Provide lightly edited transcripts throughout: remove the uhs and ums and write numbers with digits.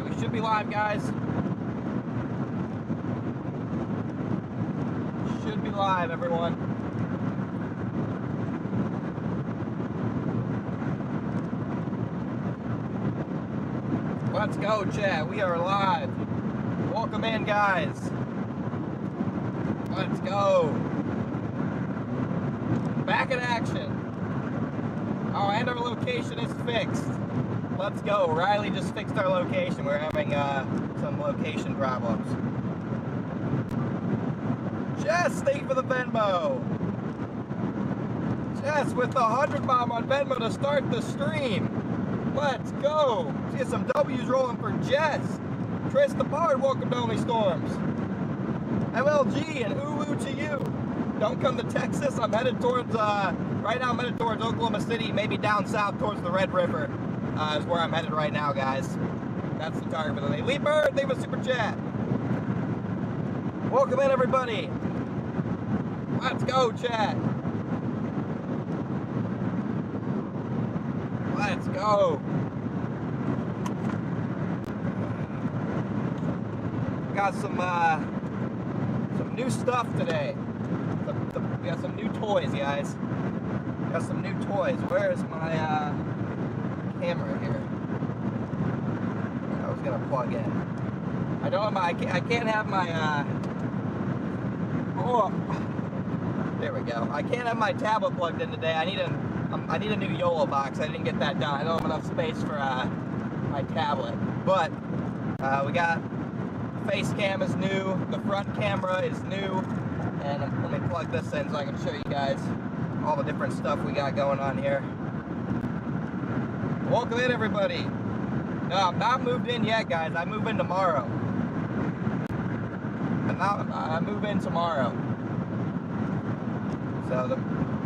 we should be live, guys. Should be live, everyone. Let's go, chat. We are live. Welcome in, guys. Let's go. Back in action. Oh, and our location is fixed. Let's go. Riley just fixed our location. We're having some location problems. Jess, thank you for the Venmo. Jess with the 100 bomb on Venmo to start the stream. Let's go. See some W's rolling for Jess. Tris the Bard, welcome to Only Storms. MLG and ooh to you. Don't come to Texas. I'm headed towards, right now I'm headed towards Oklahoma City, maybe down south towards the Red River is where I'm headed right now, guys. That's the target for the day. Lee Bird, leave a super chat. Welcome in, everybody. Let's go, chat. Let's go. Got some new stuff today. We got some new toys, guys. Got some new toys. Where's my camera here? I was gonna plug in. I don't have my. I can't have my. Oh, there we go. I can't have my tablet plugged in today. I need a new YOLO box. I didn't get that done. I don't have enough space for my tablet. But we got face cam is new. The front camera is new. And let me plug this in so I can show you guys all the different stuff we got going on here. Welcome in, everybody. No, I'm not moved in yet, guys. I move in tomorrow. I move in tomorrow. So,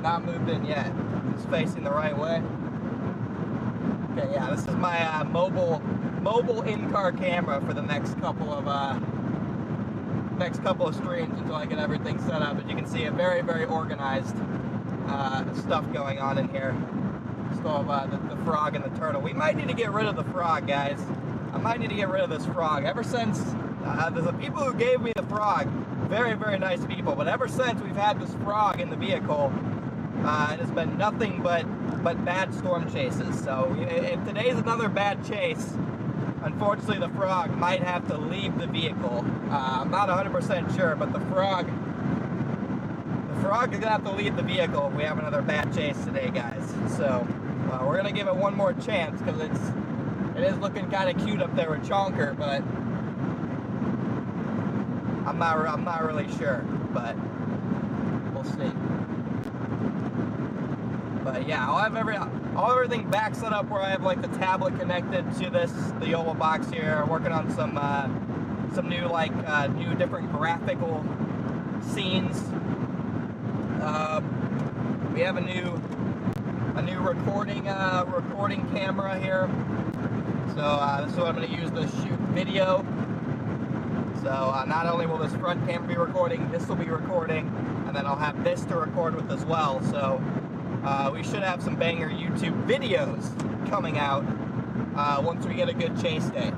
not moved in yet. Just facing the right way. Okay, yeah, this is my mobile in-car camera for the next couple of streams until I get everything set up. As you can see, a very, very organized stuff going on in here. Still have the frog and the turtle. We might need to get rid of the frog, guys. I might need to get rid of this frog. Ever since the people who gave me the frog, very, very nice people, but ever since we've had this frog in the vehicle, it has been nothing but bad storm chases. So if today's another bad chase, unfortunately, the frog might have to leave the vehicle. I'm not 100% sure, but the frog is gonna have to leave the vehicle if we have another bad chase today, guys. So we're gonna give it one more chance because it is looking kind of cute up there with Chonker, but I'm not really sure, but we'll see. But yeah, I'll have everything back set up where I have like the tablet connected to the YOLO box here. I'm working on some new new different graphical scenes. We have a new recording camera here. So this is what I'm going to use to shoot video. So not only will this front camera be recording, this will be recording, and then I'll have this to record with as well. So we should have some banger YouTube videos coming out once we get a good chase day.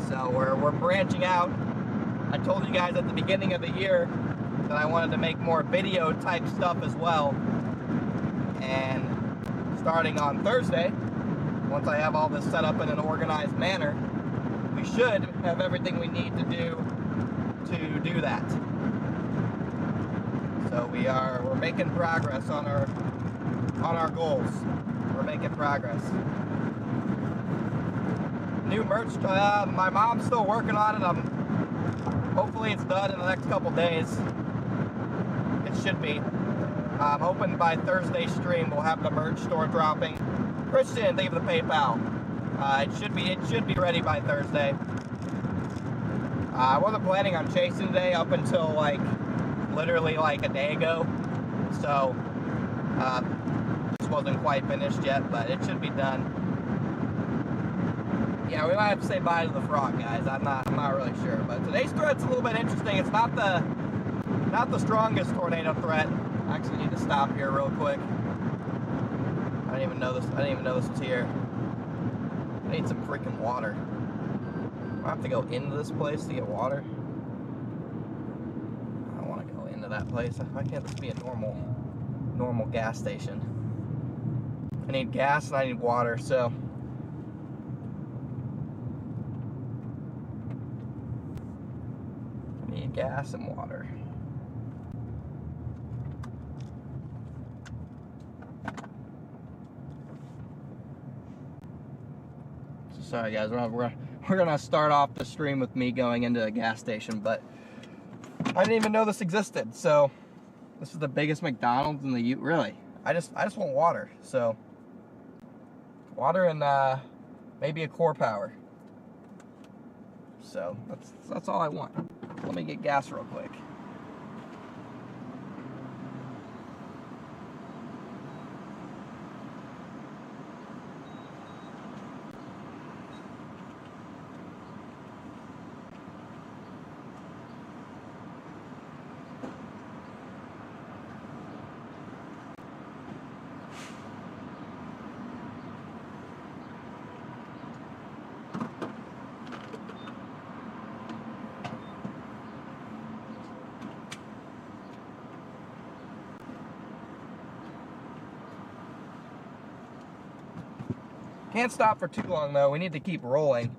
So we're branching out. I told you guys at the beginning of the year that I wanted to make more video type stuff as well. And starting on Thursday, once I have all this set up in an organized manner, we should have everything we need to do that. So we're making progress on our goals. We're making progress. New merch, my mom's still working on it. Hopefully it's done in the next couple days. It should be. I'm hoping by Thursday's stream we'll have the merch store dropping. Christian, thank you for the PayPal. It should be ready by Thursday. I wasn't planning on chasing today up until literally a day ago. So just wasn't quite finished yet, but it should be done. Yeah, we might have to say bye to the frog, guys. I'm not really sure, but today's threat's a little bit interesting. It's not the strongest tornado threat. I actually need to stop here real quick. I didn't even know this was here. I need some freaking water. I have to go into this place to get water. I don't want to go into that place. Why can't this be a normal gas station? I need gas and I need water, so I need gas and water. So sorry guys, we're gonna start off the stream with me going into a gas station, but I didn't even know this existed. So this is the biggest McDonald's in the U. Really, I just want water. So water and maybe a core power. So that's all I want. Let me get gas real quick. Can't stop for too long though. We need to keep rolling.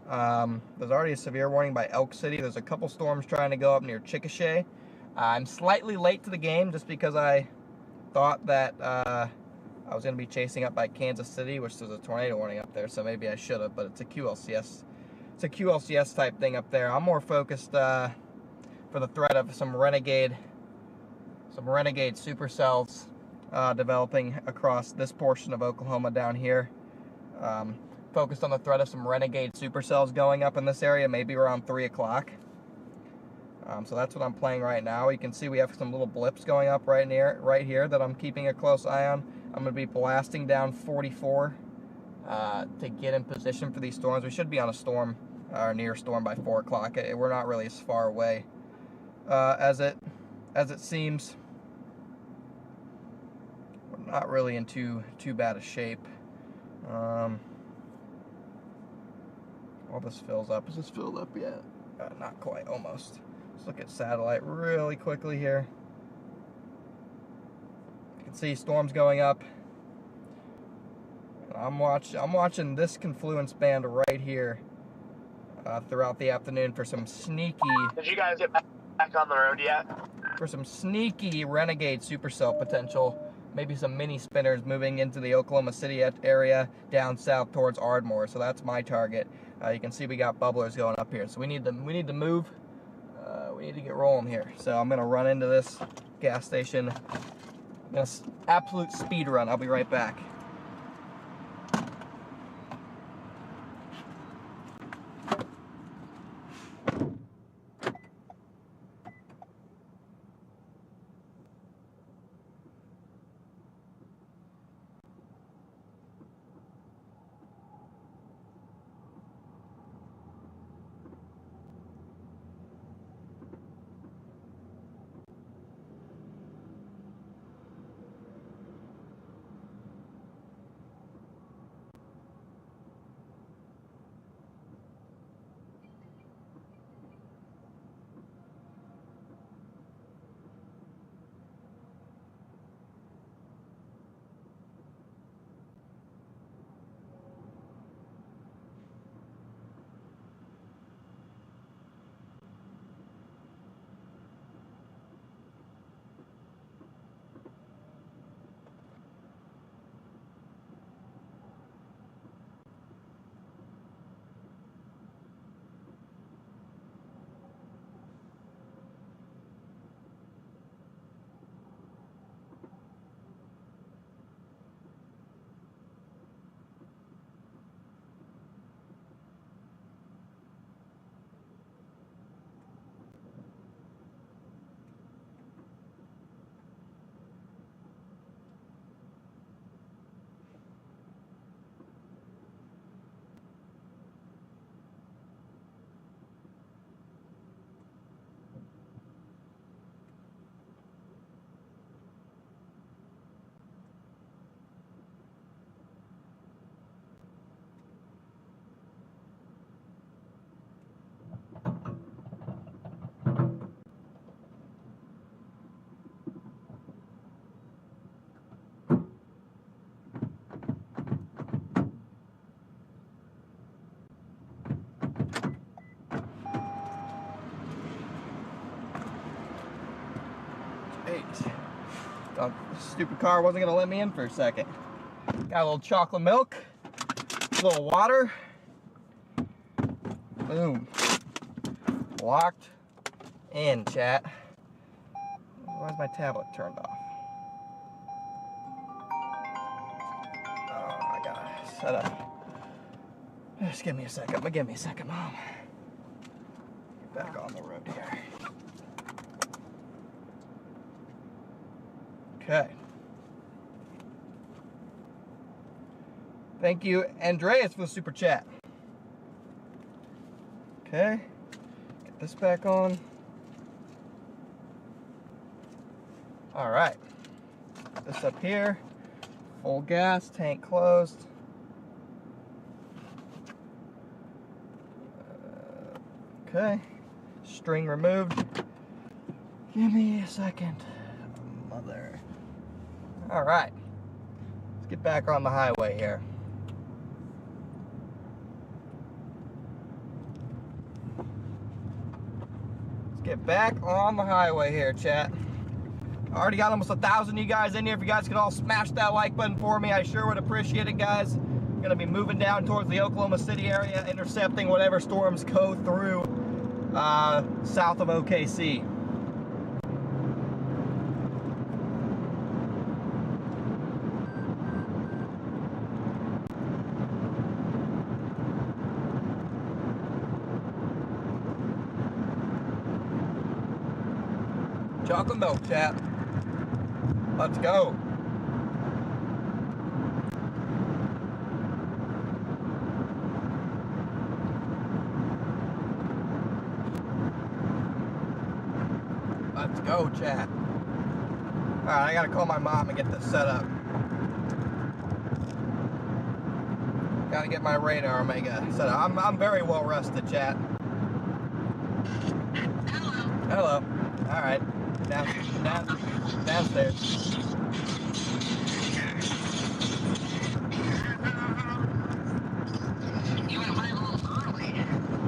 There's already a severe warning by Elk City. There's a couple storms trying to go up near Chickasha. I'm slightly late to the game just because I thought that I was going to be chasing up by Kansas City, which there's a tornado warning up there, so maybe I should have, but it's a QLCS. It's a QLCS type thing up there. I'm more focused for the threat of some renegade supercells developing across this portion of Oklahoma down here. Focused on the threat of some renegade supercells going up in this area, maybe around 3 o'clock. So that's what I'm playing right now. You can see we have some little blips going up right here that I'm keeping a close eye on. I'm going to be blasting down 44 to get in position for these storms. We should be on a storm or near storm by 4 o'clock. We're not really as far away as it seems. We're not really in too bad a shape. All this fills up. Is this filled up yet? Not quite, almost. Let's look at satellite really quickly here. You can see storms going up. I'm watching this confluence band right here throughout the afternoon for some sneaky. Did you guys get back on the road yet? For some sneaky renegade supercell potential. Maybe some mini spinners moving into the Oklahoma City area down south towards Ardmore. So that's my target. You can see we got bubblers going up here. So we need to move. We need to get rolling here. So I'm gonna run into this gas station. I'm gonna absolute speed run. I'll be right back. Oh, stupid car wasn't gonna let me in for a second. Got a little chocolate milk, a little water. Boom. Locked in, chat. Why's my tablet turned off? Oh, I gotta set up. Just give me a second. Give me a second, Mom. Get back on the road here. Okay. Thank you, Andreas, for the super chat. Okay. Get this back on. All right. This up here. Full gas, tank closed. Okay. String removed. Give me a second. Mother. All right. Let's get back on the highway here. Let's get back on the highway here, chat. I already got almost 1,000 of you guys in here. If you guys could all smash that like button for me, I sure would appreciate it, guys. I'm gonna be moving down towards the Oklahoma City area, intercepting whatever storms go through south of OKC. Chocolate milk, chat. Let's go. Let's go, chat. All right, I gotta call my mom and get this set up. Gotta get my radar Omega set up. I'm very well rested, chat. Hello. All right. Downstairs. You went live a little early.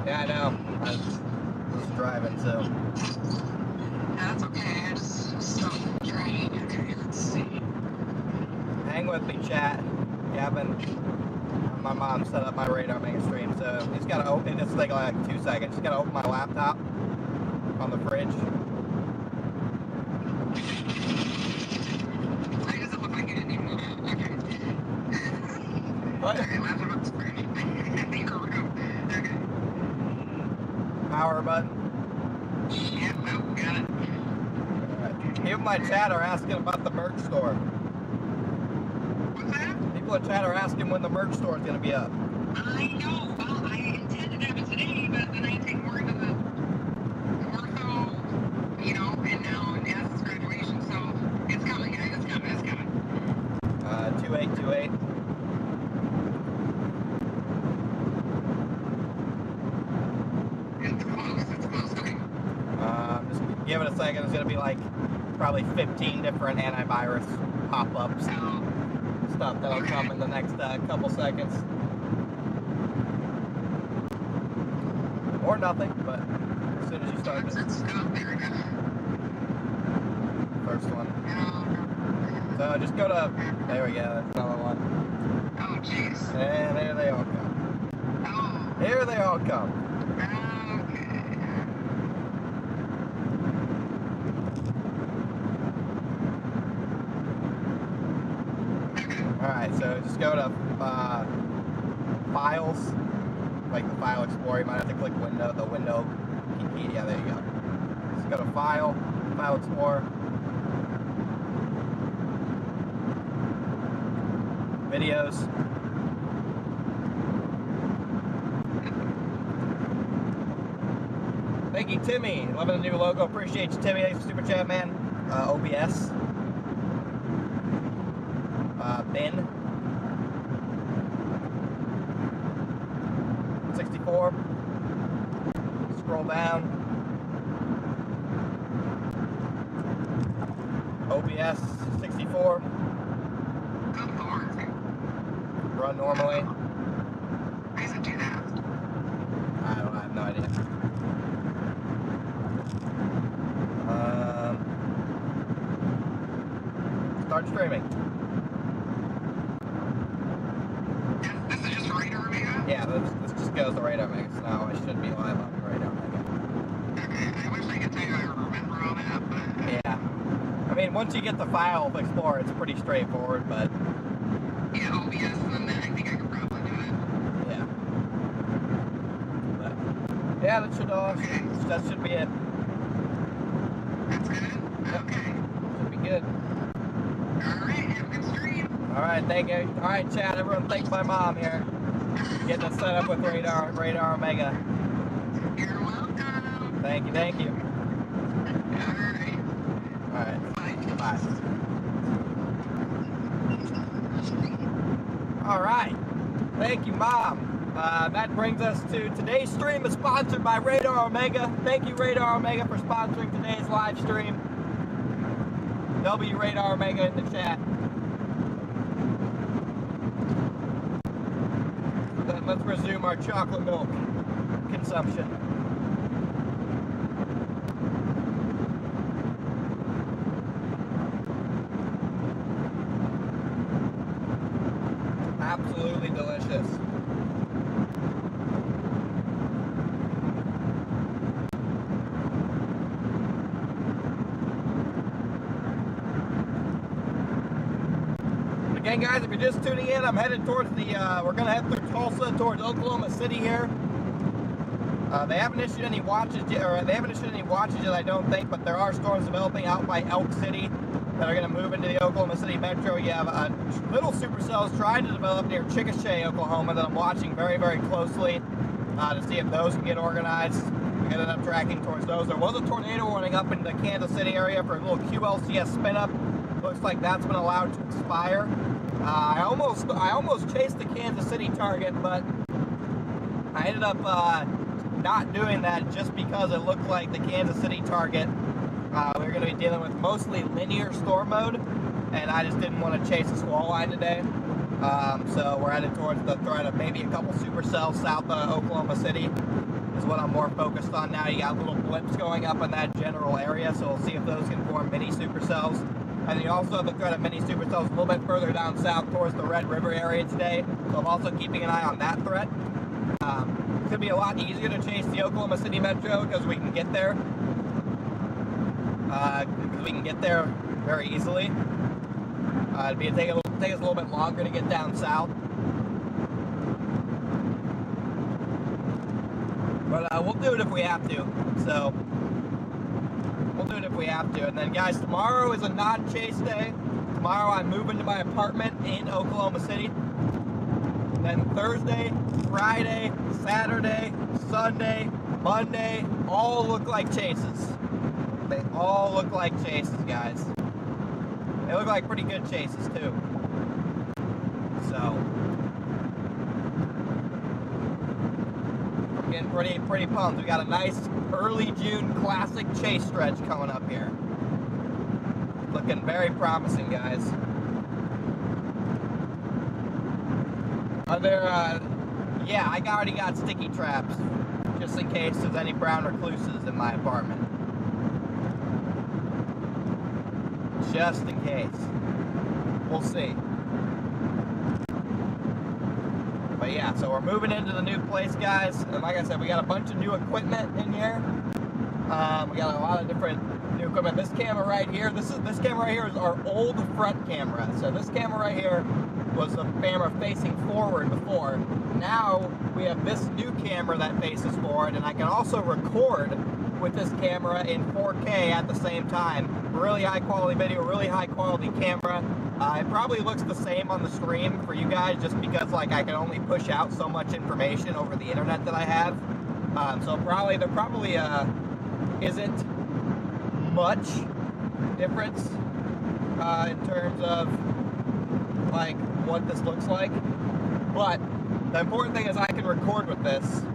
Yeah, I know. I was driving, so. No, that's okay. I just stopped driving. Okay, let's see. Hang with me, chat. Yeah, my mom set up my radar mega stream, so it's gotta open. It's taking like 2 seconds. Just gotta open my laptop on the fridge. Why does it look like it didn't even move out? Okay. What? Okay, laptop on the fridge. Okay. Power button. Yeah, nope, got it. Alright. People in my chat are asking about the merch store. What's that? People in chat are asking when the merch store is gonna be up. I know. Well, I intended to have it today, but then I take more into the ortho, you know, and now Naz's graduation, so it's coming, guys. It's coming. It's coming. 2828. It's close. It's close. Okay. Just give it a second. It's gonna be like probably 15 different antivirus pop-ups and stuff that'll come in the next couple seconds. Or nothing, but as soon as you start it. It's there we go. First one. So just go to, there we go, that's another one. Oh, jeez. And there they all come. Oh. Here they all come. Okay. Alright, so just go to Files, like the File Explorer. You might have to click Window, the window key. Yeah, there you go. Just go to File, File Explorer. Videos. Thank you, Timmy. Loving the new logo. Appreciate you, Timmy. Thanks for super chat, man. OBS. Ben. 64. Scroll down. OBS 64. Run normally. Why does it do that? I have no idea. streaming. This is just Radar Omega? Yeah, this just goes to Radar Omega, so now I should be live on Radar Omega. Okay, I wish I could tell you I remember all that, but... Yeah. I mean, once you get the file explorer, it's pretty straightforward, but... Yeah, OBS, and then I think I could probably do it. Yeah. But, yeah, that should be it. That's good? Okay. Should be good. Alright, have a good stream. Alright, thank you. Alright, chat, everyone thanks my mom here. Getting us set up with Radar Omega. You're welcome. Thank you. Alright. Alright. Bye. Bye. Alright. Thank you, Mom. That brings us to today's stream is sponsored by Radar Omega. Thank you, Radar Omega, for sponsoring today's live stream. W Radar Omega in the chat. Then let's resume our chocolate milk consumption. Absolutely delicious. Again, guys, if you're just tuning in, I'm headed towards the, we're going to head through Tulsa towards Oklahoma City here. They haven't issued any watches yet, I don't think, but there are storms developing out by Elk City that are going to move into the Oklahoma City metro. You have little supercells trying to develop near Chickasha, Oklahoma, that I'm watching very, very closely to see if those can get organized. We ended up tracking towards those. There was a tornado warning up in the Kansas City area for a little QLCS spin-up. Looks like that's been allowed to expire. I almost chased the Kansas City target, but I ended up not doing that just because it looked like the Kansas City target we were going to be dealing with mostly linear storm mode, and I just didn't want to chase a squall line today. So we're headed towards the threat of maybe a couple supercells south of Oklahoma City is what I'm more focused on now. You got little blips going up in that general area, so we'll see if those can form mini supercells. And you also have the threat of mini supercells a little bit further down south towards the Red River area today, so I'm also keeping an eye on that threat. It's going to be a lot easier to chase the Oklahoma City metro because we can get there. Very easily. It'll take us a little bit longer to get down south. But we'll do it if we have to. So, we'll do it if we have to. And then, guys, tomorrow is a non-chase day. Tomorrow I'm moving to my apartment in Oklahoma City. Then Thursday, Friday, Saturday, Sunday, Monday, all look like chases. They all look like chases, guys. They look like pretty good chases, too. So, I'm getting pretty pumped. We got a nice early June classic chase stretch coming up here. Looking very promising, guys. Yeah, I already got sticky traps, just in case there's any brown recluses in my apartment. Just in case. We'll see. But yeah, so we're moving into the new place, guys. And like I said, we got a bunch of new equipment in here. We got a lot of different new equipment. This camera right here, this camera right here is our old front camera. So this camera right here was the camera facing forward before. Now we have this new camera that faces forward, and I can also record with this camera in 4K at the same time. Really high quality video, really high quality camera. It probably looks the same on the stream for you guys just because like I can only push out so much information over the internet that I have. So there probably isn't much difference in terms of like what this looks like. But the important thing is I can record with this.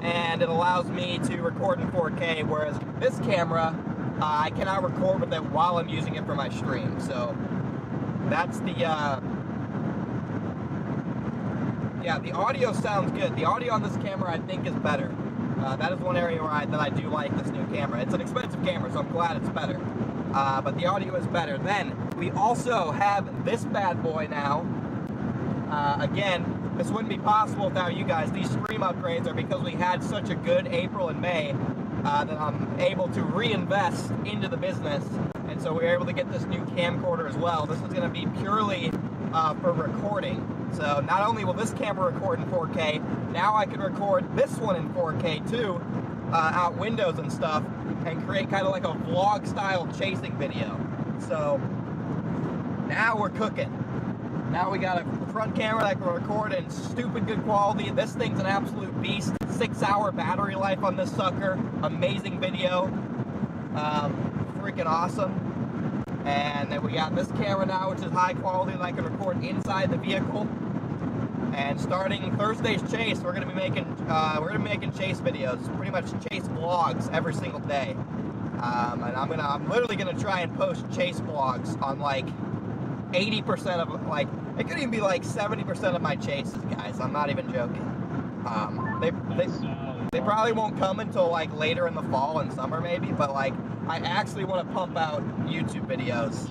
And it allows me to record in 4K, whereas this camera, I cannot record with it while I'm using it for my stream. So that's the audio sounds good. The audio on this camera I think is better. That is one area that I do like this new camera. It's an expensive camera, so I'm glad it's better. But the audio is better. Then we also have this bad boy now. Again, this wouldn't be possible without you guys. These stream upgrades are because we had such a good April and May that I'm able to reinvest into the business. And so we were able to get this new camcorder as well. This is going to be purely for recording. So not only will this camera record in 4K, now I can record this one in 4K too, out windows and stuff, and create kind of like a vlog style chasing video. So now we're cooking. Now we got a front camera that can record in stupid good quality. This thing's an absolute beast. 6-hour battery life on this sucker. Amazing video. Freaking awesome. And then we got this camera now, which is high quality, that I can record inside the vehicle. And starting Thursday's chase, we're gonna be making chase videos, pretty much chase vlogs every single day. And I'm literally gonna try and post chase vlogs on like 80% of, like, it could even be like 70% of my chases, guys. I'm not even joking. They probably won't come until like later in the fall and summer maybe, but like I actually want to pump out YouTube videos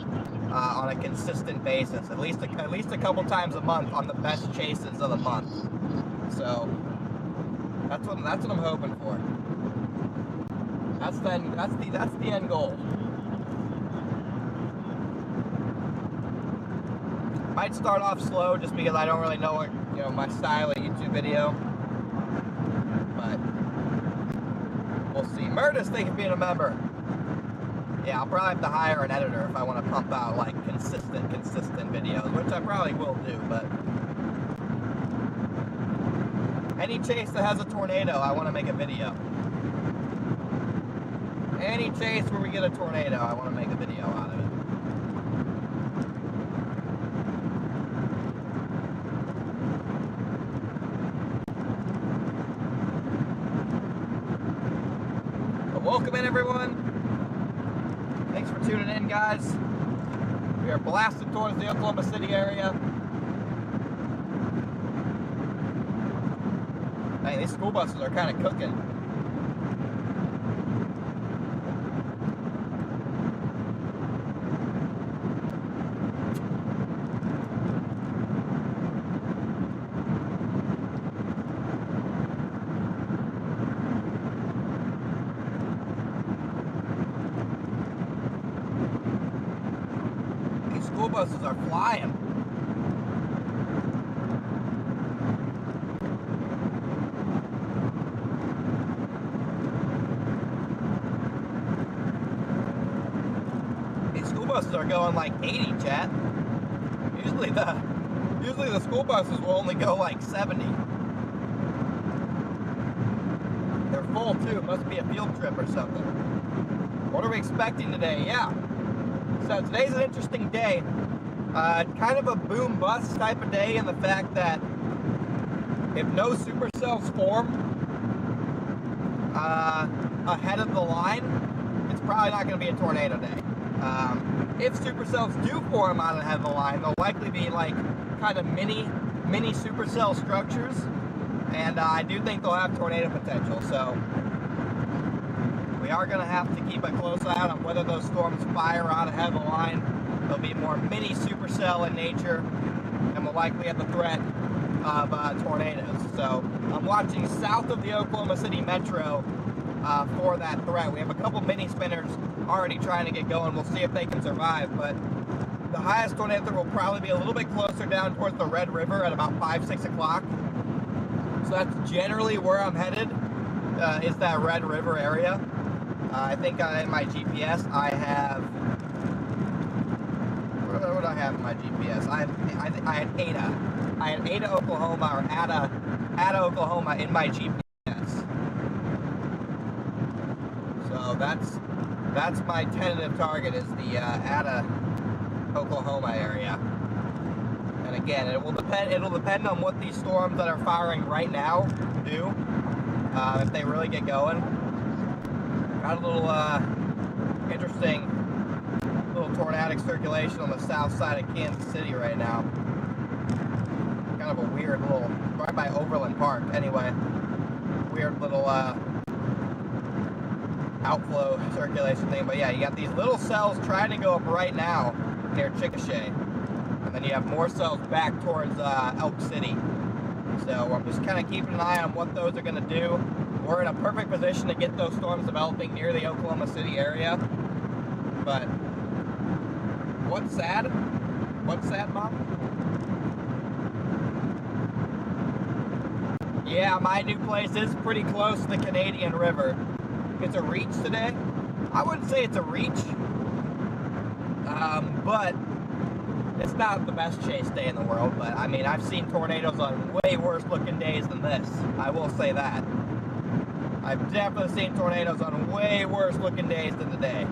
on a consistent basis, at least a couple times a month on the best chases of the month. So that's what I'm hoping for. That's the end goal. Might start off slow just because I don't really know what, my style of YouTube video. But we'll see. Murders, thank you for being a member. Yeah, I'll probably have to hire an editor if I want to pump out like consistent videos, which I probably will do, but any chase that has a tornado, I want to make a video. Any chase where we get a tornado, I want to make a video out of it. But welcome in, everyone. Thanks for tuning in, guys. We are blasted towards the Oklahoma City area. Hey, these school buses are kind of cooking. School buses are flying. These school buses are going like 80, chat. Usually the school buses will only go like 70. They're full too. Must be a field trip or something. What are we expecting today? Yeah. So today's an interesting day, kind of a boom bust type of day in the fact that if no supercells form ahead of the line, it's probably not going to be a tornado day. If supercells do form out ahead of the line, they'll likely be like kind of mini supercell structures, and I do think they'll have tornado potential. So we are going to have to keep a close eye on whether those storms fire out ahead of the line. They'll be more mini supercell in nature, and will likely have the threat of tornadoes. So I'm watching south of the Oklahoma City metro for that threat. We have a couple mini spinners already trying to get going. We'll see if they can survive, but the highest tornado threat will probably be a little bit closer down towards the Red River at about 5-6 o'clock. So that's generally where I'm headed, is that Red River area. I think in my GPS I have, what do I have in my GPS? I had Ada. I had Ada, Oklahoma, or Ada, Oklahoma in my GPS. So that's my tentative target, is the Ada, Oklahoma area. And again, it'll depend on what these storms that are firing right now do, if they really get going. Got a little interesting little tornadic circulation on the south side of Kansas City right now. Kind of a weird little, right by Overland Park. Anyway, weird little outflow circulation thing. But yeah, you got these little cells trying to go up right now near Chickasha. And then you have more cells back towards Elk City. So I'm just kind of keeping an eye on what those are going to do. We're in a perfect position to get those storms developing near the Oklahoma City area. But what's sad? What's sad, Mom? Yeah, my new place is pretty close to the Canadian River. It's a reach today. I wouldn't say it's a reach, but it's not the best chase day in the world. But I mean, I've seen tornadoes on way worse looking days than this. I will say that. I've definitely seen tornadoes on way worse looking days than today.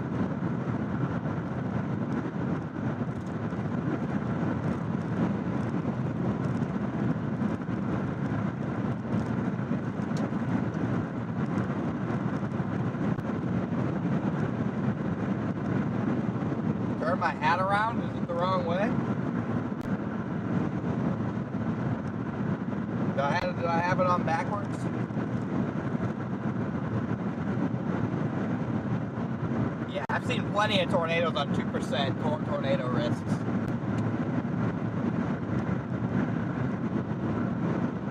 Turn my hat around? Is it the wrong way? Do I have it on backwards? Yeah, I've seen plenty of tornadoes on 2% tornado risks.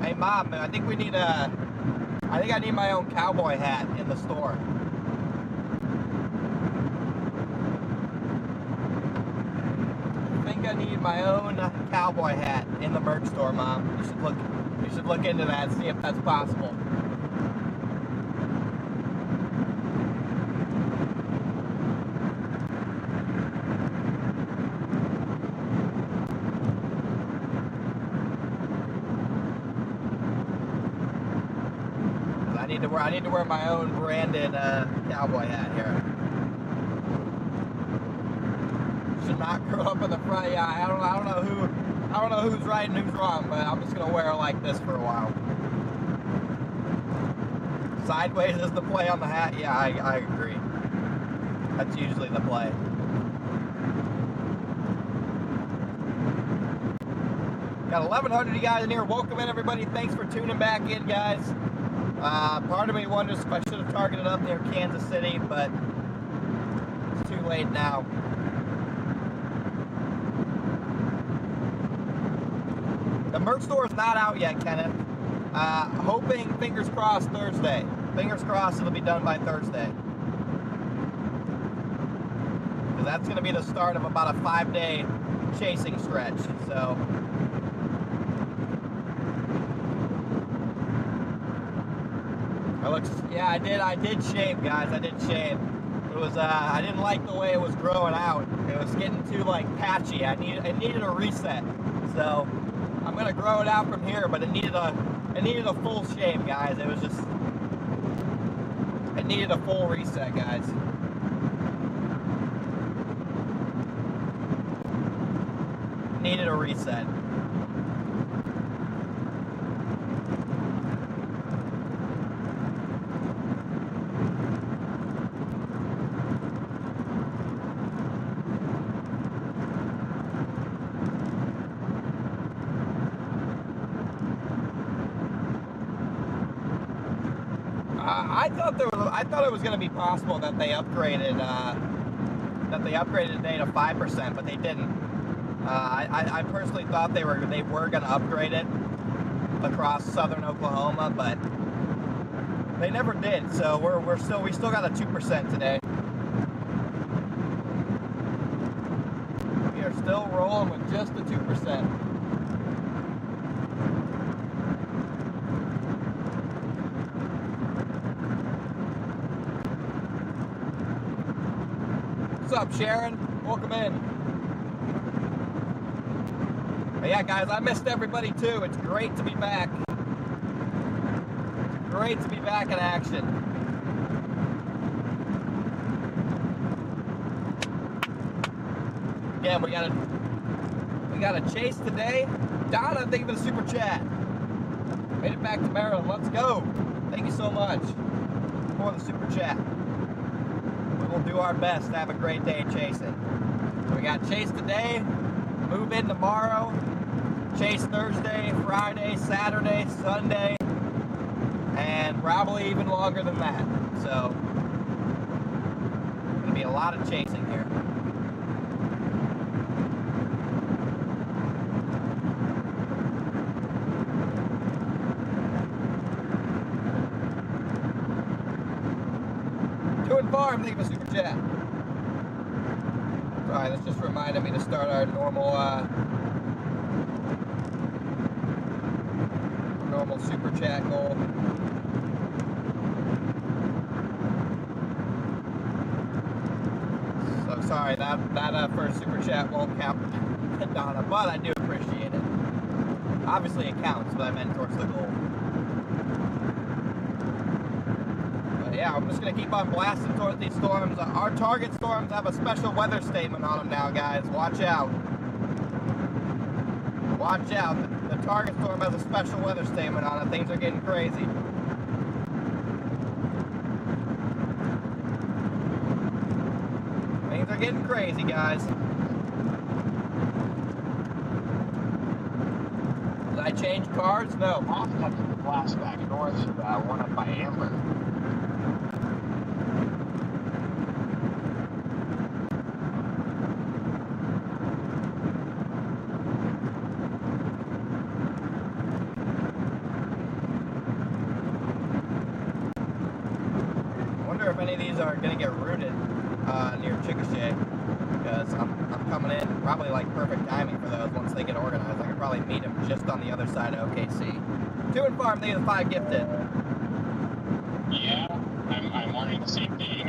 Hey Mom, I think I need my own cowboy hat in the store. I need my own cowboy hat in the merch store, Mom. You should look into that, see if that's possible. I need to wear my own branded cowboy hat here. Should not grow up in the front. Yeah, I don't know who's right and who's wrong, but I'm just gonna wear it like this for a while. Sideways is the play on the hat. Yeah, I agree. That's usually the play. Got 1,100 of you guys in here. Welcome in, everybody. Thanks for tuning back in, guys. Part of me wonders if I should have targeted up near Kansas City, but it's too late now. The merch store is not out yet, Kenneth. Hoping, fingers crossed, Thursday. Fingers crossed it'll be done by Thursday. Because that's going to be the start of about a 5-day chasing stretch. So, yeah, I did shave, guys. I did shave. It was, I didn't like the way it was growing out. It was getting too, like, patchy. It needed a reset. So, I'm gonna grow it out from here, but it needed a full shave, guys. It needed a full reset, guys. Needed a reset. I thought it was going to be possible that they upgraded today to 5%, but they didn't. I personally thought they were going to upgrade it across southern Oklahoma, but they never did. So we still got a 2% today. We are still rolling with just the 2%. What's up, Sharon? Welcome in. But yeah, guys, I missed everybody too. It's great to be back. It's great to be back in action. Again, we got a chase today. Donna, thank you for the super chat. Made it back to Maryland. Let's go. Thank you so much for the super chat. We'll do our best to have a great day chasing. So we got chase today, move in tomorrow, chase Thursday, Friday, Saturday, Sunday, and probably even longer than that. So be a lot of chasing here. Doing farm, leave a super chat. Sorry, this just reminded me to start our normal super chat goal. So sorry, that first super chat won't count, Donna, but I do appreciate it. Obviously it counts, but I meant towards the goal. But yeah, I'm just gonna keep on blasting towards these storms. Our target storms have a special weather statement on them now, guys. Watch out. Watch out. The target storm has a special weather statement on it. Things are getting crazy. Things are getting crazy, guys. Did I change cars? No. Off cut to the blast back north, one up by Amber. If any of these are going to get rooted near Chickasha, because I'm coming in probably like perfect timing for those once they get organized. I could probably meet them just on the other side of OKC. 2 and farm, they are the 5 gifted. Yeah, I'm wondering the same thing.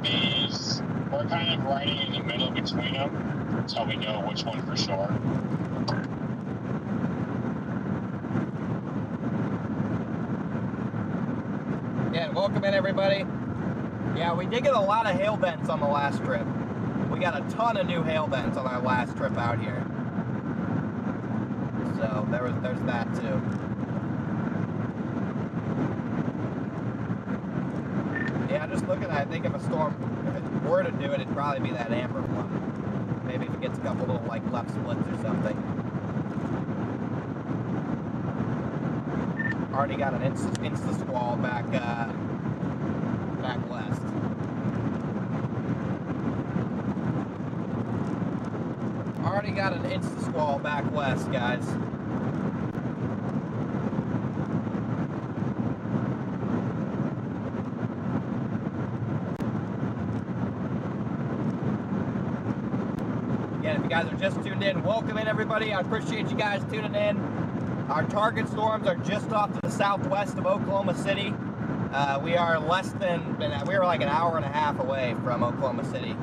These, we're kind of riding in the middle between them, so we know which one for sure. Yeah, welcome in everybody. Yeah, we did get a lot of hail vents on the last trip. We got a ton of new hail vents on our last trip out here. So there's that too. Yeah, just looking at it, I think if a storm, if it were to do it, it'd probably be that Amber one. Maybe if it gets a couple little like left splits or something. Already got an insta squall back west. Already got an insta squall back west, guys. Again, if you guys are just tuned in, welcome in everybody. I appreciate you guys tuning in. Our target storms are just off to the southwest of Oklahoma City. We are we were like an hour and a half away from Oklahoma City.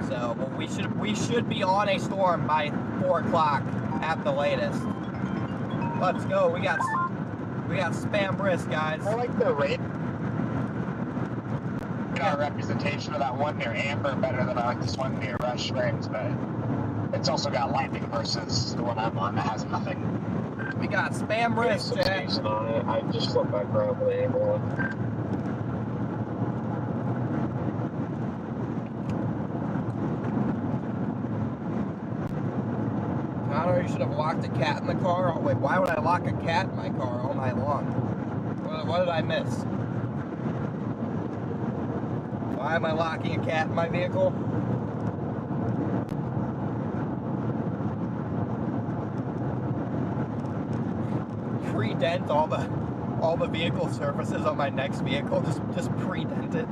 So we should be on a storm by 4 o'clock at the latest. Let's go. We got spam brisk, guys. I like the rate. Our representation of that one near Amber better than I like this one near Rush Springs, but it's also got lightning versus the one I'm on that has nothing. We got spam brisk, Jack. On it. I just flipped back around with the Amber one. Connor, you should have locked a cat in the car. Oh wait, why would I lock a cat in my car all night long? What did I miss? Why am I locking a cat in my vehicle? Pre-dent all the vehicle surfaces on my next vehicle. Just pre-dent it.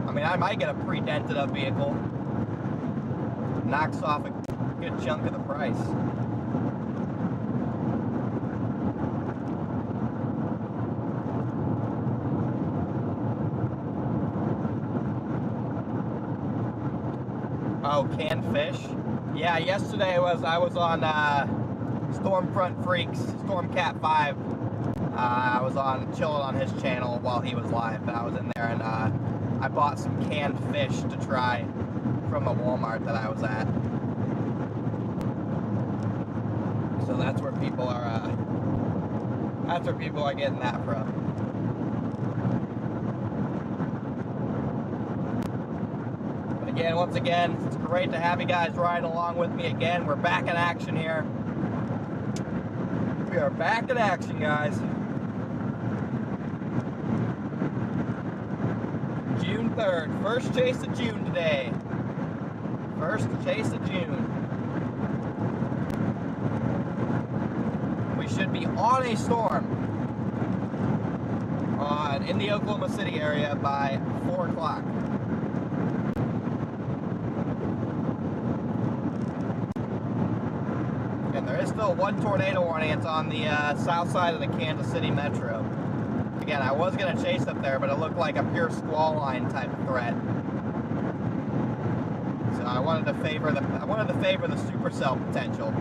I mean, I might get a pre-dented up vehicle. Knocks off a good chunk of the price. Oh, canned fish? Yeah, yesterday I was on Stormfront Freaks, Stormcat 5. I was chilling on his channel while he was live, and I was in there and I bought some canned fish to try from a Walmart that I was at. So that's where people are getting that from. Again, once again, it's great to have you guys riding along with me again. We're back in action here. We are back in action, guys. June 3rd. First chase of June today. First chase of June. We should be on a storm in the Oklahoma City area by 4 o'clock. And there is still one tornado warning. It's on the south side of the Kansas City metro. Again, I was going to chase up there, but it looked like a pure squall line type of threat. So I wanted to favor the supercell potential.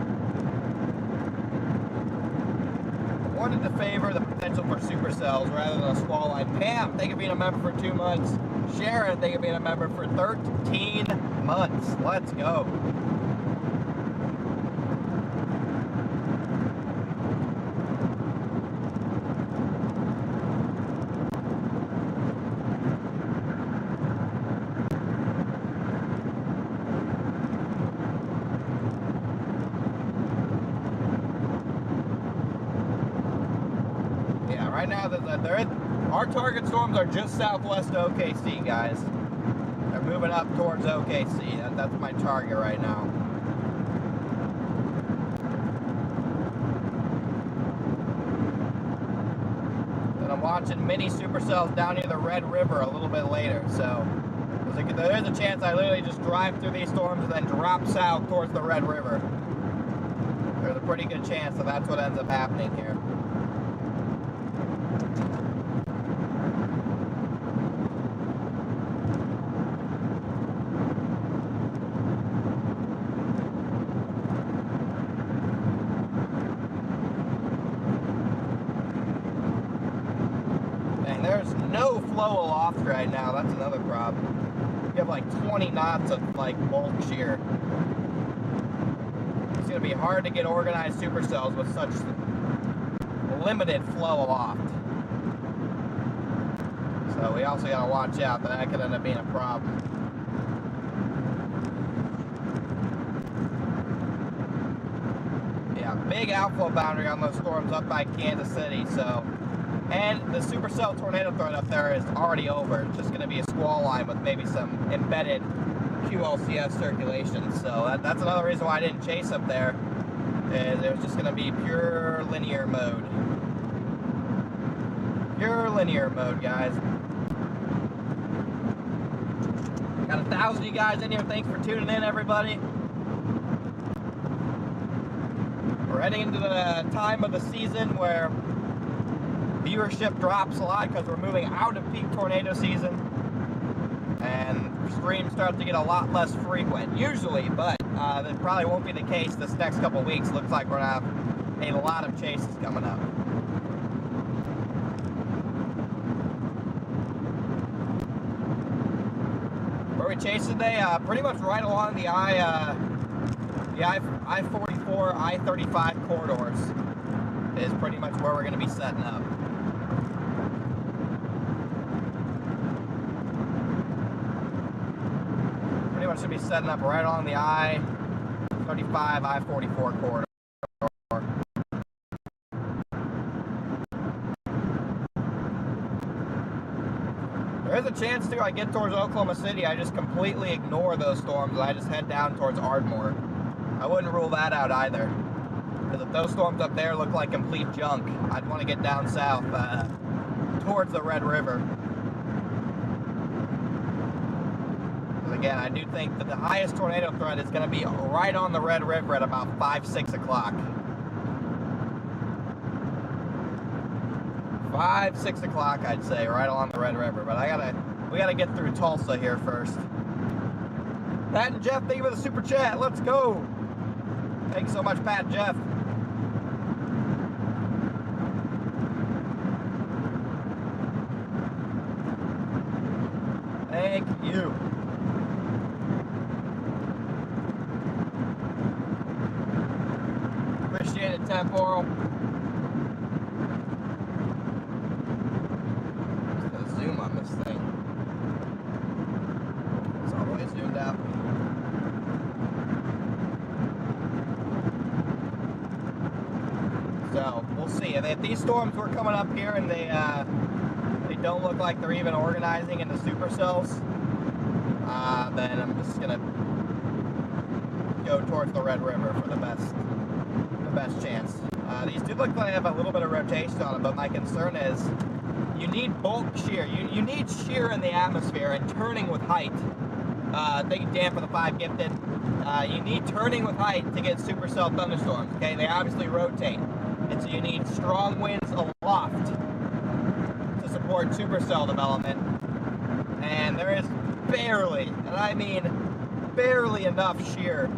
I wanted to favor the potential for supercells rather than a squall line. Pam, thank you for being a member for 2 months. Sharon, thank you for being a member for 13 months. Let's go. Right now, our target storms are just southwest of OKC, guys. They're moving up towards OKC. That's my target right now. And I'm watching mini supercells down near the Red River a little bit later. So there is a chance I literally just drive through these storms and then drop south towards the Red River. There's a pretty good chance that that's what ends up happening here. There's no flow aloft right now. That's another problem. You have like 20 knots of like bulk shear. It's going to be hard to get organized supercells with such limited flow aloft. So we also got to watch out that could end up being a problem. Yeah, big outflow boundary on those storms up by Kansas City. So. And the supercell tornado threat up there is already over. It's just going to be a squall line with maybe some embedded QLCS circulation. So that's another reason why I didn't chase up there. Is it was just going to be pure linear mode. Pure linear mode, guys. Got 1,000 of you guys in here. Thanks for tuning in, everybody. We're heading into the time of the season where viewership drops a lot because we're moving out of peak tornado season and streams start to get a lot less frequent usually, but that probably won't be the case this next couple weeks. Looks like we're gonna have a lot of chases coming up. Where we chase today, pretty much right along the I-44, I-35 corridors is pretty much where we're going to be setting up. Pretty much should be setting up right along the I-35, I-44 corridor. There is a chance too, I get towards Oklahoma City, I just completely ignore those storms and I just head down towards Ardmore. I wouldn't rule that out either. Because if those storms up there look like complete junk, I'd want to get down south towards the Red River. Because again, I do think that the highest tornado threat is going to be right on the Red River at about 5, 6 o'clock. 5, 6 o'clock, I'd say, right along the Red River. But we gotta get through Tulsa here first. Pat and Jeff, thank you for the super chat. Let's go. Thanks so much, Pat and Jeff. Thank you. Appreciate it, Temporal. Zoom on this thing. It's all the way zoomed out. So we'll see. If these storms were coming up here and they don't look like they're even organizing into supercells, then I'm just gonna go towards the Red River for the best chance. These do look like they have a little bit of rotation on them, but my concern is you need bulk shear. You need shear in the atmosphere and turning with height. Thank you, Dan, for the 5 gifted. You need turning with height to get supercell thunderstorms, okay? They obviously rotate. And so you need strong winds aloft to support supercell development. And there is barely, and I mean barely enough shear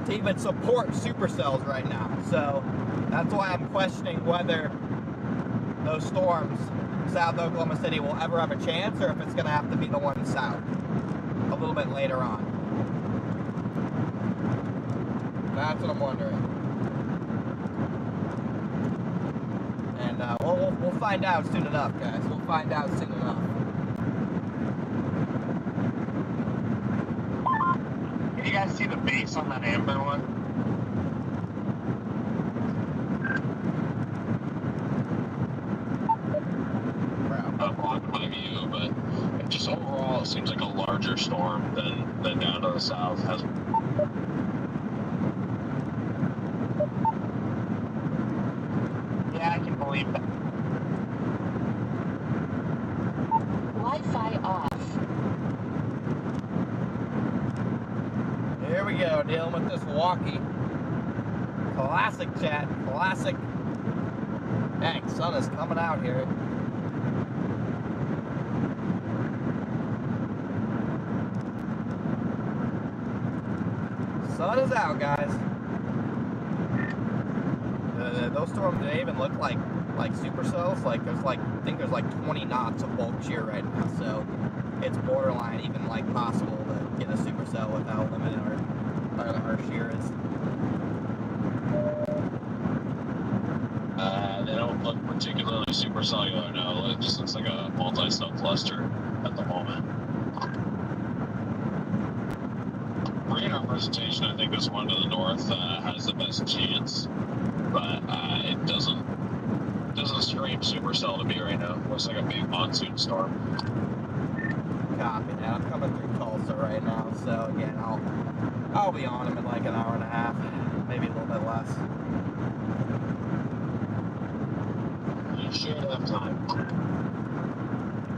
to even support supercells right now. So that's why I'm questioning whether those storms south Oklahoma City will ever have a chance, or if it's going to have to be the one south a little bit later on. That's what I'm wondering. And we'll find out soon enough, guys. We'll find out soon enough. Can you guys see the base on that amber one? Blocked my view, but it just overall it seems like a larger storm than down to the south. Yeah, I can believe that. Wi-Fi off. Here we go, dealing with this walkie. Classic chat, classic. Dang, sun is coming out here. Sun is out, guys. Those storms, they even look like supercells. Like there's I think there's 20 knots of bulk shear right now, so it's borderline even possible to get a supercell without limiting our shear is. They don't look particularly supercellular, no. It just looks like a multi-cell cluster at the moment. Radar presentation, I think this one to the north has the best chance, but it doesn't scream supercell to me right now. It looks like a big monsoon storm. Copy that. I'm coming through Tulsa right now, so again, I'll be on them in like an hour and a half, maybe a little bit less. You should have time.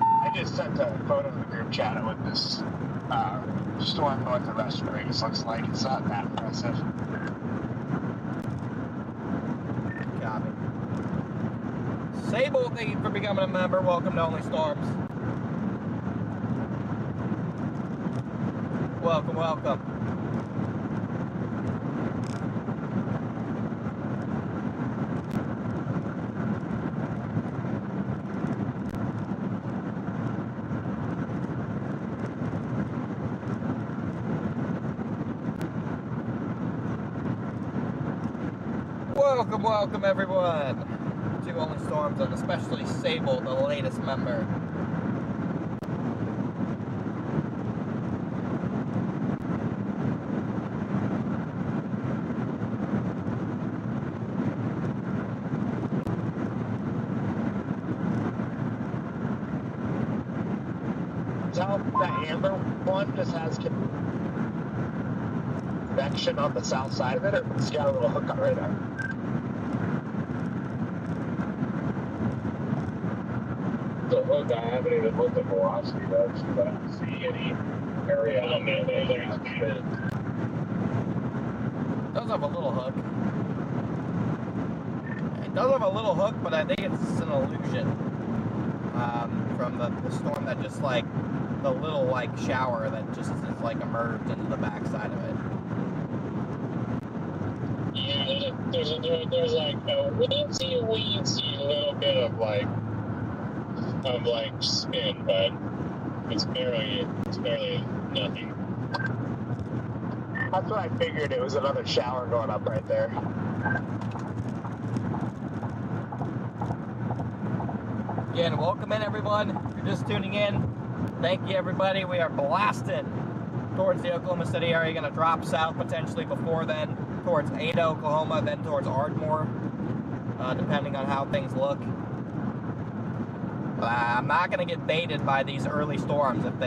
I just sent a photo in the group chat with this storm north of Rush Springs. Looks like it's not that impressive. Copy. Sable, thank you for becoming a member. Welcome to Only Storms. Welcome, welcome. Welcome, welcome everyone to Only Storms, and especially Sable, the latest member. That amber one just has convection on the south side of it, or it's got a little hook on radar. The hook, I haven't even looked at velocity though, because I don't see any area on there that is fit. It does have a little hook. It does have a little hook, but I think it's an illusion from the storm that just the little shower that just is emerged into the backside of it. Yeah, there's a weensy little bit of spin, but it's barely nothing. That's what I figured. It was another shower going up right there. Again, welcome in everyone. If you're just tuning in, thank you everybody. We are blasting towards the Oklahoma City area. Going to drop south potentially before then towards Ada, Oklahoma, then towards Ardmore, depending on how things look. But I'm not going to get baited by these early storms. If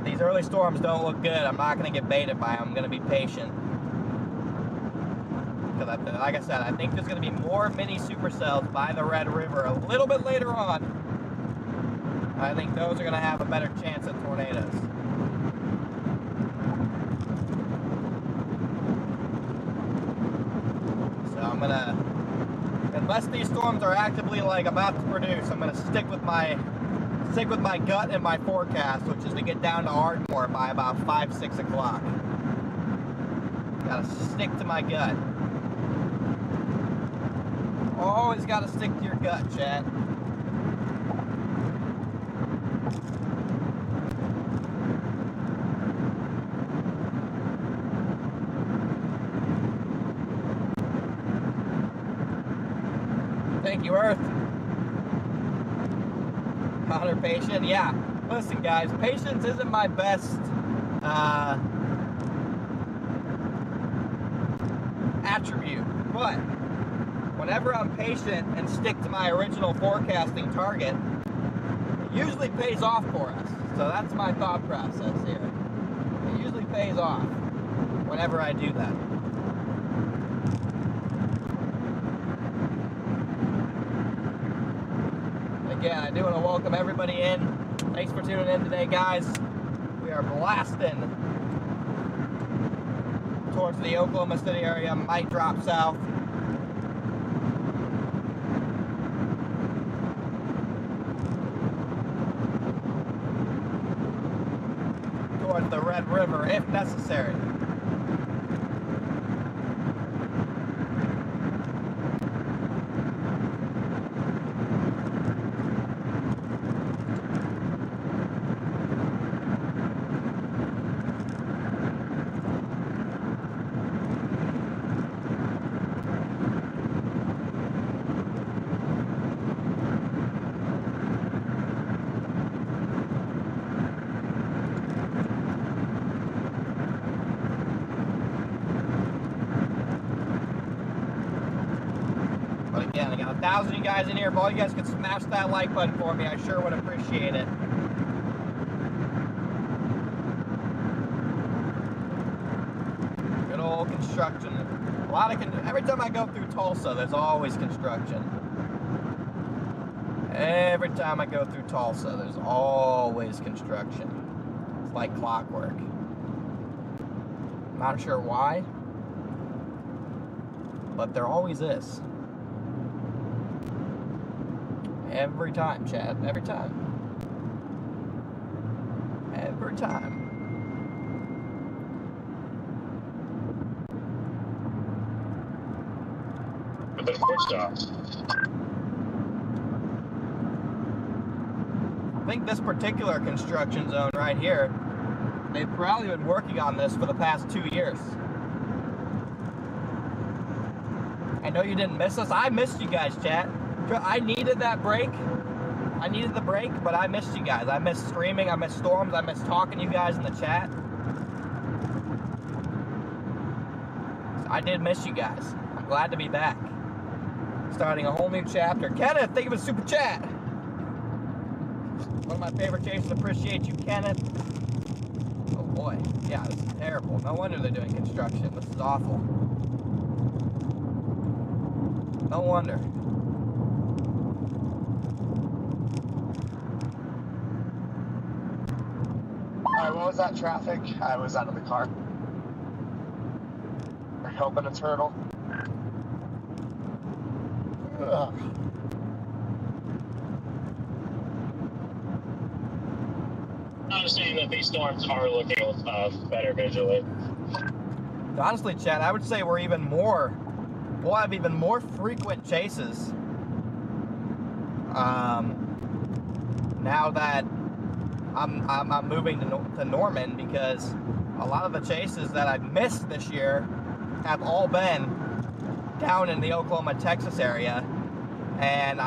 these early storms don't look good, I'm not going to get baited by them. I'm going to be patient. Because, like I said, I think there's going to be more mini supercells by the Red River a little bit later on. I think those are going to have a better chance at tornadoes. So I'm going to, unless these storms are actively like about to produce, I'm going to stick with my gut and my forecast, which is to get down to Ardmore by about 5, 6 o'clock. Gotta stick to my gut. Always gotta stick to your gut, chat. Thank you, Earth. Connor, patient. Yeah. Listen, guys, patience isn't my best attribute, but whenever I'm patient and stick to my original forecasting target, it usually pays off for us. So that's my thought process here. It usually pays off whenever I do that. Again, I do want to welcome everybody in. Thanks for tuning in today, guys. We are blasting towards the Oklahoma City area. Might drop south. Towards the Red River, if necessary. Again, I got 1,000 of you guys in here. If all you guys could smash that like button for me, I sure would appreciate it. Good old construction. A lot of every time I go through Tulsa, there's always construction. Every time I go through Tulsa, there's always construction. It's like clockwork. Not sure why, but there always is. Every time, Chad. Every time. Every time. But the first off. I think this particular construction zone right here, they've probably been working on this for the past 2 years. I know you didn't miss us. I missed you guys, chat. I needed that break. I needed the break, but I missed you guys. I missed streaming. I missed storms. I missed talking to you guys in the chat. I did miss you guys. I'm glad to be back. Starting a whole new chapter. Kenneth, thank you for the super chat. One of my favorite chasers. Appreciate you, Kenneth. Oh boy. Yeah, this is terrible. No wonder they're doing construction. This is awful. No wonder. Alright, what was that traffic? I was out of the car. We're helping a turtle. Ugh. I understand that these storms are looking better visually. Honestly, Chad, I would say we'll have even more frequent chases now that I'm moving to Norman, because a lot of the chases that I've missed this year have all been down in the Oklahoma, Texas area, and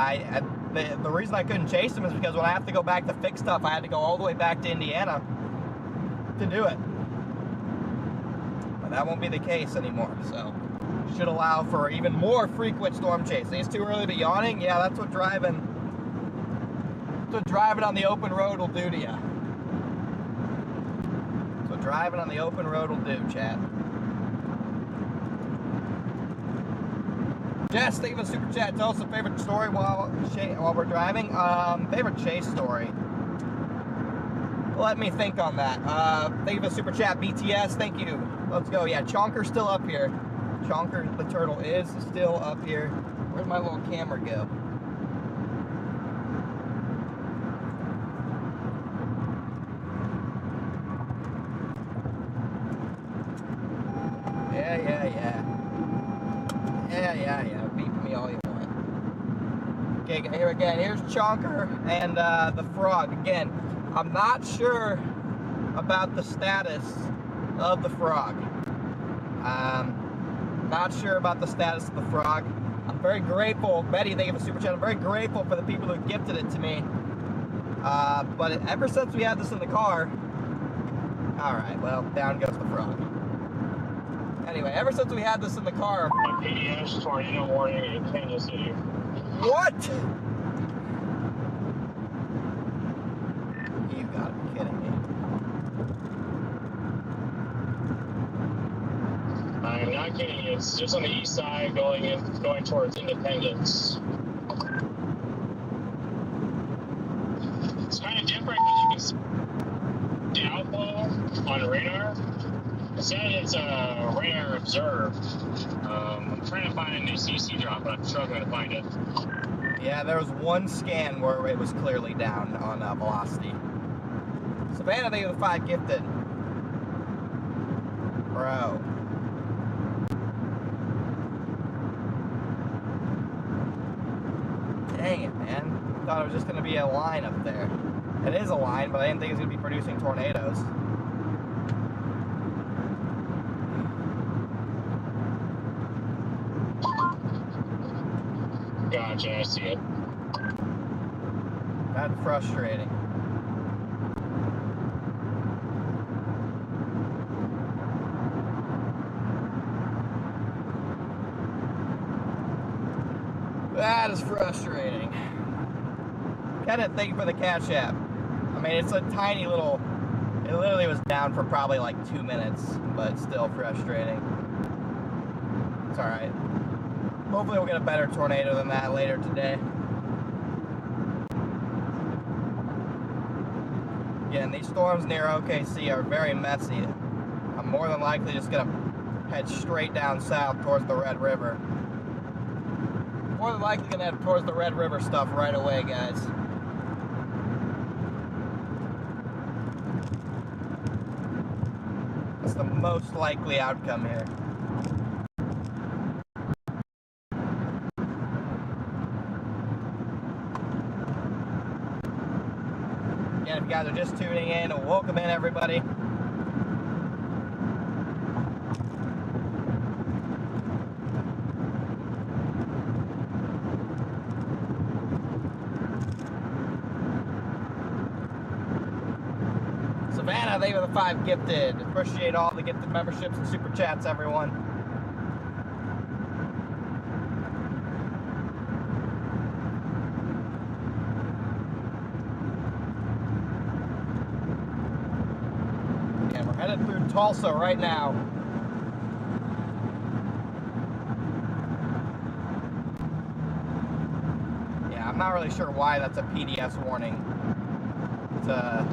the reason I couldn't chase them is because when I have to go back to fix stuff, I had to go all the way back to Indiana to do it. But that won't be the case anymore, so should allow for even more frequent storm chasing. It's too early to be yawning. Yeah, that's what driving That's what driving on the open road will do to you. That's what driving on the open road will do, chat. Jess, thank you for the super chat. Tell us a favorite story while we're driving. Favorite chase story. Let me think on that. Thank you for the super chat. BTS, thank you. Let's go. Yeah, Chonker's still up here. Chonker the turtle is still up here. Where'd my little camera go? Yeah. Beep me all you want. Okay, here again. Here's Chonker and the frog. Again, I'm not sure about the status of the frog. Not sure about the status of the frog. I'm very grateful. Betty, thank you for super chat. I'm very grateful for the people who gifted it to me. But ever since we had this in the car, all right, well, down goes the frog. Anyway, ever since we had this in the car. A PDS tornado warning in Kansas City. What? You gotta be kidding me. I'm not kidding you. It's just on the east side, going towards Independence. It's kind of different because you can see the outflow on radar. It says it's a radar observed. I'm trying to find a new CC drop, but I'm struggling to find it. Yeah, there was one scan where it was clearly down on velocity. Savannah, thank you for the 5 gifted. Bro. Dang it, man. I thought it was just going to be a line up there. It is a line, but I didn't think it was going to be producing tornadoes. Gotcha, I see it. That's frustrating. That is frustrating. Kenneth, thank you for the Cash App. I mean, it's a tiny little... It literally was down for probably like 2 minutes, but still frustrating. It's alright. Hopefully we'll get a better tornado than that later today. Again, these storms near OKC are very messy. I'm more than likely just going to head straight down south towards the Red River. More than likely going to head towards the Red River stuff right away, guys. That's the most likely outcome here. Again, if you guys are just tuning in, welcome in, everybody. Savannah, thank you for the 5 gifted. Appreciate all the gifted memberships and super chats, everyone. Yeah, we're headed through Tulsa right now. Yeah, I'm not really sure why that's a PDS warning. It's a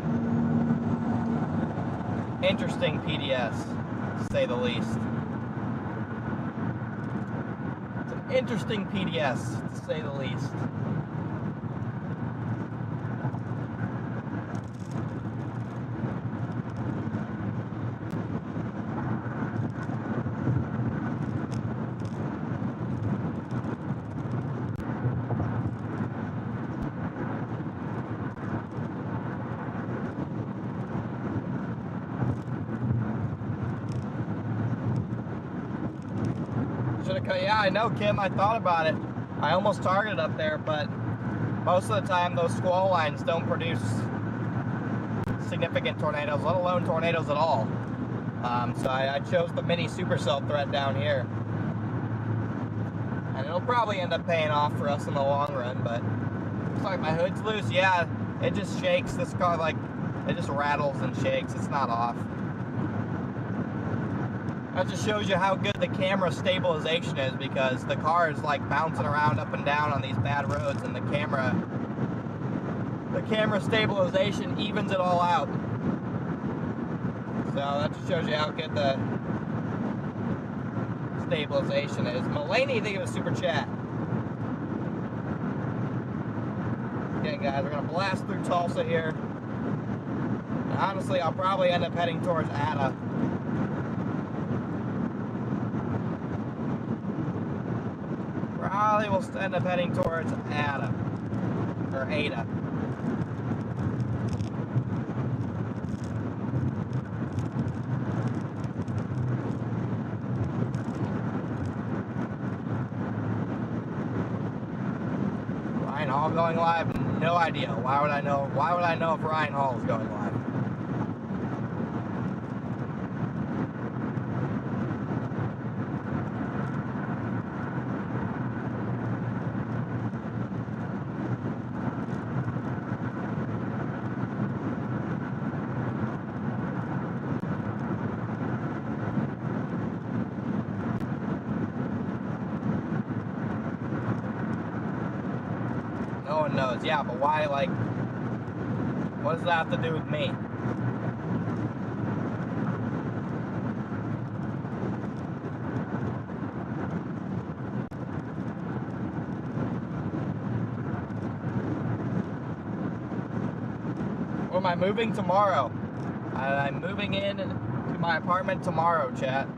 interesting PDS, to say the least. It's an interesting PDS, to say the least. Yeah, I know, Kim. I thought about it. I almost targeted up there, but most of the time those squall lines don't produce significant tornadoes, let alone tornadoes at all. So I chose the mini supercell threat down here. And it'll probably end up paying off for us in the long run, but looks like my hood's loose. Yeah, It just shakes. This car, like, it just rattles and shakes. It's not off. That just shows you how good the camera stabilization is, because the car is like bouncing around up and down on these bad roads, and the camera stabilization evens it all out. So that just shows you how good the stabilization is. Mulaney, thank you for the super chat. Okay, guys, we're gonna blast through Tulsa here. And honestly, I'll probably end up heading towards Ada. Probably will end up heading towards Ada. Or Ada. Ryan Hall going live? No idea. Why would I know? Why would I know if Ryan Hall is going live? No one knows. Yeah, but why, like, what does that have to do with me? Or am I moving tomorrow? I'm moving in to my apartment tomorrow, chat.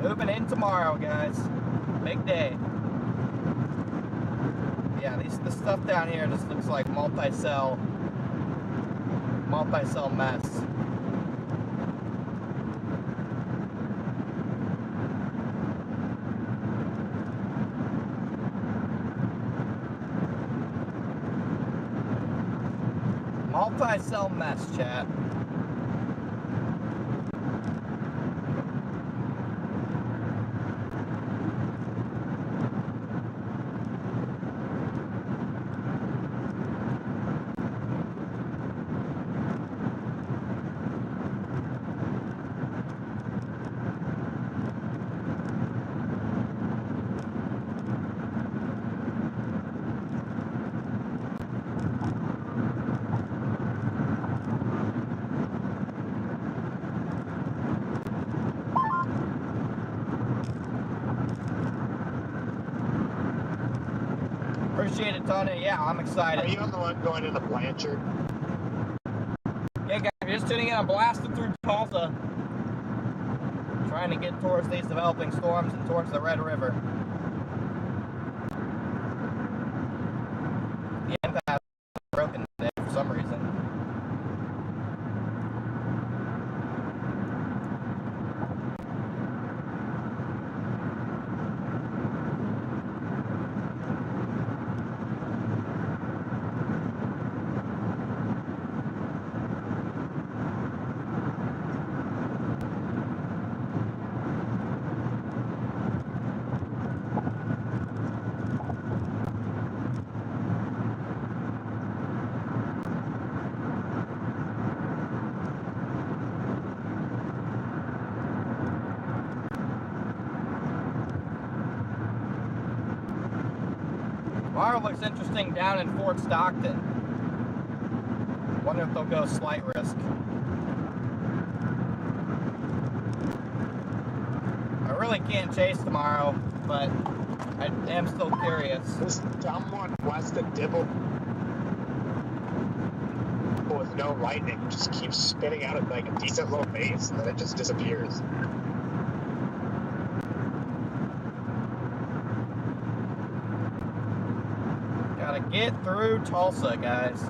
Moving in tomorrow, guys. Big day. Yeah, this stuff down here just looks like multi-cell mess. Multi-cell mess, chat. Appreciate it, Tony. Yeah, I'm excited. Are you on the one going into Blanchard? Yeah, guys, if you're just tuning in, I'm blasting through Tulsa, trying to get towards these developing storms and towards the Red River. The empath is broken today for some reason. Tomorrow looks interesting down in Fort Stockton. Wonder if they'll go slight risk. I really can't chase tomorrow, but I am still curious. This dumb one west of Dibble with no lightning just keeps spinning out at like a decent little pace, and then it just disappears. Gotta get through Tulsa, guys.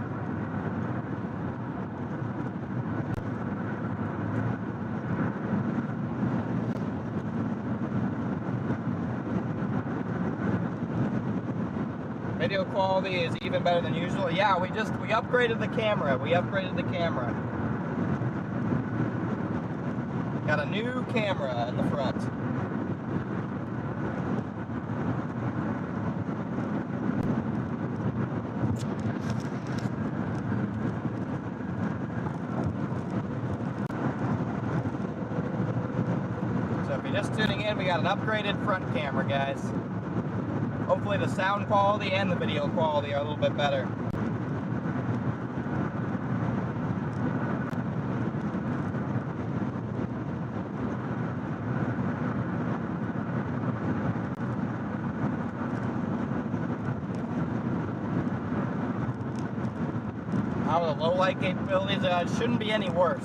Video quality is even better than usual. Yeah, we upgraded the camera. We upgraded the camera. Got a new camera in the front. So if you're just tuning in, we got an upgraded front camera, guys. Hopefully the sound quality and the video quality are a little bit better. The low light capabilities shouldn't be any worse.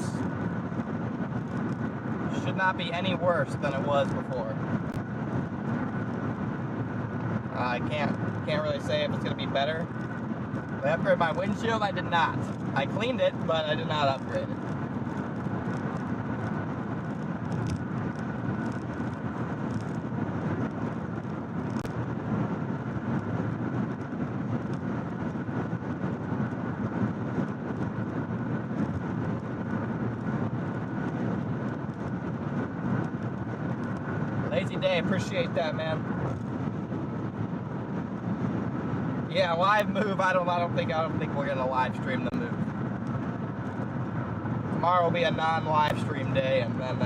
Should not be any worse than it was before. I can't really say if it's going to be better. Did I upgrade my windshield? I did not. I cleaned it, but I did not upgrade it. Lazy day, appreciate that, man. Yeah, live move. I don't think we're gonna live stream the move. Tomorrow will be a non-live stream day, and then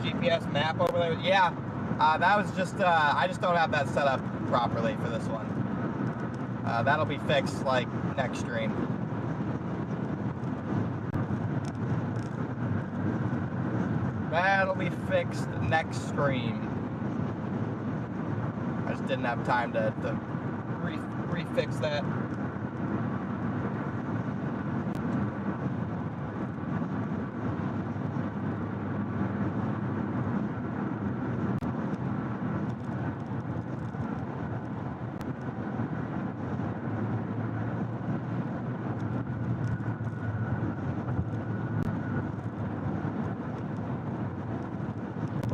GPS map over there. Yeah, that was just I just don't have that set up properly for this one. That'll be fixed like next stream. That'll be fixed next stream. I just didn't have time to refix that.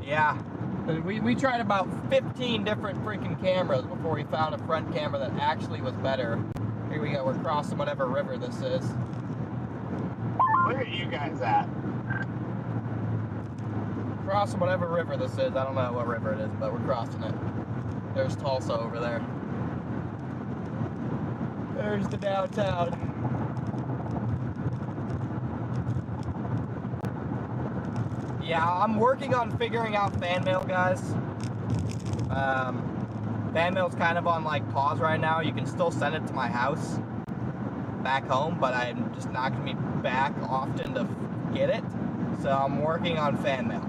Yeah, we tried about 15 different freaking cameras before we found a front camera that actually was better. Here we go, we're crossing whatever river this is. Where are you guys at? Crossing whatever river this is. I don't know what river it is, but we're crossing it. There's Tulsa over there. There's the downtown. Yeah, I'm working on figuring out fan mail, guys. Fan mail's kind of on like pause right now. You can still send it to my house back home, but I'm just not gonna be back often to get it. So I'm working on fan mail.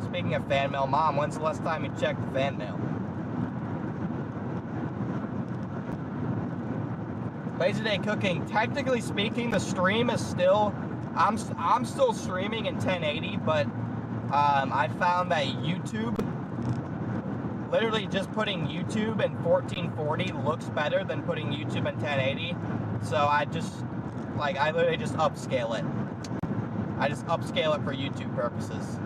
Speaking of fan mail, Mom, when's the last time you checked the fan mail? Lazy Day Cooking. Technically speaking, the stream is still, I'm still streaming in 1080, but I found that YouTube, literally just putting YouTube in 1440 looks better than putting YouTube in 1080. So I literally just upscale it. I just upscale it for YouTube purposes.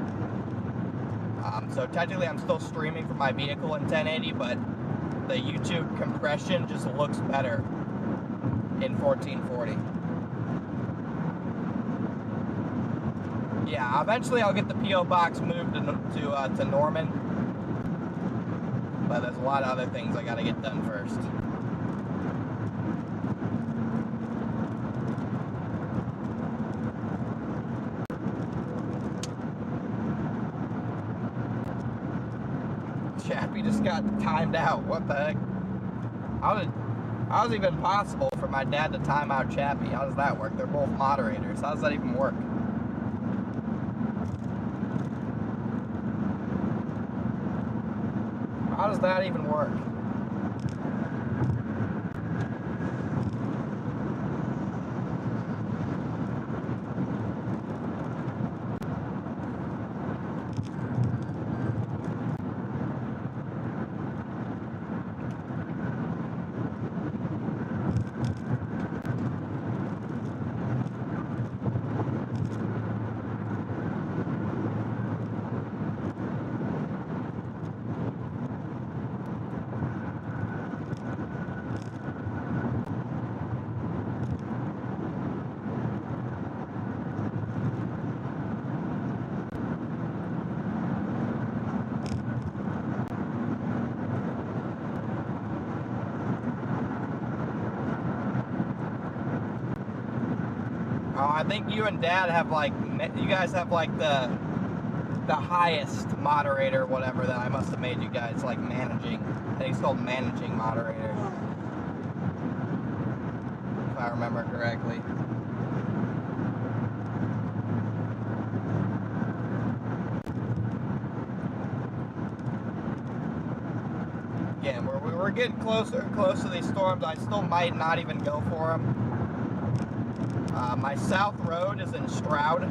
So technically I'm still streaming from my vehicle in 1080, but the YouTube compression just looks better in 1440. Yeah, eventually I'll get the P.O. box moved to Norman, but there's a lot of other things I gotta get done first. Chappie just got timed out. What the heck? How is it even possible for my dad to time out Chappie? How does that work? They're both moderators. How does that even work? How does that even work? Oh, I think you and Dad have like, you guys have like the highest moderator, whatever, that I must have made you guys like managing. I think it's called managing moderator, if I remember correctly. Again, we're getting closer and closer to these storms. I still might not even go for them. My south road is in Stroud.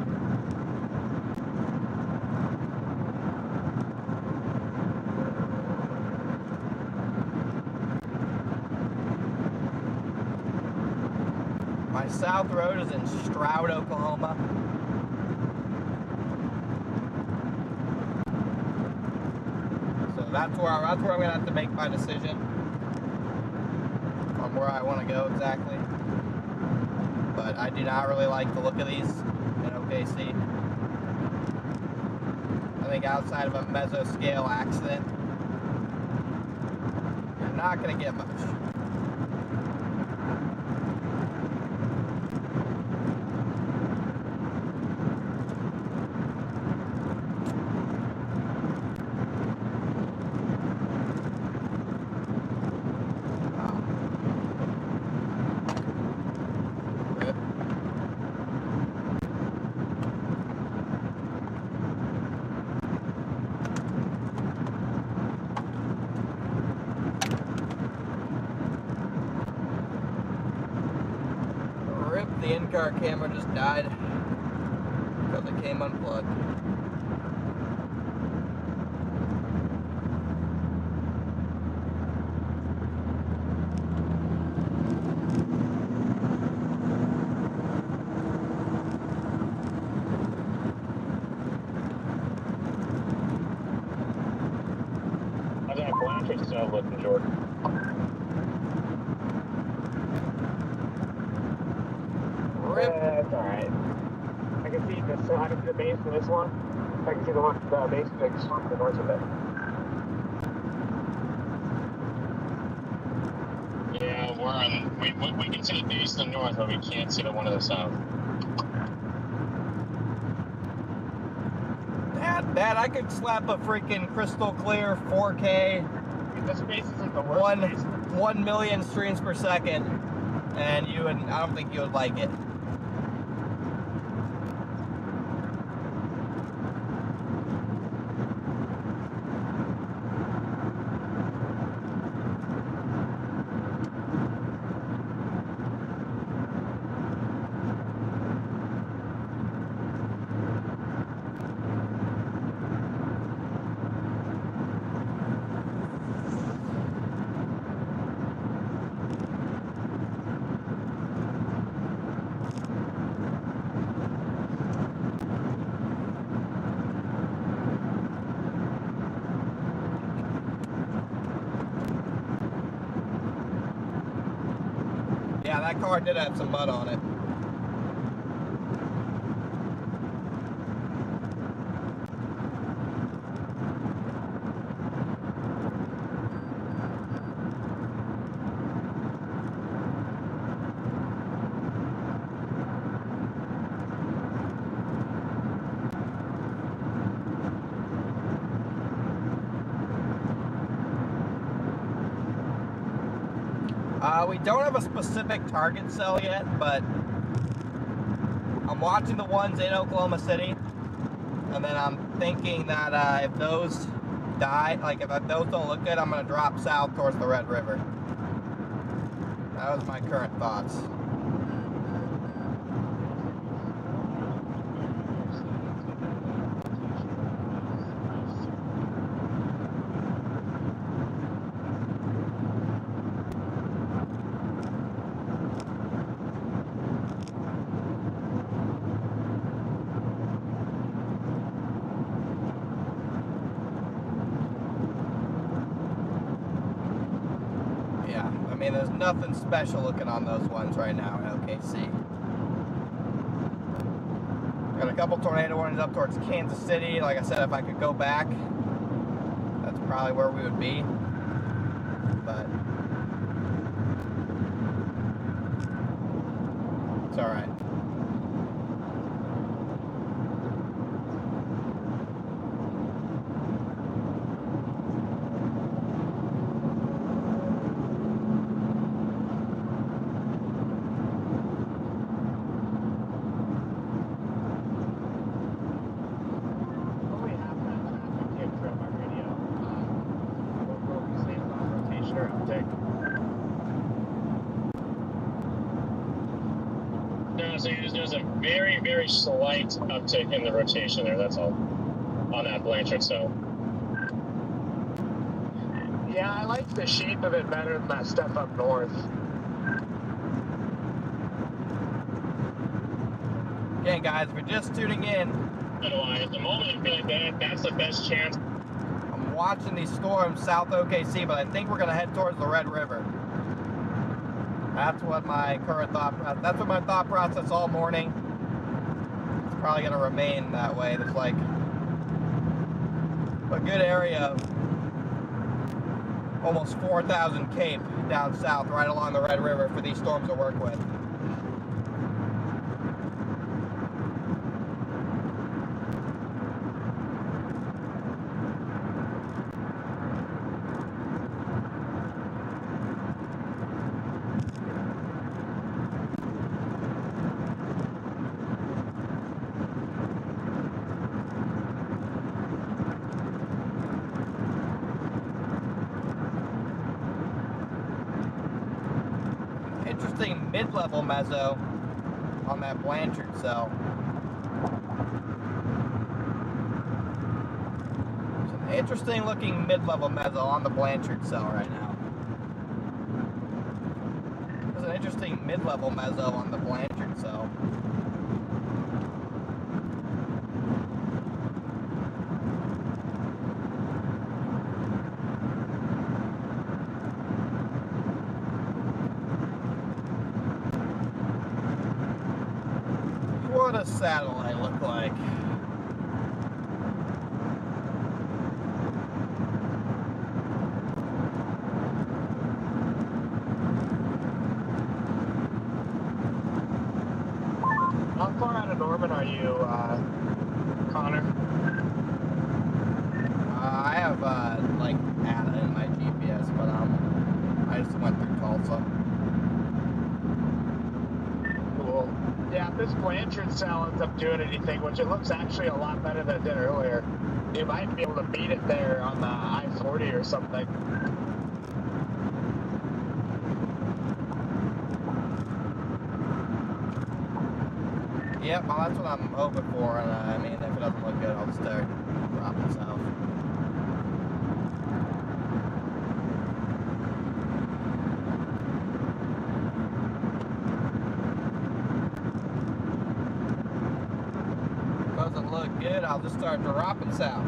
My south road is in Stroud, Oklahoma. So that's where I'm gonna have to make my decision on where I want to go exactly. But I do not really like the look of these in OKC. I think outside of a mesoscale accident, you're not gonna get much. The in-car camera just died because it came unplugged. How's that blanket stuff looking, Jordan? It's alright. I can see this. I can see the base from this one. I can see the base of the north of it. Yeah, we can see the base to the north, but we can't see the one to the south. Dad, I could slap a freaking crystal clear 4K, This base isn't the worst base. 1 million streams per second, and I don't think you would like it. Yeah, that car did have some mud on it. We don't have a specific target cell yet, but I'm watching the ones in Oklahoma City, and then I'm thinking that if those die, like if those don't look good, I'm going to drop south towards the Red River. That was my current thoughts. I mean, there's nothing special looking on those ones right now in OKC. Got a couple tornado warnings up towards Kansas City. Like I said, if I could go back, that's probably where we would be. But it's all right. I'm saying is there's a very, very slight uptick in the rotation there. That's all on that Blanchard cell. Yeah, I like the shape of it better than that stuff up north. Again, guys, if you're just tuning in, At the moment, I feel like that's the best chance. I'm watching these storms south OKC, but I think we're going to head towards the Red River. That's what my that's what my thought process all morning. It's probably going to remain that way. There's like a good area of almost 4,000 Cape down south, right along the Red River for these storms to work with. Interesting mid-level mezzo on that Blanchard cell. Some interesting looking mid-level mezzo on the Blanchard cell right now. There's an interesting mid-level mezzo on the Blanchard cell. What does satellite look like? How far out of Norman are you, Connor? I have like ATA in my GPS, but I just went through Tulsa. Cool. Yeah, if this Blanchard cell ends up doing anything, which it looks actually a lot better than it did earlier, you might be able to beat it there on the I-40 or something. Yep, well that's what I'm hoping for, and I mean, if it doesn't look good, I'll just start dropping south. Doesn't look good, I'll just start dropping south.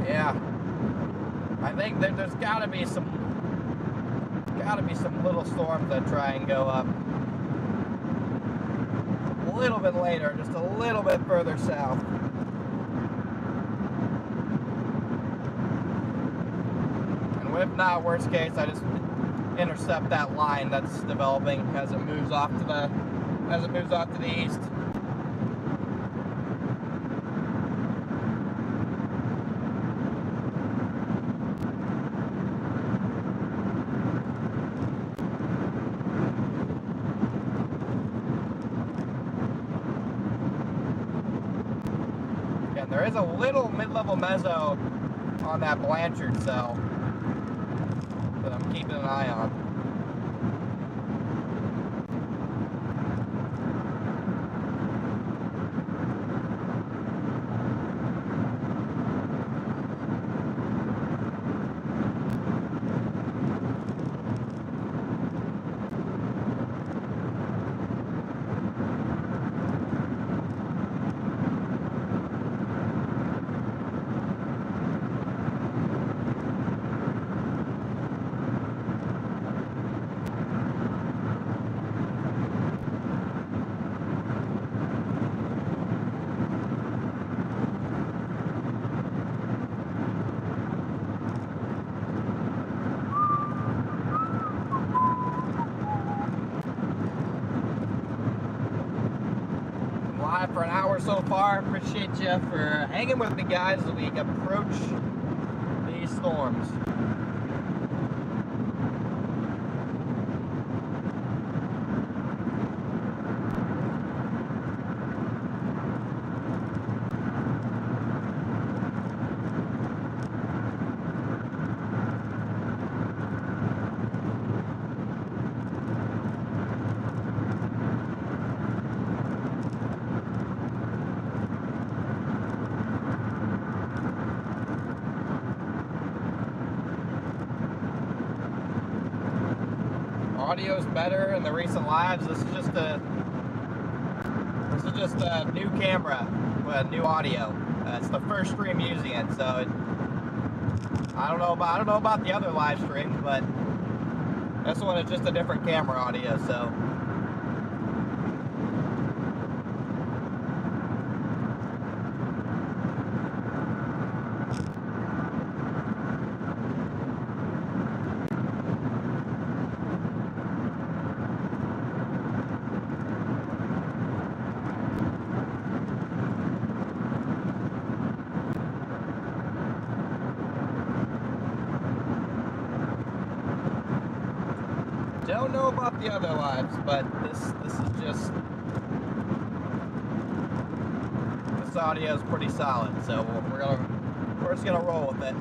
Yeah, I think that there's gotta be some little storms that try and go up a little bit later, just a little bit further south. And if not, worst case, I just intercept that line that's developing as it moves off to the east. There is a little mid-level mezzo on that Blanchard cell that I'm keeping an eye on. live for an hour so far. Appreciate you for hanging with me, guys, as we approach these storms. Audio's better in the recent lives. This is just a new camera with new audio. It's the first stream using it, so I don't know about the other live streams, but this one is just a different camera audio. So. Don't know about the other lives, but this audio is pretty solid, so we're just gonna roll with it.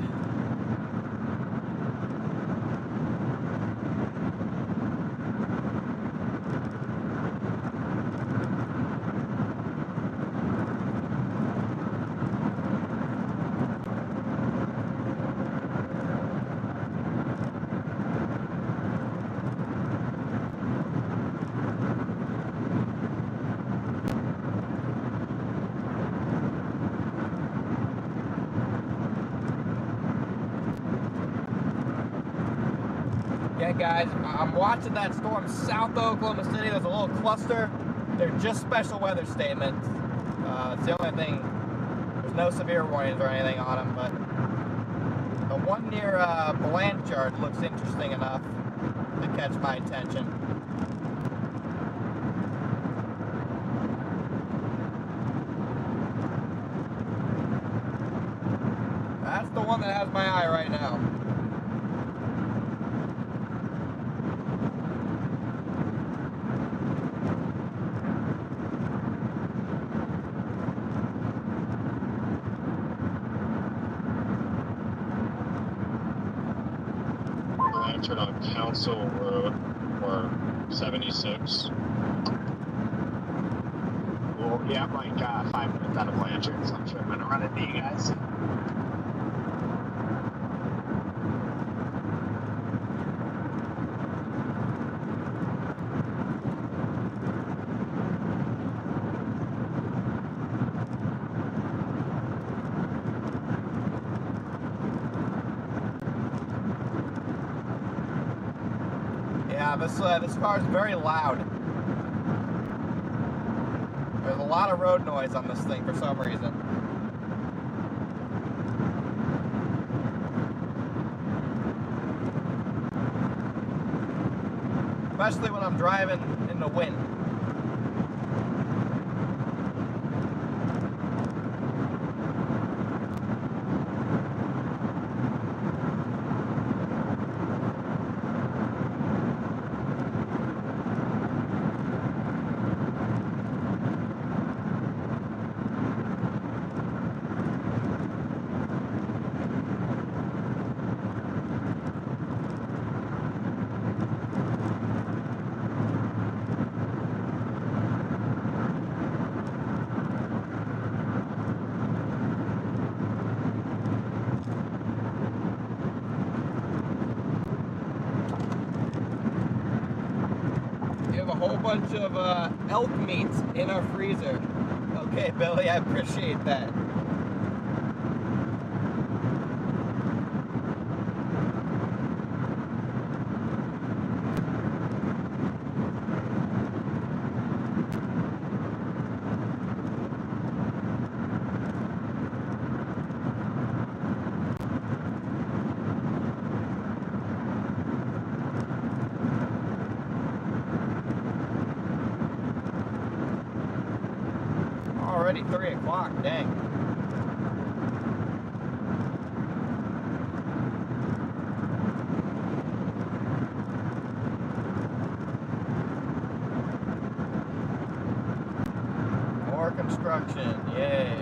Yeah, guys, I'm watching that storm south of Oklahoma City. There's a little cluster. They're just special weather statements. It's the only thing. There's no severe warnings or anything on them, but the one near Blanchard looks interesting enough to catch my attention. That's the one that has my eye right now. On Council Road or 76. Well, yeah, I'm like 5 minutes out of Blanchard, so I'm sure I'm going to run into you guys. Yeah, this car is very loud. There's a lot of road noise on this thing for some reason. Especially when I'm driving in the wind. A whole bunch of elk meat in our freezer. Okay, Billy, I appreciate that. already 3 o'clock, dang. More construction, yay.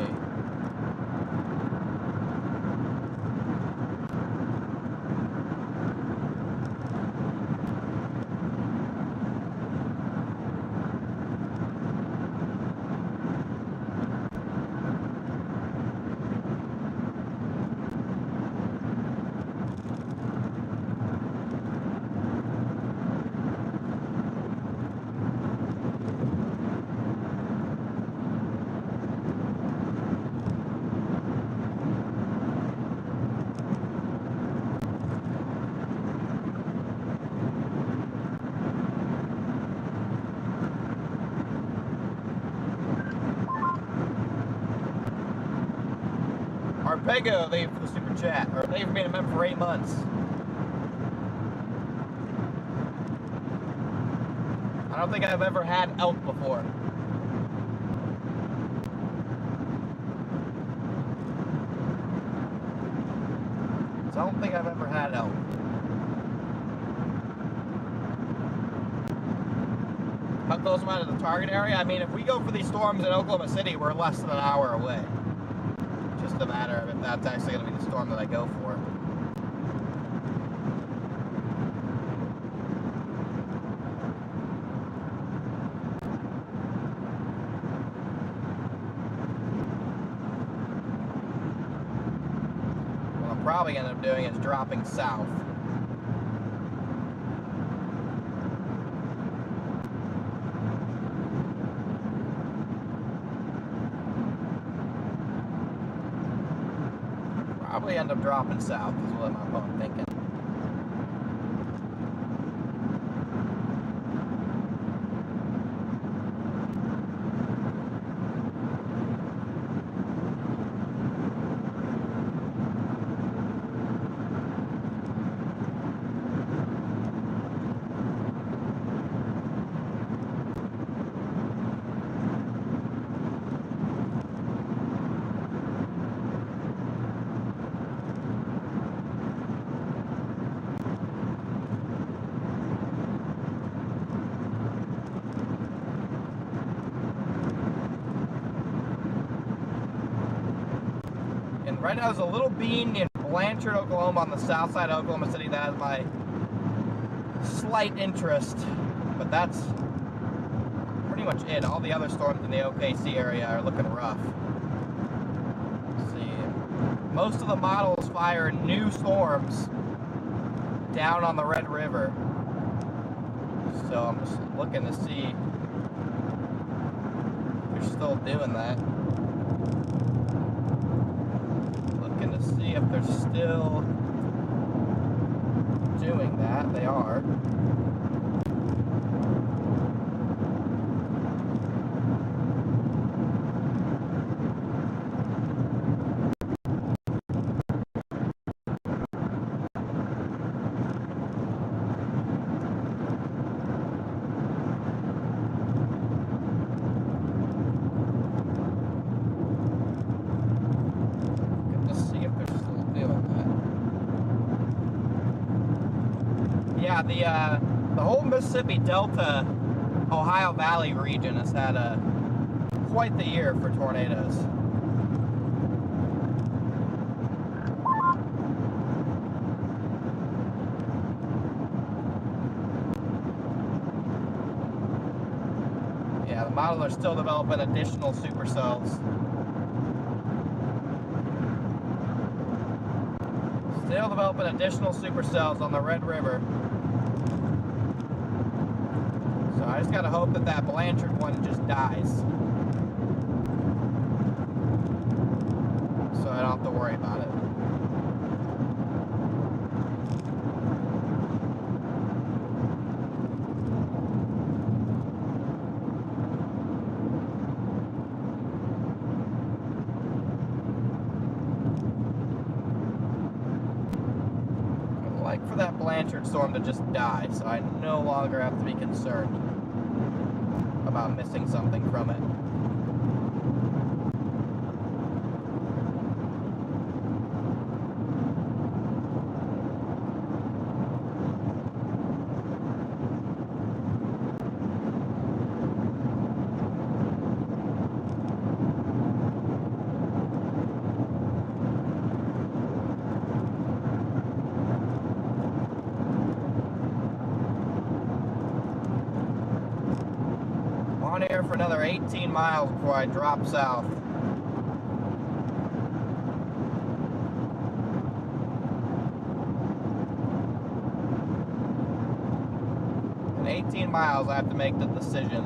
Arpego, thank you for the super chat. Or thank you for being a member for 8 months. I don't think I've ever had elk before. So I don't think I've ever had elk. How close am I to the target area? I mean, if we go for these storms in Oklahoma City, we're less than an hour away. Just a matter of if that's actually going to be the storm that I go for. What I'm probably going to end up doing is dropping south. Probably end up dropping south is what I'm thinking. Right now, there's a little bean in Blanchard, Oklahoma, on the south side of Oklahoma City that has my slight interest, but that's pretty much it. All the other storms in the OKC area are looking rough. Let's see. Most of the models fire new storms down on the Red River. So I'm just looking to see if they're still doing that. See if they're still doing that. They are. The whole Mississippi Delta, Ohio Valley region has had quite the year for tornadoes. Yeah, the models are still developing additional supercells. Still developing additional supercells on the Red River. So I just gotta hope that that Blanchard one just dies. So I don't have to worry about it. I'd like for that Blanchard storm to just die, so I no longer have to be concerned about missing something from it. for another 18 miles before I drop south. In 18 miles, I have to make the decision.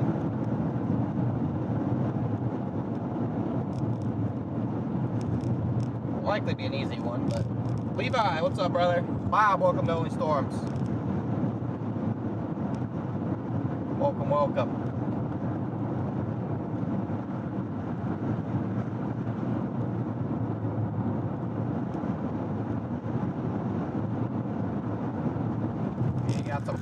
Will likely be an easy one, but Levi, what's up, brother? Bob, welcome to Only Storms. Welcome, welcome. You got some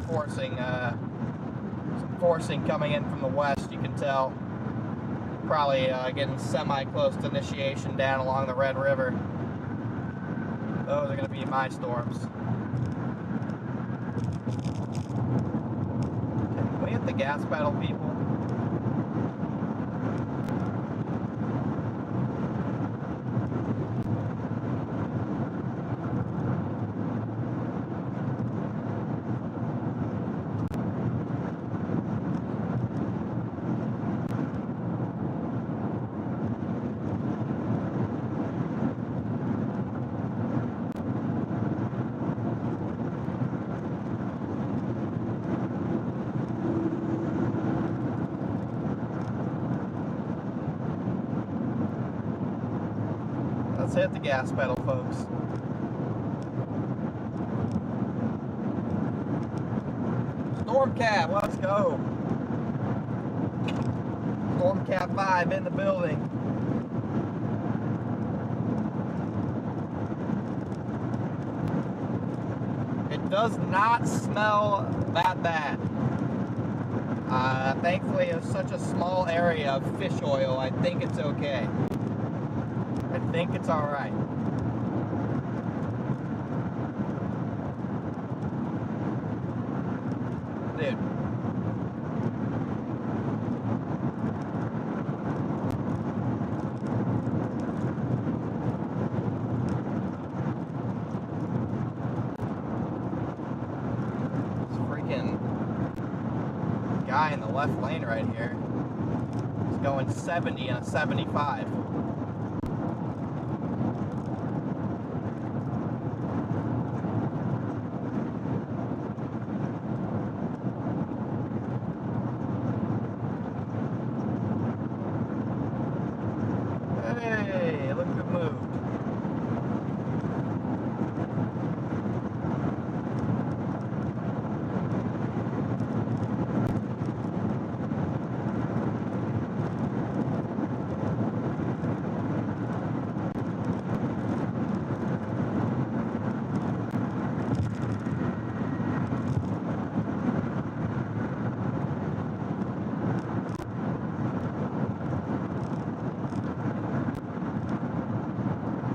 forcing coming in from the west, you can tell. Probably getting semi-close to initiation down along the Red River. Those are going to be my storms. Okay, can we hit the gas pedal, people? Let's hit the gas pedal, folks. Storm Cat, let's go. Storm Cat 5 in the building. It does not smell that bad. Thankfully, it's such a small area of fish oil, I think it's okay. I think it's alright. Dude. This freaking guy in the left lane right here is going 70 and a 75. Hey, look who moved.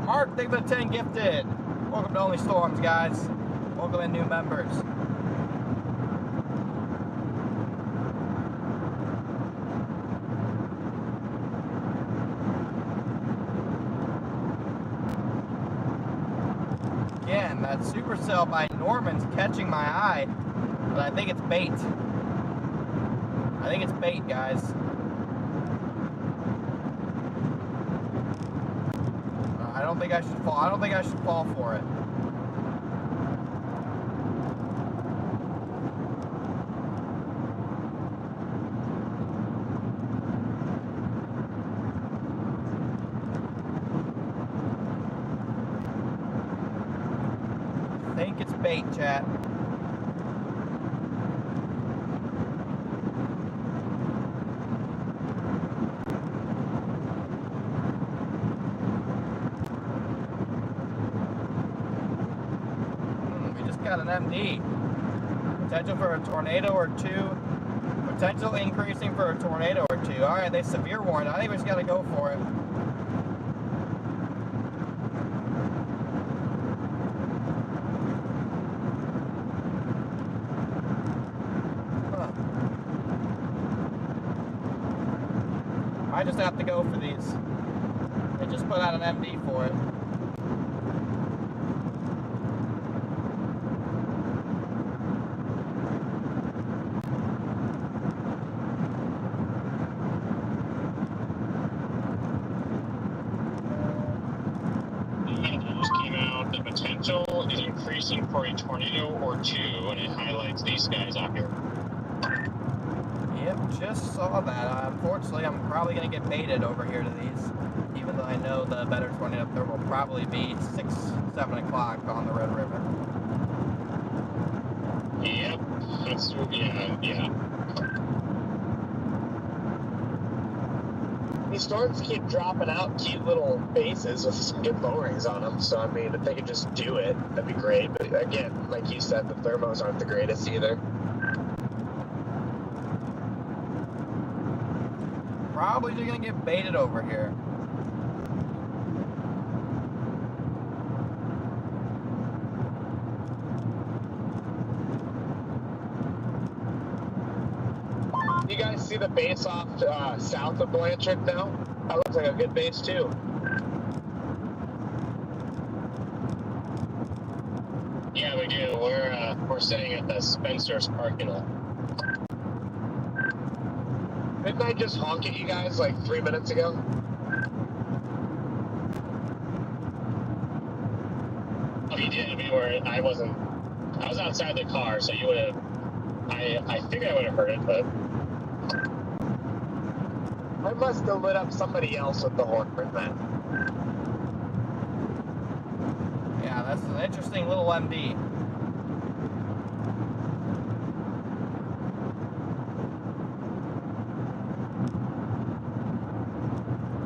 Mark, thanks for the 10 gifted. Welcome to Only Storms, guys. Welcome in new members. Again, that supercell by Norman's catching my eye, but I think it's bait. I think it's bait, guys. I don't think I should fall. I don't think I should fall for it. I think it's bait, chat. Got an MD. Potential for a tornado or two. Potential increasing for a tornado or two. Alright, they severe warned. I think we just gotta go for it. Huh. I just have to go for these. They just put out an MD for it. bracing for a tornado or two, and it highlights these guys out here. Yep, just saw that. Unfortunately, I'm probably going to get baited over here to these, even though I know the better tornado up there will probably be 6, 7 o'clock on the Red River. Yep, that's, yeah. These storms keep dropping out cute little bases with some good lowerings on them. So, I mean, if they could just do it, that'd be great. But again, like you said, the thermos aren't the greatest either. Probably just going to get baited over here. You guys see the base off south of Blanchard now? That looks like a good base too. Yeah, we do. We're sitting at the Spencer's parking lot. Didn't I just honk at you guys like 3 minutes ago? Oh, you did. I was outside the car, so you would have. I think I would have heard it, but. I must have lit up somebody else with the horn then. Yeah, that's an interesting little MD.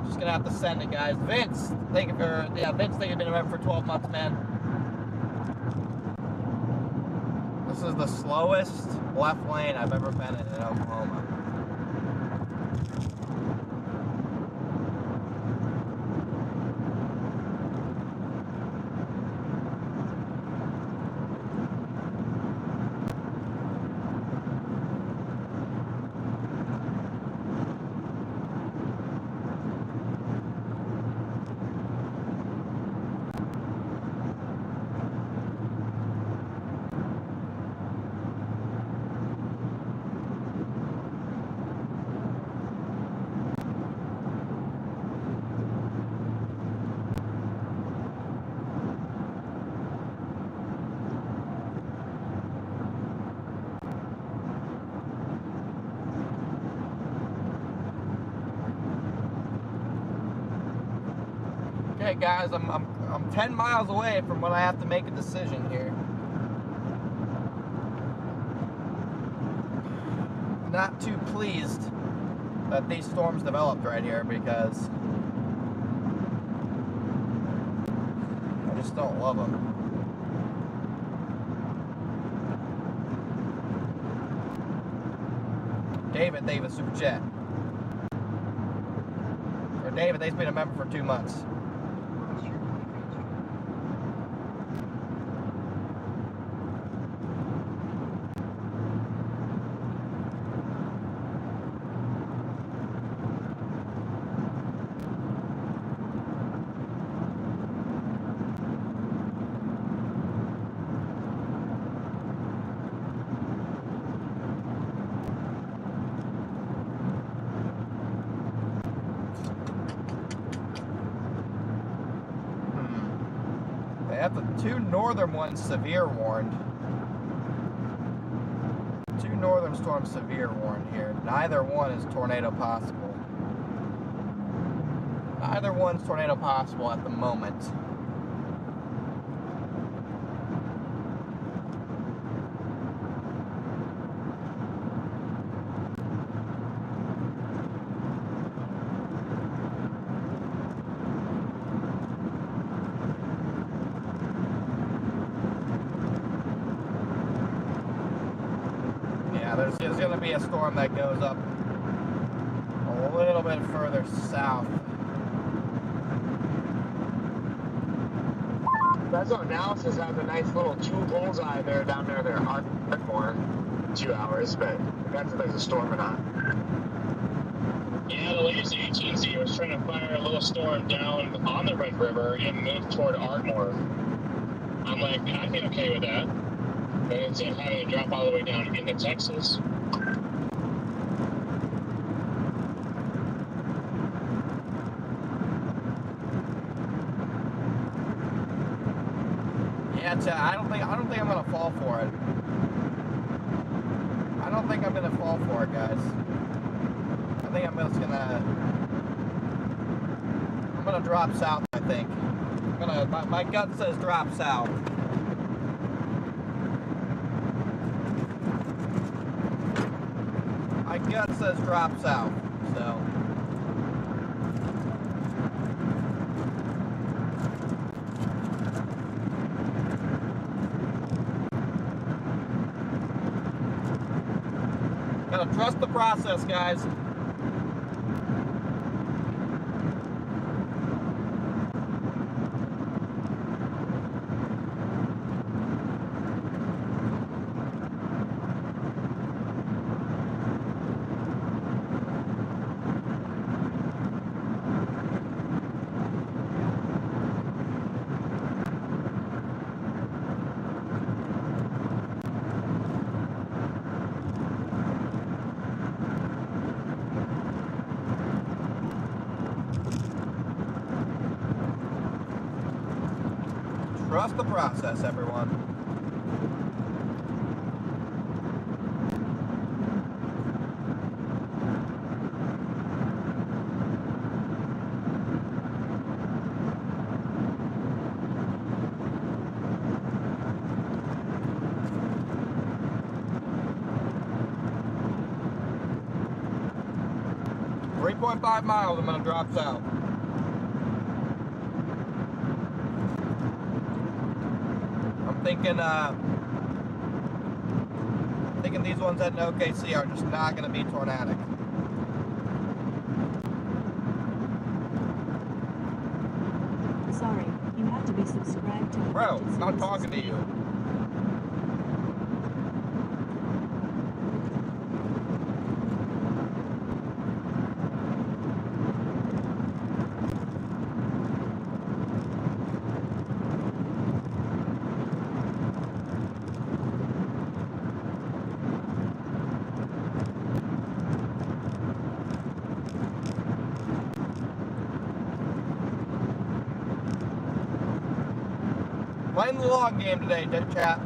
Just gonna have to send it, guys. Vince, thank you for Vince, thank you, been a member for 12 months, man. This is the slowest left lane I've ever been in Oklahoma. Okay, guys, I'm 10 miles away from when I have to make a decision here. Not too pleased that these storms developed right here because I just don't love them. David, super chat. Or David, they've been a member for 2 months. They have the 2 northern ones severe warned. 2 northern storms severe warned here. Neither one is tornado possible. Neither one's tornado possible at the moment. There's going to be a storm that goes up a little bit further south. That's what analysis has a nice little 2 bullseye there down there. They're Ardmore 2 hours, but depends if there's a storm or not. Yeah, the latest 18Z was trying to fire a little storm down on the Red River and move toward Ardmore. I'm like, I'd be okay with that. But instead of having to drop all the way down into Texas. catch that. I don't think I'm gonna fall for it. I don't think I'm gonna fall for it, guys. I think I'm just gonna drop south. I think my gut says drop south. My gut says drop south. So. Gotta trust the process, guys. Trust the process, everyone. .5 miles, I'm gonna drop south. Thinking these ones at an OKC are just not going to be tornadic. Sorry, you have to be subscribed to the Bro, I'm not talking to you. Playing the long game today, chat.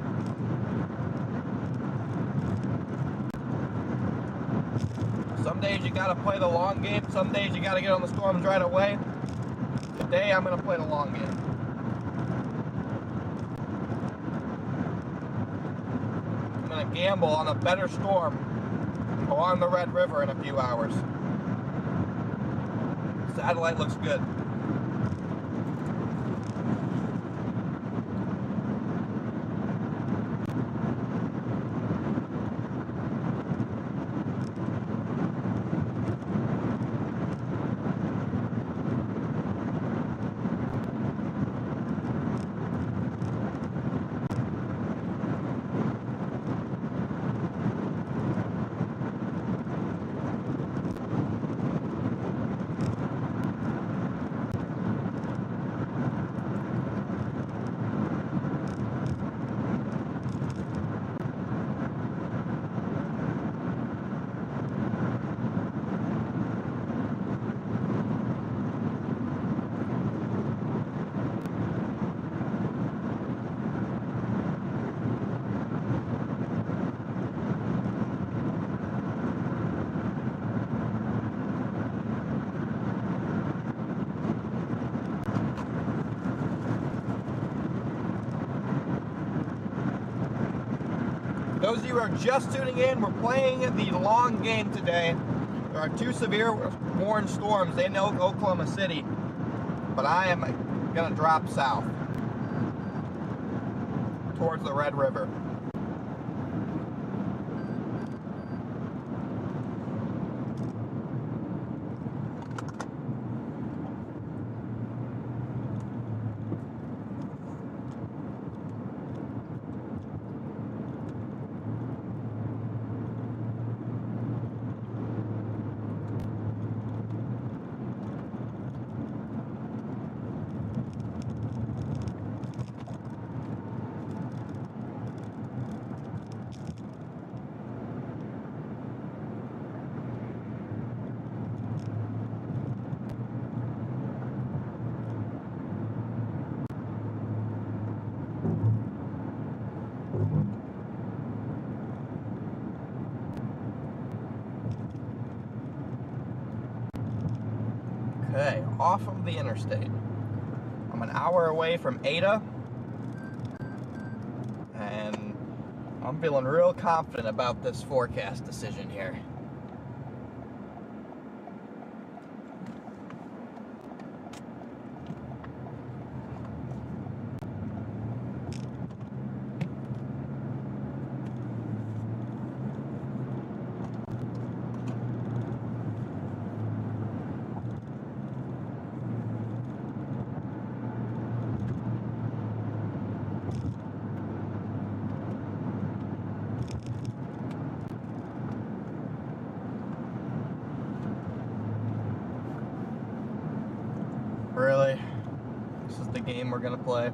Some days you gotta play the long game, some days you gotta get on the storms right away. Today I'm gonna play the long game. I'm gonna gamble on a better storm along the Red River in a few hours. Satellite looks good. Those of you who are just tuning in, we're playing the long game today. There are two severe warned storms in Oklahoma City, but I am going to drop south towards the Red River. Okay, off of the interstate. I'm an hour away from Ada, and I'm feeling real confident about this forecast decision here. Really? This is the game we're gonna play?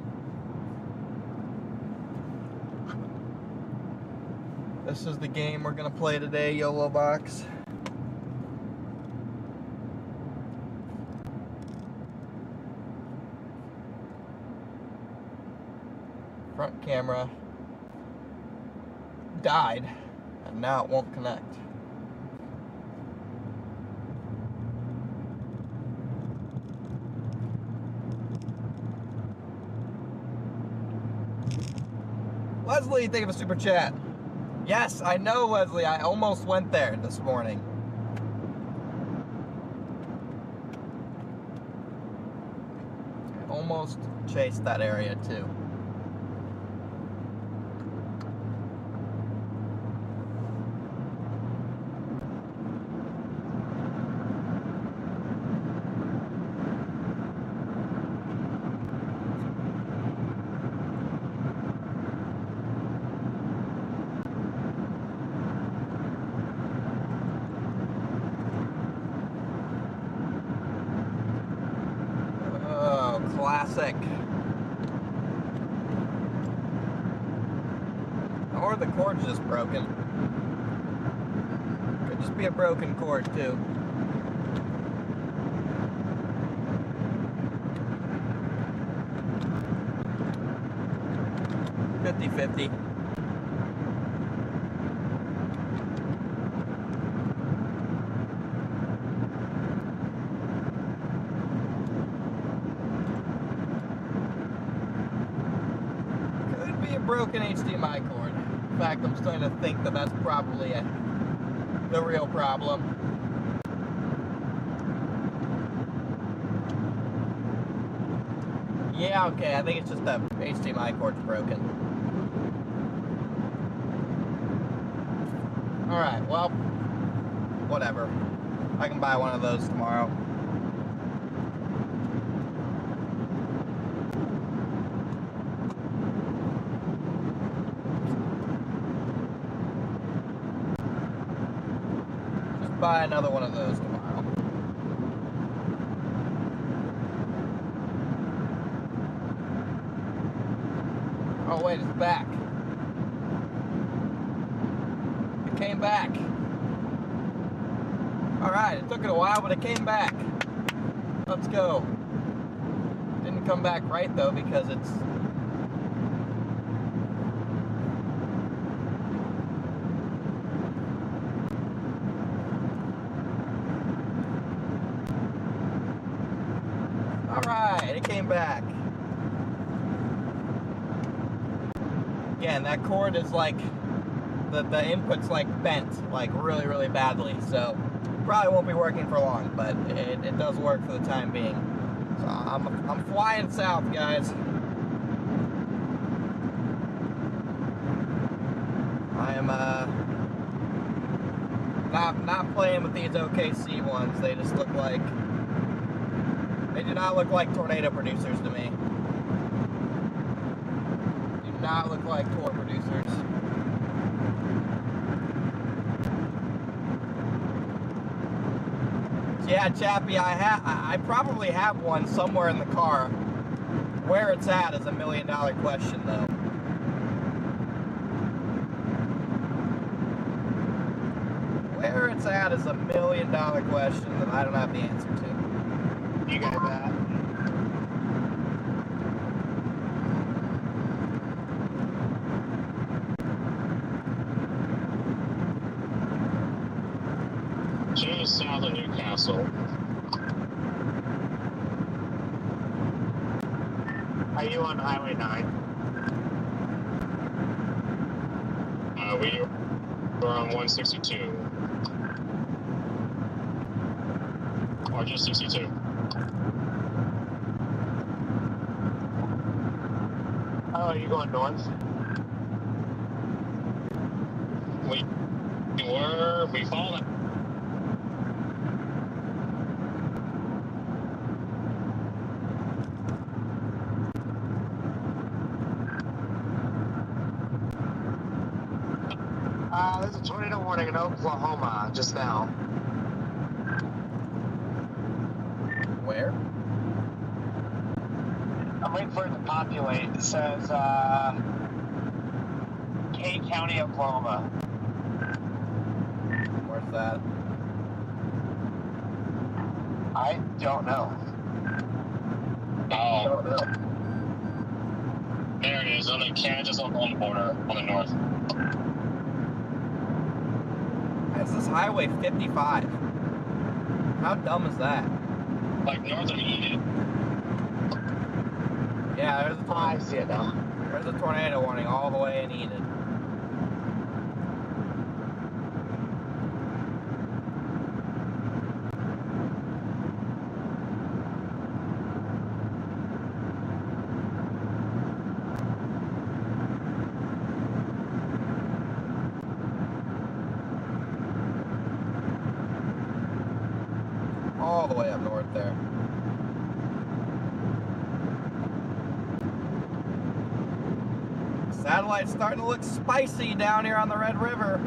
This is the game we're gonna play today, YOLO Box. Front camera died, and now it won't connect. Leslie, thank you for super chat. Yes, I know, Leslie. I almost went there this morning. I almost chased that area too. Classic. Or the cord's just broken. Could just be a broken cord too. $50-50. Broken HDMI cord. In fact, I'm starting to think that that's probably the real problem. Yeah, okay, I think it's just that HDMI cord's broken. Alright, well, whatever. I can buy one of those tomorrow. Buy another one of those tomorrow. Oh wait, it's back. It came back. Alright, it took it a while, but it came back. Let's go. Didn't come back right though because it's it came back. Again, that cord is like, the input's like bent, like really, really badly. So, probably won't be working for long, but it does work for the time being. So, I'm flying south, guys. I am, not playing with these OKC ones. They just look like, they do not look like tornado producers to me. Do not look like tor producers. So yeah, Chappie, I probably have one somewhere in the car. Where it's at is $1 million question, though. Where it's at is $1 million question that I don't have the answer to. You got that? Just south of Newcastle. on Highway 9? We are on 162. Or just 62. Oh, you going north? We followed. There's a tornado warning in Oklahoma just now. Where? I'm waiting for it to populate. It says, Kane County, Oklahoma. Where's that? I don't know. Oh. There it is, on the Kansas-Oklahoma border on the north. This is Highway 55. How dumb is that? Like north of Enid. Yeah, I see it now. there's a tornado warning all the way in Enid. All the way up north there. Satellite's starting to look spicy down here on the Red River.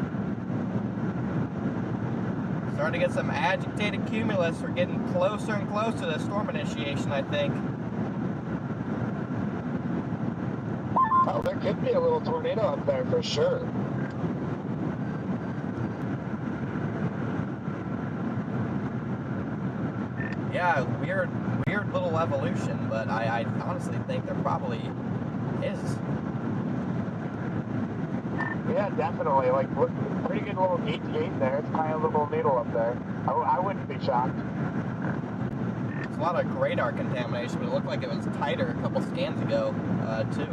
Starting to get some agitated cumulus. We're getting closer and closer to storm initiation, I think. Oh, there could be a little tornado up there for sure. Yeah, weird little evolution, but I honestly think there probably is. Yeah, definitely. Like, pretty good little gate there. It's kind of a little needle up there. I wouldn't be shocked. There's a lot of radar contamination, but it looked like it was tighter a couple scans ago, too.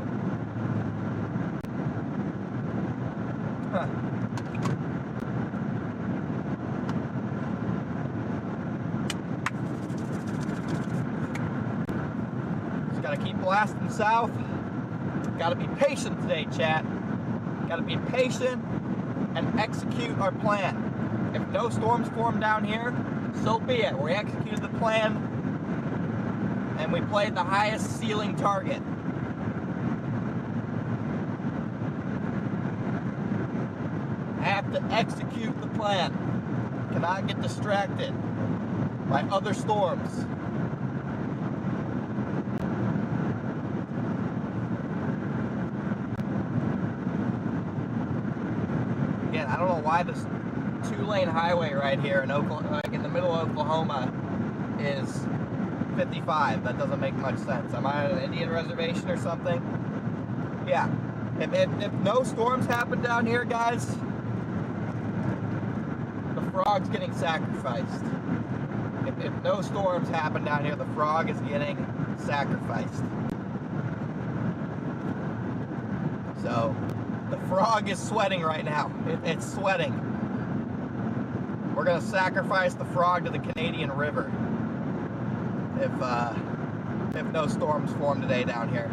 Huh. Just gotta keep blasting south. Gotta be patient today, chat. Gotta be patient and execute our plan. If no storms form down here, so be it. We executed the plan and we played the highest ceiling target. I have to execute the plan. Cannot get distracted by other storms. Again, I don't know why this 2-lane highway right here in Oklahoma, like in the middle of Oklahoma, is 55. That doesn't make much sense. Am I on an Indian reservation or something? Yeah. If no storms happen down here, guys, the frog's getting sacrificed. If no storms happen down here, the frog is getting sacrificed. So, the frog is sweating right now. It's sweating. We're gonna sacrifice the frog to the Canadian River if no storms form today down here.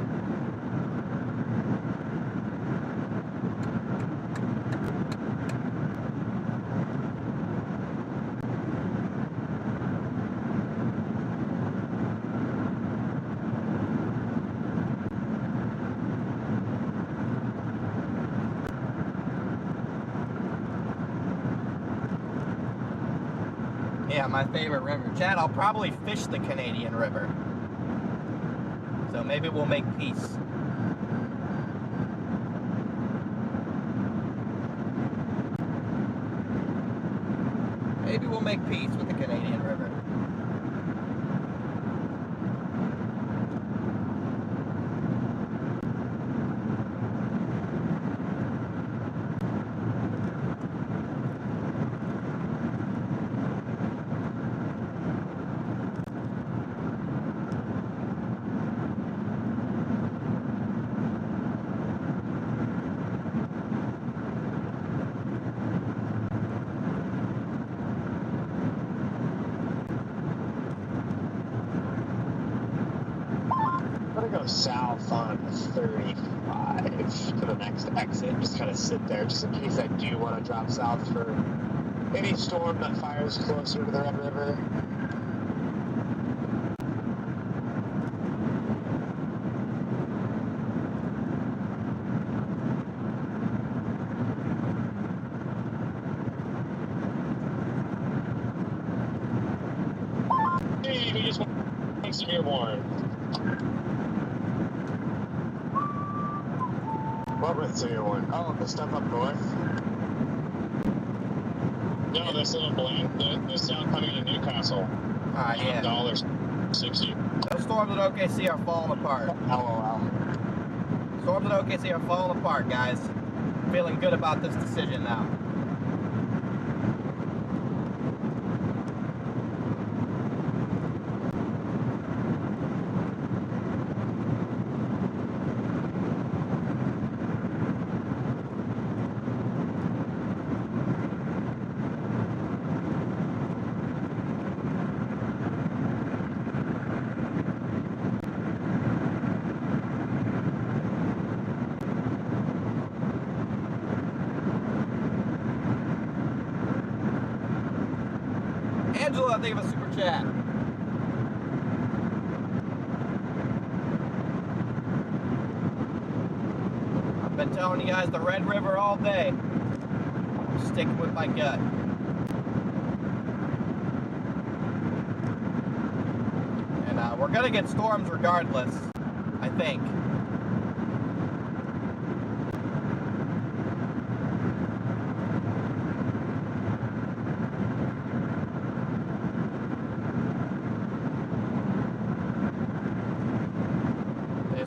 Yeah, my favorite river. Chad, I'll probably fish the Canadian River. So maybe we'll make peace. Maybe we'll make peace with the Canadian River. go south on 35 to the next exit. Just kind of sit there, just in case I do want to drop south for any storm that fires closer to the Red River. Hey, we just went some airborne. What was the one? Oh, the stuff up north? No, this little bland, this sound coming to Newcastle. Yeah. $60. Those storms at OKC are falling apart. LOL. Storms at OKC are falling apart, guys. Feeling good about this decision now. Angela, thank you for a super chat. I've been telling you guys the Red River all day. I'm sticking with my gut. And we're gonna get storms regardless, I think.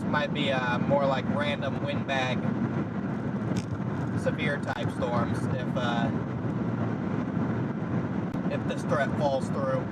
Might be more like random windbag, severe type storms if this threat falls through.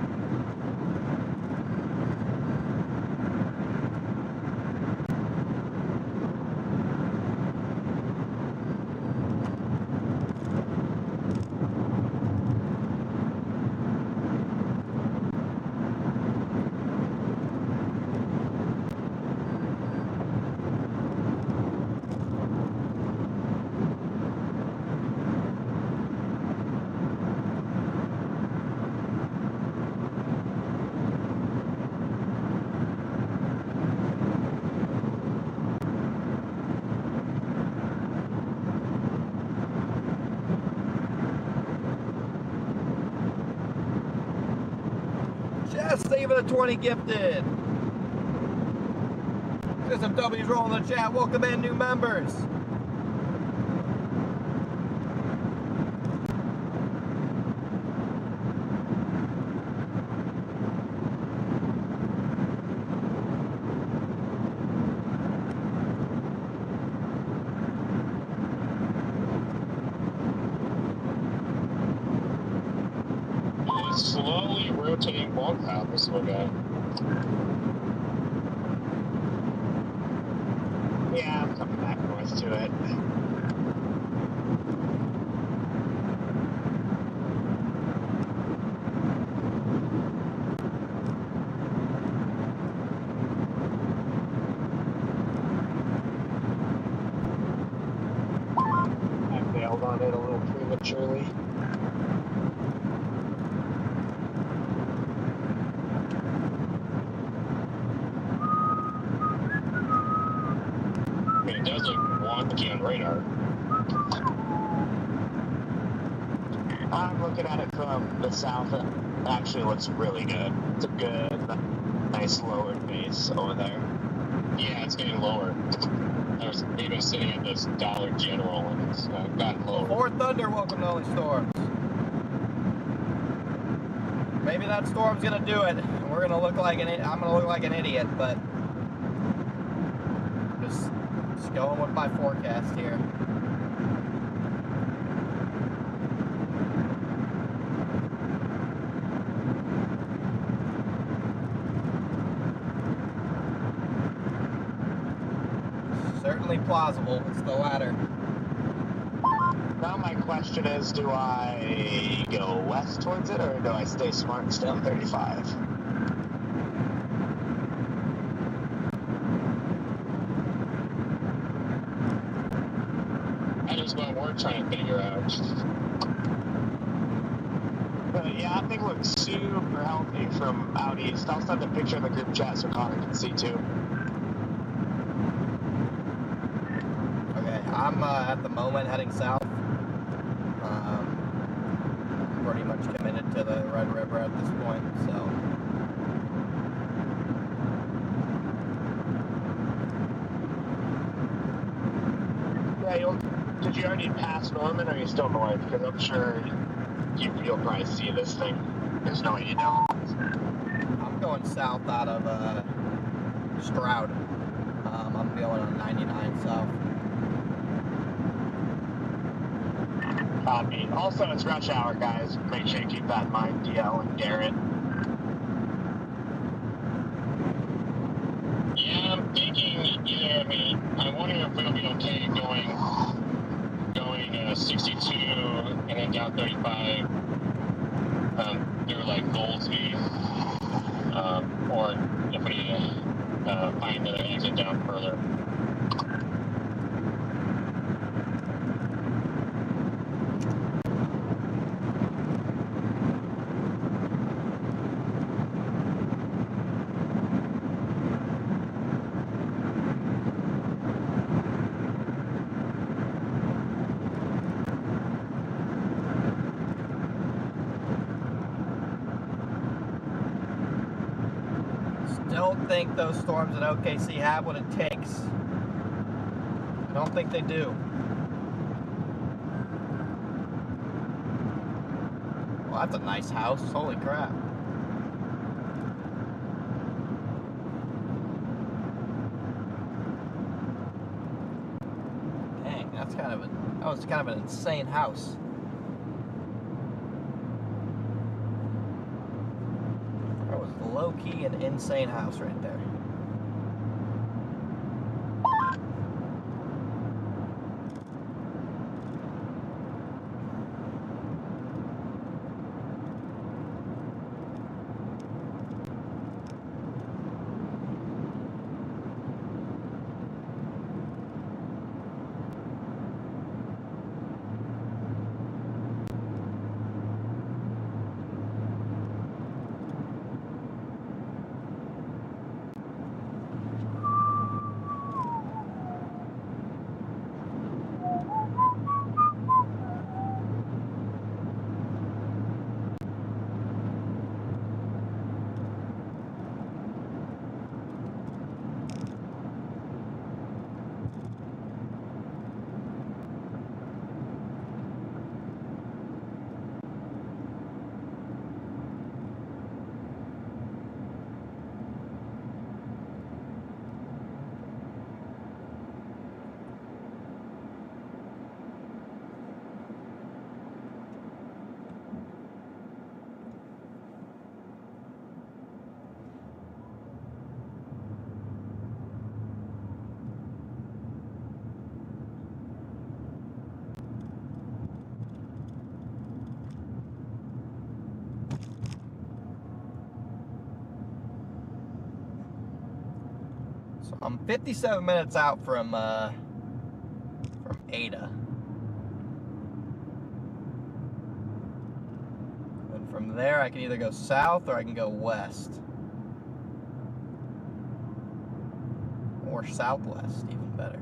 Just save it a 20 gifted. Just some W's rolling in the chat. Welcome in new members. Slowly rotating ball cloud, this little guy. Yeah, I'm coming back north to it. I bailed on it a little prematurely. It does look wonky on radar. I'm looking at it from the south. It actually looks really good. It's a good, nice lowered base over there. Yeah, it's getting lower. We've been sitting at this Dollar General and it's gotten lower. Fort Thunder, welcome to Only Storms. Maybe that storm's gonna do it. And we're gonna look like I'm gonna look like an idiot, but just going with my forecast here. Certainly plausible. It's the latter. Now my question is, do I go west towards it, or do I stay smart and stay on 35? we're trying to figure out. But yeah, that thing looks super healthy from out east. I'll send a picture in the group chat so Connor can see too. Okay, I'm at the moment heading south. I'm pretty much committed to the Red River at this point, so. Yeah, did you already pass Norman, or are you still north? Because I'm sure you'll probably see this thing. There's no way you don't. I'm going south out of Stroud. I'm going on 99 south. Copy. Also, it's rush hour, guys. Make sure you keep that in mind, DL and Garrett. Yeah, I'm thinking either, I mean, I wonder if it'll be okay going 62 and then down 35 through like Goldsby, or if we need to find another exit down further. Don't think those storms at OKC have what it takes. I don't think they do. Well, that's a nice house. Holy crap. Dang, that was kind of an insane house. That was low-key an insane house right there. So I'm 57 minutes out from Ada. And from there I can either go south or I can go west. Or southwest, even better.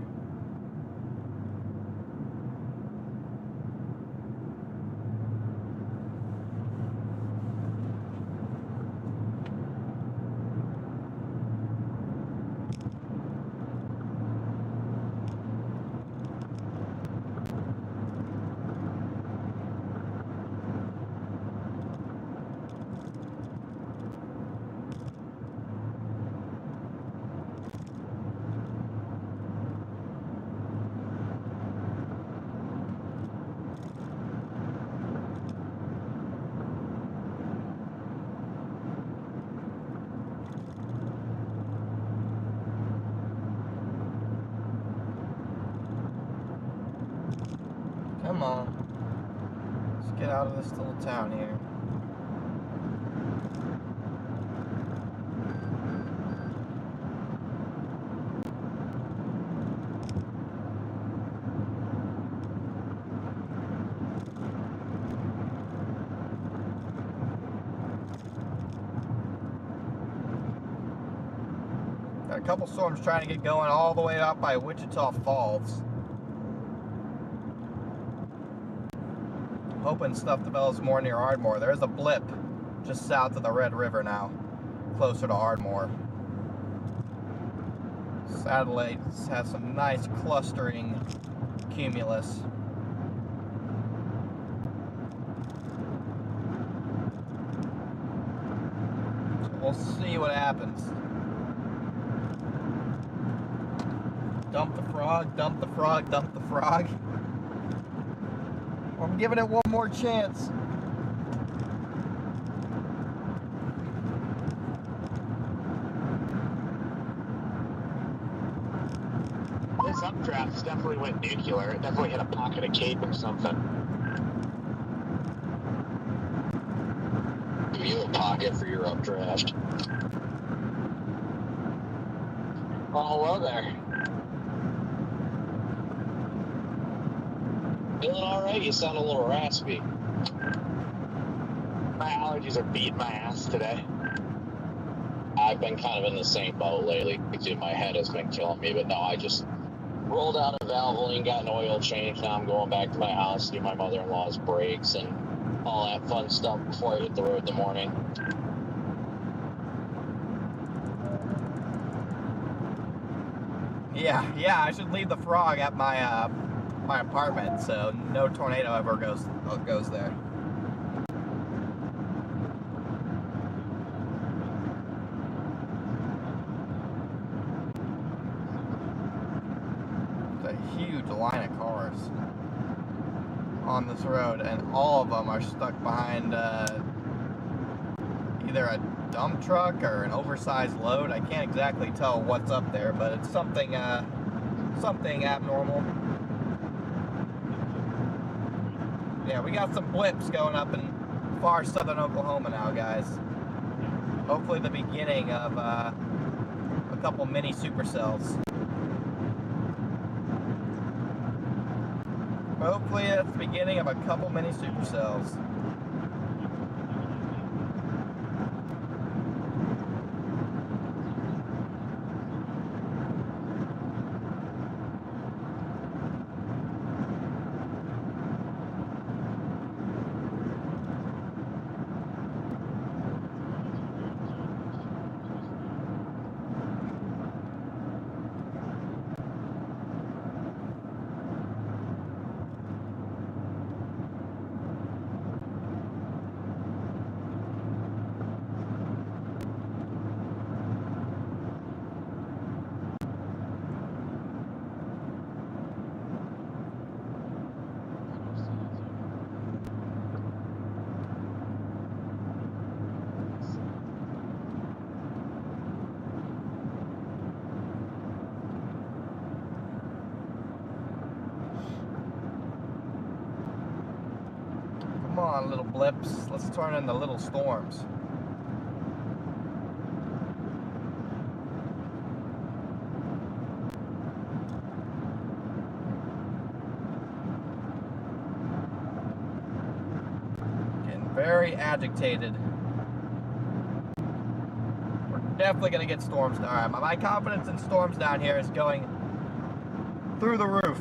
Come on. Let's get out of this little town here. a couple storms trying to get going all the way up by Wichita Falls. Hoping stuff develops more near Ardmore. There's a blip just south of the Red River now, closer to Ardmore. Satellites have some nice clustering cumulus. So we'll see what happens. Dump the frog, dump the frog, dump the frog. I'm giving it one more chance. This updraft definitely went nuclear. It definitely hit a pocket of Cape or something. Give you a pocket for your updraft. Oh, hello there. Feeling alright? You sound a little raspy. My allergies are beating my ass today. I've been kind of in the same boat lately. My head has been killing me, but no, I just rolled out of Valvoline, got an oil change. Now I'm going back to my house to do my mother-in-law's brakes and all that fun stuff before I hit the road in the morning. Yeah, I should leave the frog at my my apartment so no tornado ever goes there. There's a huge line of cars on this road, and all of them are stuck behind either a dump truck or an oversized load. I can't exactly tell what's up there, but it's something abnormal. Yeah, we got some blips going up in far southern Oklahoma now, guys. Hopefully the beginning of a couple mini supercells. Hopefully that's the beginning of a couple mini supercells. Come on, little blips. Let's turn into little storms. Getting very agitated. We're definitely going to get storms. All right, my confidence in storms down here is going through the roof.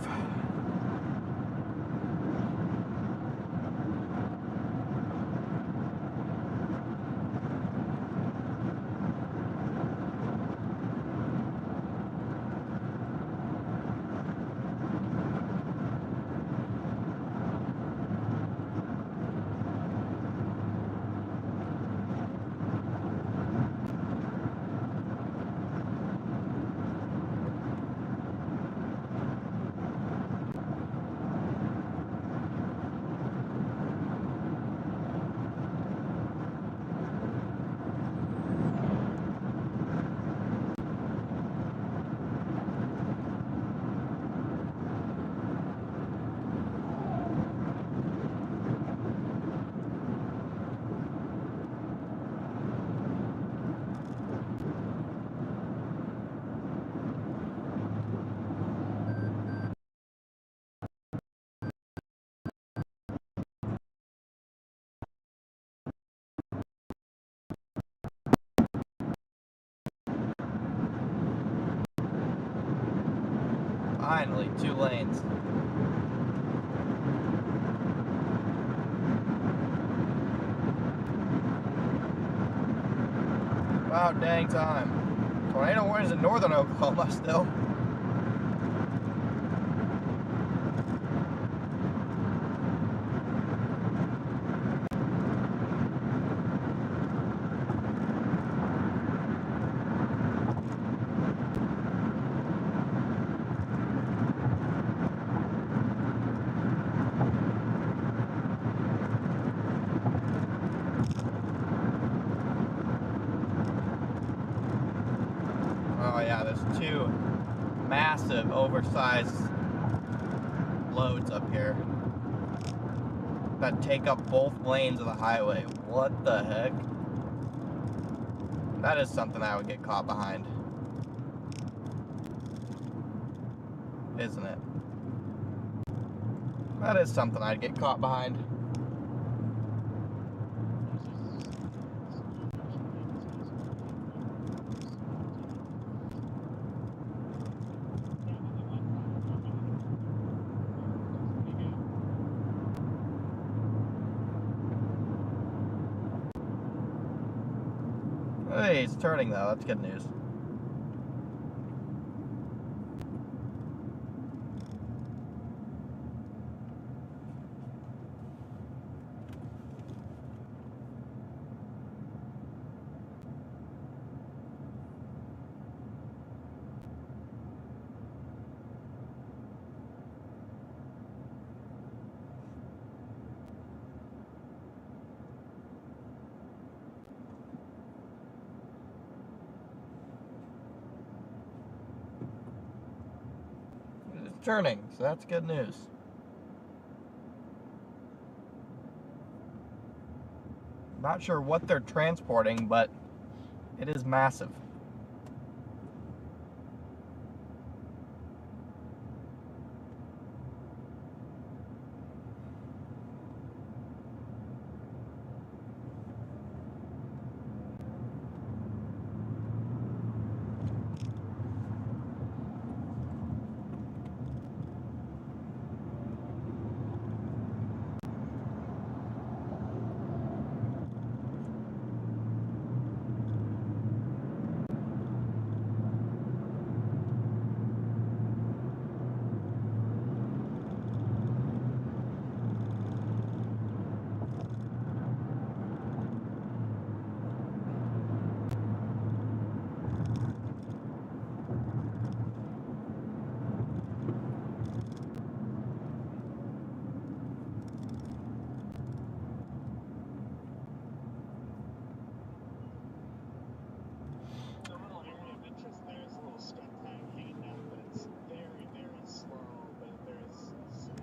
Finally, 2 lanes. About dang time. Tornado warnings in northern Oklahoma still. Oh yeah, there's 2 massive oversized loads up here that take up both lanes of the highway. What the heck? That is something I would get caught behind, isn't it? That is something I'd get caught behind. Hey, it's turning though, that's good news. It's turning, so that's good news. Not sure what they're transporting, but it is massive.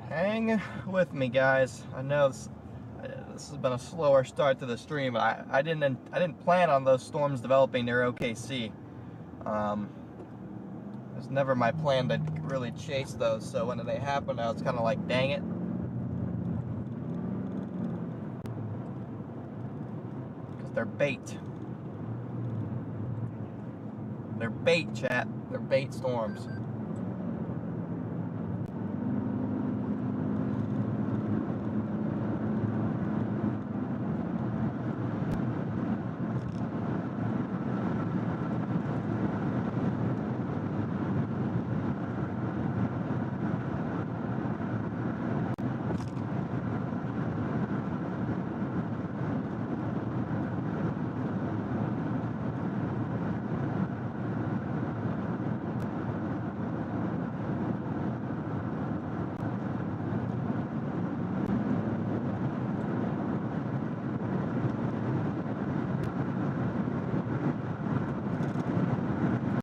Hang with me, guys. I know this has been a slower start to the stream, but I didn't plan on those storms developing near OKC. It was never my plan to really chase those, so when they happened, I was kind of like, dang it. Because they're bait. They're bait, chat. They're bait storms.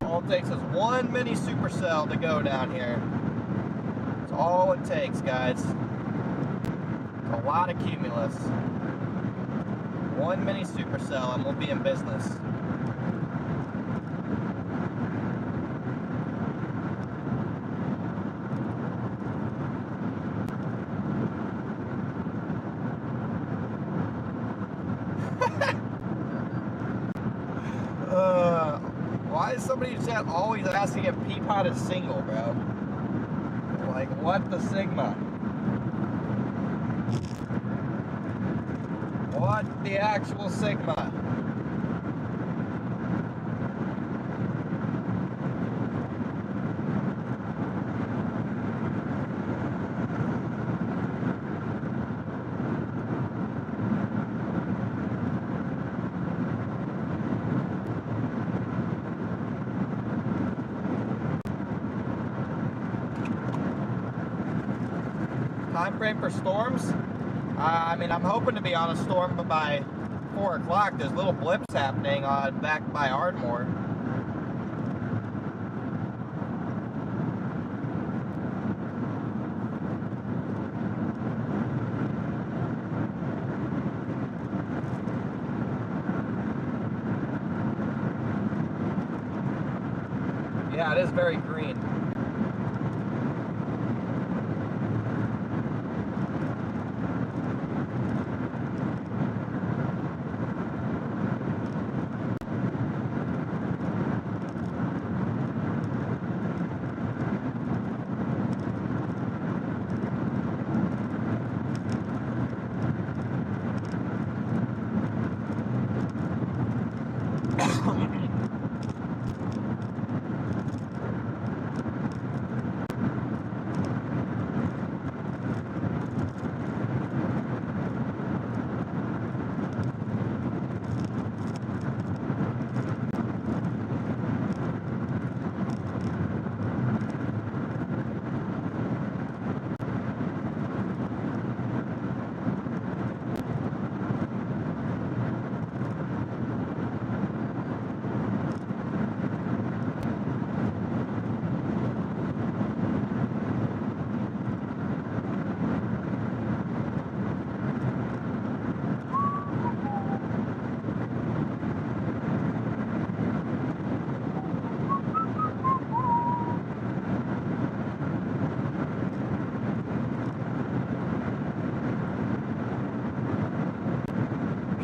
All it takes is one mini supercell to go down here. That's all it takes, guys. It's a lot of cumulus. One mini supercell and we'll be in business. Why is somebody in chat always asking if Peapod is single, bro? Like, what the Sigma? What the actual Sigma? Time frame for storms? I mean, I'm hoping to be on a storm by 4 o'clock. There's little blips happening back by Ardmore. Yeah, it is very green.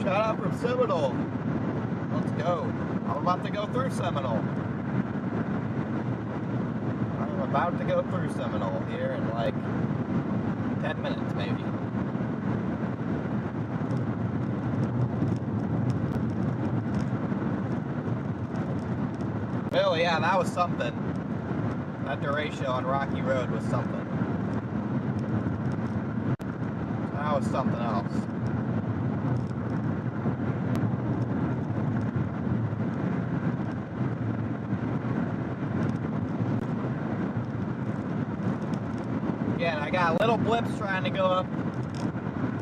Shout out from Seminole. Let's go. I'm about to go through Seminole. I'm about to go through Seminole here in like 10 minutes maybe. Oh yeah, that was something. That derecho on Rocky Road was something. That was something else. Again, I got little blips trying to go up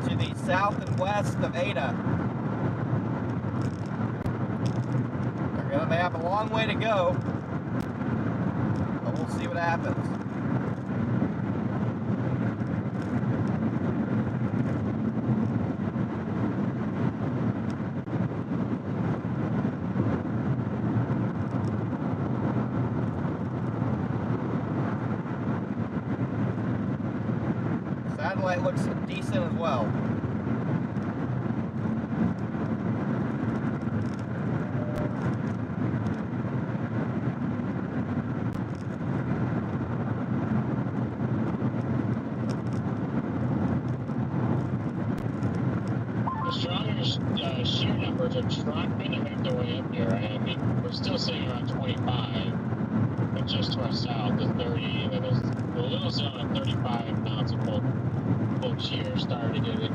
to the south and west of Ada. They have a long way to go, but we'll see what happens. Satellite looks decent as well. Shear numbers are trying to make their way up here. I mean, we're still sitting around 25, but just to our south, the 30, and then there's a little zone of 35 knots of both shear starting to get it.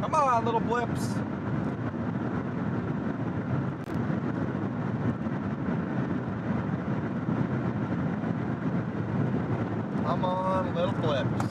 Come on, little blips. Come on, little blips.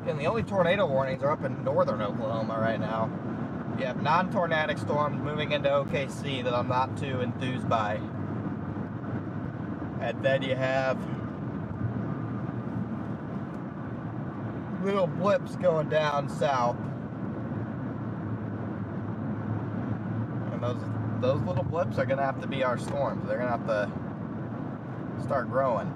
And the only tornado warnings are up in northern Oklahoma right now. You have non-tornadic storms moving into OKC that I'm not too enthused by. And then you have little blips going down south. And those little blips are going to have to be our storms. They're going to have to start growing.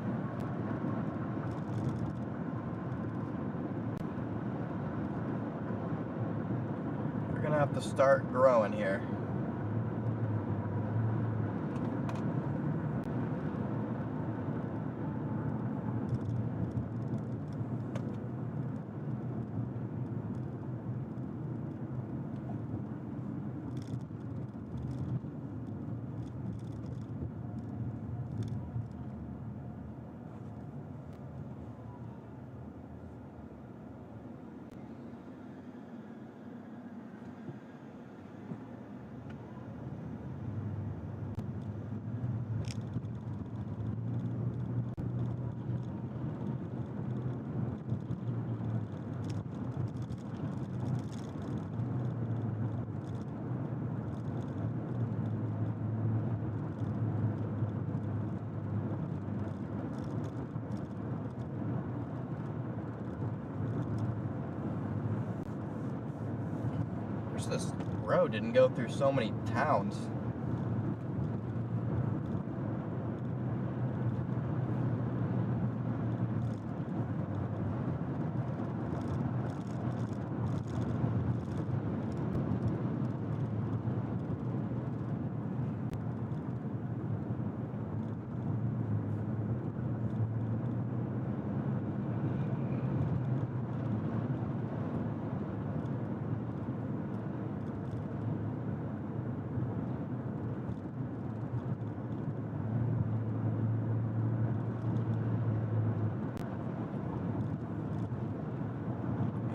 They're going to have to start growing here. This road didn't go through so many towns.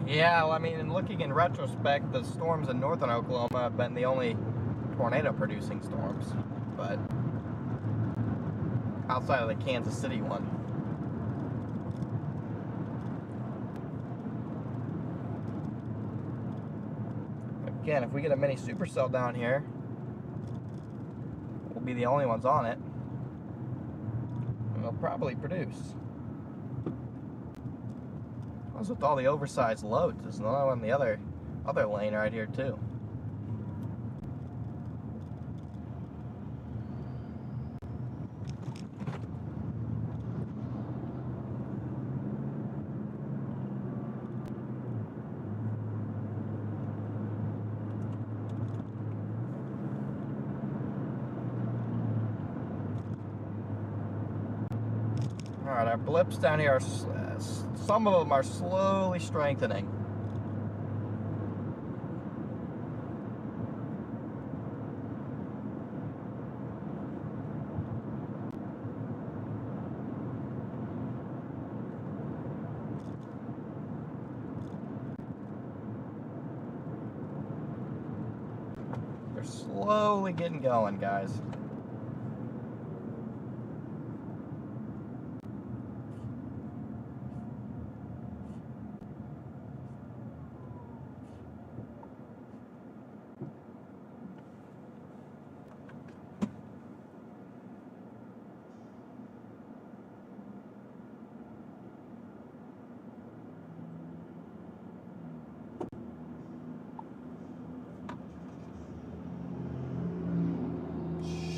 Yeah, well, I mean, looking in retrospect, the storms in northern Oklahoma have been the only tornado-producing storms, but outside of the Kansas City one. Again, if we get a mini supercell down here, we'll be the only ones on it, and they'll probably produce. With all the oversized loads, there's another one in the other lane right here too. All right, our blips down here are. Some of them are slowly strengthening. They're slowly getting going, guys.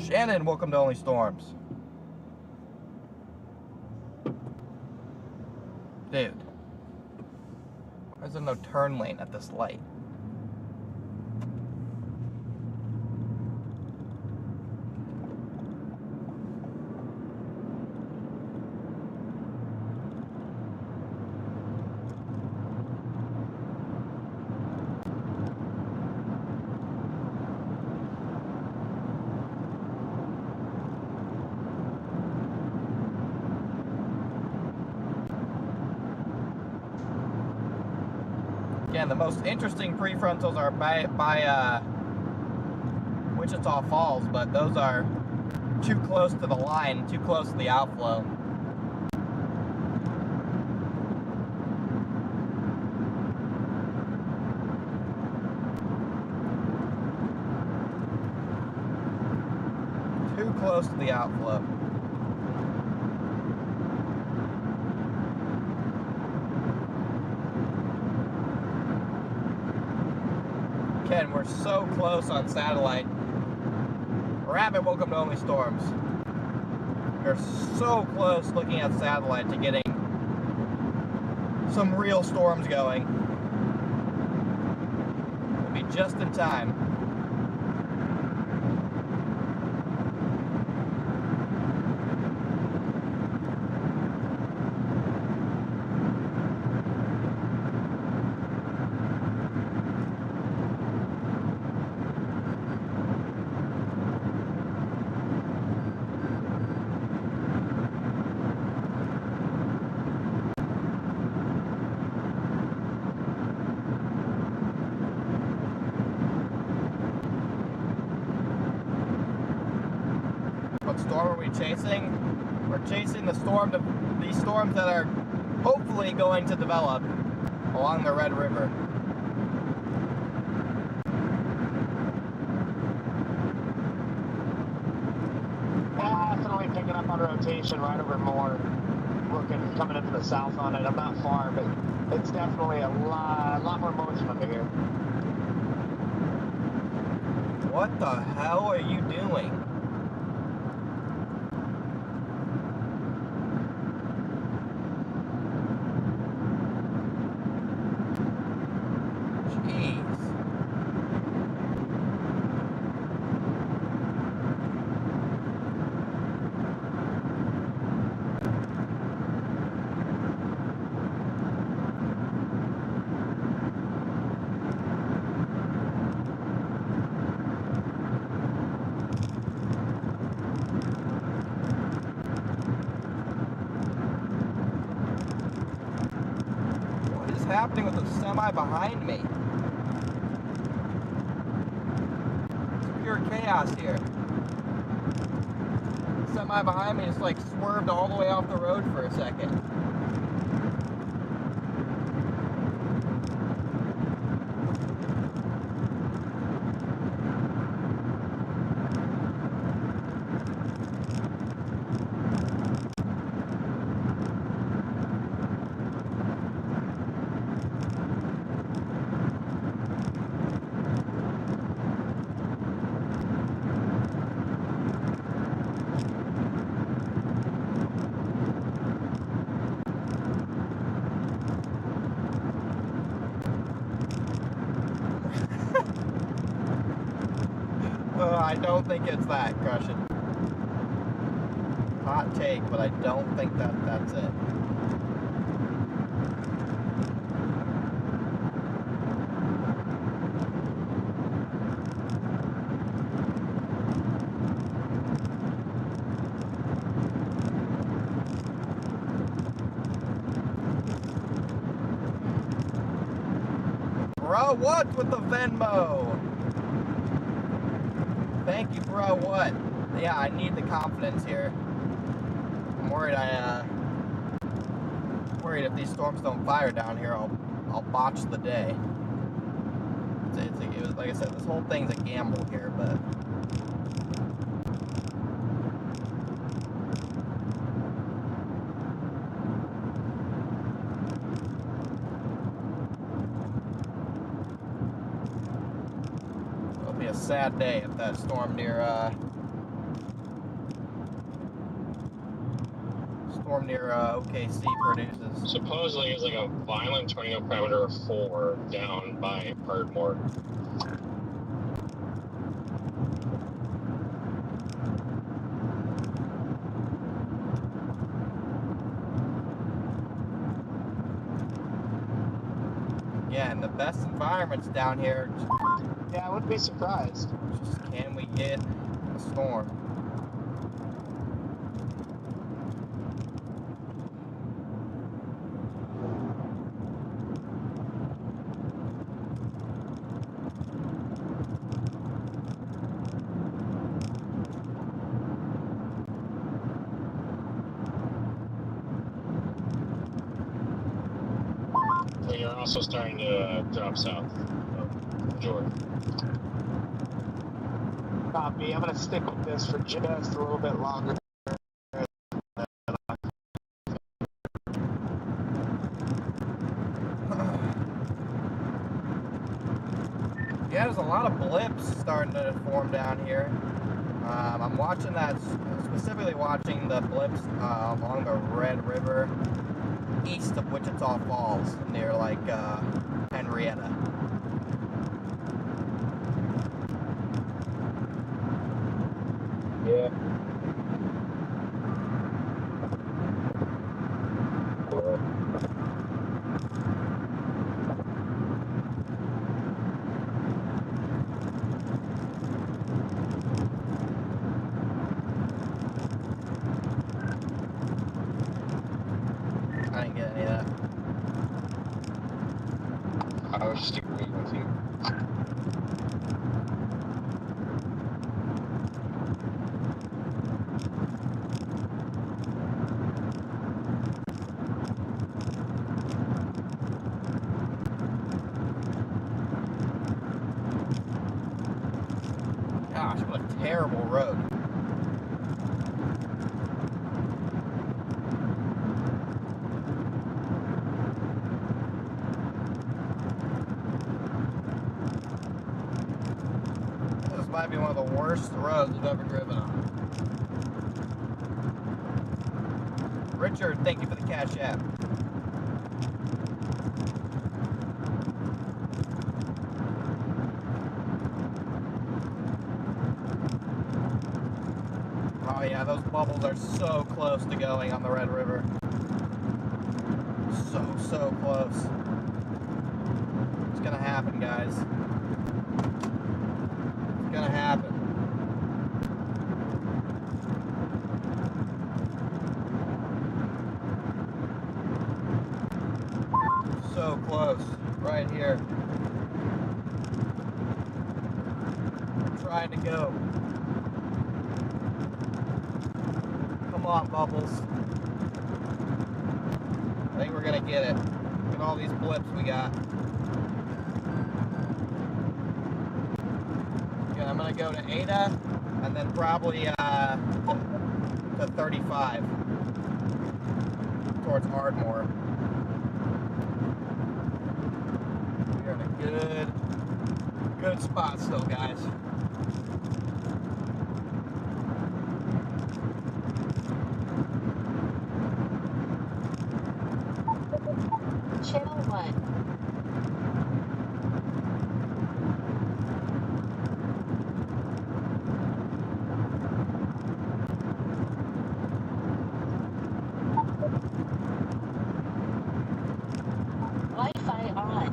Shannon, welcome to Only Storms. Dude, why is there no turn lane at this light? Again, the most interesting prefrontals are by Wichita Falls, but those are too close to the line, too close to the outflow. Too close to the outflow. Ken, we're so close on satellite. Rabbit, welcome to Only Storms. We're so close looking at satellite to getting some real storms going. We'll be just in time. What storm are we chasing? We're chasing these storms that are hopefully going to develop along the Red River. Definitely picking up on rotation right over more. Looking, coming into the south on it. I'm not far, but it's definitely a lot more motion under here. What the hell are you doing? Jeez. What is happening with the semi behind me? It's pure chaos here. The semi behind me just like swerved all the way off the road for a second. I don't think it's that, Crush It. Hot take, but I don't think that's it. Bro, what with the Venmo? Thank you, bro. What? Yeah, I need the confidence here. I'm worried if these storms don't fire down here, I'll botch the day. It was, like I said, this whole thing's a gamble here, but it'll be a sad day if that storm near OKC produces. Supposedly it's like a violent tornado parameter of 4 down by Ardmore. Yeah, and the best environments down here. Yeah, I wouldn't be surprised. Just can we get a storm? But you're also starting to drop south of Jordan. Copy. I'm going to stick with this for just a little bit longer. Yeah, there's a lot of blips starting to form down here. I'm watching that, specifically watching the blips along the Red River, east of Wichita Falls, near like Henrietta. Yeah. I didn't get any of that. I was just agreeing with you. Gosh, what a terrible road. This might be one of the worst roads I've ever driven on. Richard, thank you for the Cash App. Oh yeah, those bubbles are so close to going on the Red River. So close. It's gonna happen, guys. It's gonna happen. So close, right here. Trying to go. Come on, Bubbles. I think we're gonna get it. Look at all these blips we got. Okay, I'm gonna go to Ada, and then probably to 35 towards Ardmore. We're in a good spot still, guys. Channel 1. Wi-Fi on.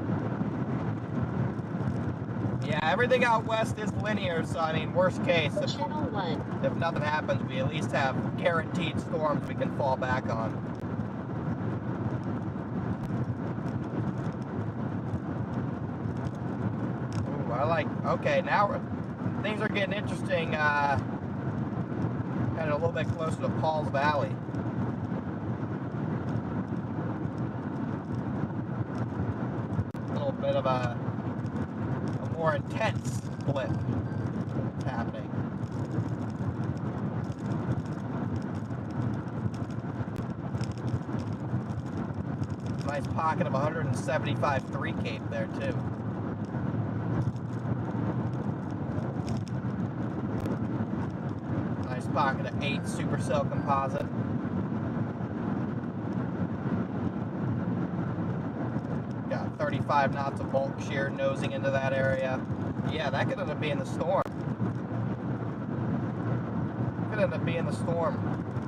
Yeah, everything out west is linear, so I mean, worst case, Channel 1. if nothing happens, we at least have guaranteed storms we can fall back on. Ooh, I like, okay, now things are getting interesting, kind of a little bit closer to Paul's Valley. A little bit of a more intense blip happening. Nice pocket of 175 3 Cape there too. Nice pocket of 8 supercell composite. Got 35 knots of bulk shear nosing into that area. Yeah, that could end up being the storm. Could end up being the storm.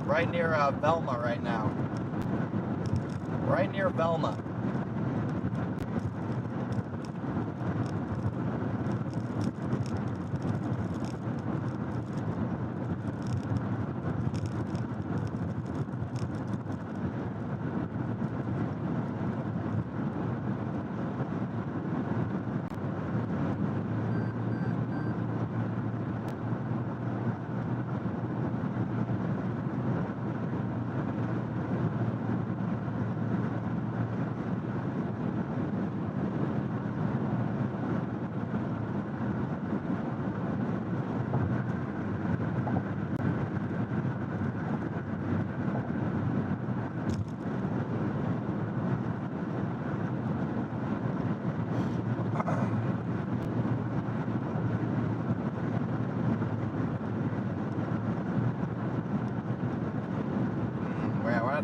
Right near Velma right now. Right near Velma.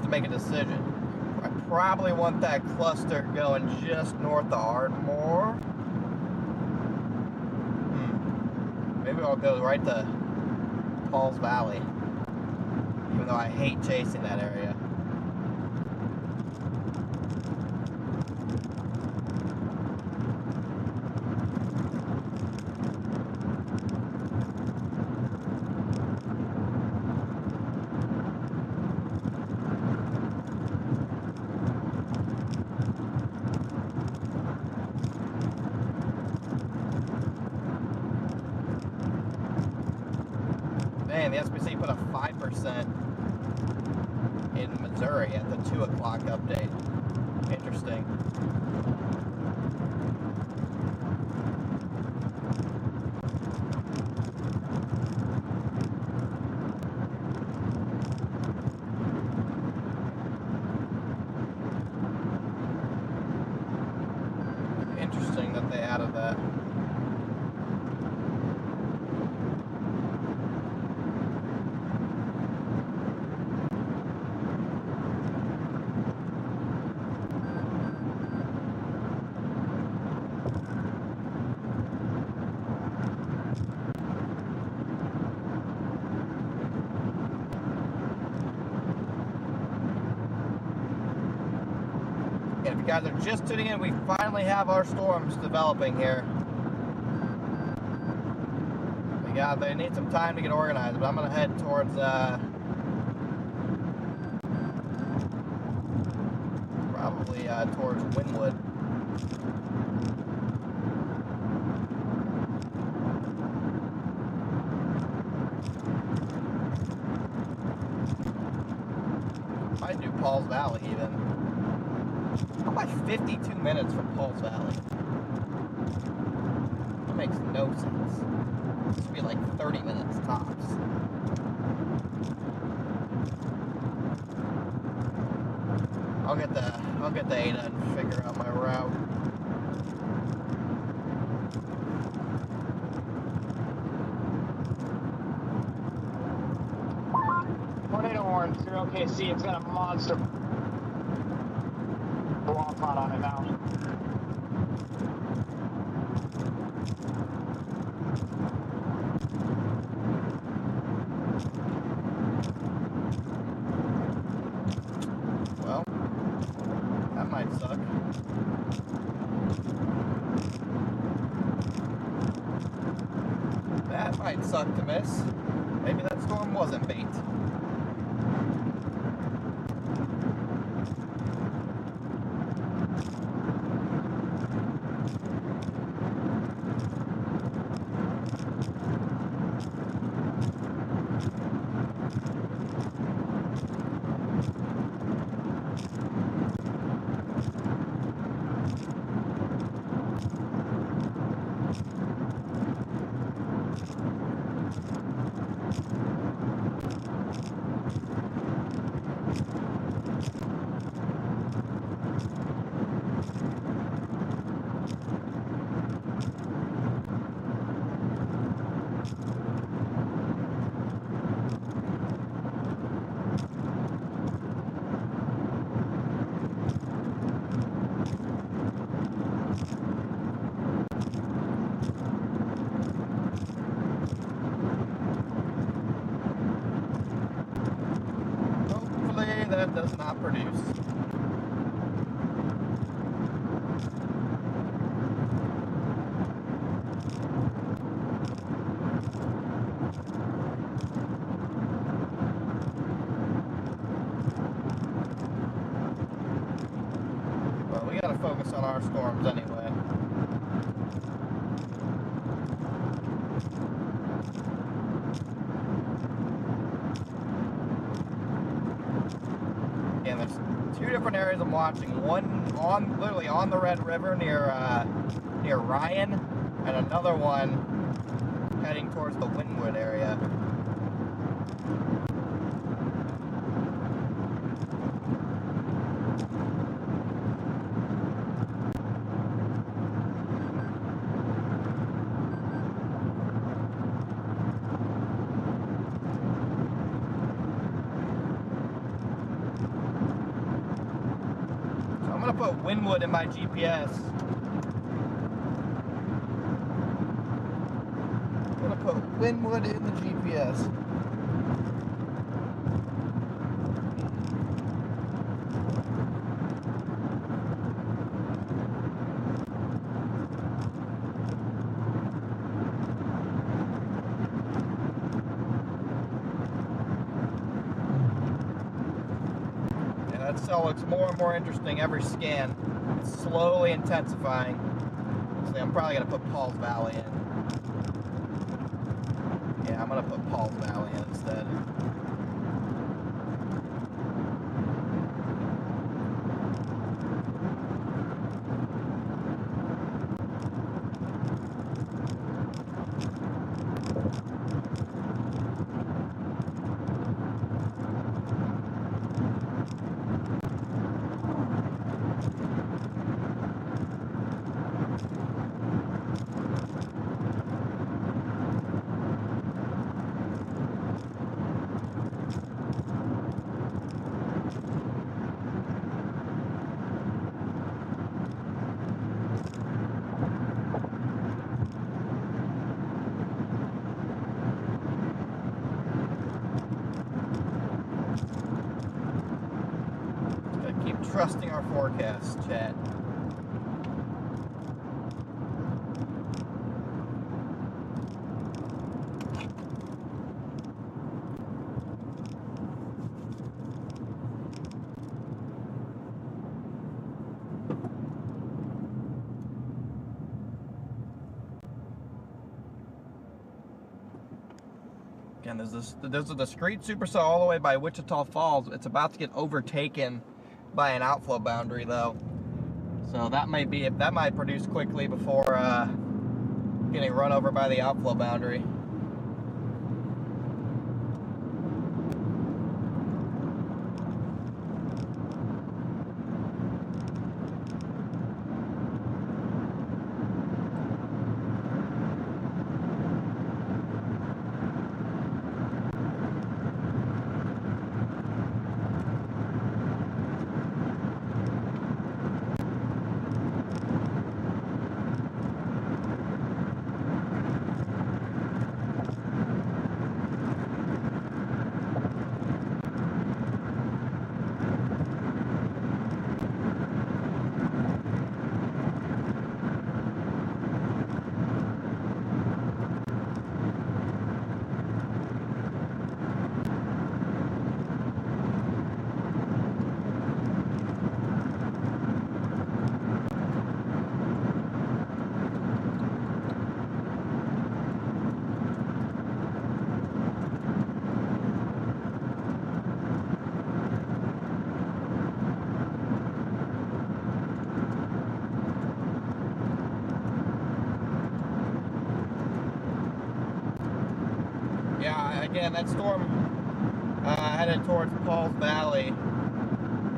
to make a decision. I probably want that cluster going just north of Ardmore. Maybe I'll go right to Paul's Valley, even though I hate chasing that area. Man, the SBC put a 5% in Missouri at the 2 o'clock update. Interesting. Interesting that they added that. And if you guys are just tuning in, we finally have our storms developing here. They need some time to get organized, but I'm gonna head towards probably towards Wynwood. Might do Paul's Valley even. I'm like 52 minutes from Paul's Valley. That makes no sense. It should be like 30 minutes tops. I'll get the ADA and figure out my route. Tornado warning, 0 KC, it's got a monster block on it now. Well, that might suck. That might suck to miss. Maybe that storm wasn't bait. That does not produce. Well, we gotta focus on our storms anyway. Again, there's two different areas I'm watching. One literally on the Red River near Ryan, and another one heading towards the Wynwood area. put Winwood in my GPS. I'm gonna put Winwood in the GPS. That cell looks more and more interesting every scan. It's slowly intensifying. So I'm probably going to put Paul's Valley in. Yeah, I'm going to put Paul's Valley in instead. Trusting our forecast, chat. Again, there's a discrete supercell all the way by Wichita Falls. It's about to get overtaken by an outflow boundary though, so that might produce quickly before getting run over by the outflow boundary. Again, that storm headed towards Paul's Valley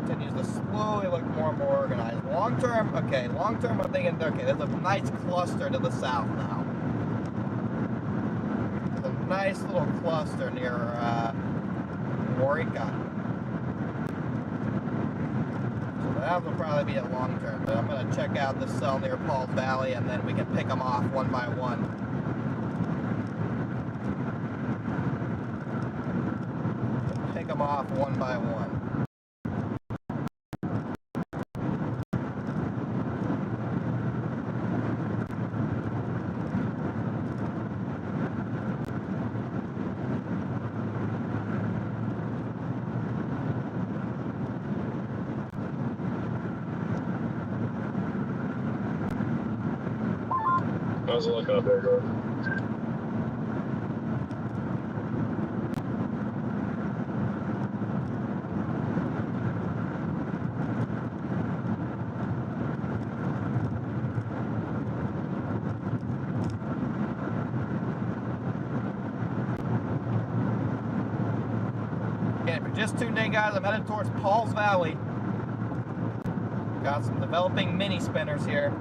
continues to slowly look more and more organized. Long term, I'm thinking, okay, there's a nice cluster to the south now. There's a nice little cluster near Waurika. So that will probably be a long term, but I'm going to check out this cell near Paul's Valley and then we can pick them off one by one. Them off one by one. How's it looking up there, Gordon? Just tuned in, guys. I'm headed towards Paul's Valley. Got some developing mini spinners here.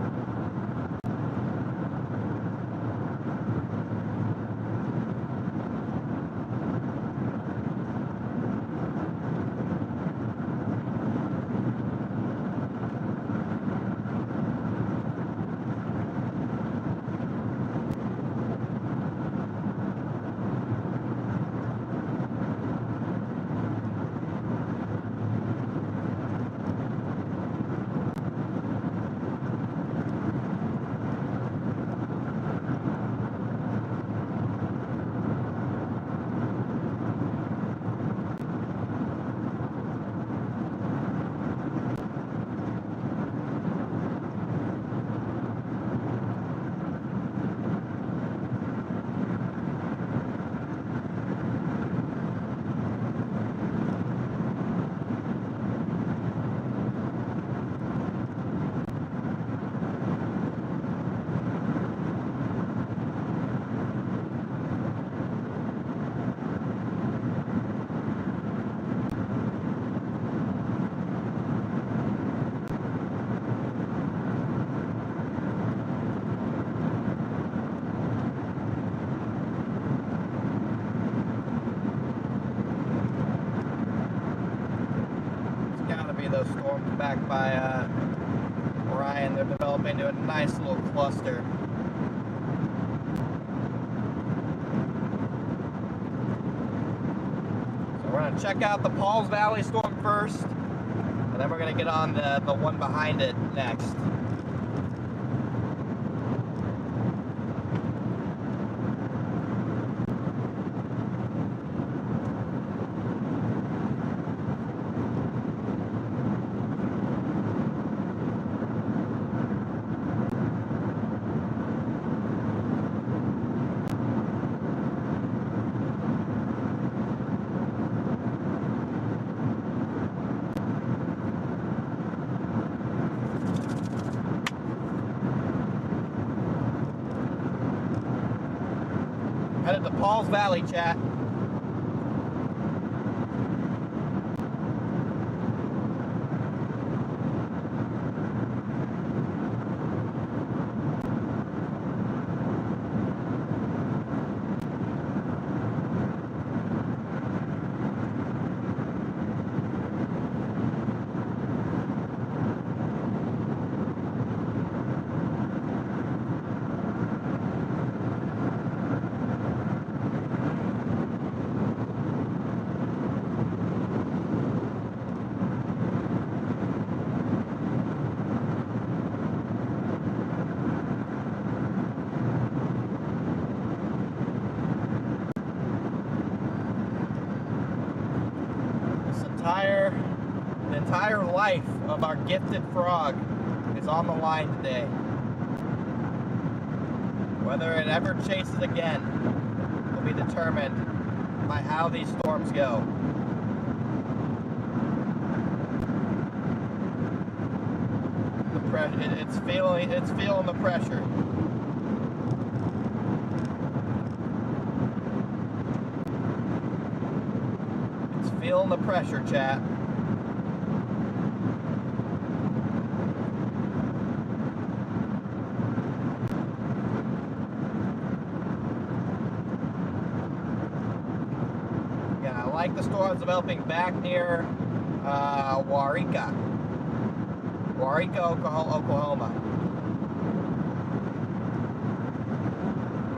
back by Orion. They're developing into a nice little cluster. So we're going to check out the Pauls Valley storm first, and then we're going to get on the one behind it next. Headed to Pauls Valley, chat. The entire life of our gifted frog is on the line today. Whether it ever chases again will be determined by how these storms go. It's feeling the pressure. Feeling the pressure, chat. Yeah, I like the storms developing back near Waurika, Oklahoma.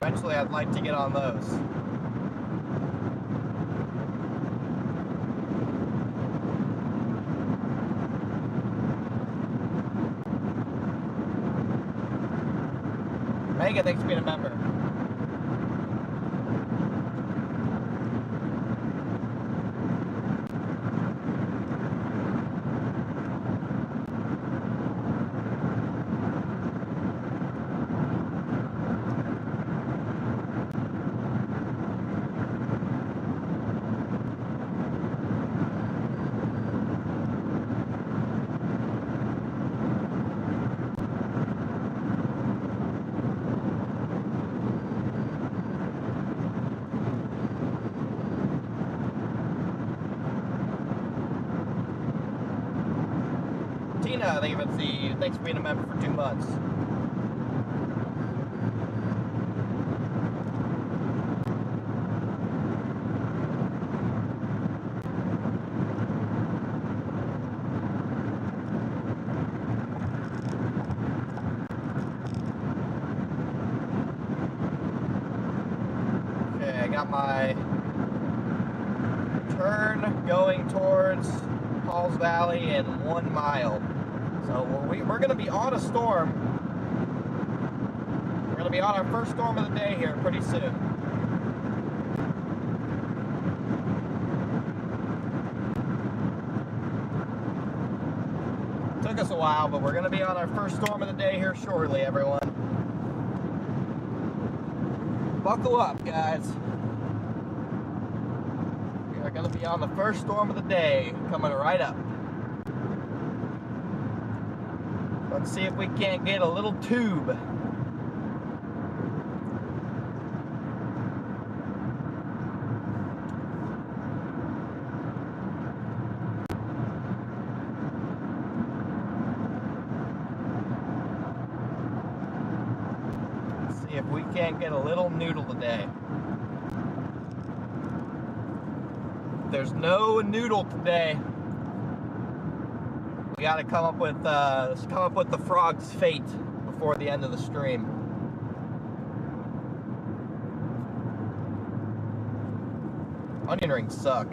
Eventually, I'd like to get on those. Megan, thanks for being a member. Tina, thanks for being a member for 2 months. Okay, I got my turn going towards Pauls Valley in 1 mile. So we're going to be on a storm. We're going to be on our first storm of the day here pretty soon. Took us a while, but we're going to be on our first storm of the day here shortly, everyone. Buckle up, guys. We are going to be on the first storm of the day coming right up. Let's see if we can't get a little tube. Let's see if we can't get a little noodle today. There's no noodle today. We got to come up with the frog's fate before the end of the stream. Onion rings suck.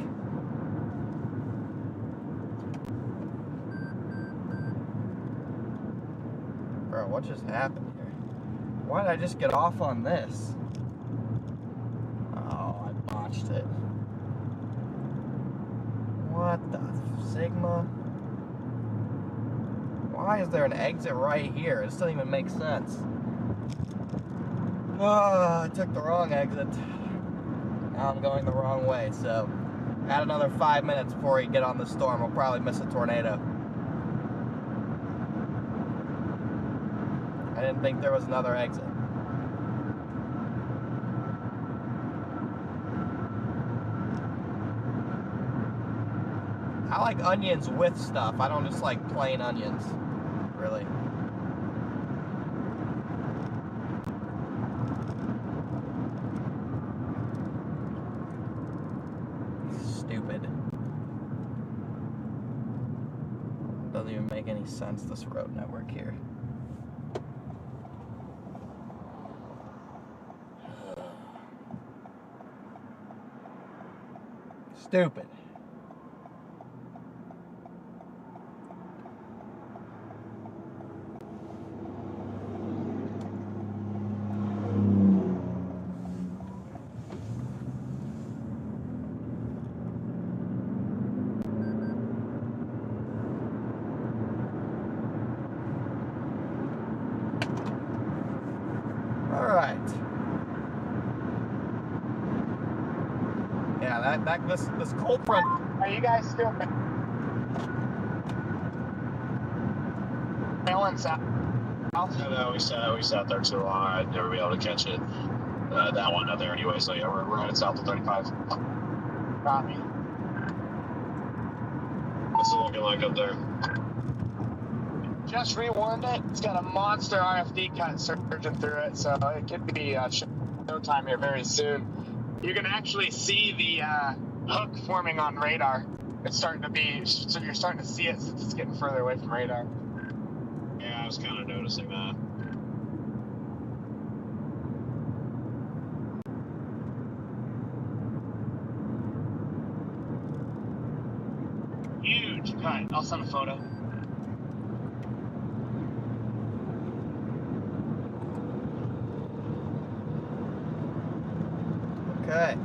Bro, what just happened here? Why did I just get off on this? Oh, I botched it. What the Sigma? Why is there an exit right here? This doesn't even make sense. Oh, I took the wrong exit. Now I'm going the wrong way, so add another 5 minutes before we get on the storm. We'll probably miss a tornado. I didn't think there was another exit. I like onions with stuff. I don't just like plain onions, really. Stupid. Doesn't even make any sense, this road network here. Stupid. This cold front. Are you guys still mailing south? No, we sat there too long. I'd never be able to catch it. That one out there anyway. So yeah, we're headed south of 35. Copy. What's it looking like up there? Just rewarmed it. It's got a monster RFD cut surging through it, so it could be showtime here very soon. You can actually see the hook forming on radar. It's starting to be, so you're starting to see it since it's getting further away from radar. Yeah, I was kind of noticing that. Huge cut. I'll send a photo. Okay.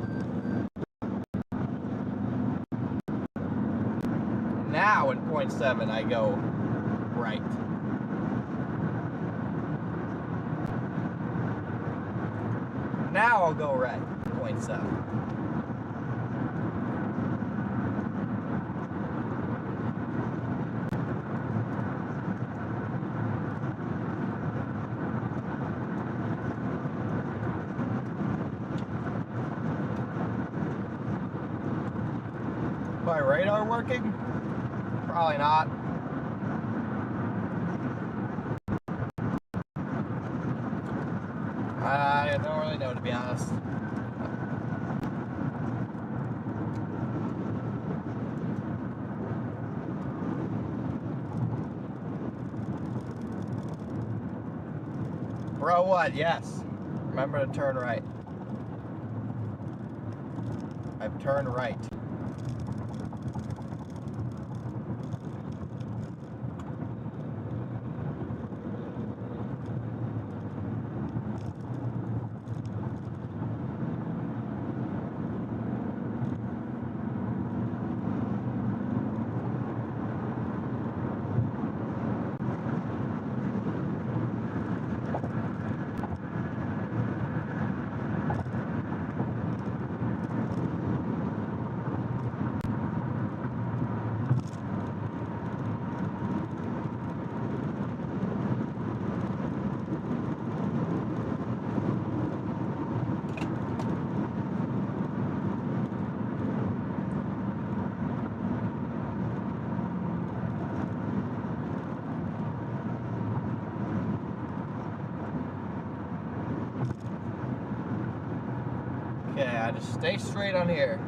Now in 0.7 I go right. Now I'll go right. 0.7. My radar working? Probably not. I don't really know, to be honest. Bro, what? Yes. Remember to turn right. I've turned right. Okay, I just stay straight on here.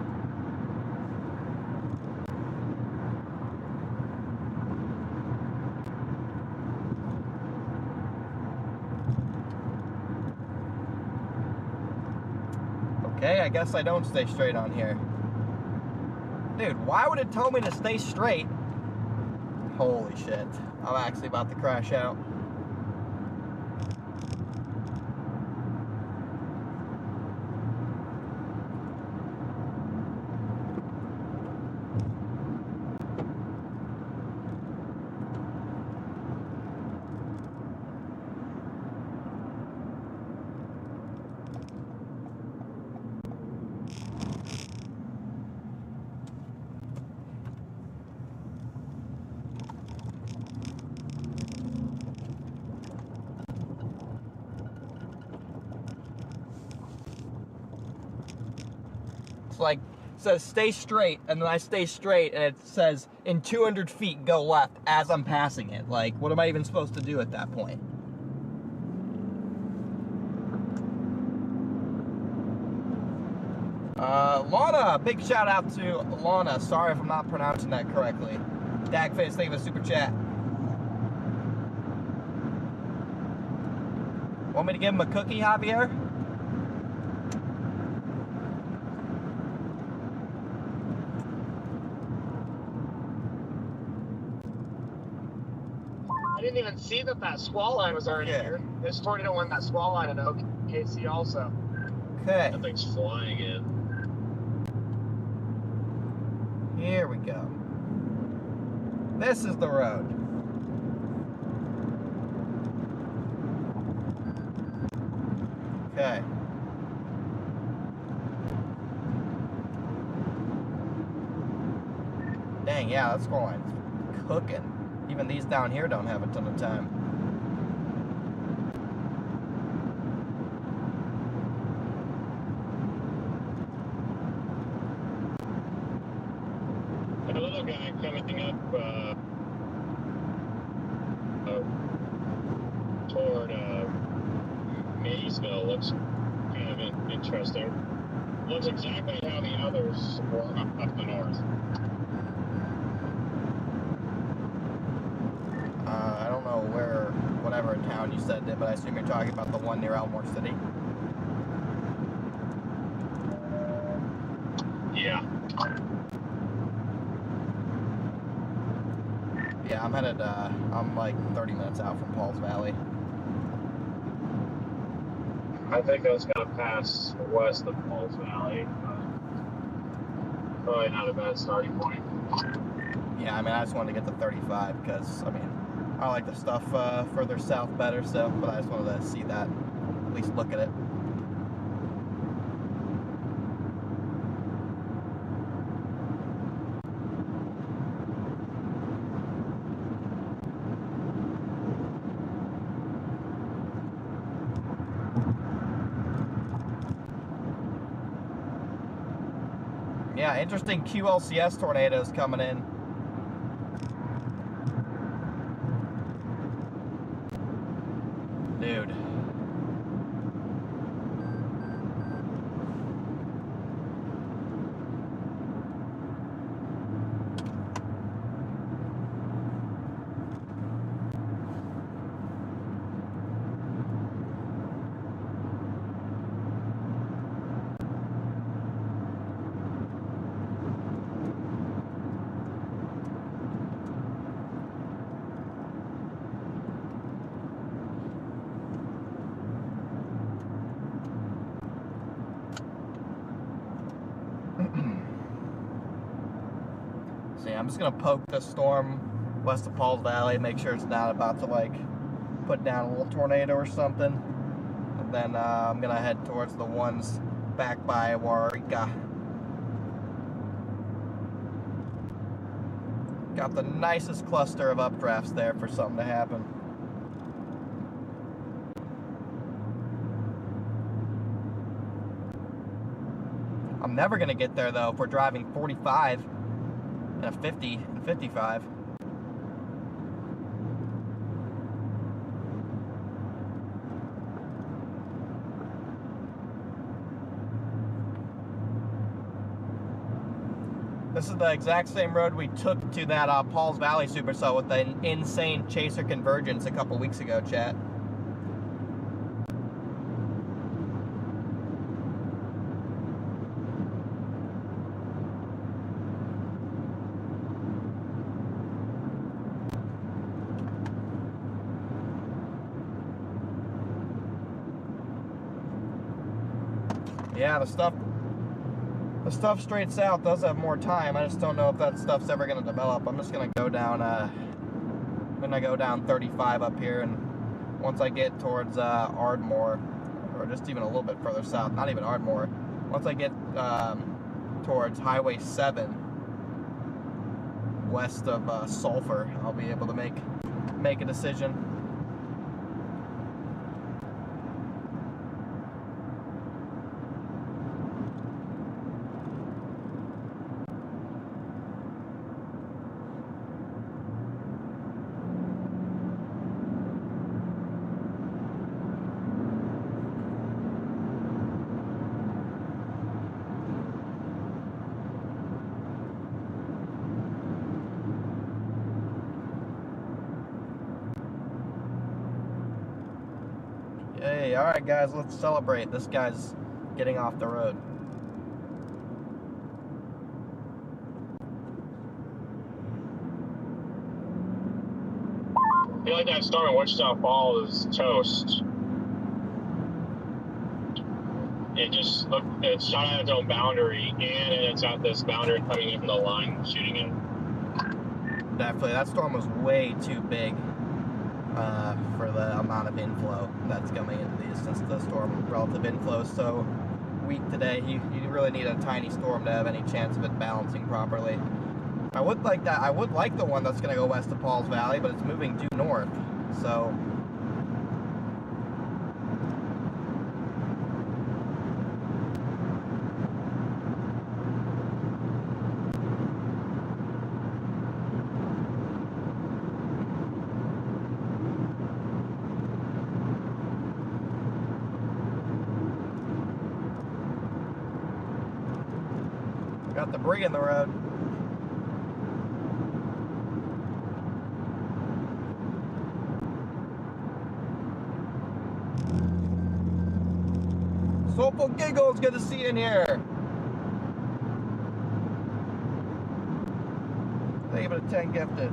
Okay, I guess I don't stay straight on here. Dude, why would it tell me to stay straight? Holy shit. I'm actually about to crash out. Like, it says stay straight, and then I stay straight, and it says in 200 feet go left as I'm passing it. Like, what am I even supposed to do at that point? Lana, big shout out to Lana. Sorry if I'm not pronouncing that correctly. Dagface, thank you for the super chat. Want me to give him a cookie, Javier? I didn't even see that squall line was already here. This tornado went that squall line in OKC also. Okay. That thing's flying in. Here we go. This is the road. Okay. Dang, yeah, that's going cooking. Even these down here don't have a ton of time. Another guy coming up toward Maysville looks kind of interesting. Looks exactly how the others were up the north. I don't know where, whatever town you said it, but I assume you're talking about the one near Elmore City. Yeah. Yeah, I'm headed, I'm like 30 minutes out from Pauls Valley. I think I was going to pass west of Pauls Valley. Probably not a bad starting point. Yeah, I mean, I just wanted to get to 35 because, I mean, I like the stuff further south better, so, but I just wanted to see that, at least look at it. Yeah, interesting QLCS tornadoes coming in. Dude. See, I'm just gonna poke the storm west of Pauls Valley, make sure it's not about to like put down a little tornado or something. And then I'm gonna head towards the ones back by Waurika. Got the nicest cluster of updrafts there for something to happen. I'm never gonna get there though if we're driving 45 and a 50 and 55. This is the exact same road we took to that Pauls Valley supercell with the insane chaser convergence a couple weeks ago, chat. Yeah, the stuff straight south does have more time. I just don't know if that stuff's ever going to develop. I'm just going to go down, 35 up here, and once I get towards Ardmore, or just even a little bit further south, not even Ardmore, once I get towards Highway 7, west of Sulphur, I'll be able to make a decision. Hey, alright guys, let's celebrate. This guy's getting off the road. I feel like that storm in Wichita Falls is toast. It's shot at its own boundary, and it's at this boundary coming in from the line, shooting it. Definitely, that storm was way too big for the amount of inflow that's coming into these, since the storm relative inflow is so weak today. You really need a tiny storm to have any chance of it balancing properly. I would like that. I would like the one that's going to go west of Pauls Valley, but it's moving due north, so. Got debris in the road. Soulful Giggles, good to see you in here. Thank you for the 10 gifted.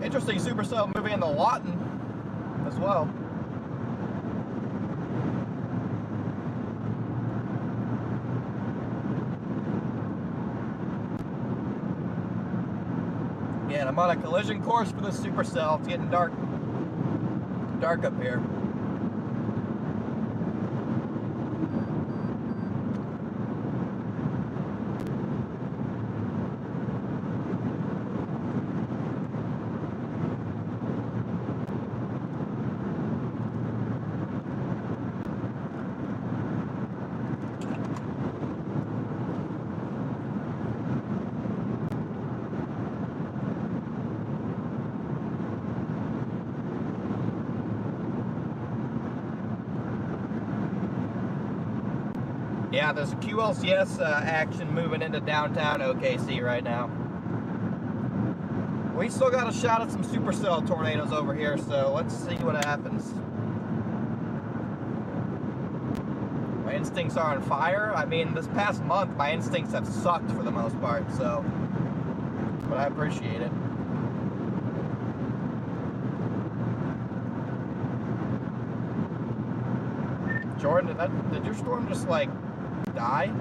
Interesting supercell moving into Lawton as well. Again, I'm on a collision course for this supercell. It's getting dark up here. Yeah, there's a QLCS action moving into downtown OKC right now. We still got a shot at some supercell tornadoes over here, so let's see what happens. My instincts are on fire. I mean, this past month, my instincts have sucked for the most part, so, but I appreciate it. Jordan, did your storm just like die?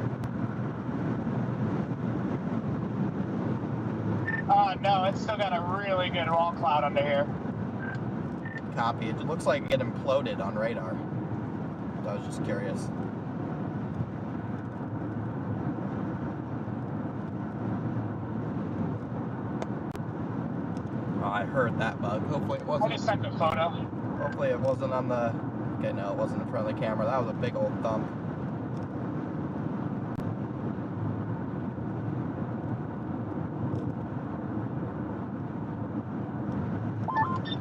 No, it's still got a really good wall cloud under here. Copy. It looks like it imploded on radar. I was just curious. Oh, I heard that bug. Hopefully it I wasn't. just sent a photo. Hopefully it wasn't on the. Okay, no, it wasn't in front of the camera. That was a big old thump.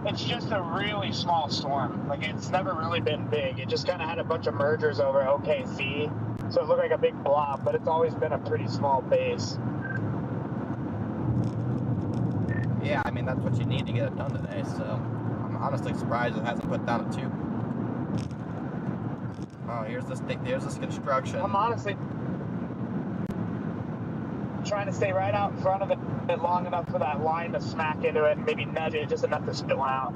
It's just a really small storm. Like, it's never really been big. It just kind of had a bunch of mergers over OKC, so it looked like a big blob, but it's always been a pretty small base. Yeah, I mean, that's what you need to get it done today, so I'm honestly surprised it hasn't put down a tube. Oh, here's this construction. I'm honestly... trying to stay right out in front of it long enough for that line to smack into it and maybe nudge it just enough to spit one out.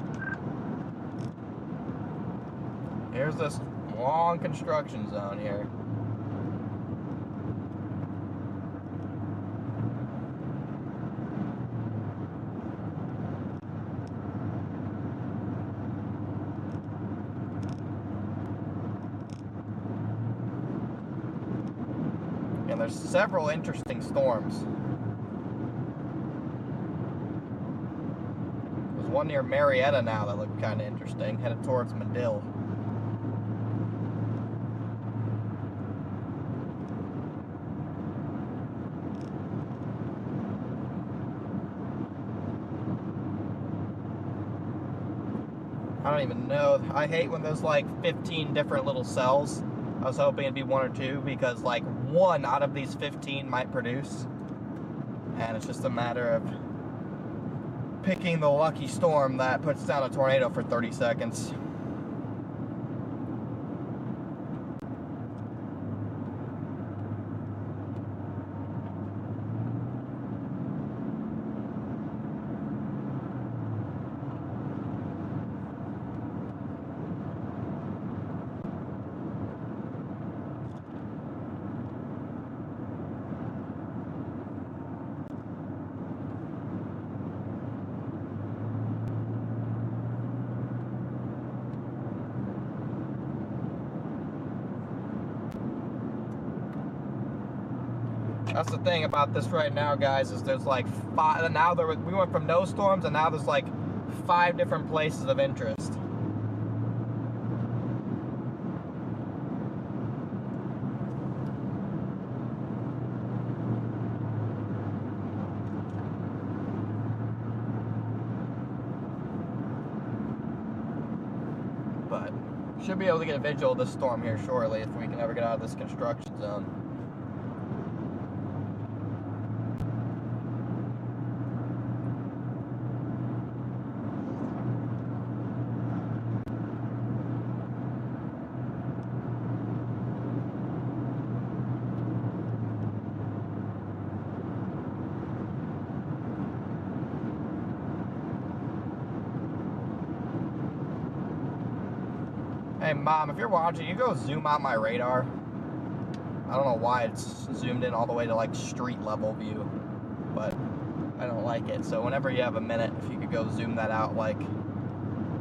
Here's this long construction zone here. And there's several interesting storms. There's one near Marietta now that looked kind of interesting, headed towards Medill. I don't even know. I hate when there's like 15 different little cells. I was hoping it'd be one or two because like one out of these 15 might produce. And it's just a matter of picking the lucky storm that puts down a tornado for 30 seconds. That's the thing about this right now, guys, is there's like five, now we went from no storms and now there's like 5 different places of interest. But should be able to get a visual of this storm here shortly if we can ever get out of this construction zone. Hey Mom, if you're watching, you go zoom out my radar. I don't know why it's zoomed in all the way to like street level view, but I don't like it. So whenever you have a minute, if you could go zoom that out like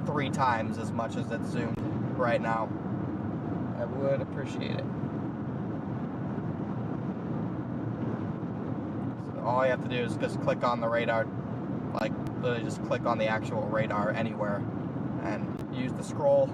3 times as much as it's zoomed right now, I would appreciate it. So all you have to do is just click on the radar, like literally just click on the actual radar anywhere and use the scroll.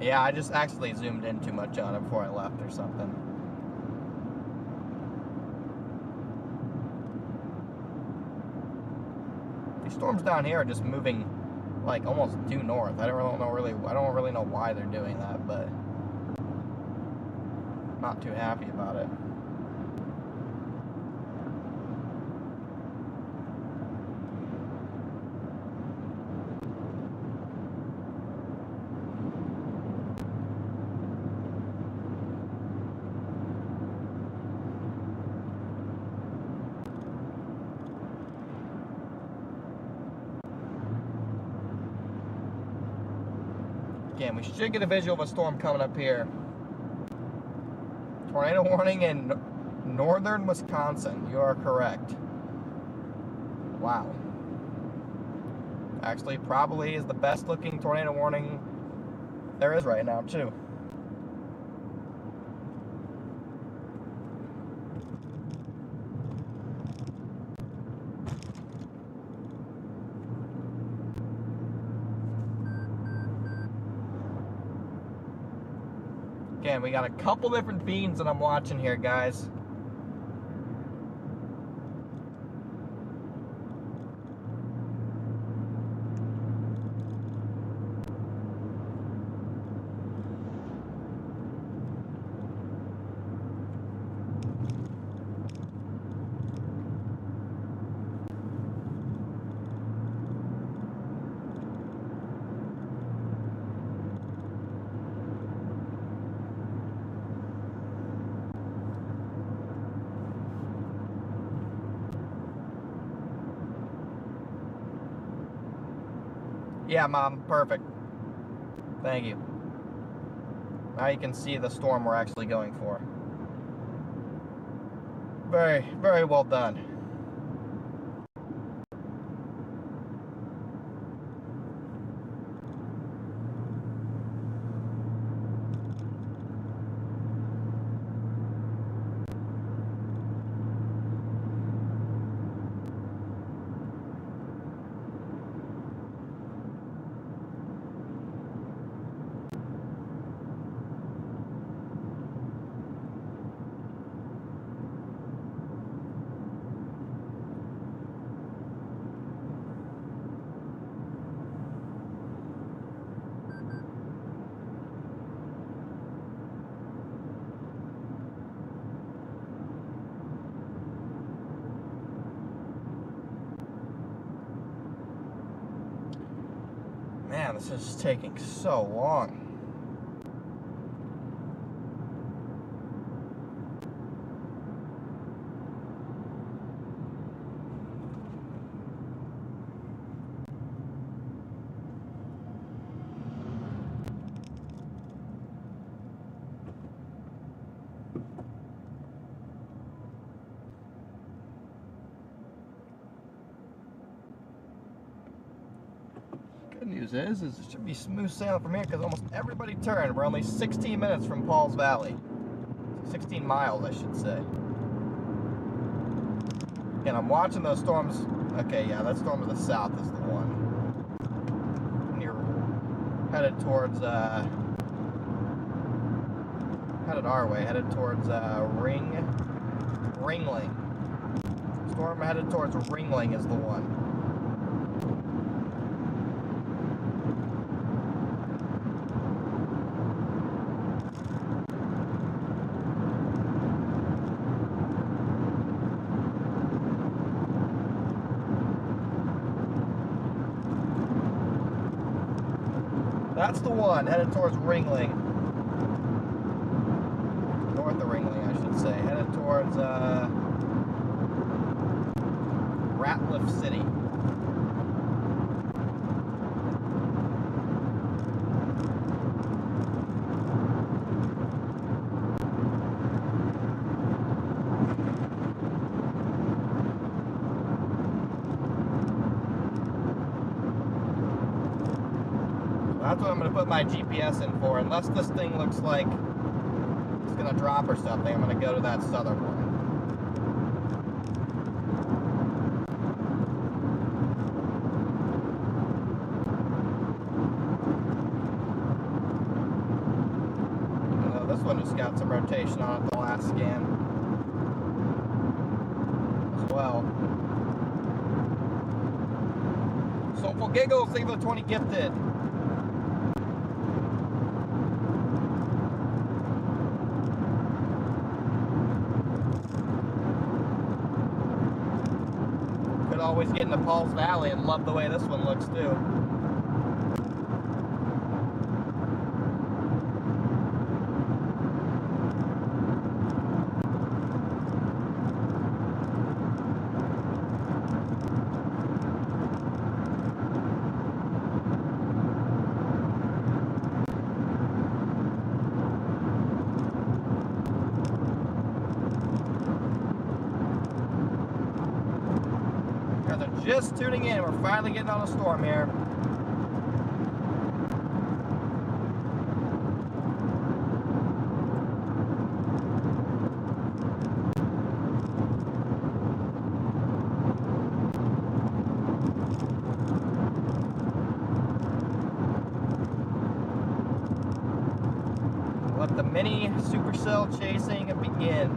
Yeah, I just actually zoomed in too much on it before I left or something. These storms down here are just moving like almost due north. I don't really know why they're doing that, but I'm not too happy about it. Again, we should get a visual of a storm coming up here. Tornado warning in northern Wisconsin. You are correct. Wow. Actually, probably is the best looking tornado warning there is right now, too. Again, we got a couple different fiends that I'm watching here, guys. Yeah, Mom, perfect. Thank you. Now you can see the storm we're actually going for. Very, very well done. Man, this is taking so long. Good news is it should be smooth sailing from here because almost everybody turned. We're only 16 minutes from Paul's Valley. 16 miles, I should say. And I'm watching those storms. Okay, yeah, that storm to the south is the one. And you're headed towards, headed our way, headed towards, Ringling. Storm headed towards Ringling is the one. That's the one, headed towards Ringling. North of Ringling, I should say. Headed towards, Ratliff City. That's what I'm going to put my GPS in for. Unless this thing looks like it's going to drop or something, I'm going to go to that southern one. This one just got some rotation on it the last scan as well. Soulful Giggles, thank you for the 20 gifted. Could always get into Paul's Valley and love the way this one looks too. Just tuning in, we're finally getting on a storm here. Let the mini supercell chasing begin.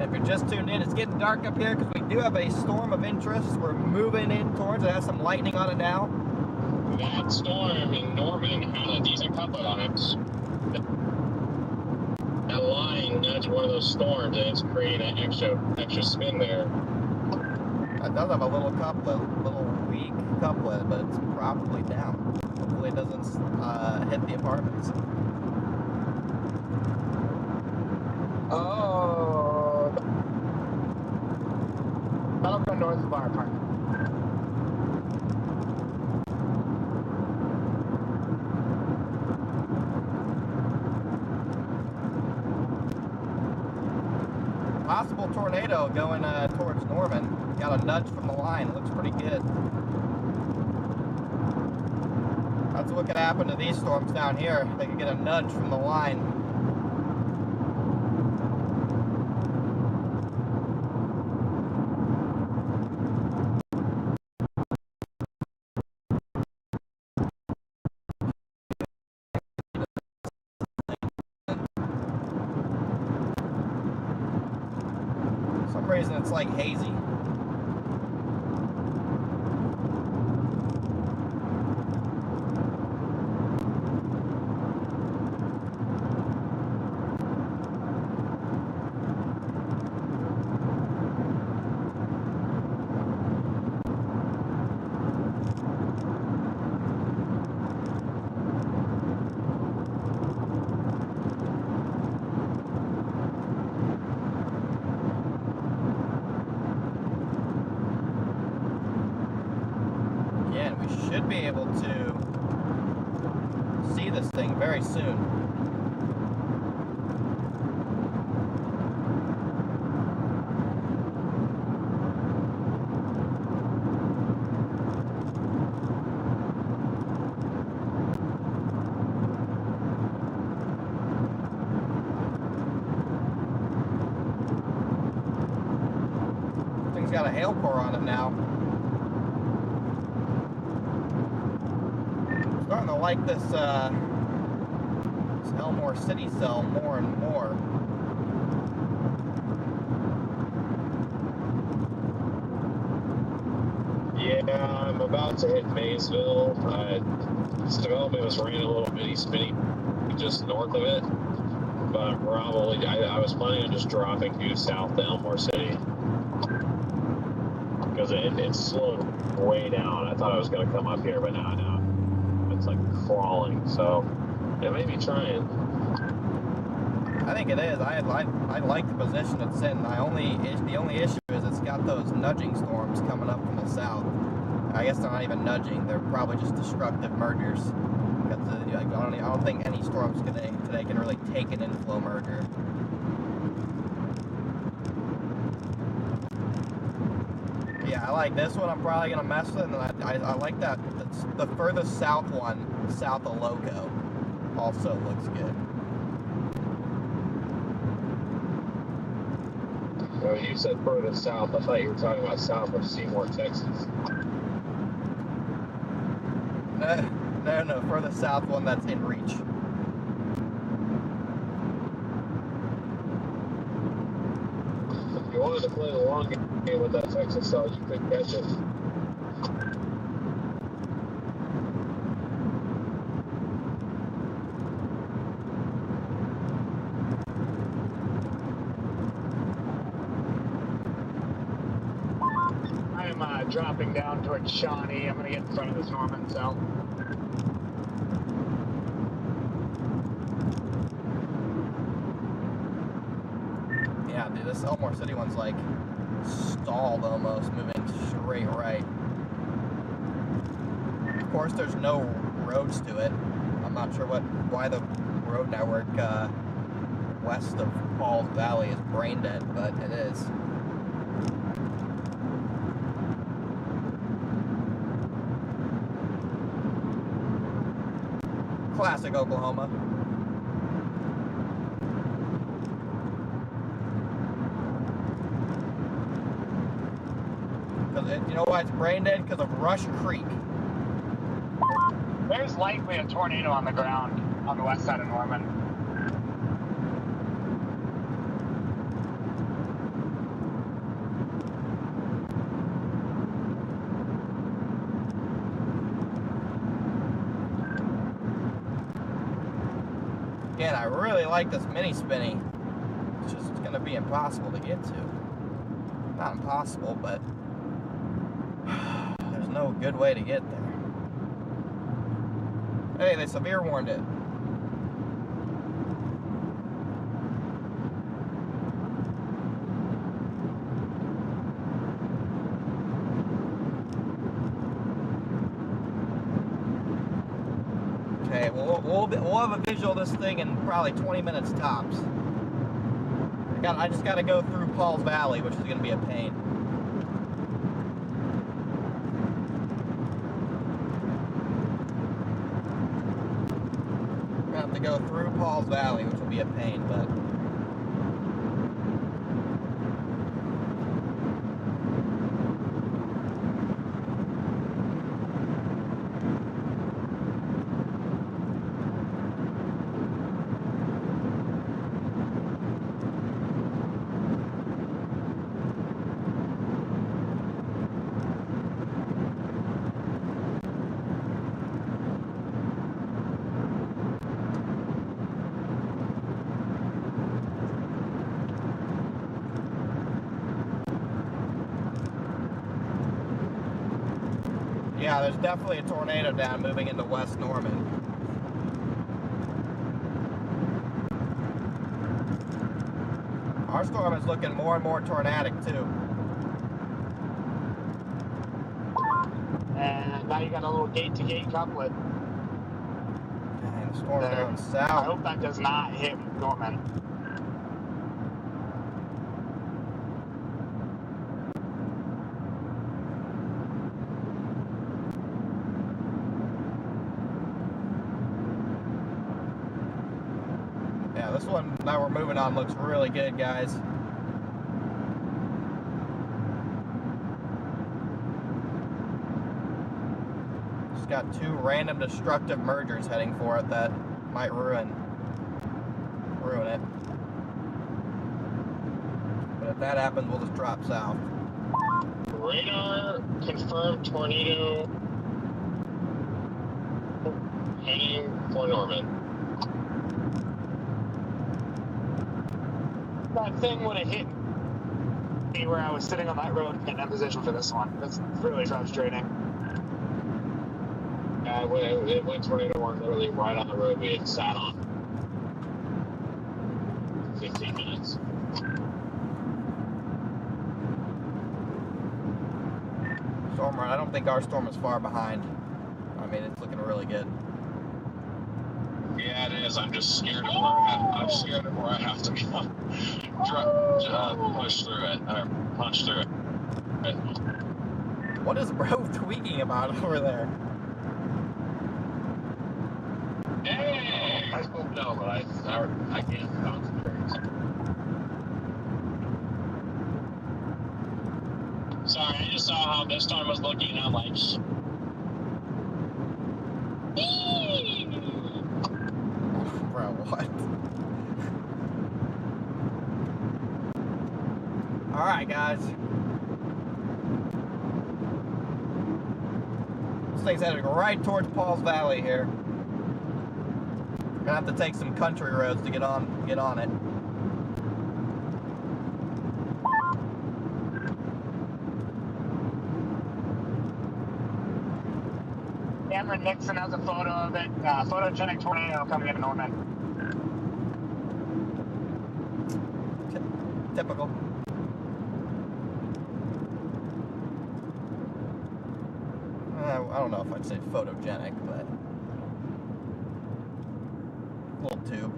If you're just tuned in, it's getting dark up here because we do have a storm of interest. We're moving in towards it. It has some lightning on it now. That storm in Norman had a decent couplet on it. That line nudged one of those storms, and it's creating an extra spin there. It does have a little couplet, little weak couplet, but it's probably down. Hopefully it doesn't hit the apartments. Oh. That'll go north of our apartment. Possible tornado going towards Norman. Got a nudge from the line. Looks pretty good. That's what could happen to these storms down here. They could get a nudge from the line. For some reason it's like hazy. Again, we should be able to see this thing very soon. Thing's got a hail core on it now. Starting to like this Elmore City cell more and more. Yeah, I'm about to hit Maysville. This development was running a little bitty spinny just north of it, but probably I was planning on just dropping due south to Elmore City because it slowed way down. I thought I was going to come up here, but now it's like crawling. So it may be trying. I think it is. I like the position it's in. The only issue is it's got those nudging storms coming up from the south. I guess they're not even nudging. They're probably just destructive mergers. Because I don't think any storms today can really take an inflow merger. Yeah, I like this one. I'm probably gonna mess with it, and I like that. The furthest south one, south of Loco, also looks good. Oh, you said further south. I thought you were talking about south of Seymour, Texas. No, further south one that's in reach. If you wanted to play the long game with that Texas cell, you could catch it. dropping down towards Shawnee. I'm gonna get in front of this Norman cell. Yeah, dude, this Elmore City one's like stalled almost, moving straight right. Of course, there's no roads to it. I'm not sure why the road network west of Paul's Valley is brain dead, but it is. Classic Oklahoma. You know why it's brain dead? Because of Rush Creek. There's likely a tornado on the ground on the west side of Norman. Again, I really like this mini spinny. It's just going to be impossible to get to. Not impossible, but there's no good way to get there. Hey, they severe warned it. Okay, we'll have a visual of this thing in probably 20 minutes tops. I just got to go through Paul's Valley, which is going to be a pain. We're going to have to go through Paul's Valley, which will be a pain, but... Yeah, there's definitely a tornado down moving into West Norman. Our storm is looking more and more tornadic too. And now you got a little gate-to-gate couplet. And the storm's going south. I hope that does not hit Norman. Yeah, this one that we're moving on looks really good, guys. Just got two random destructive mergers heading for it that might ruin it. But if that happens, we'll just drop south. Radar confirmed tornado heading for Norman. That thing would have hit me where I was sitting on that road getting in position for this one. That's really frustrating. It went tornado one literally right on the road we had sat on. 15 minutes. Storm run. I don't think our storm is far behind. I mean, it's looking really good. Yeah, it is. I'm just scared of where I have to go. Push through it, or punch through it. What is bro tweaking about over there? Hey! I spoke no, but I can't concentrate. Sorry, I just saw how this storm was looking, and I'm like, Bro, what? Alright, guys. This thing's headed right towards Paul's Valley here. We're gonna have to take some country roads to get on it. Cameron Nixon has a photo of it. Photogenic tornado coming into Norman. Typical. I don't know if I'd say photogenic, but little tube.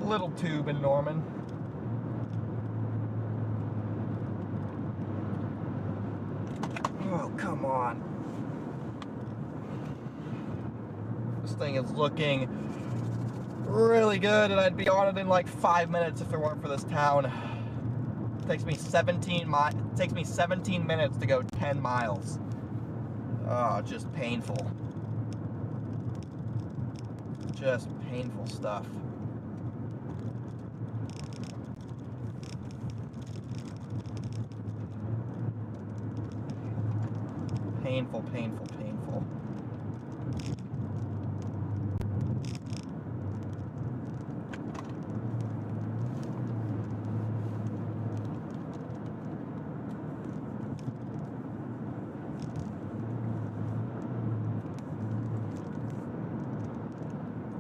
Little tube in Norman. Oh, come on. This thing is looking really good, and I'd be on it in like 5 minutes if it weren't for this town. It takes me 17 minutes to go 10 miles. Oh, just painful. Just painful stuff. Painful, painful, painful.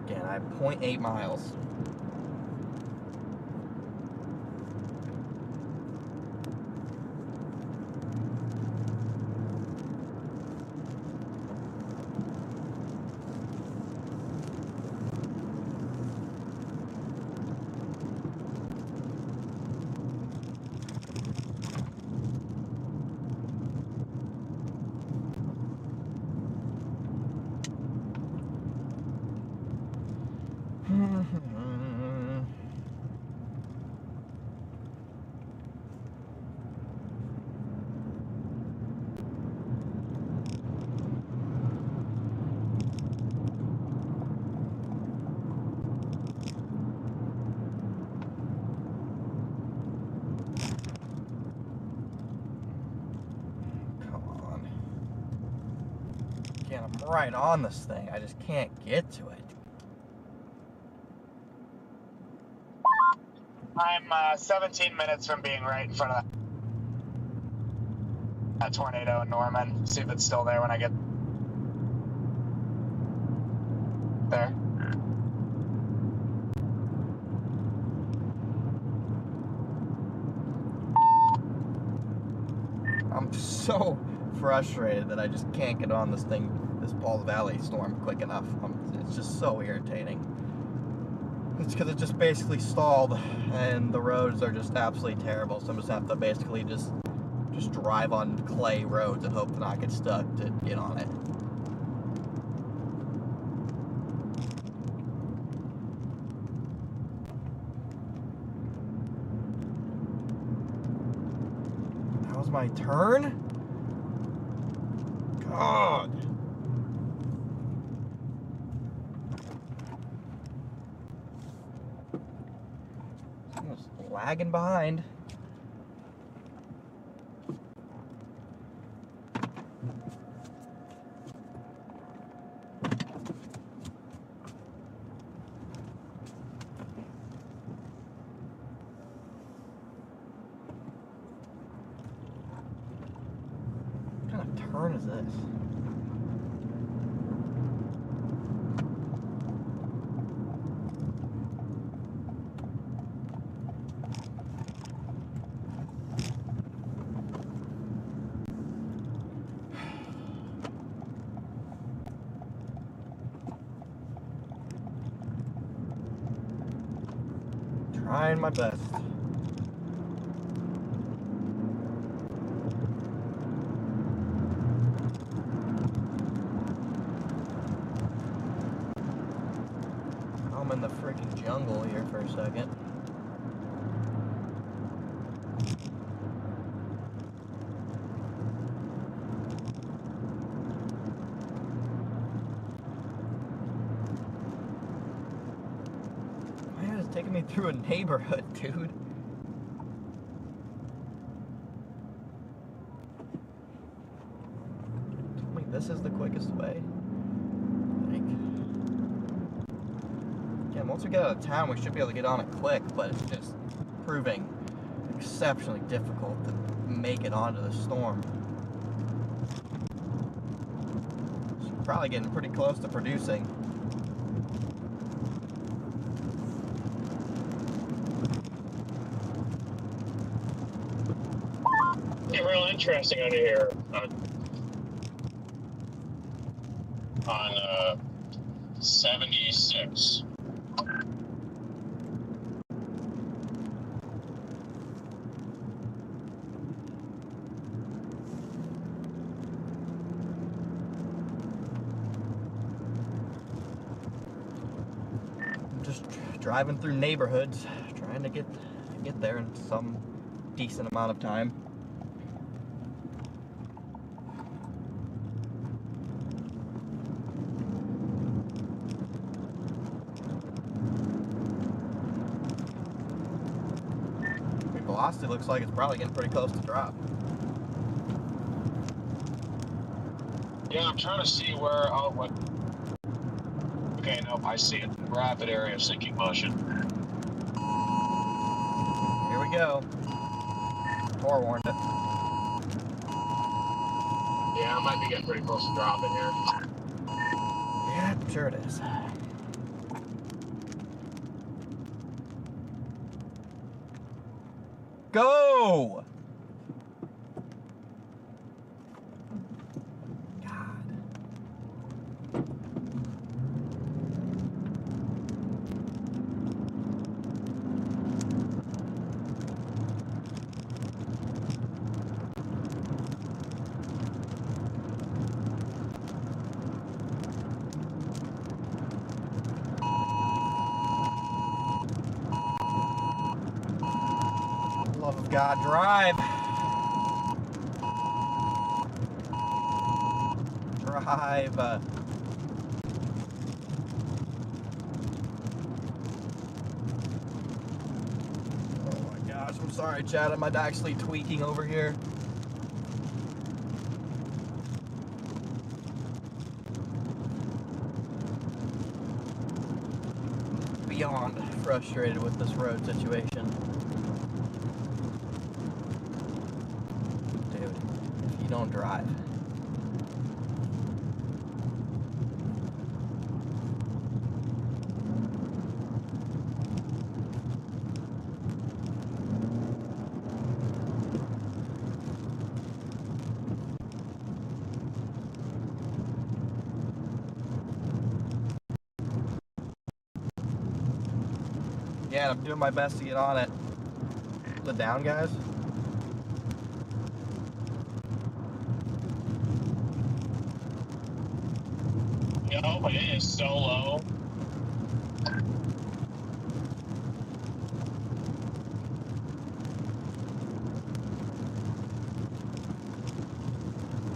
Again, I have 0.8 miles. Again, I'm right on this thing. I just can't get to it. I'm 17 minutes from being right in front of that tornado in Norman. See if it's still there when I get there. I'm so frustrated that I just can't get on this thing, this Paul Valley storm quick enough. It's just so irritating. It's because it just basically stalled, and the roads are just absolutely terrible. So I'm just have to basically just drive on clay roads and hope to not get stuck to get on it. That was my turn? God. I'm just lagging behind. What kind of turn is this? Trying my best. I'm in the freaking jungle here for a second. Man, it's taking me through a neighborhood, dude. Tell me this is the quickest way. Again, once we get out of town, we should be able to get on it quick, but it's just proving exceptionally difficult to make it onto the storm. It's probably getting pretty close to producing. Getting real interesting under here on 76. Just driving through neighborhoods, trying to get there in some decent amount of time. Velocity looks like it's probably getting pretty close to drop. Yeah, I'm trying to see where. Oh, what? Okay, nope, I see it. Rapid area of sinking motion. Here we go. Forewarned it. Yeah, I might be getting pretty close to dropping here. Yeah, sure it is. Go! God. Love of God, drive. Drive. Oh my gosh, I'm sorry, Chad. I'm actually tweaking over here. Beyond frustrated with this road situation. Dude, if you don't drive. Yeah, I'm doing my best to get on it. The down, guys? No, but it is so low.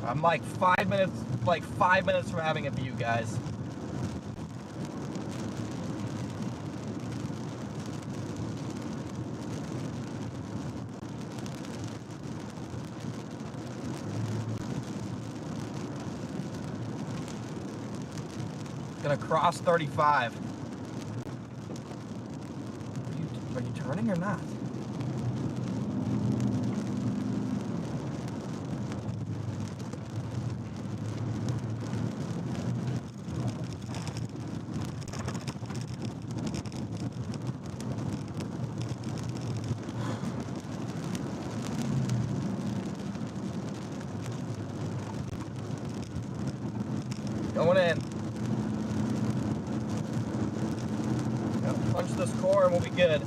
I'm like 5 minutes from having a view, guys. Gonna cross 35. Are you turning or not? Going in. Yep, punch this core and we'll be good.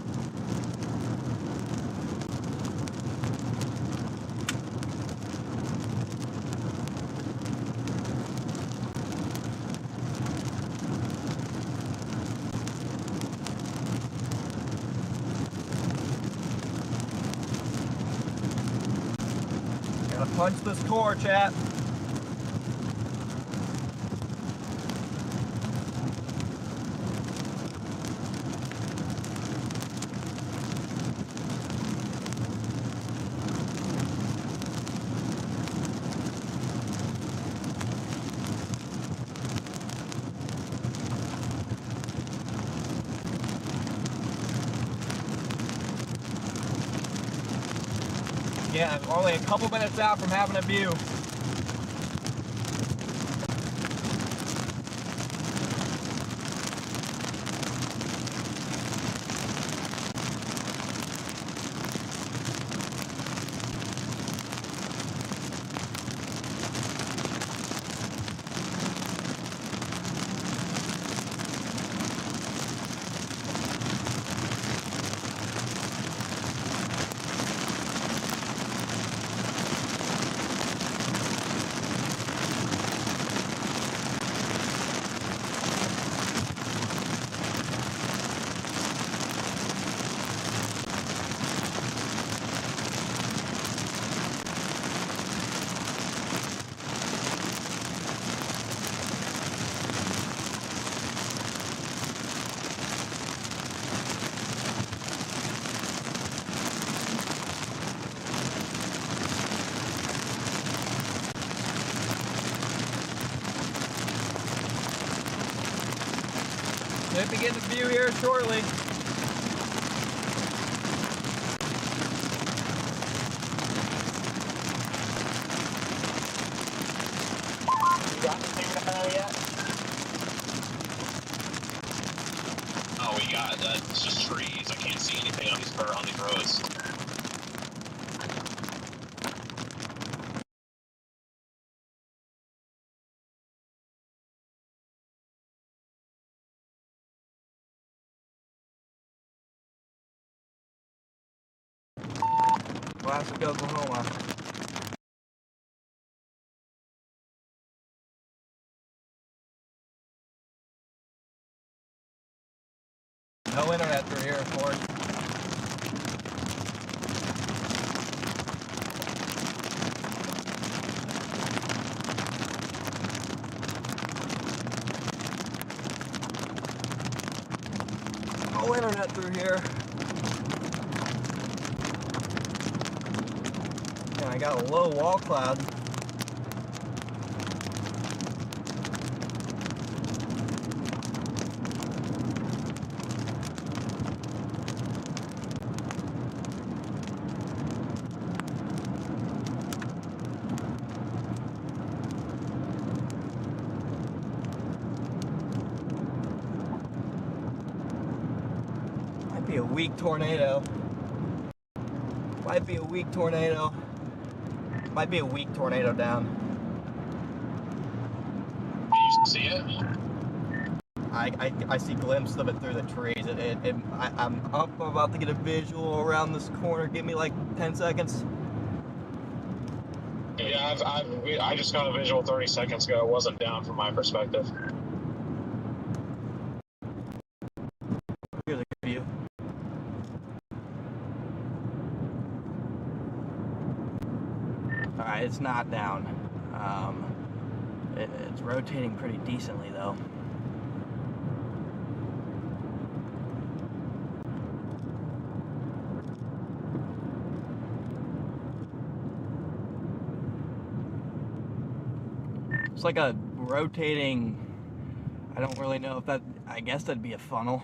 Gotta punch this core, chat. Yeah, I'm only a couple minutes out from having a view. Should be getting a view here shortly. You got anything there yet? Oh, we got that. It's just trees. I can't see anything on these roads. Classic Oklahoma. No internet through here, of course. No internet through here. And I got a low wall cloud. Might be a weak tornado. Might be a weak tornado. Might be a weak tornado down. Do you see it? I see glimpses of it through the trees. I'm up. I'm about to get a visual around this corner. Give me like 10 seconds. Yeah, I just got a visual 30 seconds ago. It wasn't down from my perspective. Here's a good view. Alright, it's not down. It's rotating pretty decently though. It's like a rotating, I don't really know if that, I guess that'd be a funnel.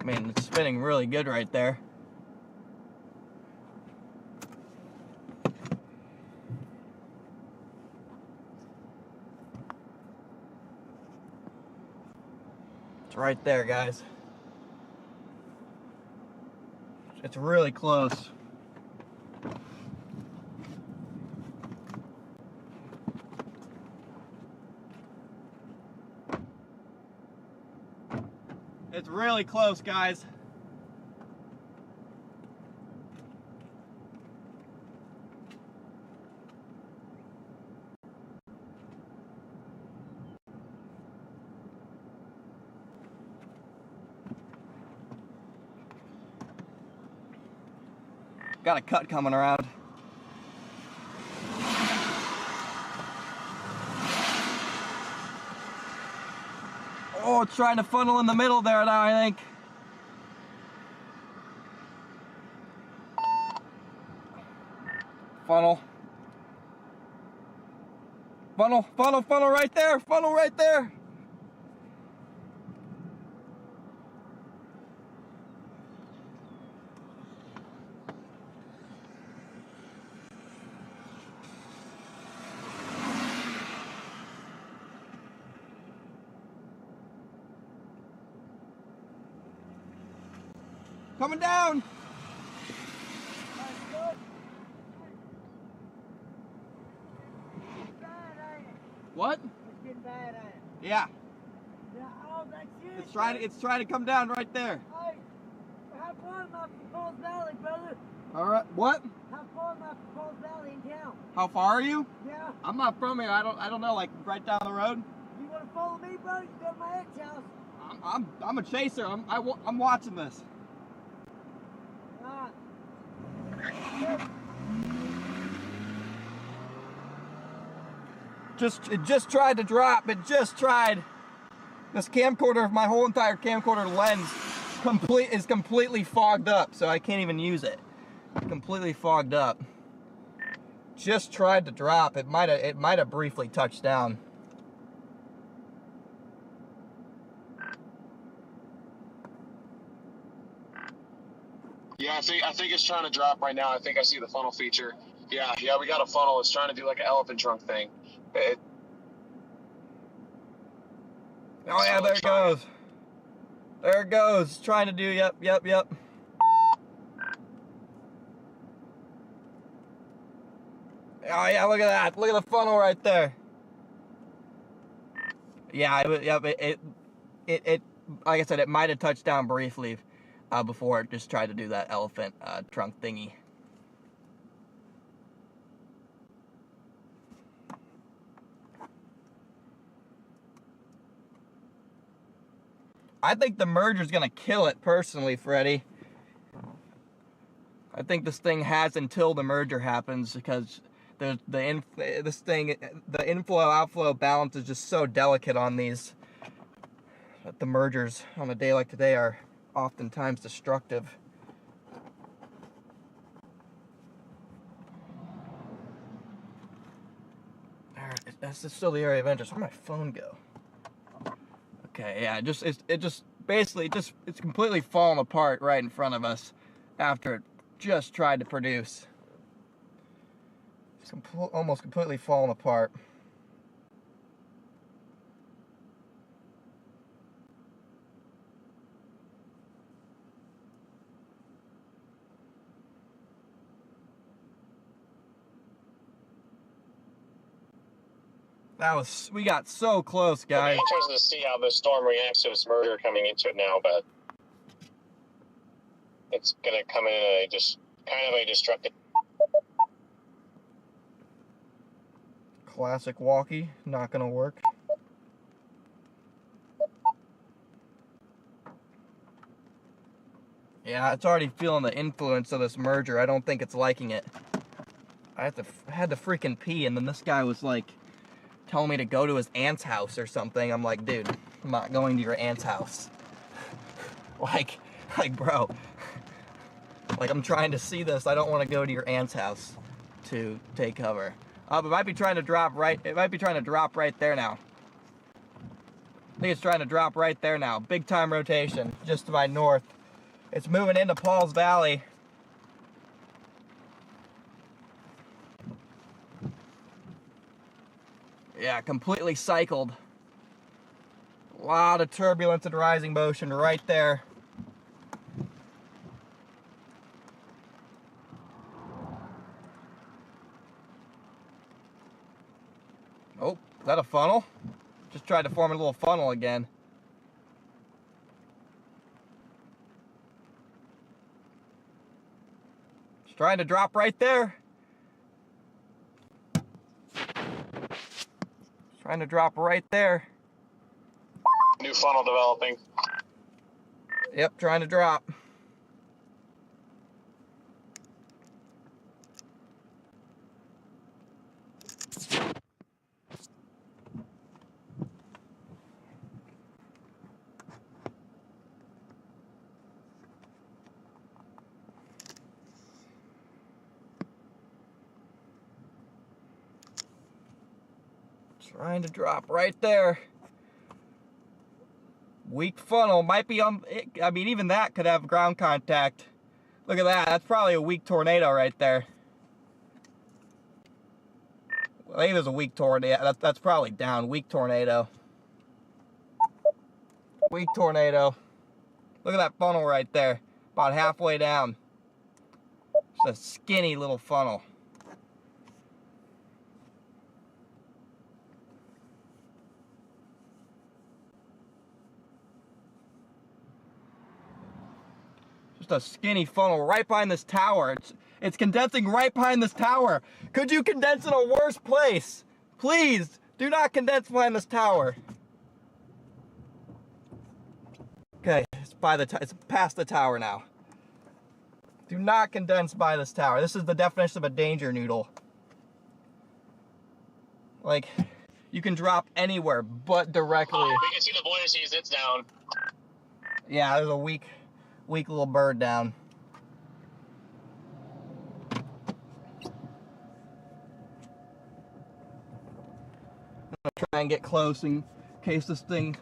I mean, it's spinning really good right there. It's right there, guys. It's really close. It's really close, guys. Got a cut coming around. Oh, it's trying to funnel in the middle there now, I think. Funnel. Funnel, funnel, funnel right there. Funnel right there. Coming down. What? It's getting bad, ain't it? Yeah. Yeah, oh, that's you. It's trying to come down right there. Hey, how far am I from Paul's Valley, brother? All right. What? How far am I from Paul's Valley in town? How far are you? Yeah. I'm not from here. I don't know. Like right down the road. You want to follow me, bro? You go to my aunt's house. I'm a chaser. I'm watching this. Ah. It just tried to drop. It just tried. This camcorder, my whole entire camcorder lens, is completely fogged up, so I can't even use it. Completely fogged up. Just tried to drop. It might have briefly touched down. Yeah, I think it's trying to drop right now. I think I see the funnel feature. Yeah, we got a funnel. It's trying to do like an elephant trunk thing. Oh yeah, there it goes. There it goes. It's trying to do, yep. Oh yeah, look at that. Look at the funnel right there. Yeah, it like I said, it might have touched down briefly before it just tried to do that elephant trunk thingy. I think the merger's gonna kill it personally, Freddie. I think this thing has until the merger happens because the inflow-outflow balance is just so delicate on these that the mergers on a day like today are oftentimes destructive. That's just still the area of interest. Where'd my phone go? Okay, yeah, it's completely fallen apart right in front of us after it just tried to produce. It's almost completely fallen apart. We got so close, guys. I'm interested to see how the storm reacts to this merger coming into it now, but it's gonna come in kind of a destructive. Classic walkie, not gonna work. Yeah, it's already feeling the influence of this merger. I don't think it's liking it. I had to freaking pee, and then this guy was like telling me to go to his aunt's house or something. I'm like, dude, I'm not going to your aunt's house. like, bro. Like, I'm trying to see this. I don't want to go to your aunt's house to take cover. But it might be trying to drop right. It might be trying to drop right there now. I think it's trying to drop right there now. Big time rotation, just to my north. It's moving into Paul's Valley. Yeah, completely cycled. A lot of turbulence and rising motion right there. Oh, is that a funnel? Just tried to form a little funnel again. It's trying to drop right there. Trying to drop right there. New funnel developing. Yep, trying to drop. Trying to drop right there. Weak funnel. Might be on... I mean, even that could have ground contact. Look at that. That's probably a weak tornado right there. I think there's a weak tornado. That's probably down. Weak tornado. Weak tornado. Look at that funnel right there. About halfway down. Just a skinny little funnel. Just a skinny funnel right behind this tower. It's condensing right behind this tower. Could you condense in a worse place? Please, do not condense behind this tower. Okay, it's past the tower now. Do not condense by this tower. This is the definition of a danger noodle. Like, you can drop anywhere but directly. We can see the buoyancies, it's down. Yeah, there's a weak little bird down. I'm gonna try and get close in case this thing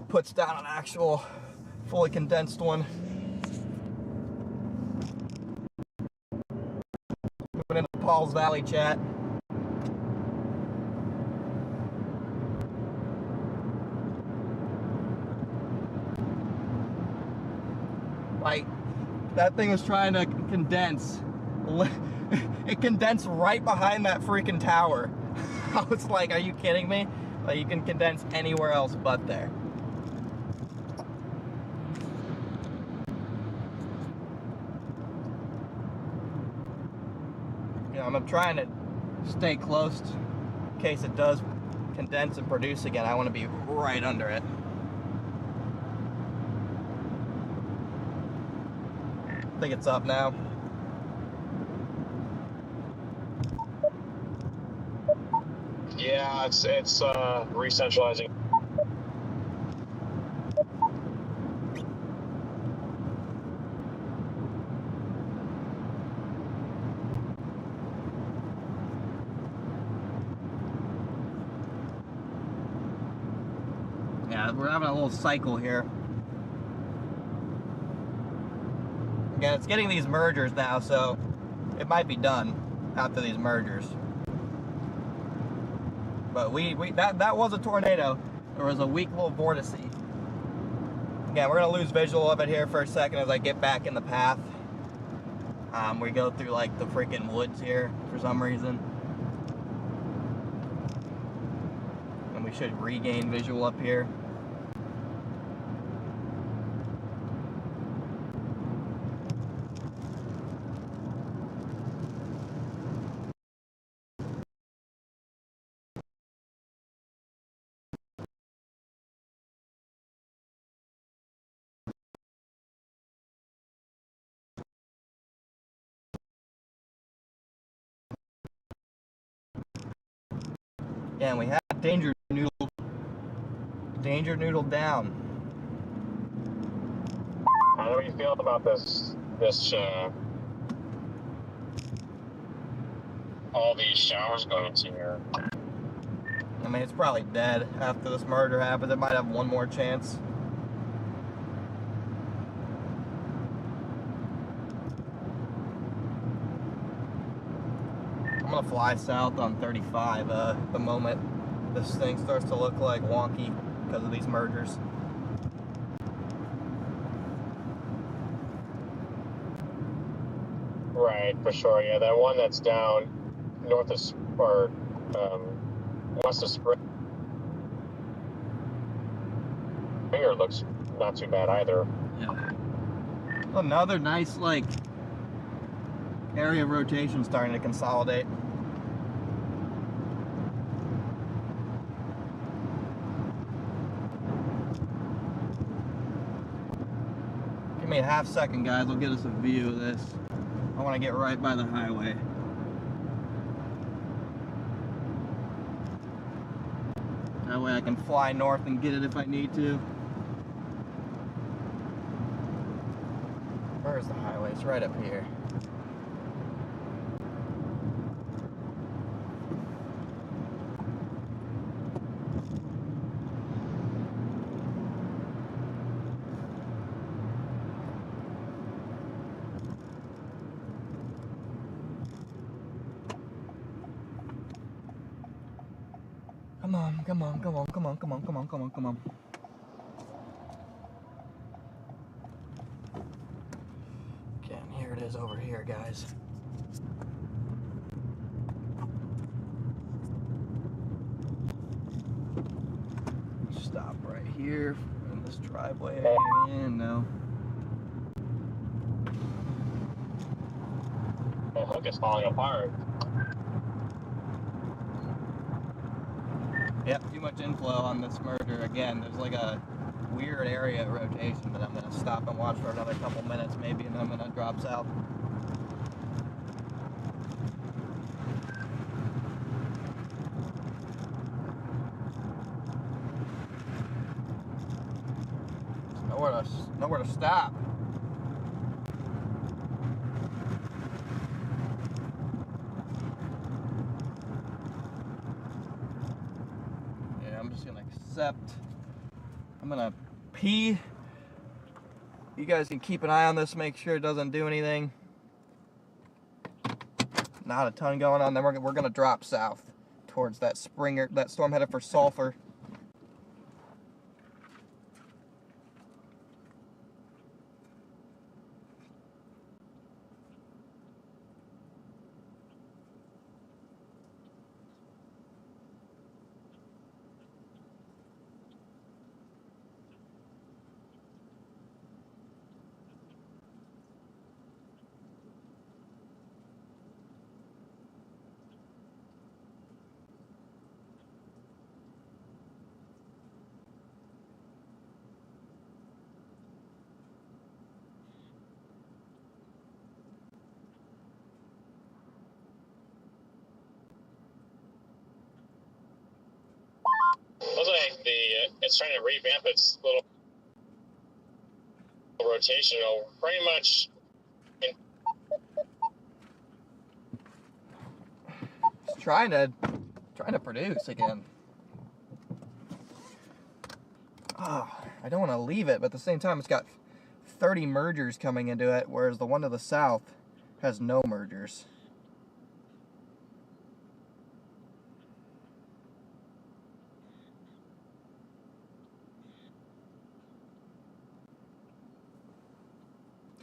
puts down an actual fully condensed one. Moving into Paul's Valley chat. Like, that thing was trying to condense. It condensed right behind that freaking tower. I was like, are you kidding me? Like, you can condense anywhere else but there. You know, I'm trying to stay close in case it does condense and produce again. I want to be right under it. I think it's up now. Yeah, it's re-centralizing. Yeah, we're having a little cycle here. Again, it's getting these mergers now, so it might be done after these mergers. But that was a tornado. There was a weak little vortice. Again, we're gonna lose visual of it here for a second as I get back in the path. We go through like the freaking woods here for some reason. And we should regain visual up here. Yeah, and we had danger noodle down. How do you feel about this all these showers going into here? I mean, it's probably dead after this murder happens. It might have one more chance. I'm gonna fly south on 35 the moment this thing starts to look like wonky because of these mergers. Right, for sure. Yeah, that one that's down north of or west of Springer looks not too bad either. Yeah. Another nice like area of rotation starting to consolidate. Give me a half second, guys. We'll get us a view of this. I want to get right by the highway. That way I can fly north and get it if I need to. Where's the highway? It's right up here. Come on, come on, come on, come on, come on, come on, come on, come on. And here it is over here, guys. Stop right here in this driveway. And no. The hook is falling apart. Yep, too much inflow on this merger. Again, there's like a weird area of rotation, but I'm going to stop and watch for another couple minutes maybe, and then I'm going to drop south. Nowhere to stop. Yeah, I'm just gonna accept. I'm gonna pee. You guys can keep an eye on this, make sure it doesn't do anything. Not a ton going on. Then we're gonna drop south towards that that storm headed for Sulphur. Looks like it's trying to revamp its little rotation. It'll pretty much. It's trying to produce again. Oh, I don't want to leave it, but at the same time, it's got 30 mergers coming into it, whereas the one to the south has no mergers.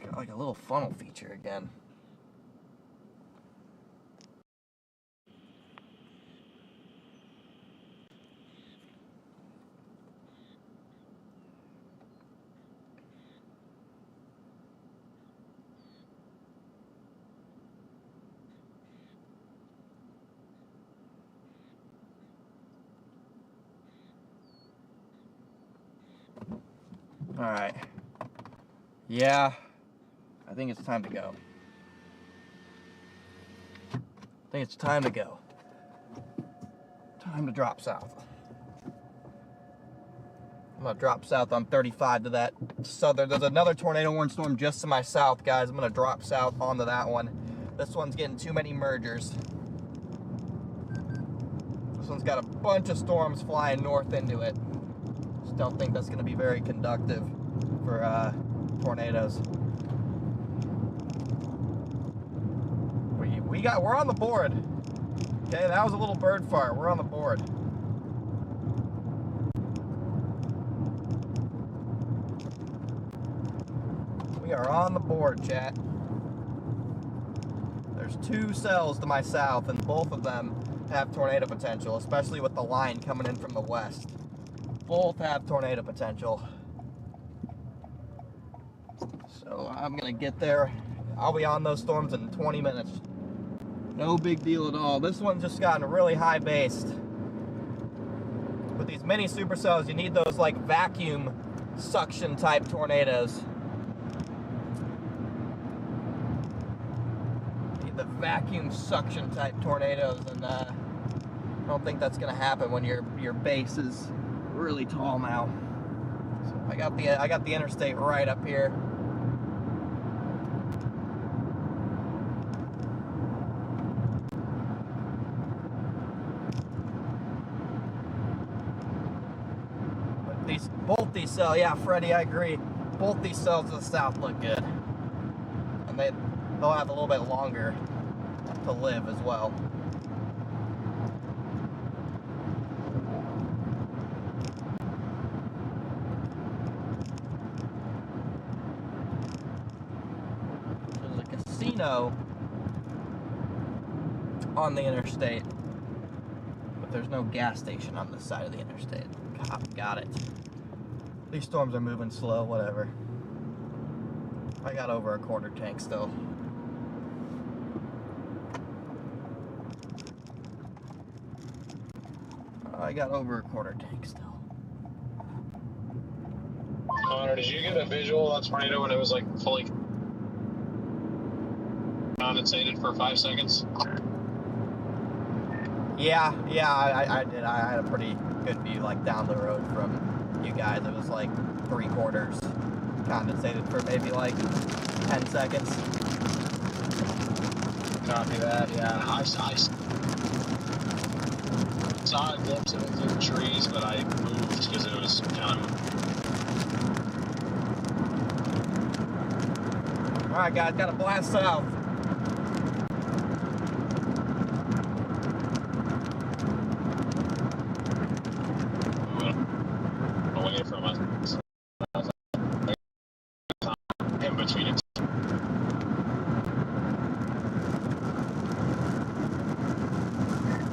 Got like a little funnel feature again. All right. Yeah, I think it's time to go. I think it's time to go. Time to drop south. I'm gonna drop south on 35 to that southern. There's another tornado warning storm just to my south, guys. I'm gonna drop south onto that one. This one's getting too many mergers. This one's got a bunch of storms flying north into it. Just don't think that's gonna be very conductive for tornadoes. We're on the board. Okay, that was a little bird fart. We're on the board. We are on the board, chat. There's 2 cells to my south, and both of them have tornado potential, especially with the line coming in from the west. Both have tornado potential. So I'm gonna get there. I'll be on those storms in 20 minutes. No big deal at all. This one's just gotten really high based. With these mini supercells, you need those like vacuum suction type tornadoes. You need the vacuum suction type tornadoes, and I don't think that's gonna happen when your base is really tall now. So I got the interstate right up here. Both these cells, yeah, Freddie, I agree. Both these cells to the south look good. And they'll have a little bit longer to live as well. casino on the interstate, but there's no gas station on this side of the interstate. Got it. These storms are moving slow, whatever. I got over a quarter tank still. I got over a quarter tank still. Connor, did you get a visual on tornado when it was like fully condensated for 5 seconds? Yeah, I did. I had a pretty good view, like down the road from you guys. It was like 3/4 condensated for maybe like 10 seconds. Copy that, yeah. I saw a glimpse of it through the trees, but I moved because it was kind of... Alright guys, gotta blast south. Away from us. In between it.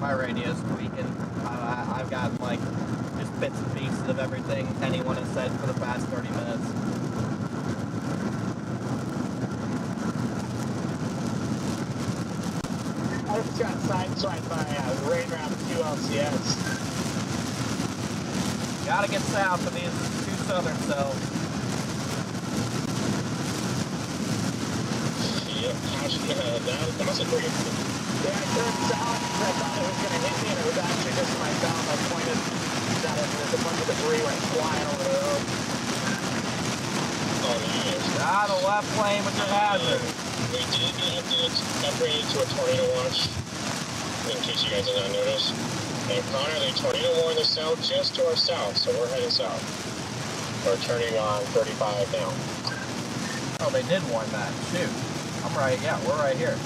My radio's tweaking. I've got like just bits and pieces of everything anyone has said for the past 30 minutes. I just got sideswiped by Rain Round 2 LCS. Gotta get south of these two southern cells. Yep, that must have been... Yeah, I turned south because I thought it was going to hit me, and it was actually just myself. I pointed at it, and there's a bunch of debris went flying over the road. Oh, nice. Ah, the left lane with your hazard. We did have to upgrade to a tornado watch, in case you guys did not notice. And Connor, the tornado warned the south just to our south, so we're heading south. We're turning on 35 now. Oh, they did warn that. Shoot. I'm right, yeah, we're right here.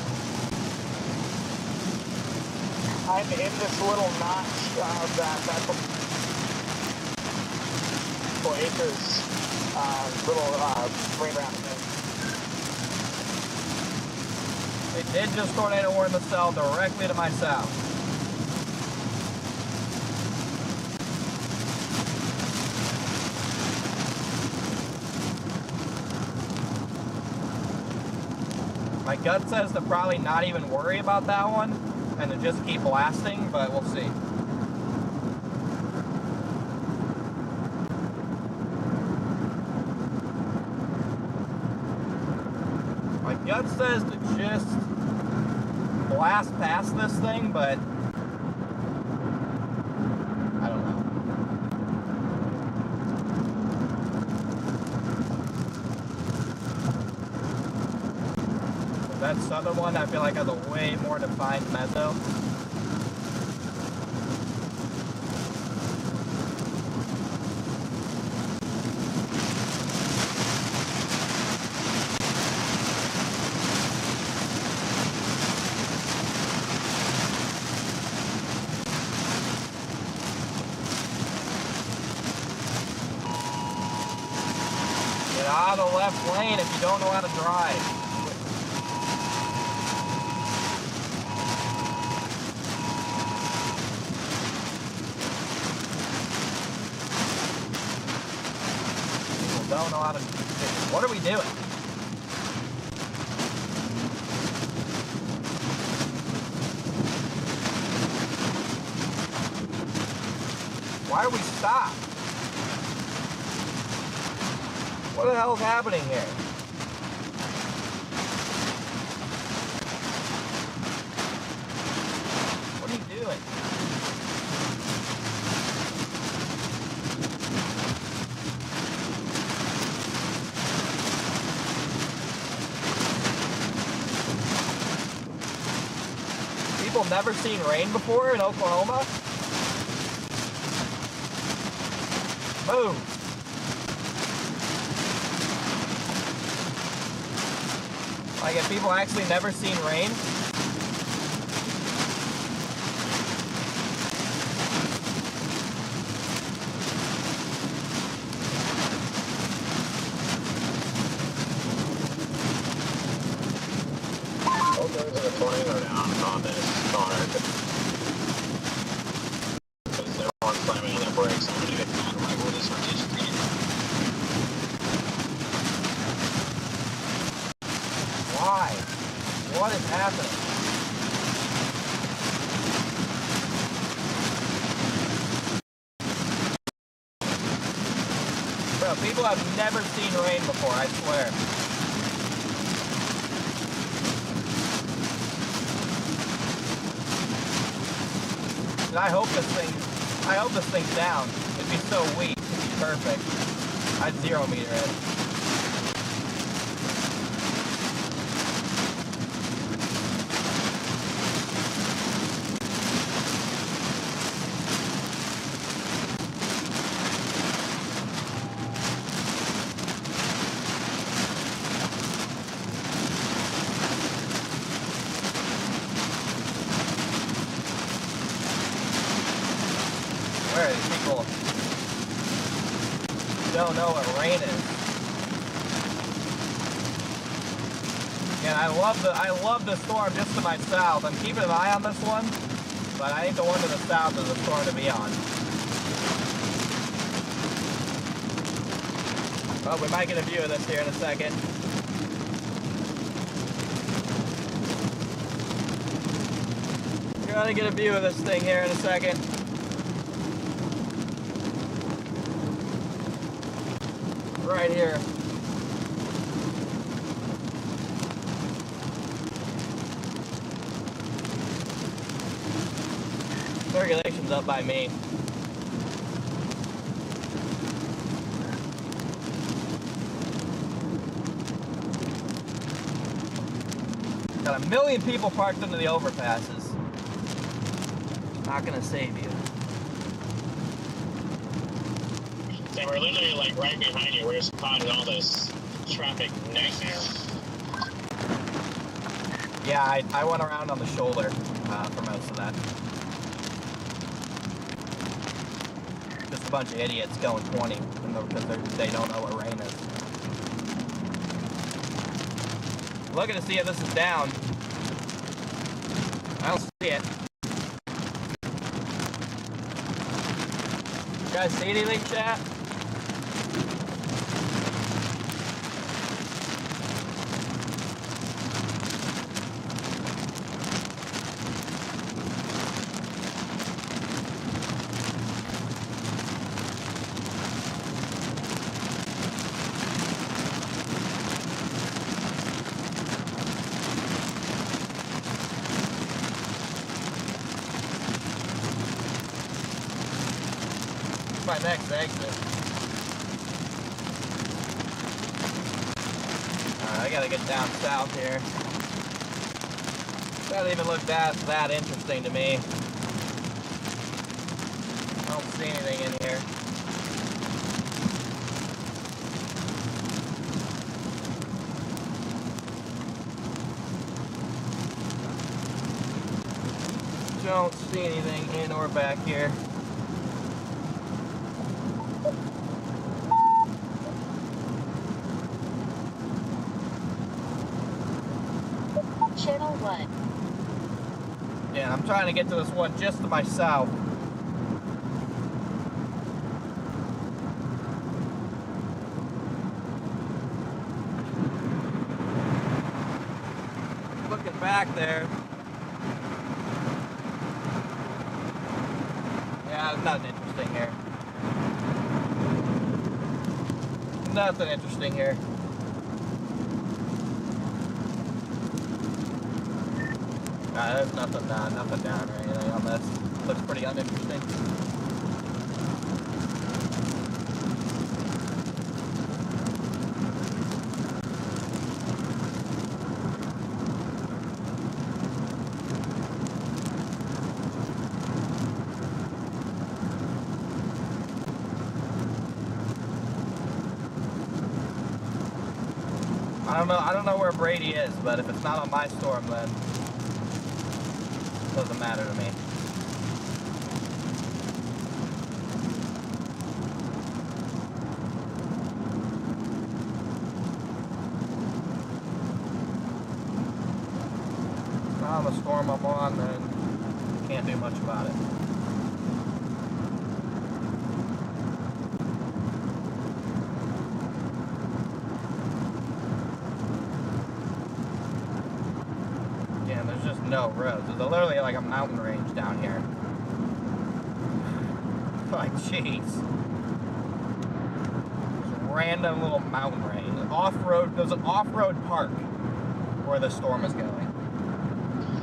I'm in this little notch of that acres little Rain Round thing. They did just tornado warn the cell directly to my south. My gut says to probably not even worry about that one and to just keep blasting, but we'll see. My gut says to just blast past this thing, but I don't know. That southern one, I feel like has a way more defined mezzo. Get out of the left lane if you don't know how to drive. Don't know how to... What are we doing? Why are we stopped? What the hell is happening here? What are you doing? People never seen rain before in Oklahoma? Boom. Like, have people actually never seen rain? There's a tornado down on this car. Because everyone's slamming on their brakes. I'm going to get mad like with this rotation speed. Why? What is happening? Bro, people have never seen rain before, I swear. And I hope this thing's down. It'd be so weak, it'd be perfect. I'd 0 meter it. Where are these people? Don't know what rain is. And I love the storm just to my south. I'm keeping an eye on this one, but I think the one to the south is a storm to be on. Oh, we might get a view of this here in a second. We're gonna get a view of this thing here in a second. Right here. Circulation's up by me. Got a million people parked into the overpasses. Not gonna save you. So we're literally like right behind you. We're just caught in all this traffic nightmare. Yeah, I went around on the shoulder for most of that. Just a bunch of idiots going 20 because they don't know what rain is. Looking to see if this is down. I don't see it. You guys see anything, chat? My next exit. Alright, I gotta get down south here. Doesn't even look that interesting to me. I don't see anything in here. Don't see anything in or back here. Channel 1. Yeah, I'm trying to get to this one just to my south. Looking back there. Yeah, there's nothing interesting here. Nothing interesting here. There's nothing down or anything on this. Looks pretty uninteresting. I don't know where Brady is, but if it's not on my storm, then it doesn't matter to me. on the storm I'm on, then can't do much about it. Yeah, there's just no roads. There's literally like a mountain range down here. Like, jeez. Just random little mountain range. Off-road, there's an off-road park where the storm is going.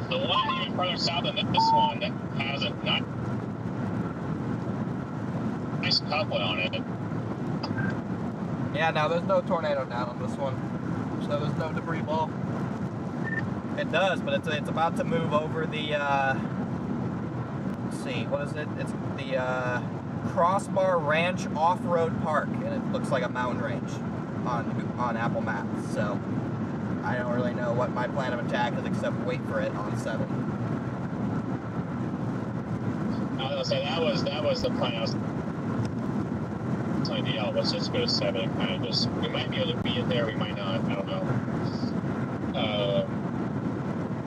The one even further south than this one has a nice cutway on it. Yeah, no, there's no tornado down on this one. So there's no debris ball. It does, but it's about to move over the, let's see, what is it? It's the Crossbar Ranch Off-Road Park, and it looks like a mountain range on Apple Maps, so I don't really know what my plan of attack is except wait for it on 7. I was gonna say that was the plan. I was telling DL, let's just go to 7 and kind of just, we might be able to beat it there, we might not, I don't know.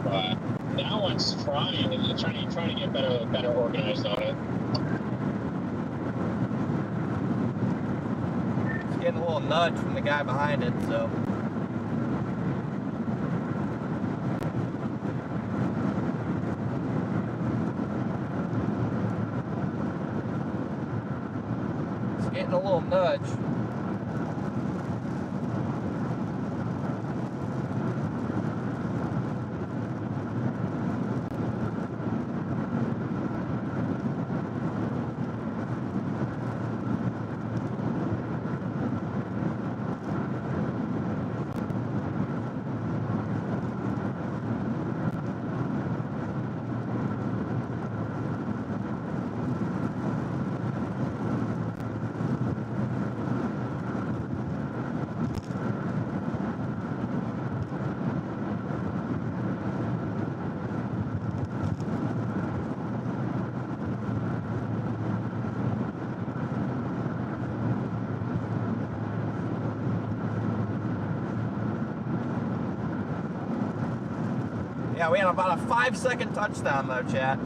But that one's trying to get better organized on it. It's getting a little nudge from the guy behind it, so. It's getting a little nudge. Yeah, we had about a 5-second touchdown though, chat.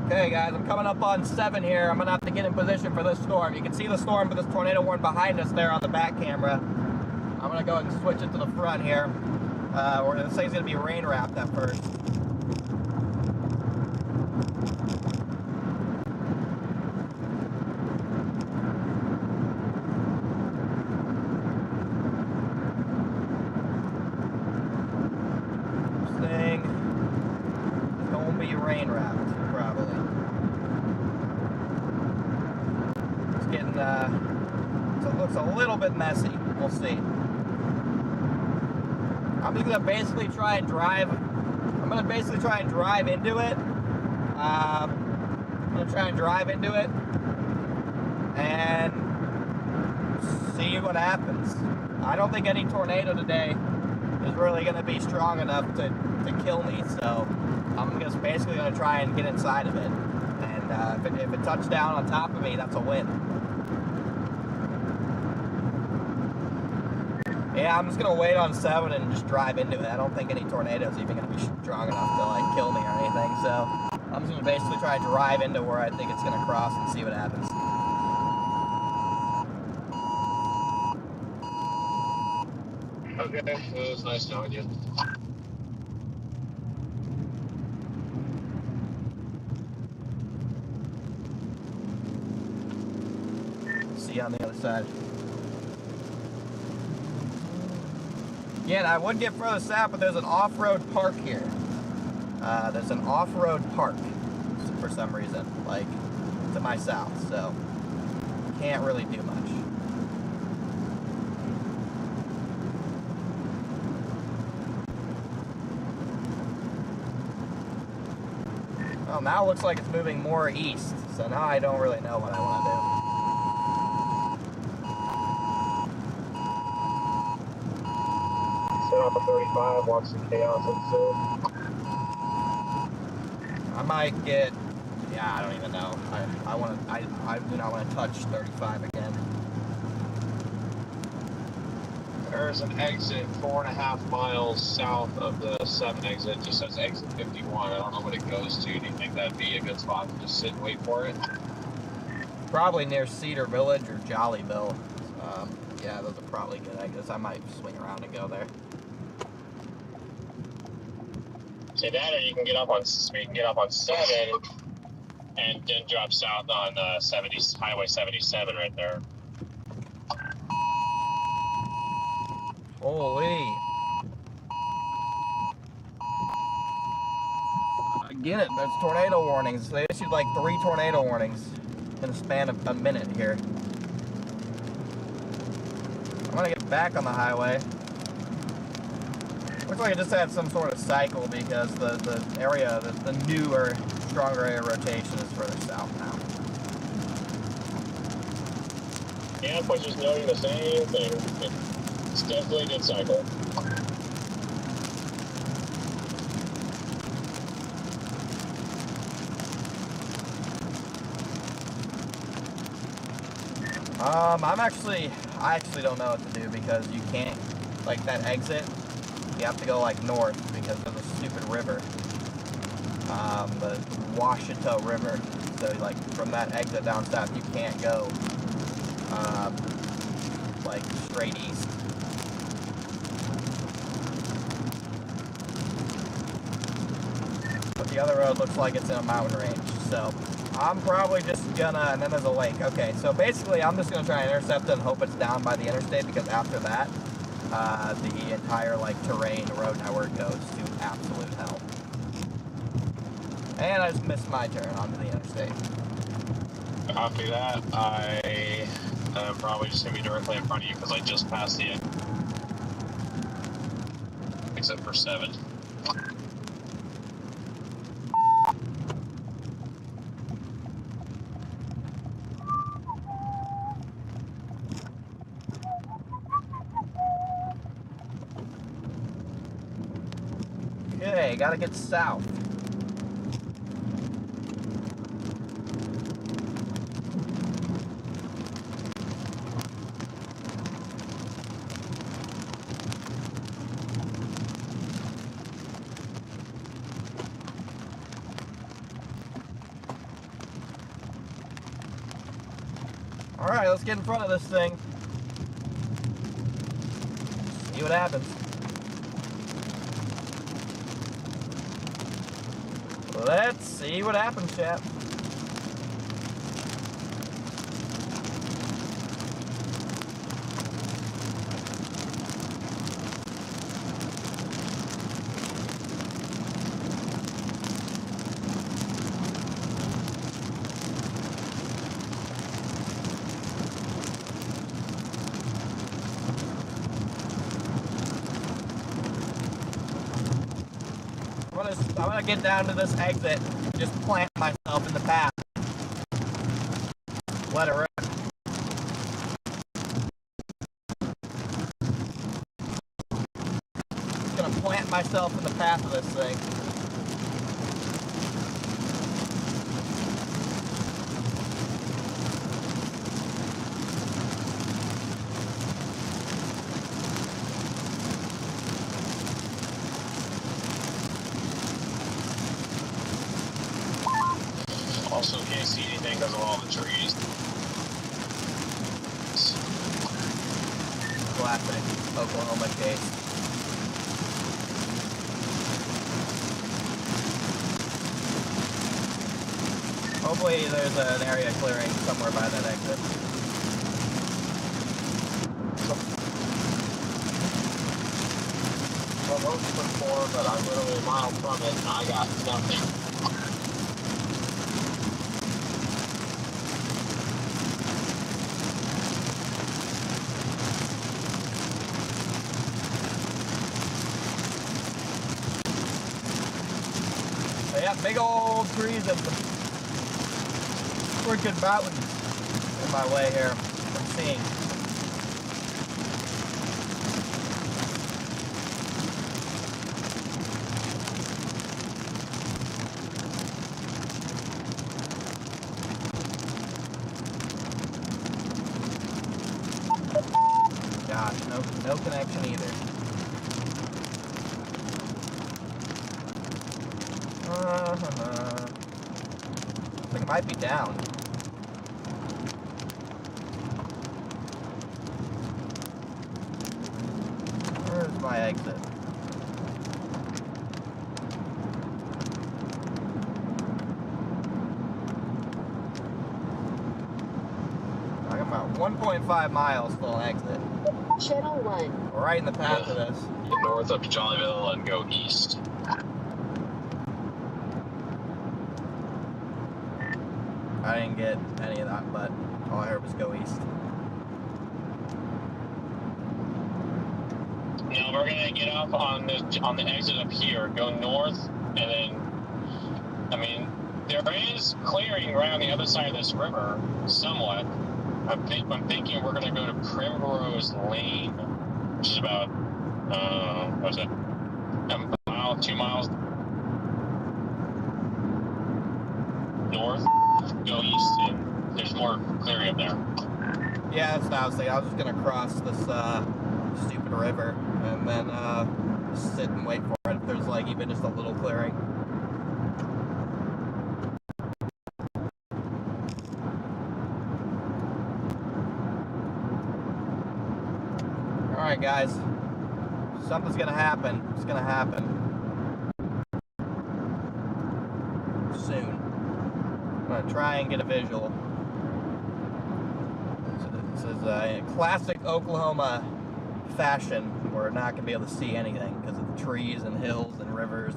Okay guys, I'm coming up on 7 here. I'm gonna have to get in position for this storm. You can see the storm with this tornado warning behind us there on the back camera. I'm gonna go ahead and switch it to the front here. This thing's gonna be rain wrapped at first. This thing is gonna be rain wrapped. Probably. It's getting, so it looks a little bit messy. We'll see. I'm just gonna basically try and drive. I'm gonna basically try and drive into it. I'm gonna try and drive into it and see what happens. I don't think any tornado today is really gonna be strong enough to kill me, so I'm just basically going to try and get inside of it. And if it touches down on top of me, that's a win. Yeah, I'm just going to wait on 7 and just drive into it. I don't think any tornado is even going to be strong enough to like kill me or anything. So I'm just going to basically try and drive into where I think it's going to cross and see what happens. Okay, it was nice knowing you. See you on the other side. Yeah, and I would get further south, but there's an off-road park here. There's an off-road park for some reason, like to my south, so can't really do much. Well, now it looks like it's moving more east, so now I don't really know what I want to do. off of 35, watch some chaos ensue. I might get, yeah, I don't even know. I do not want to touch 35 again. There's an exit 4.5 miles south of the 7 exit. It just says exit 51. I don't know what it goes to. Do you think that'd be a good spot to just sit and wait for it? Probably near Cedar Village or Jollyville. Yeah, those are probably good exits. I might swing around and go there. Say that, or you can get up on 7 and then drop south on Highway 77 right there. Holy. I get it. There's tornado warnings. They issued like 3 tornado warnings in a span of a minute here. I'm gonna get back on the highway. Looks like I just had some sort of cycle because the area, the newer, stronger area rotation is further south now. Yeah, but just noting the same thing. It's definitely a good cycle. I actually don't know what to do because you can't, like that exit, you have to go like north because there's a stupid river. The Washita River. So like from that exit down south, you can't go like straight east. But the other road looks like it's in a mountain range. So I'm probably just gonna, and then there's a lake. Okay, so basically I'm just gonna try and intercept it and hope it's down by the interstate because after that, the entire like terrain road network goes to absolute hell. And I just missed my turn onto the interstate. Copy that. I am probably just gonna be directly in front of you because I just passed the exit for 7. Okay, gotta get south. Alright, let's get in front of this thing. See what happens. Let's see what happens, chap. I'm gonna get down to this exit and just plant myself in the path. Let it rip. Just gonna plant myself in the path of this thing. Also can't see anything because of all the trees. Classic Oklahoma case. Hopefully there's an area clearing somewhere by that exit. Well, most before, but I'm literally a mile from it and I got nothing. Yeah, big old trees and freaking mountains in my way here. I'm seeing. gosh, no connection either. I think it might be down. Where's my exit? I got about 1.5 miles till exit. Channel 1. We're right in the path of this. North of Jollyville and go east. I didn't get any of that, but all I heard was go east. Now we're gonna get off on the exit up here, go north, and then, I mean, there is clearing right on the other side of this river, somewhat. I'm thinking we're gonna go to Primrose Lane, which is about, what is it, a mile, 2 miles north, go east, and there's more clearing up there. Yeah, that's what I was thinking. I was just gonna cross this stupid river and then just sit and wait for it if there's like even just a little clearing. Alright guys, something's gonna happen. It's gonna happen soon. I'm gonna try and get a visual. This is a classic Oklahoma fashion. We're not going to be able to see anything because of the trees and hills and rivers.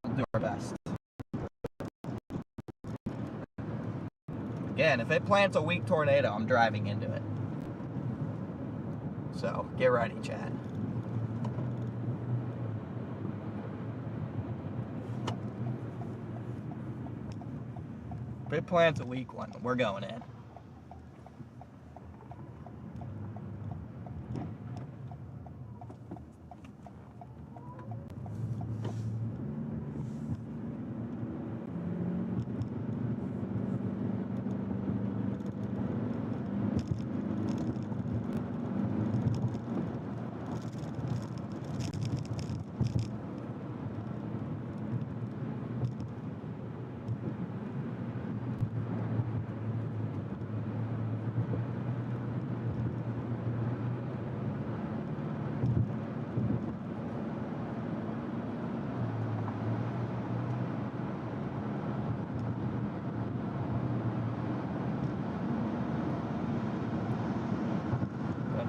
We'll do our best. Again, if it plants a weak tornado, I'm driving into it. So, get ready, chat. If it plants a weak one, we're going in.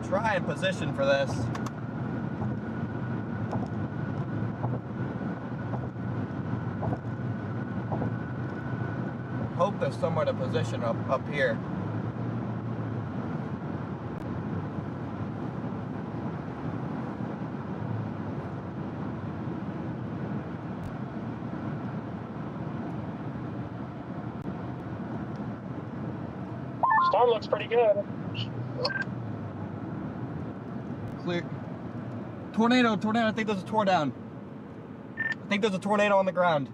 Try and position for this. Hope there's somewhere to position up here. Storm looks pretty good. Clear. Tornado, I think there's a tornado. I think there's a tornado on the ground.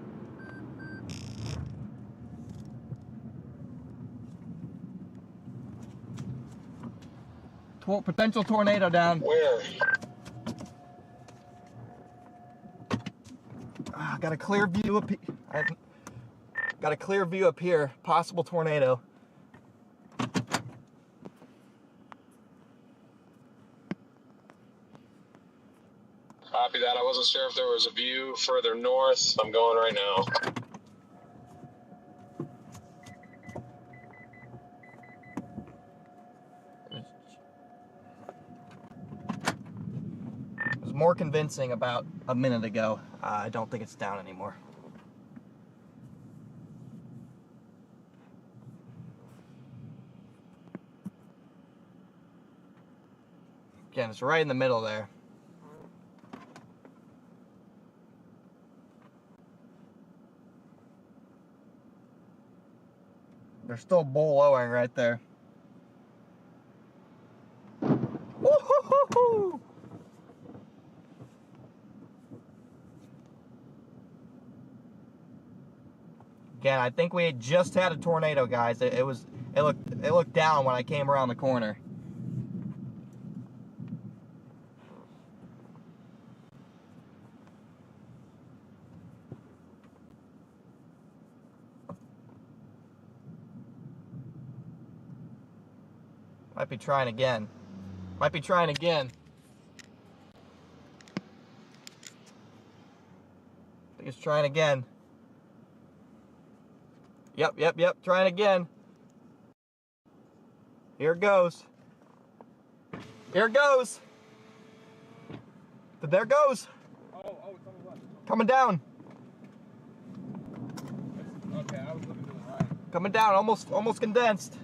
Potential tornado down. Where? Got a clear view up here. Got a clear view up here. Possible tornado. Copy that. I wasn't sure if there was a view further north. I'm going right now. It was more convincing about a minute ago. I don't think it's down anymore. Again, it's right in the middle there. There's still bull-lowing right there. Woo-hoo-hoo-hoo! Again, I think we had just had a tornado, guys. It looked down when I came around the corner. Might be trying again. Might be trying again. I think it's trying again. Yep, trying again. Here it goes. Here it goes. There it goes. Oh, it's on the left. Coming down. Okay, I was looking to the right. Coming down, almost condensed.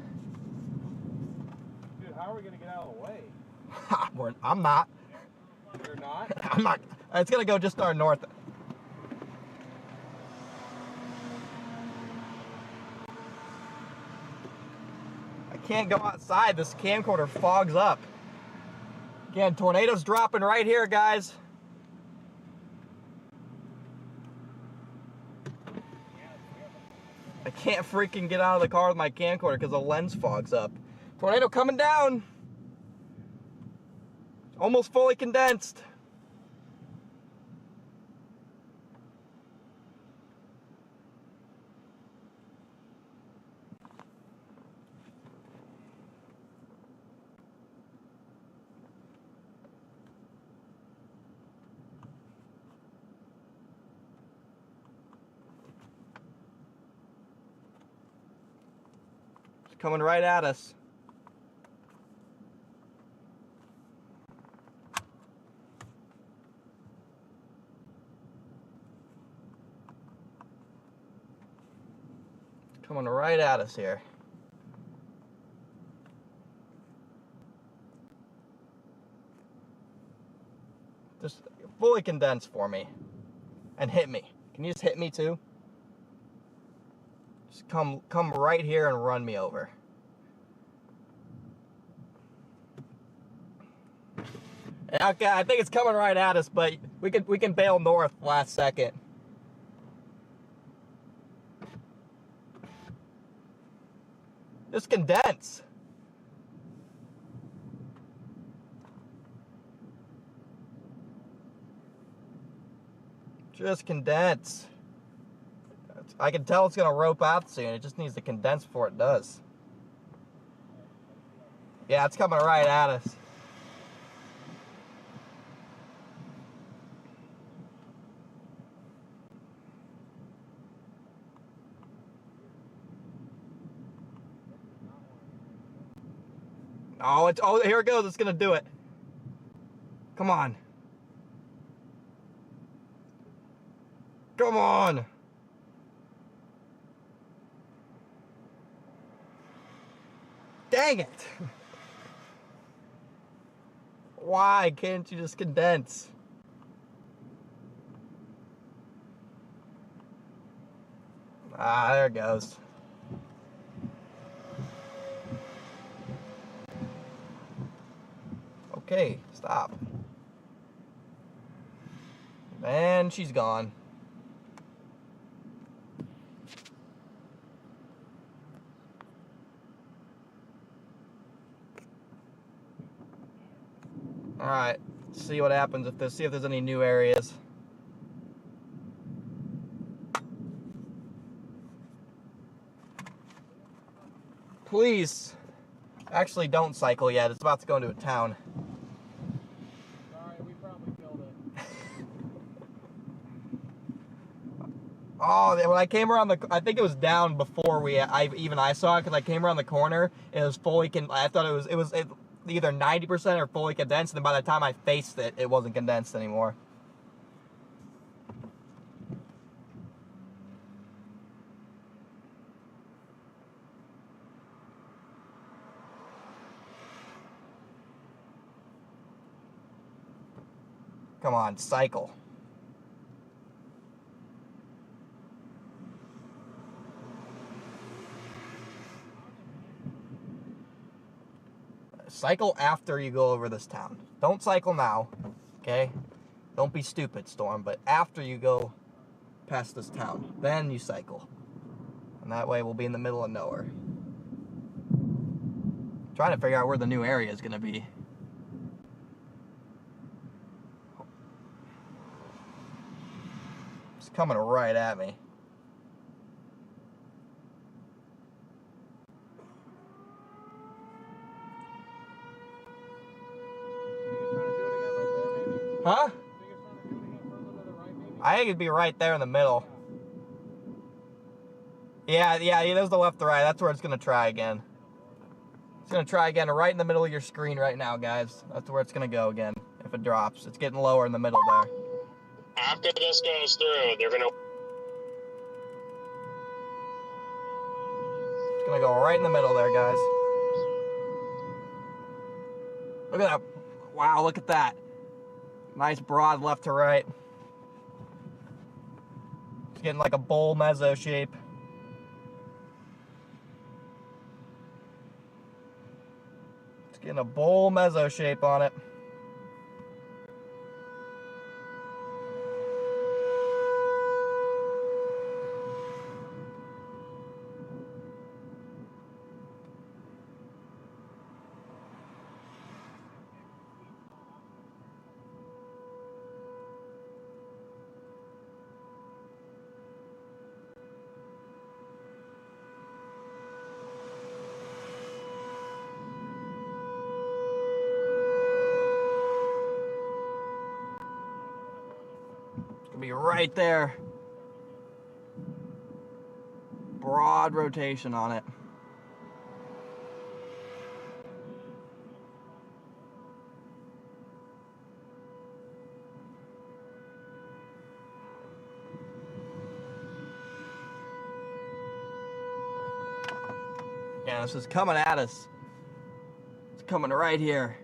Dude, how are we gonna get out of the way? I'm not. You're not? I'm not. It's gonna go just our north. I can't go outside. This camcorder fogs up. Again, tornadoes dropping right here, guys. I can't freaking get out of the car with my camcorder because the lens fogs up. Tornado coming down. Almost fully condensed. It's coming right at us. Coming right at us here. Just fully condense for me. And hit me. Can you just hit me too? Just come right here and run me over. Okay, I think it's coming right at us, but we can bail north last second. Just condense. Just condense. I can tell it's gonna rope out soon. It just needs to condense before it does. Yeah, it's coming right at us. Oh, here it goes. It's gonna do it. Come on. Come on. Dang it. Why can't you just condense? Ah, there it goes. Okay, stop. And she's gone. All right, see what happens if see if there's any new areas. Please, actually don't cycle yet. It's about to go into a town. Sorry, we probably killed it. Oh, when I came around I think it was down before I saw it because I came around the corner and it was fully I thought it was either 90% or fully condensed, and then by the time I faced it, it wasn't condensed anymore. Come on, cycle. Cycle after you go over this town. Don't cycle now, okay? Don't be stupid, Storm, but after you go past this town, then you cycle. And that way we'll be in the middle of nowhere. Trying to figure out where the new area is going to be. It's coming right at me. Huh? I think it'd be right there in the middle. Yeah, there's the left to right. That's where it's going to try again. It's going to try again right in the middle of your screen right now, guys. That's where it's going to go again if it drops. It's getting lower in the middle there. After this goes through, they're going to... It's going to go right in the middle there, guys. Look at that. Wow, look at that. Nice broad left to right. It's getting like a bowl mezzo shape. It's getting a bowl mezzo shape on it. Be right there. Broad rotation on it. Yeah, this is coming at us. It's coming right here.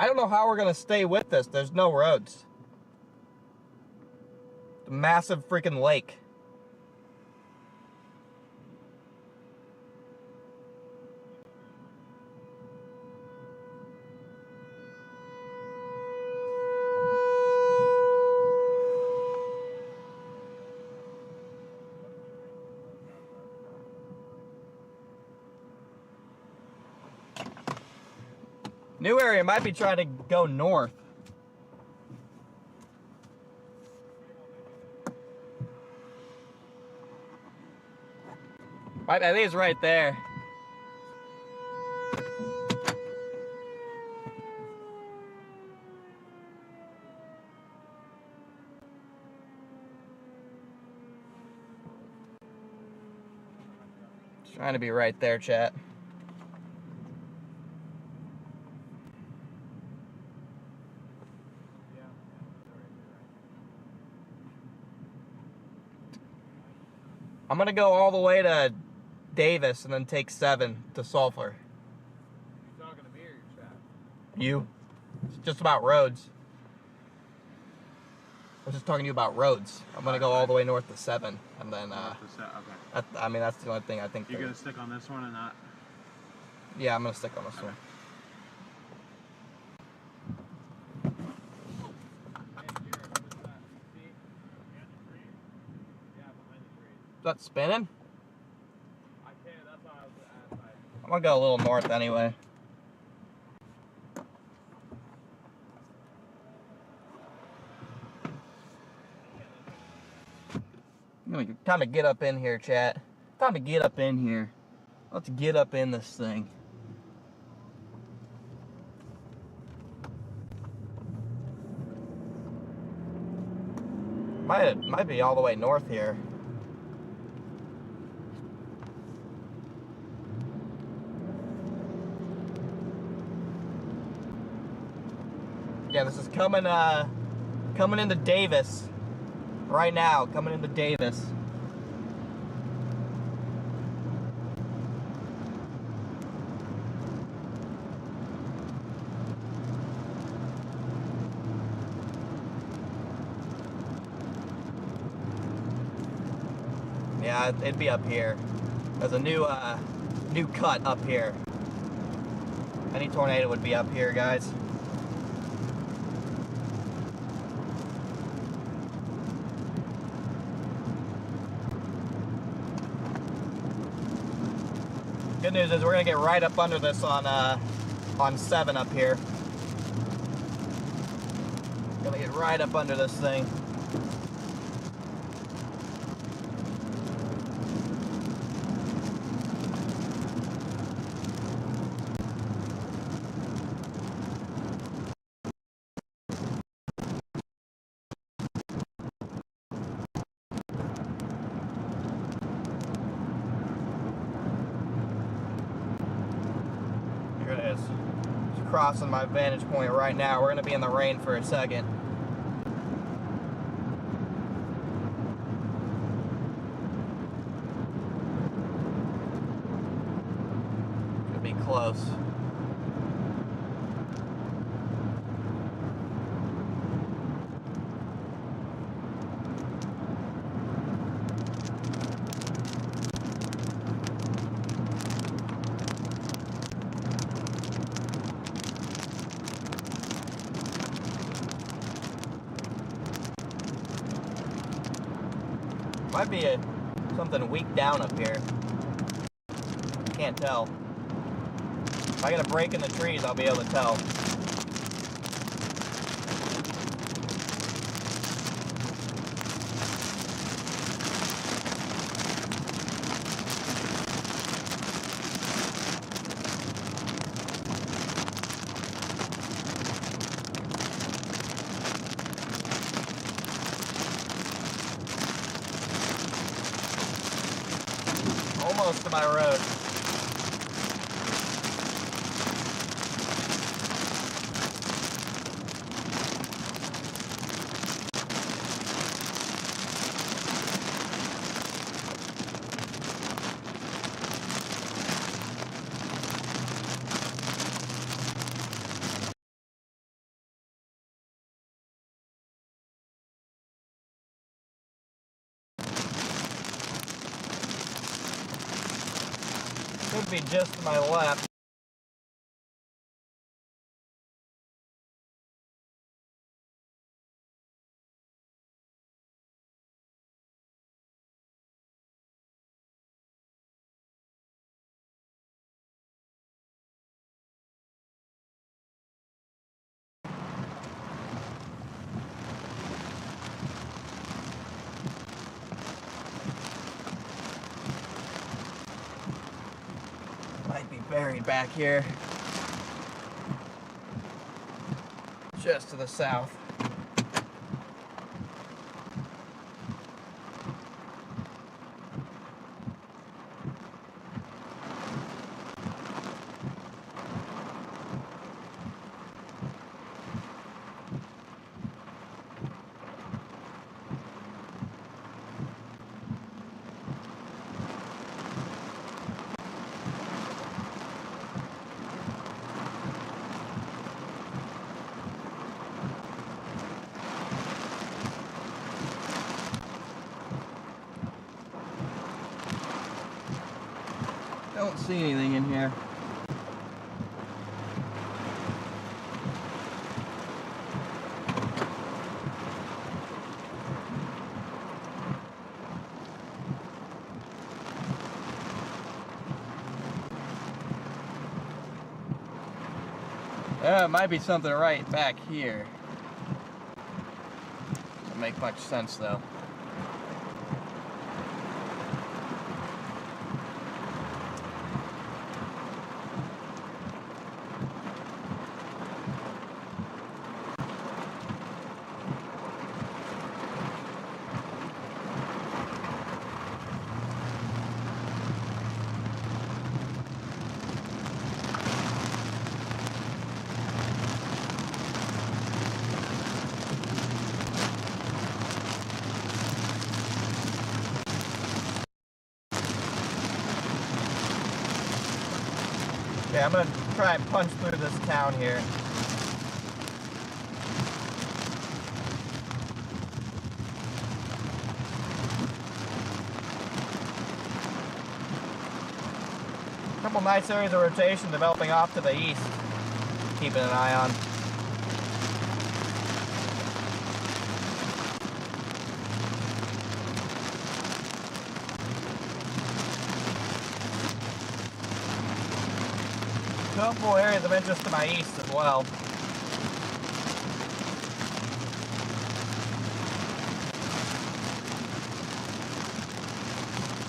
I don't know how we're going to stay with this. There's no roads. It's a massive freaking lake. New area might be trying to go north. I think it's right there. It's trying to be right there, chat. I'm gonna go all the way to Davis and then take 7 to Sulphur. You talking to me or your chat? You? It's just about roads. I was just talking to you about roads. I'm gonna go all the way north to 7 and then Okay. I mean that's the only thing I think. You're gonna stick on this one and not? Yeah, I'm gonna stick on this one. Is that spinning? I can't, that's why I was asked. I'm gonna go a little north anyway. Time to get up in here, chat. Time to get up in here. Let's get up in this thing. Might be all the way north here. Yeah, this is coming into Davis right now. Coming into Davis. it'd be up here. There's a new cut up here. Any tornado would be up here, guys. Good news is we're gonna get right up under this on 7 up here. Gonna get right up under this thing. Here it is. Just crossing my vantage point right now. We're gonna be in the rain for a second. Could be close. Might be something weak down up here. Can't tell. If I get a break in the trees, I'll be able to tell. Almost to my road. Could be just to my left. Might be buried back here. Just to the south. Don't see anything in here. It might be something right back here. Doesn't make much sense though. Okay, I'm gonna try and punch through this town here. couple nice areas of rotation developing off to the east. Keeping an eye on. Couple areas of interest to my east as well.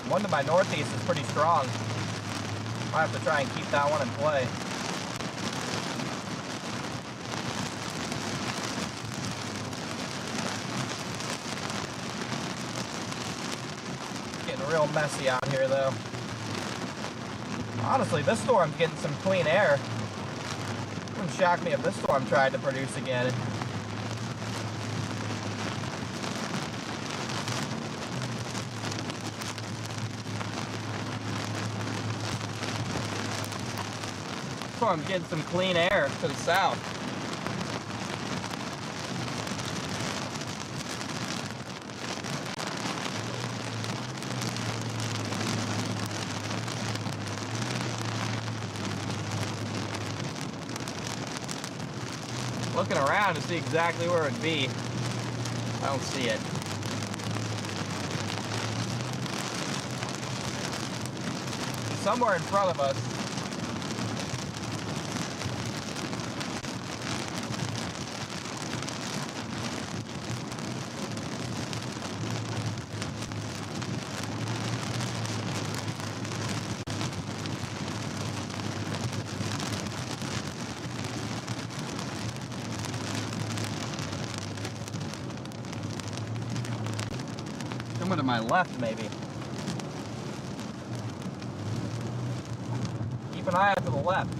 One to my northeast is pretty strong. Might have to try and keep that one in play. Getting real messy out here though. Honestly, this storm's getting some clean air. Wouldn't shock me if this storm tried to produce again. Storm's getting some clean air to the south. Looking around to see exactly where it'd be. I don't see it. Somewhere in front of us. Somewhere to my left, maybe. Keep an eye out to the left.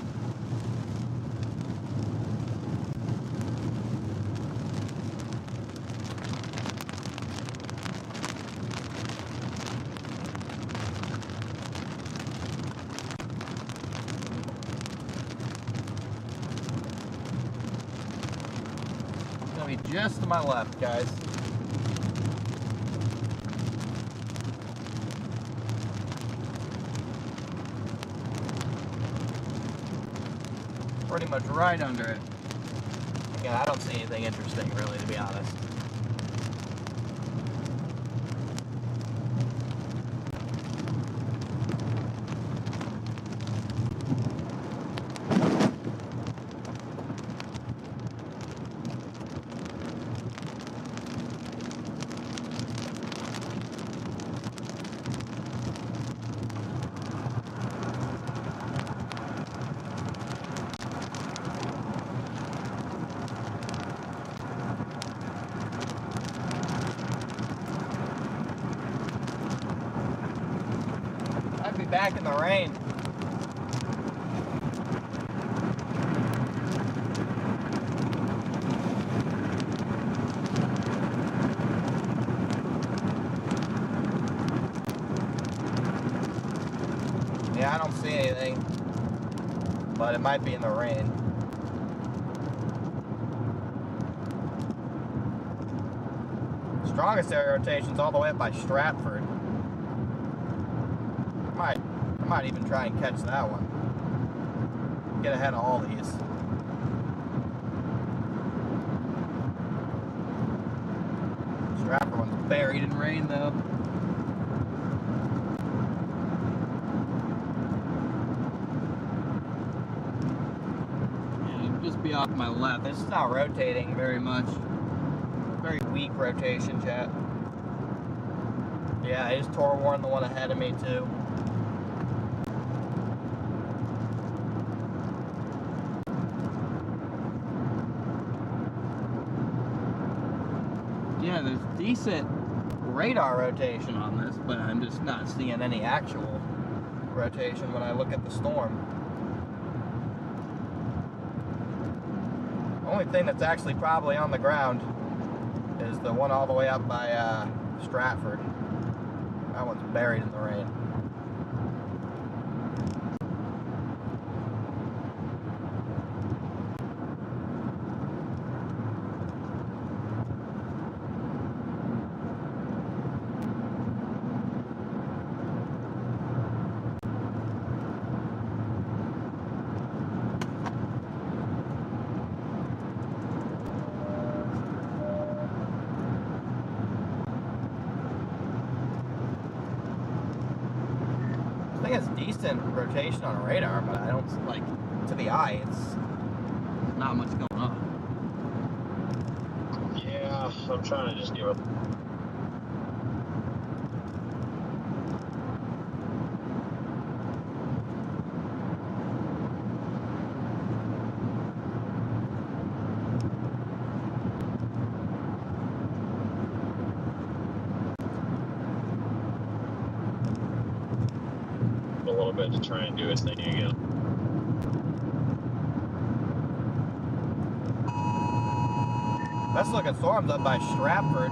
It's gonna be just to my left, guys. Pretty much right under it. Again, I don't see anything interesting really, to be honest. I'd be back in the rain. Yeah, I don't see anything, but it might be in the rain. Strongest area rotation's all the way up by Stratford. I might even try and catch that one. Get ahead of all these. Stratford one's buried in rain though. Yeah, it'll just be off my left. It's not rotating very much. Very weak rotation, chat. Yeah, I just Tor warned the one ahead of me too. Yeah, there's decent radar rotation on this, but I'm just not seeing any actual rotation when I look at the storm. The only thing that's actually probably on the ground is the one all the way up by Stratford. That one's buried in the rain. has decent rotation on radar, but I don't, like, to the eye, it's not much going on. Yeah, I'm trying to just give it. A little bit to try and do its thing again. Best looking storm's up by Stratford.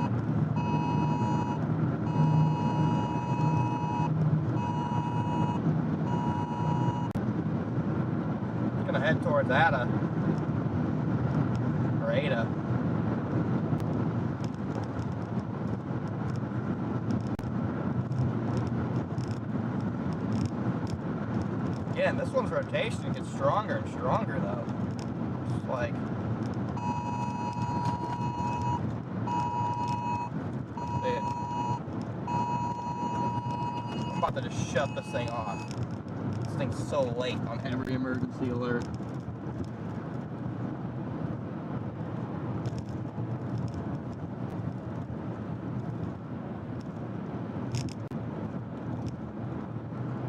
It's gonna head towards Ada. Or Ada. Again, this one's rotation gets stronger and stronger though. It's like I'm about to just shut this thing off. This thing's so late on every emergency alert.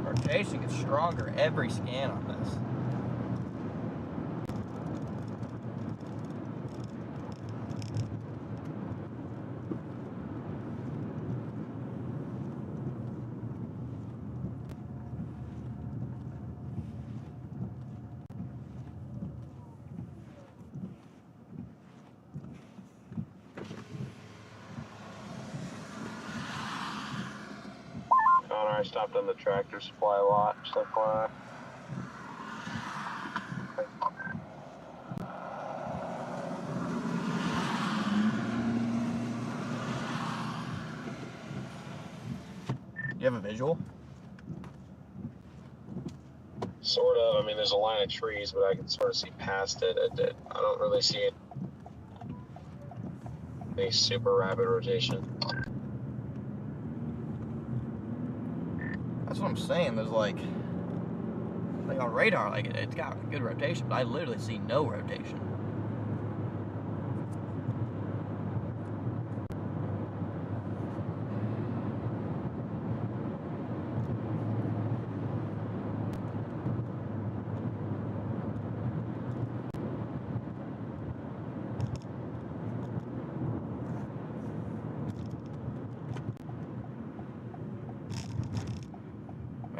Rotation gets stronger every scan on this. I stopped on the tractor supply lot, just FYI. You have a visual? Sort of. I mean, there's a line of trees, but I can sort of see past it. I don't really see it. A super rapid rotation. That's what I'm saying. There's like on radar, like it's got good rotation, but I literally see no rotation.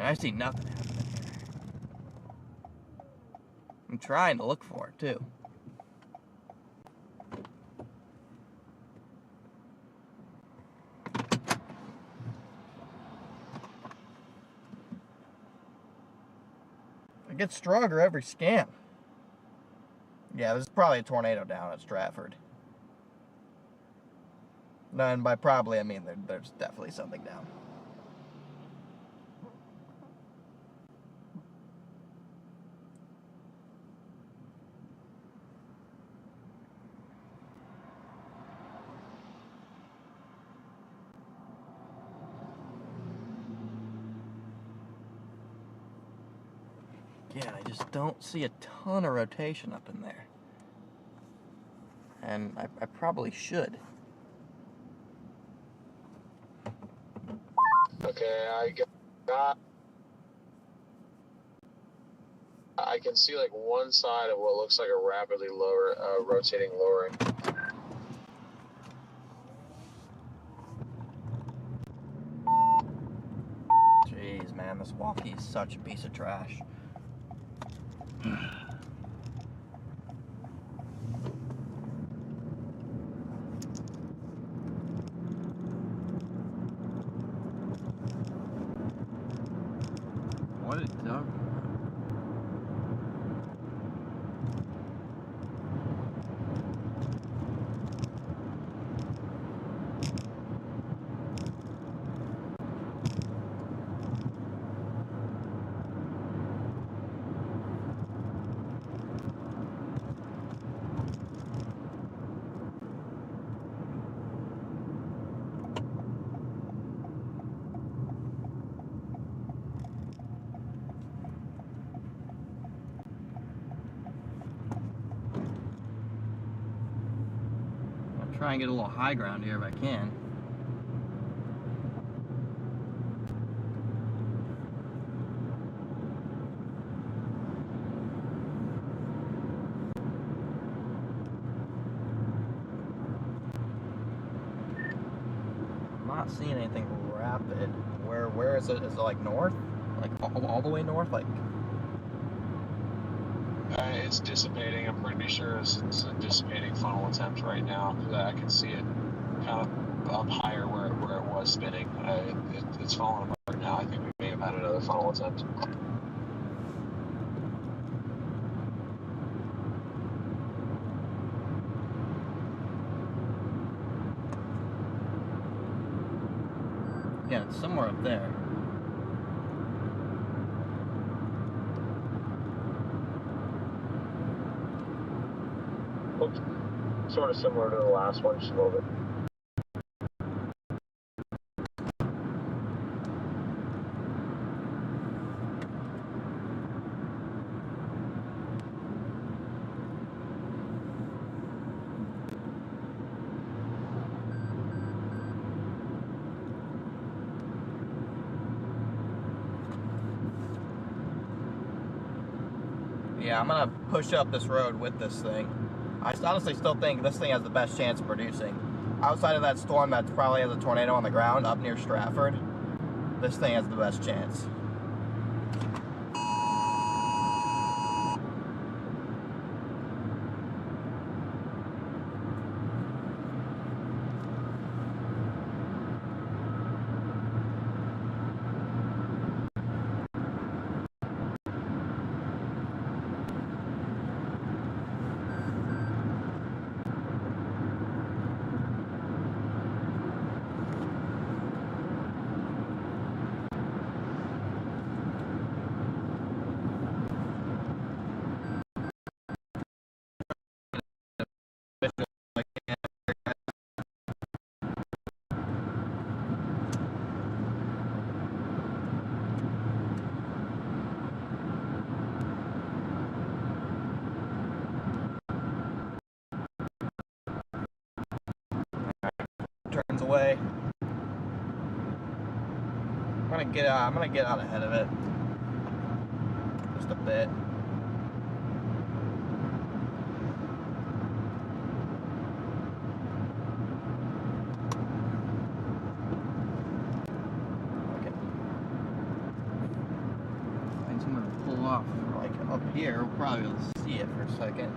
I see nothing happening here. I'm trying to look for it too. It gets stronger every scan. Yeah, there's probably a tornado down at Stratford. No, and by probably I mean there's definitely something down. Again, I just don't see a ton of rotation up in there. And I probably should. Okay, I can see like one side of what looks like a rapidly rotating lowering. Jeez, man, this walkie is such a piece of trash. What is it done? Try and get a little high ground here if I can. I'm not seeing anything rapid. Where is it? Is it like north? Like all the way north? Like It's dissipating. I'm pretty sure it's a dissipating funnel attempt right now. I can see it kind of up higher where it was spinning. It's falling apart now. I think we may have had another funnel attempt. yeah, it's somewhere up there. Looks sort of similar to the last one, just a little bit. Yeah, I'm gonna push up this road with this thing. I honestly still think this thing has the best chance of producing. Outside of that storm that probably has a tornado on the ground up near Stratford, this thing has the best chance. Turns away. I'm gonna get out ahead of it. Just a bit. Okay. Find somewhere to pull off, like up here. We'll probably be able to see it for a second.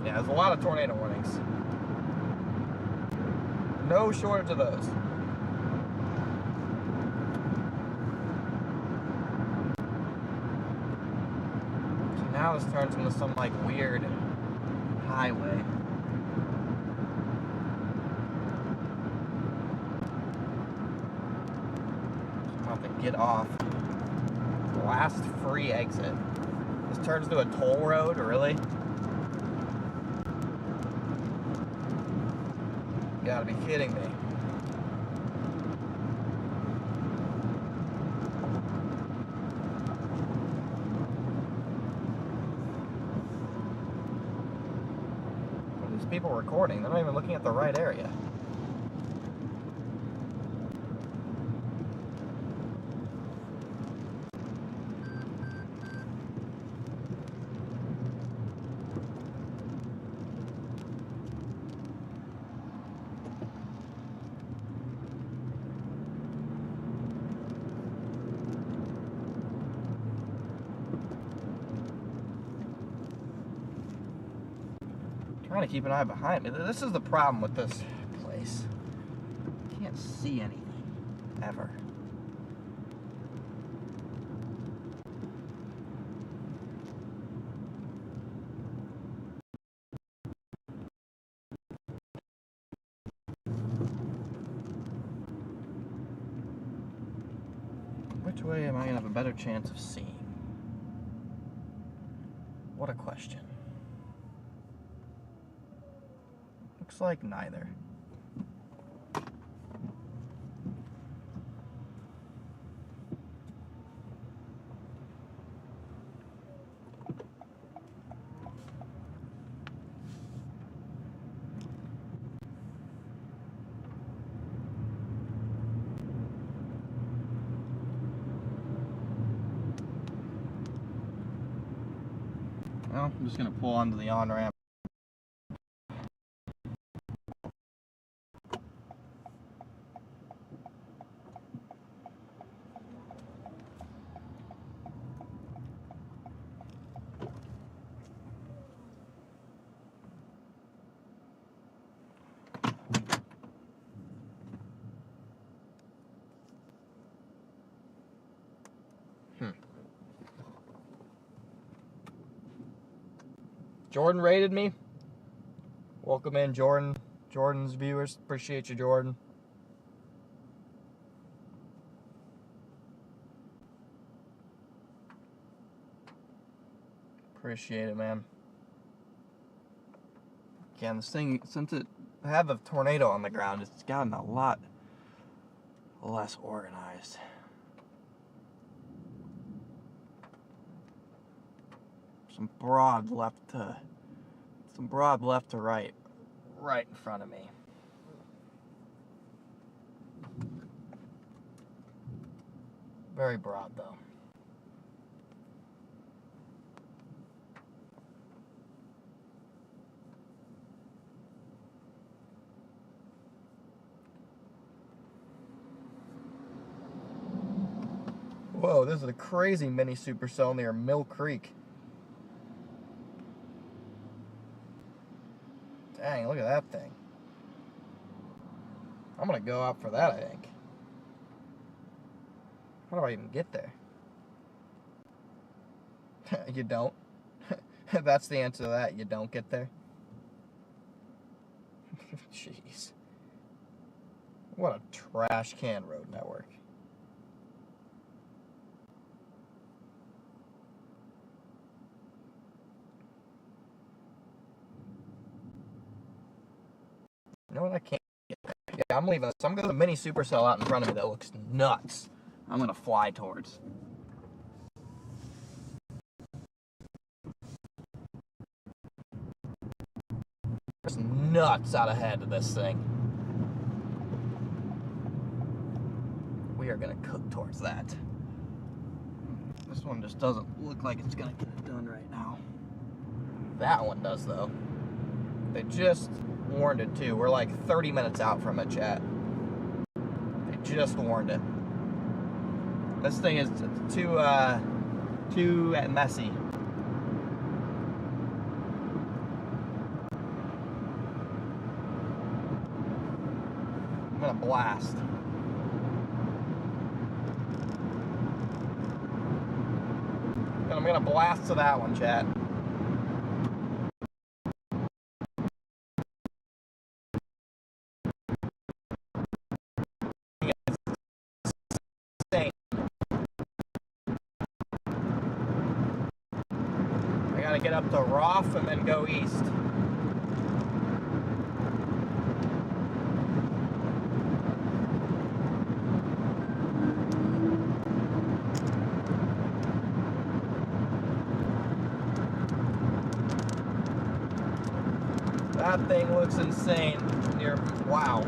Yeah, there's a lot of tornado warnings. No shortage of those. So now this turns into some like weird highway. So I'm about to get off. Last free exit. This turns into a toll road, really? You gotta be kidding me. What are these people recording? They're not even looking at the right area. Trying to keep an eye behind me. This is the problem with this place. Can't see anything, ever. Which way am I gonna have a better chance of seeing? What a question. Looks like neither. Well, I'm just gonna pull onto the on-ramp. Jordan rated me. Welcome in, Jordan. Jordan's viewers. Appreciate you, Jordan. Appreciate it, man. Again, this thing, since it had the tornado on the ground, it's gotten a lot less organized. Some broad left to right in front of me. Very broad though. Whoa, this is a crazy mini supercell near Mill Creek. Dang, look at that thing. I'm gonna go out for that, I think. How do I even get there? You don't? That's the answer to that, you don't get there? Jeez. What a trash can road network. You know what, I can't get there. Yeah, I'm leaving this. I'm going to the mini supercell out in front of me that looks nuts. I'm going to fly towards. There's nuts out ahead of this thing. We are going to cook towards that. This one just doesn't look like it's going to get it done right now. That one does, though. They just warned it, too. We're like 30 minutes out from it, chat. They just warned it. This thing is too messy. I'm gonna blast. I'm gonna blast to that one, chat. I gotta get up to Roth and then go east. That thing looks insane. Wow.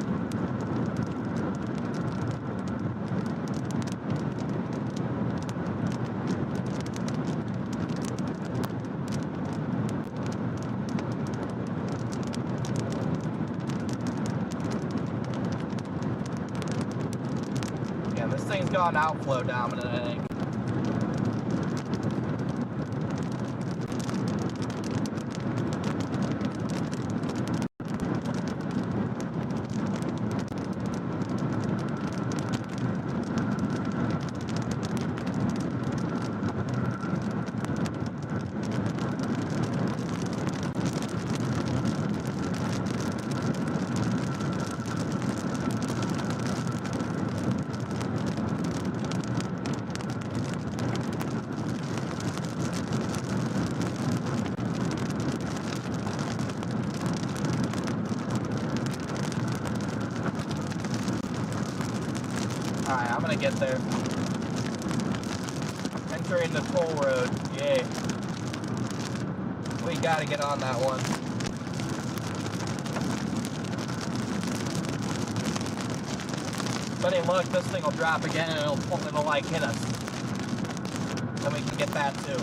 Yeah, this thing's got an outflow dominant, I think. gonna get there. Entering the toll road. Yay. We gotta get on that one. But any luck, this thing will drop again and it'll like hit us. Then we can get that too.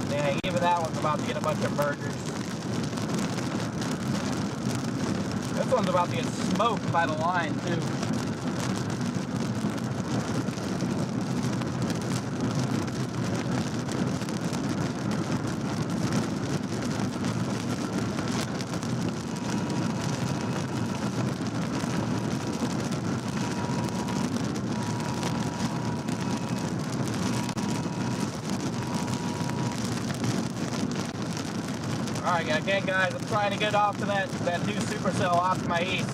Dang, even that one's about to get a bunch of mergers. This one's about to get smoked by the line too. Alright, again guys, I'm trying to get off to that new supercell off to my east.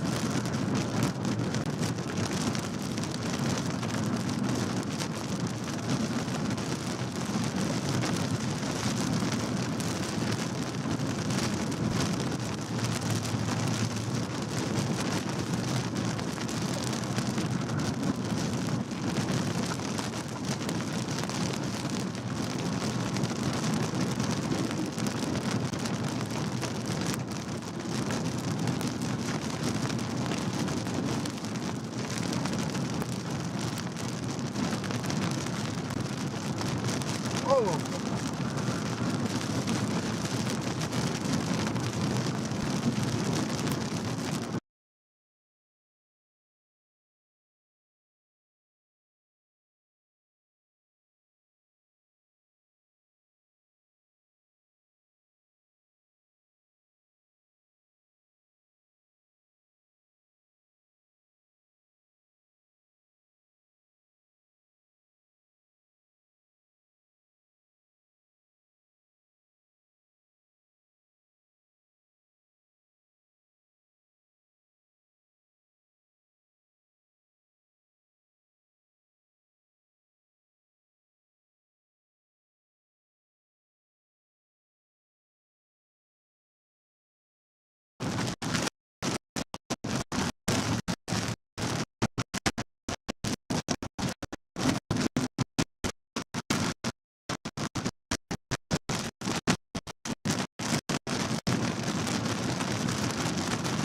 Oh!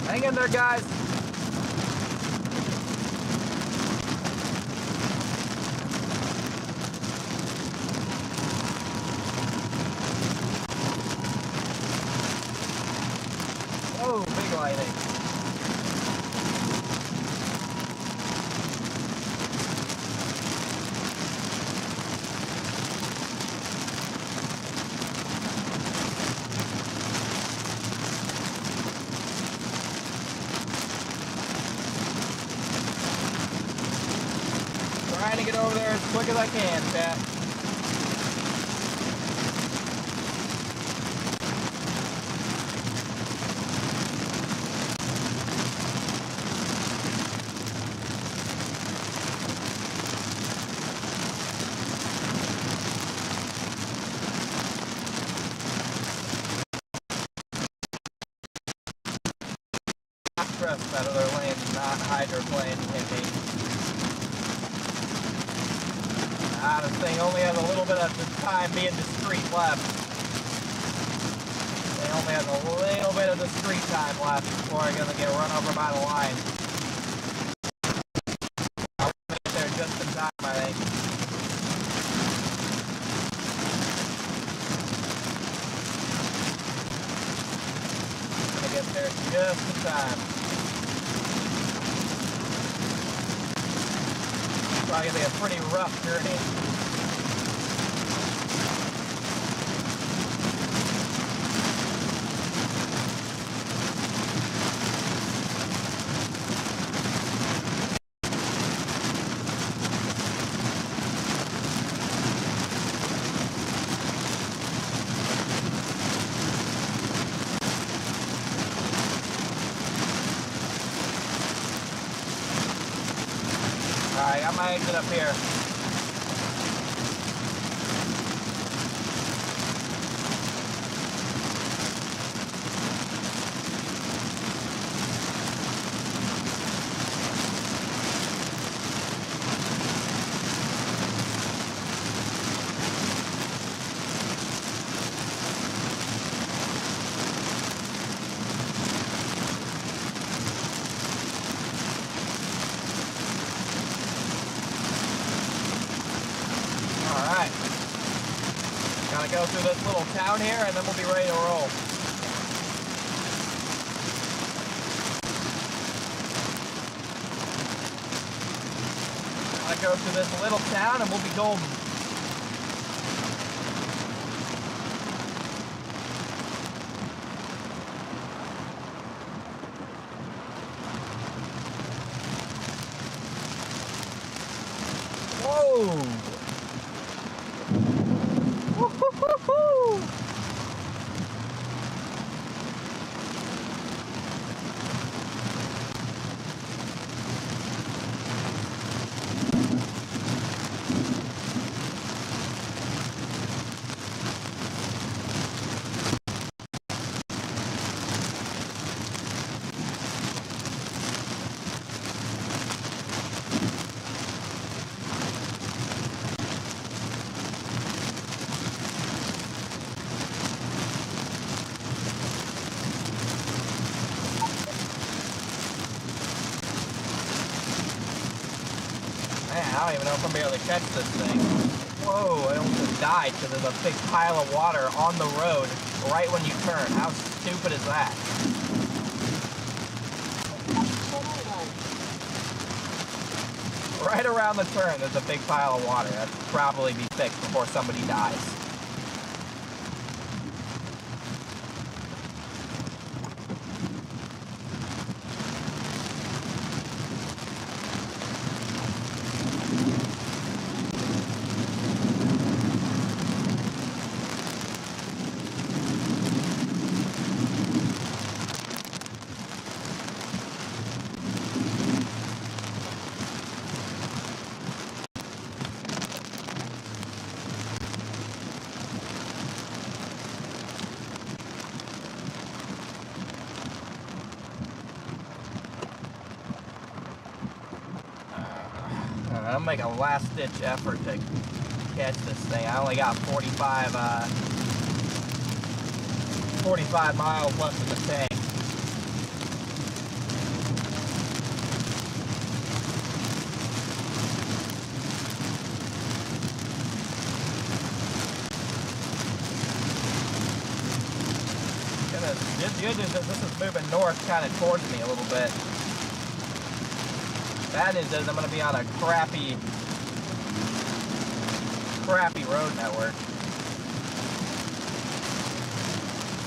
Hang in there, guys. Oh, big lightning. Trying to get over there as quick as I can, chat. Trust that other lane's not hydroplane hippie. This thing only has a little bit of the time being discreet left. It only has a little bit of discreet time left before I'm gonna get run over by the line. I'll get there just in time, I think. I'm gonna get there just in time. Probably gonna be a pretty rough journey. Alright, I got my exit up here. through this little town here, and then we'll be ready to roll. I go through this little town, and we'll be golden. Whoa! Woo-hoo-hoo-hoo! Man, I don't even know if I'm gonna be able to catch this thing. Whoa, I almost died because there's a big pile of water on the road right when you turn. How stupid is that? Right around the turn, there's a big pile of water. That should probably be fixed before somebody dies. I'm making a last-ditch effort to catch this thing. I only got 45 miles left in the tank. The good news is this is moving north kind of towards me a little bit. Bad news is I'm going to be on a crappy road network.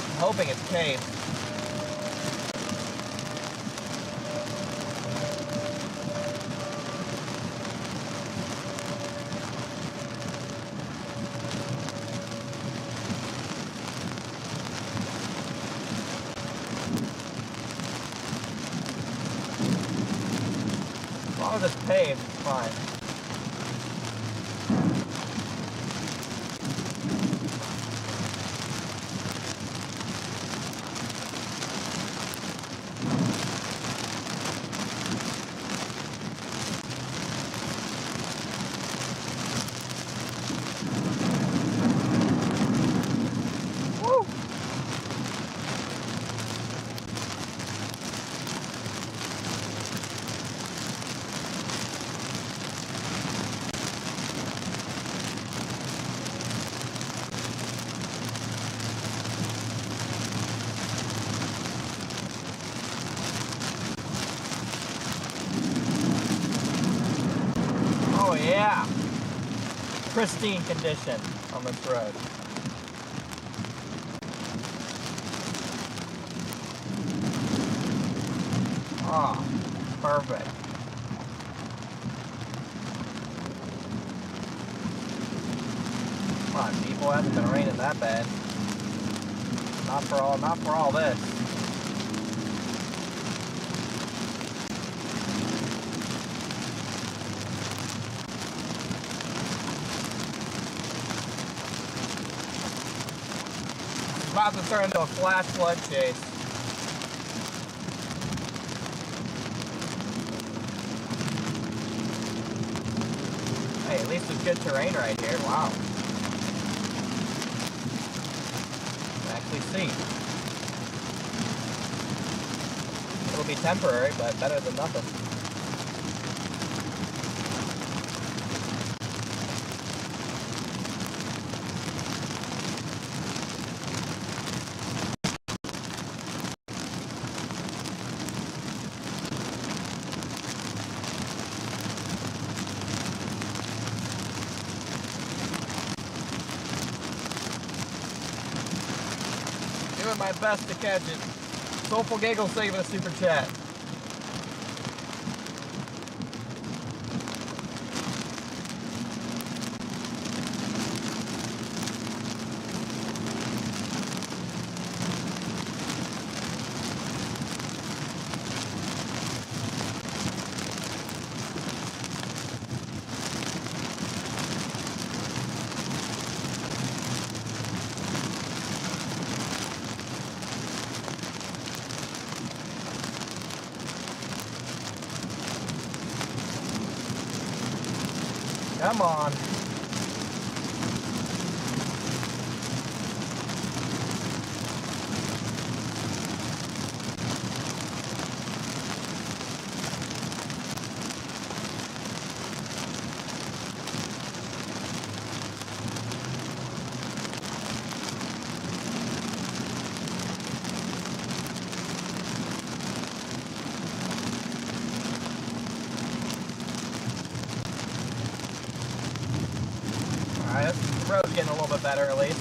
I'm hoping it's paved. As long as it's paved, it's fine. Woo! Oh yeah, pristine condition on this road. Oh, perfect. Come on, people, it hasn't been raining that bad. Not for all this. About to turn into a flash flood chase. Hey, at least there's good terrain right here. Wow. You can actually see. It'll be temporary, but better than nothing. Doing my best to catch it. Soulful Giggle saving a super chat. Come on. Alright, the road's getting a little bit better at least.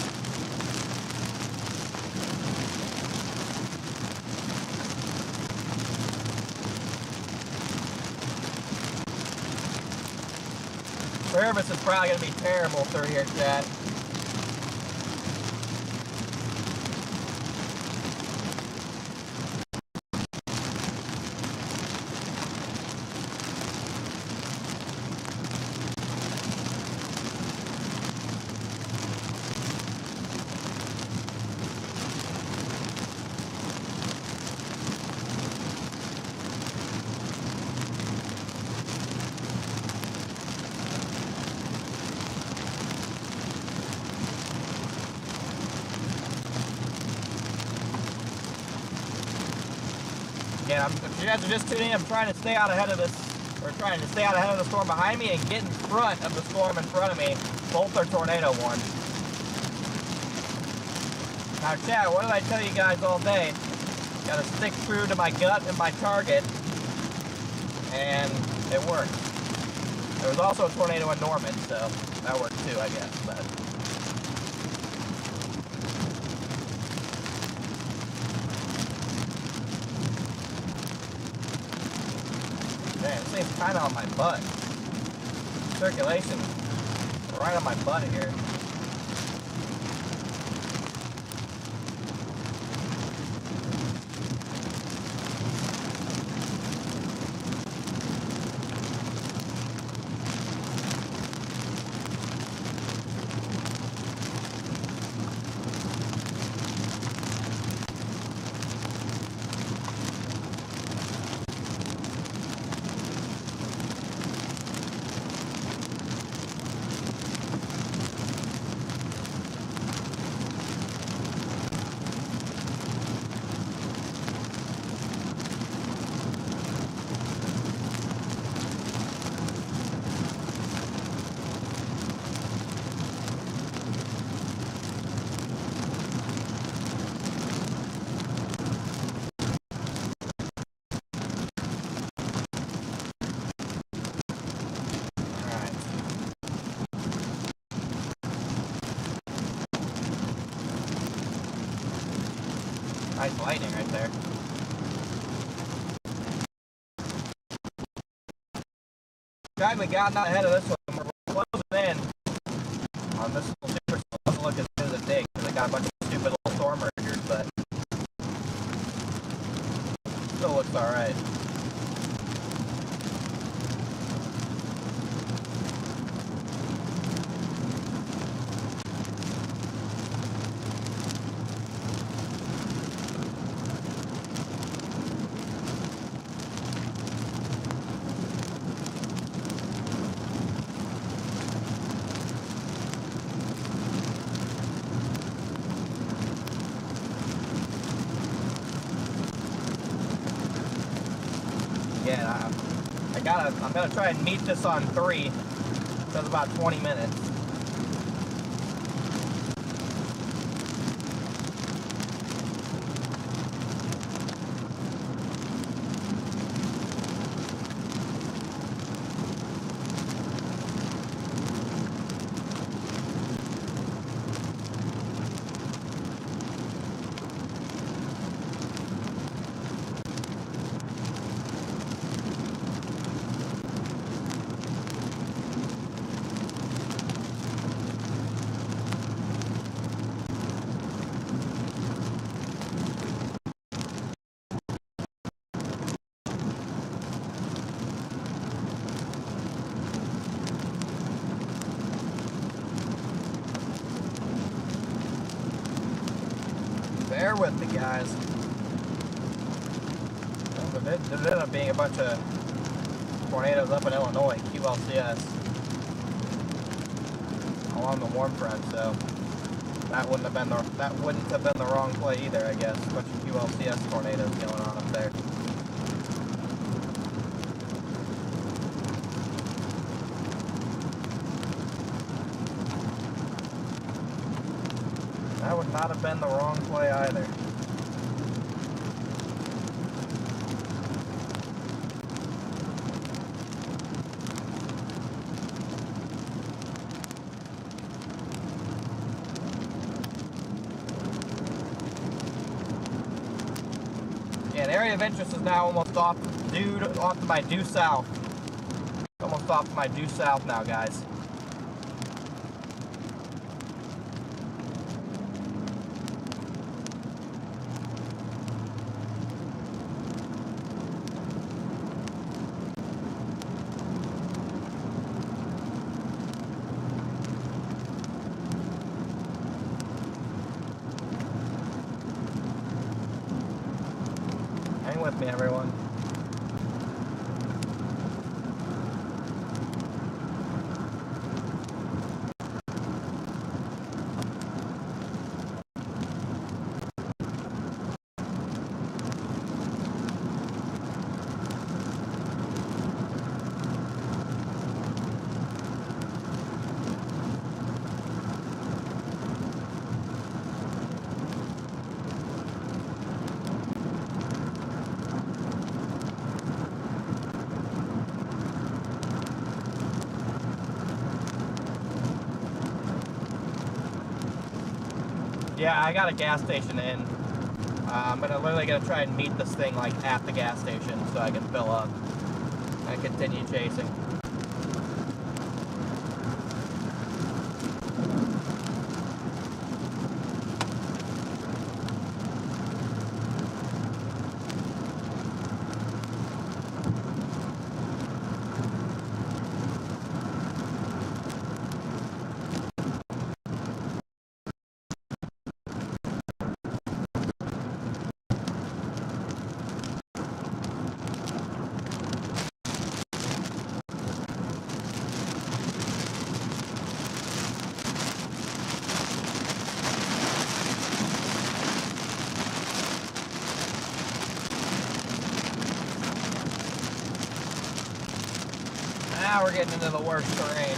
Service is probably going to be terrible through here, chat. Yeah, if you guys are just tuning in, I'm trying to stay out ahead of this, or trying to stay out ahead of the storm behind me and get in front of the storm in front of me. Both are tornado warned. Now, chat, what did I tell you guys all day? Gotta stick true to my gut and my target, and it worked. There was also a tornado in Norman, so that worked too, I guess. But man, this thing's kind of on my butt. Circulation right on my butt here. Nice lightning right there. Glad we got out ahead of this one. We're closing in on this little super cell. Doesn't look as good as it did because I got a bunch of stupid little storm mergers, but still looks alright. Yeah, I'm gonna try and meet this on 3. That's about 20 minutes. Bear with me, guys. Well, there ended up being a bunch of tornadoes up in Illinois, QLCS, along the warm front, so that wouldn't have been the wrong play either, I guess. A bunch of QLCS tornadoes going on up there. That would not have been the wrong play either. Yeah, the area of interest is now almost off to my due south. Almost off to my due south now, guys. Hang with me, everyone. Yeah, I got a gas station in. I'm literally gonna try and meet this thing like at the gas station so I can fill up and continue chasing. Now we're getting into the worst terrain.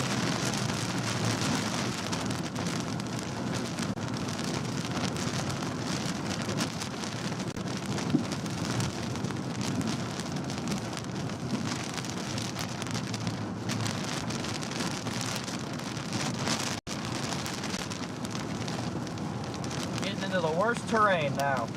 Getting into the worst terrain now.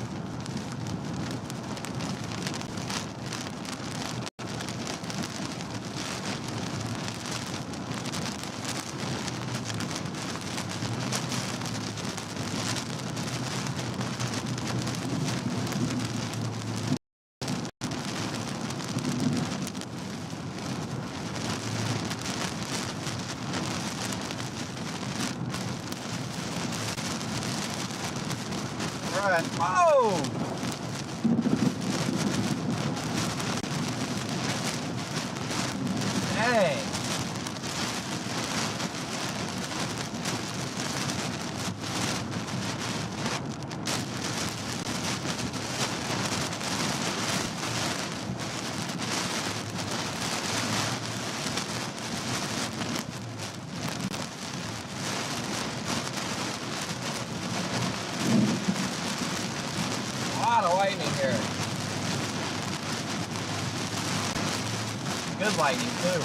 Right. Whoa! Dang. A lot of lightning here. Good lightning too.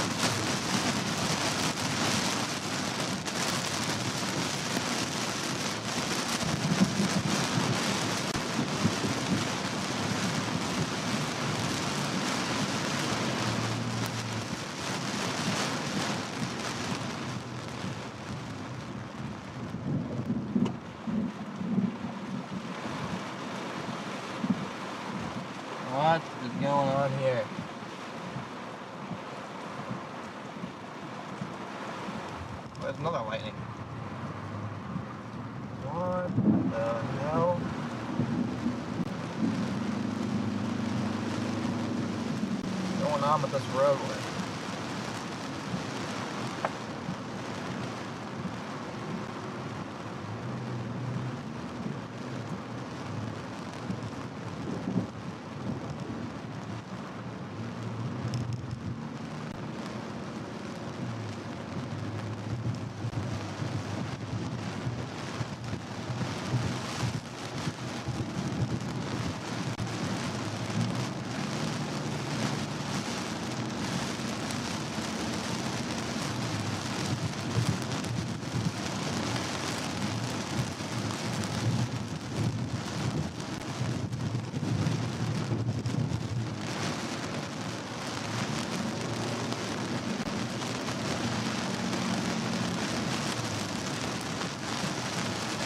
What is going on here? There's another lightning. What the hell? going on with this roadway.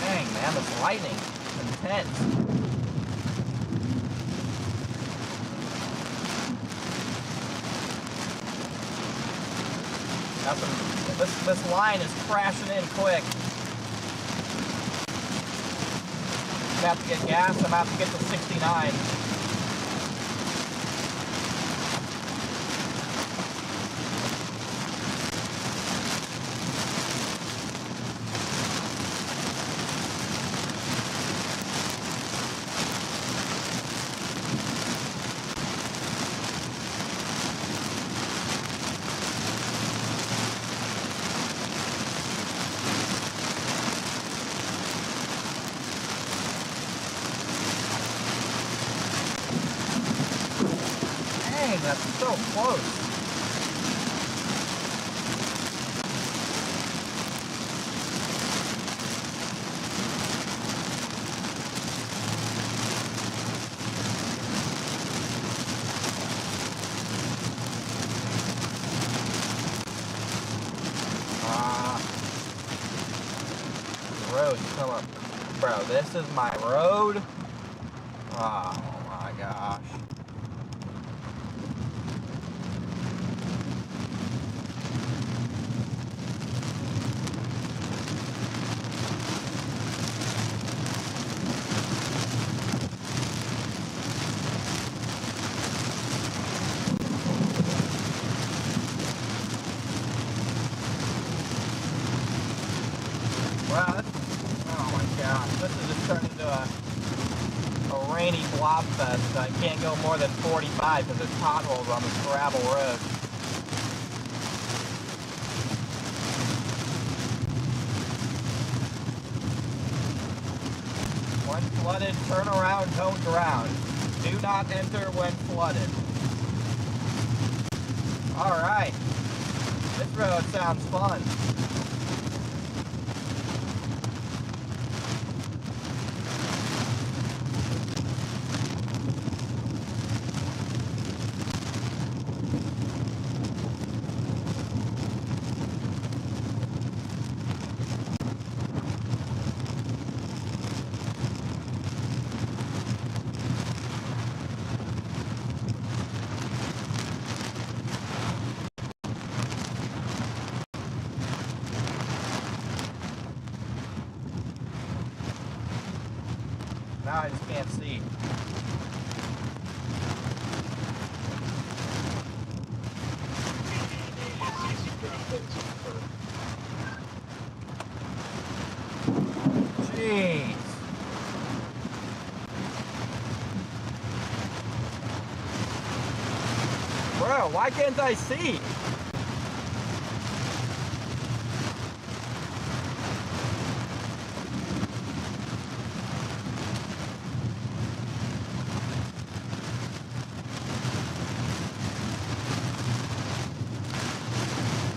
Dang, man, this lightning is intense. This line is crashing in quick. I'm about to get gas. I'm about to get to 69. Dang, that's so close. The road, come up. Bro, this is my road. Oh my gosh. Wow, oh my gosh, this has just turned into a rainy blob fest. I can't go more than 45 because there's potholes on this gravel road. When flooded, turn around, don't drown. Do not enter when flooded. Alright, this road sounds fun. Now I just can't see. Jeez. Bro, why can't I see?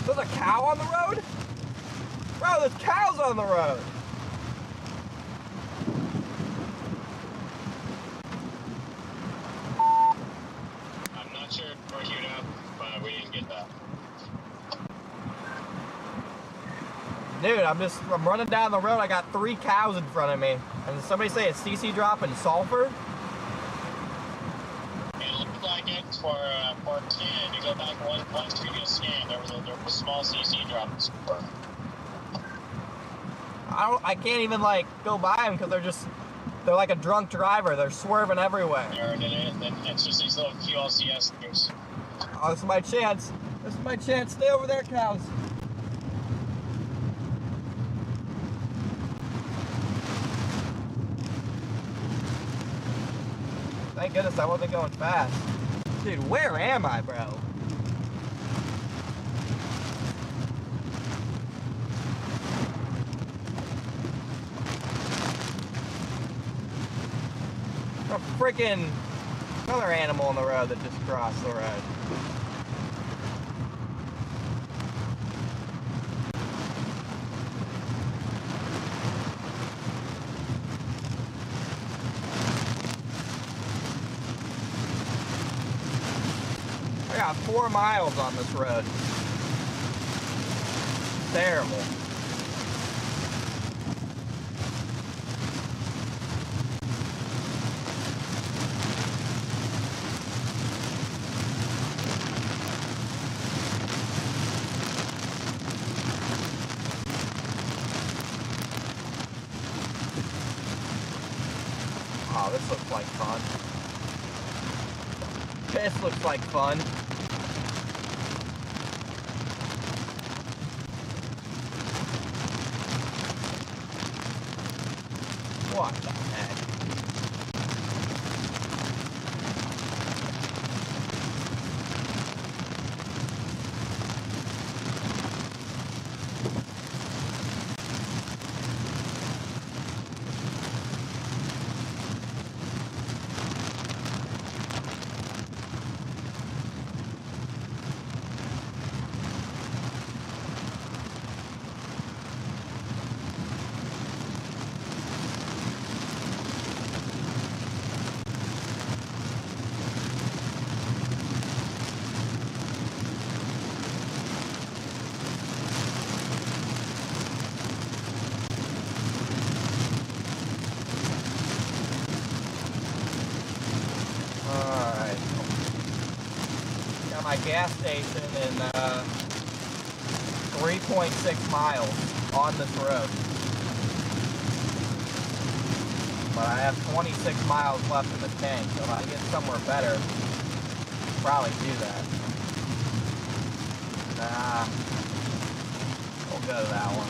There's a cow on the road? Bro, there's cows on the road. I'm not sure if we're queued up, but we didn't get that. Dude, I'm running down the road. I got 3 cows in front of me. And did somebody say a CC drop in sulfur? It looked like it for 10. You go back one previous scan, there was a small CC drop in sulfur. I can't even like go by them because they're like a drunk driver. They're swerving everywhere. And it's just these little QLCS things. Oh, this is my chance. This is my chance. Stay over there, cows. Thank goodness I wasn't going fast. Dude, where am I, bro? A freaking another animal on the road that just crossed the road. I got 4 miles on this road. Terrible. Oh, this looks like fun. This looks like fun. What the heck? Alright. Got my gas station in 3.6 miles on this road. But I have 26 miles left in the tank, so if I get somewhere better, I'll probably do that. Nah, we'll go to that one.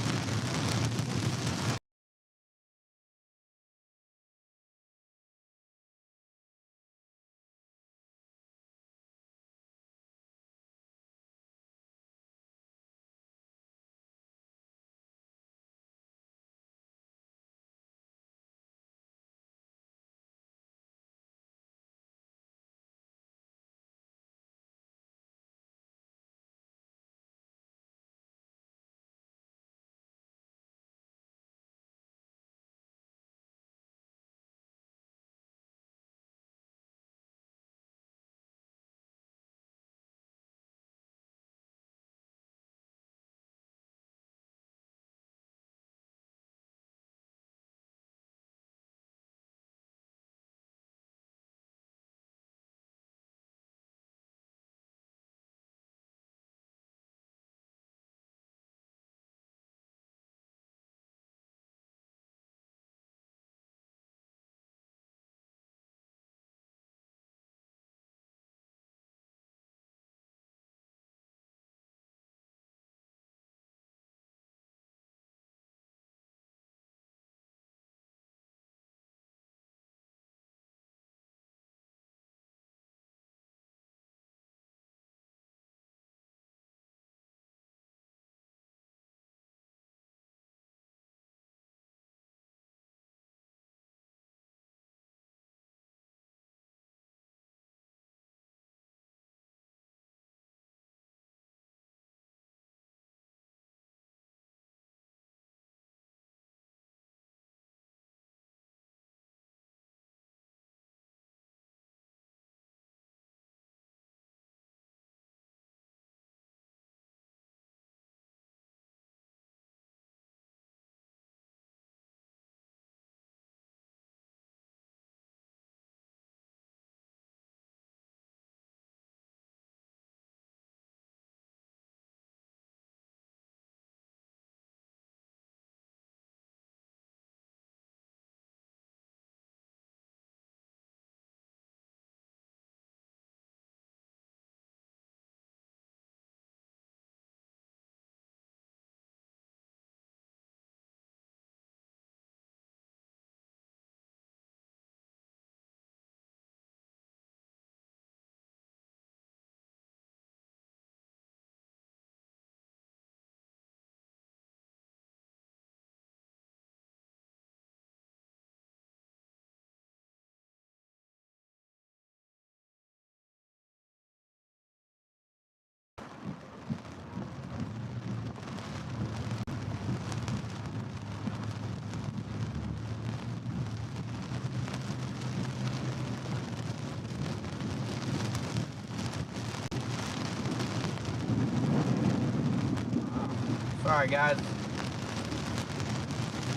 Alright guys,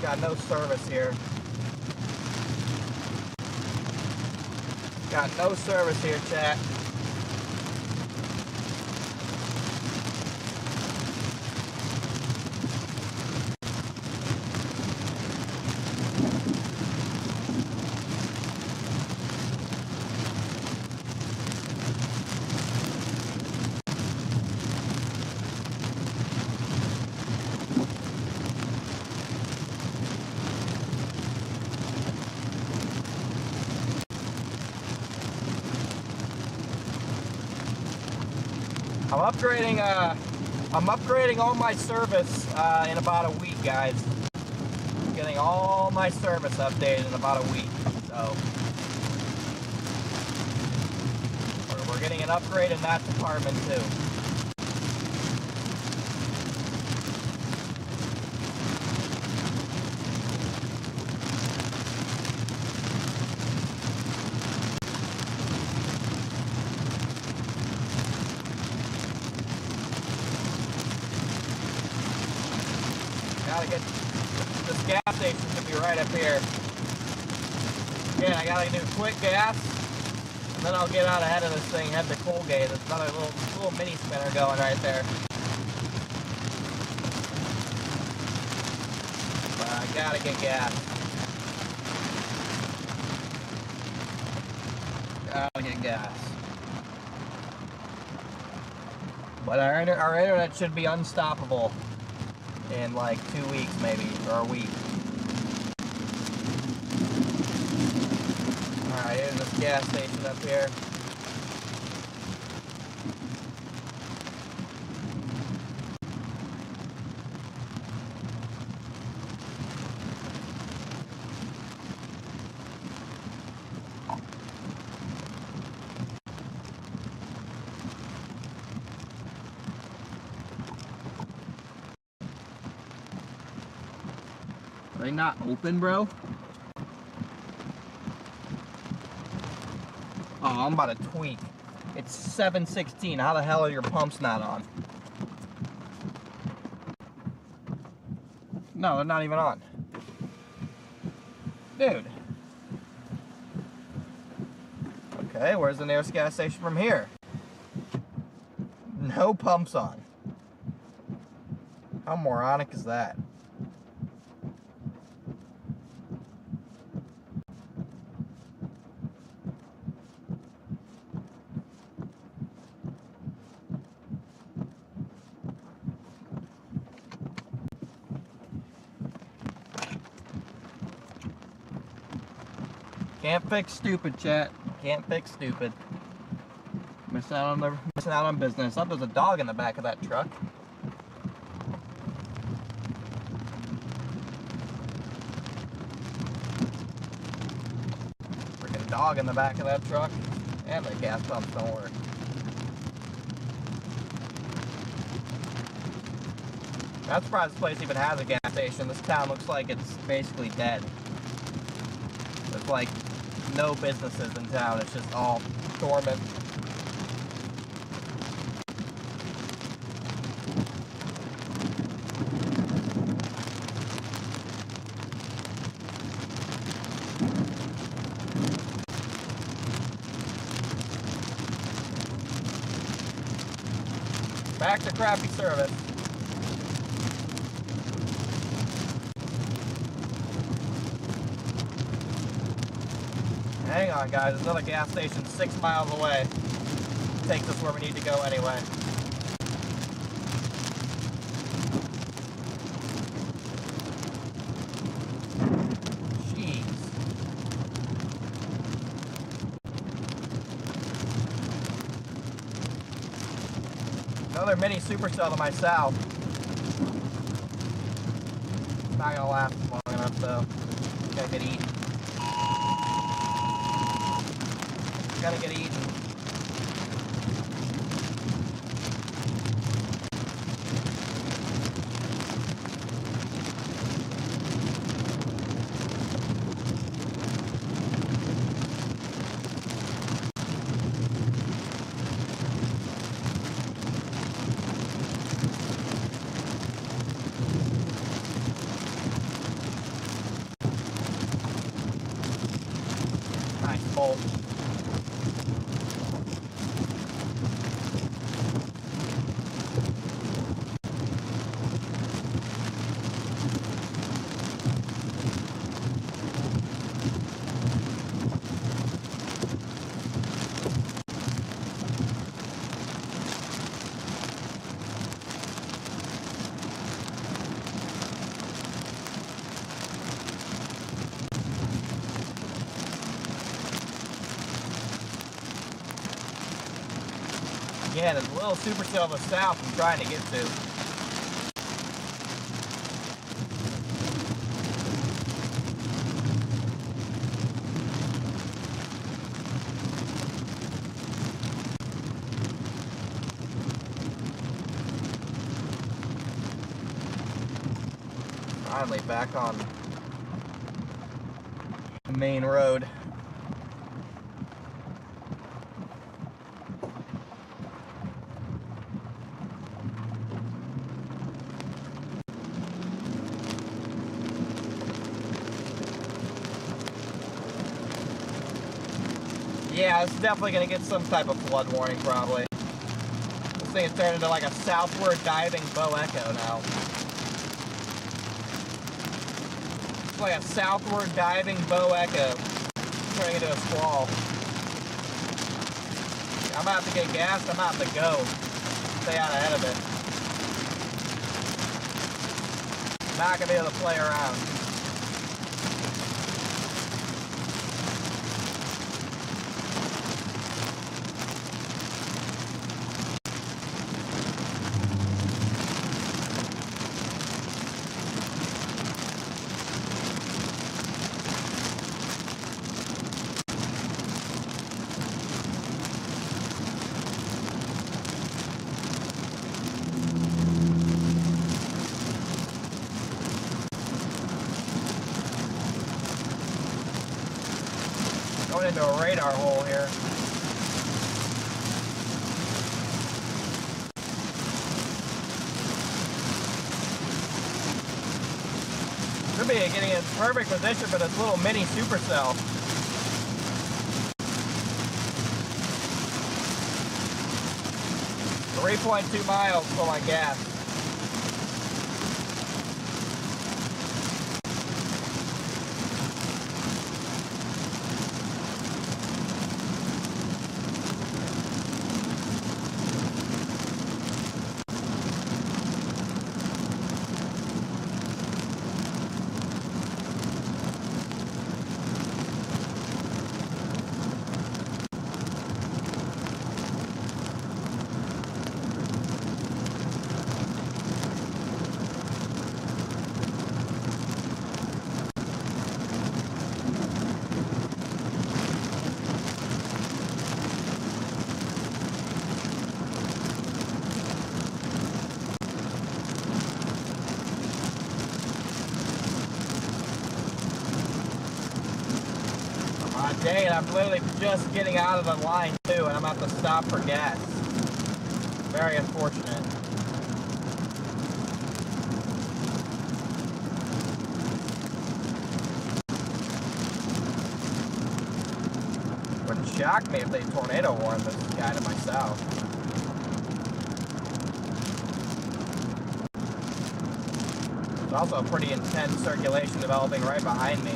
got no service here. Got no service here, chat. I'm upgrading all my service in about a week, guys. Getting all my service updated in about a week. So we're getting an upgrade in that department too. Gotta get this gas station should be right up here. Again, I gotta do quick gas, and then I'll get out ahead of this thing, head to Colgate. There's another little mini spinner going right there. But I gotta get gas. Gotta get gas. But our internet should be unstoppable in like 2 weeks maybe, or a week. Alright, here's this gas station up here. Are they not open, bro? Oh, I'm about to tweak. It's 7:16. How the hell are your pumps not on? No, they're not even on. Dude. Okay, where's the nearest gas station from here? No pumps on. How moronic is that? Can't fix stupid, chat. Can't fix stupid. Missing out on business. Oh, there's a dog in the back of that truck. Freaking dog in the back of that truck. And the gas pumps don't work. I'm surprised this place even has a gas station. This town looks like it's basically dead. There's like no businesses in town. It's just all dormant. Back to crappy service. Hang on, guys. There's another gas station 6 miles away. Takes us where we need to go anyway. Jeez. Another mini supercell to my south. Not gonna last long enough though. Gotta get eaten. Gotta get eaten. Nice bolt. Yeah, there's a little supercell to the south I'm trying to get to. Finally back on the main road. Yeah, it's definitely going to get some type of flood warning, probably. This thing is turning into like a southward diving bow echo now. It's like a southward diving bow echo, turning into a squall. I'm about to get gassed, I'm about to go. Stay out ahead of it. Not going to be able to play around. Going into a radar hole here. Should be getting in perfect position for this little mini supercell. .2 miles for my gas. Dang it, I'm literally just getting out of the line too, and I'm about to stop for gas. Very unfortunate. Wouldn't shock me if they tornado warned this guy to my south. There's also a pretty intense circulation developing right behind me.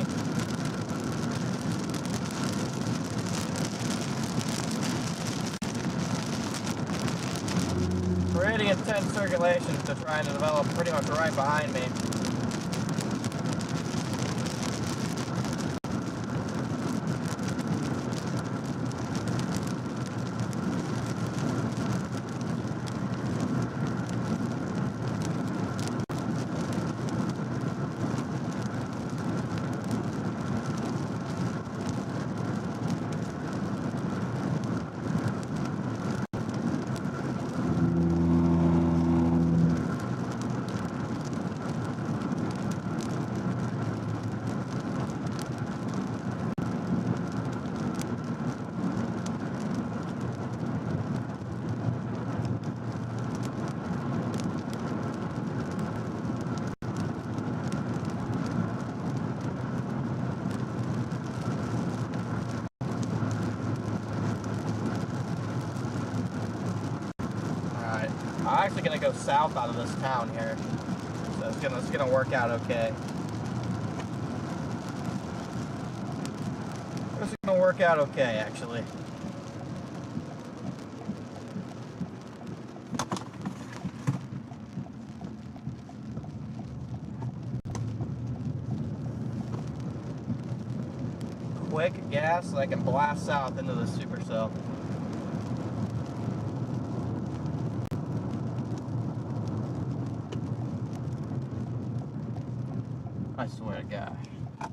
Pretty intense circulation to trying to develop pretty much right behind me. actually gonna go south out of this town here, so it's gonna work out okay. It's gonna work out okay, actually. Quick gas so I can blast south into the supercell. I swear to gosh.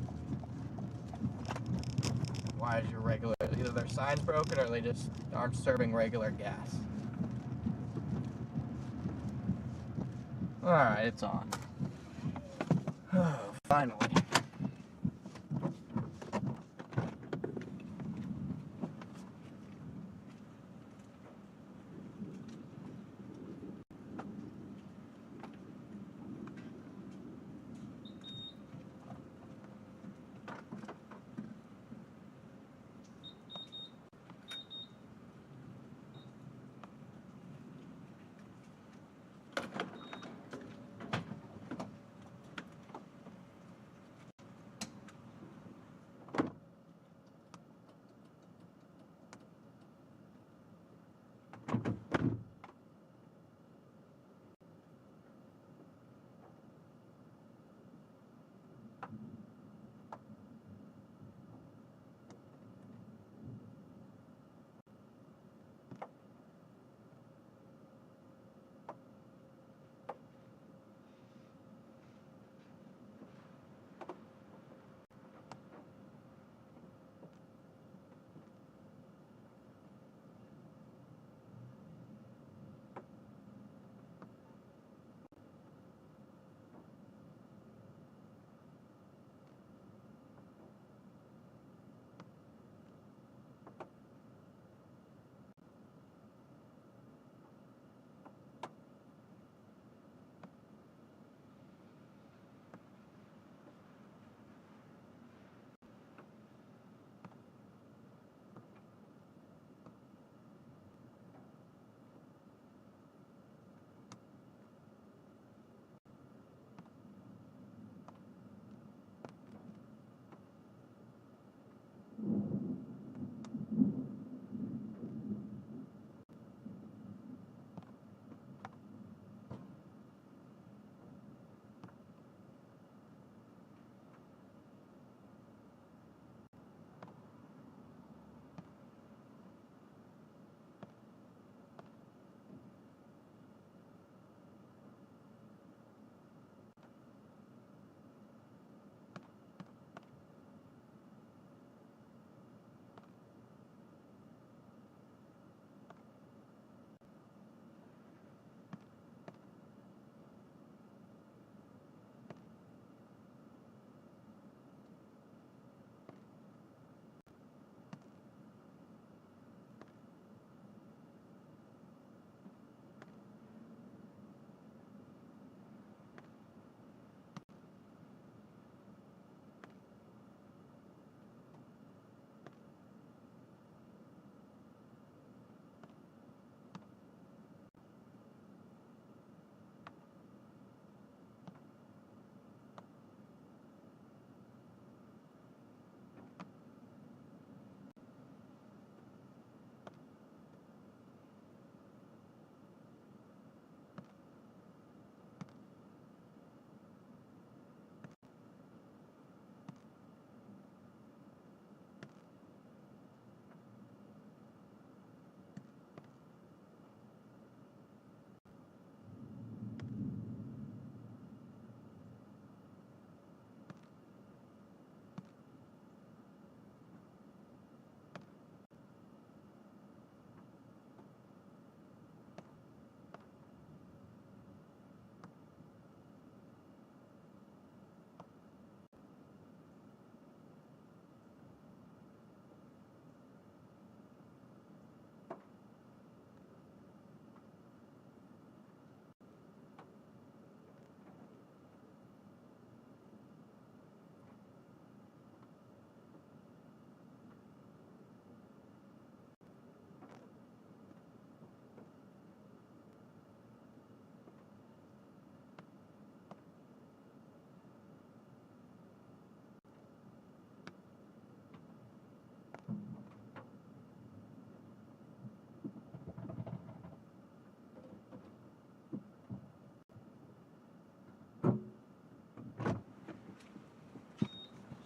Why is your regular, either their sign's broken or they just aren't serving regular gas. Alright, it's on. Oh, finally.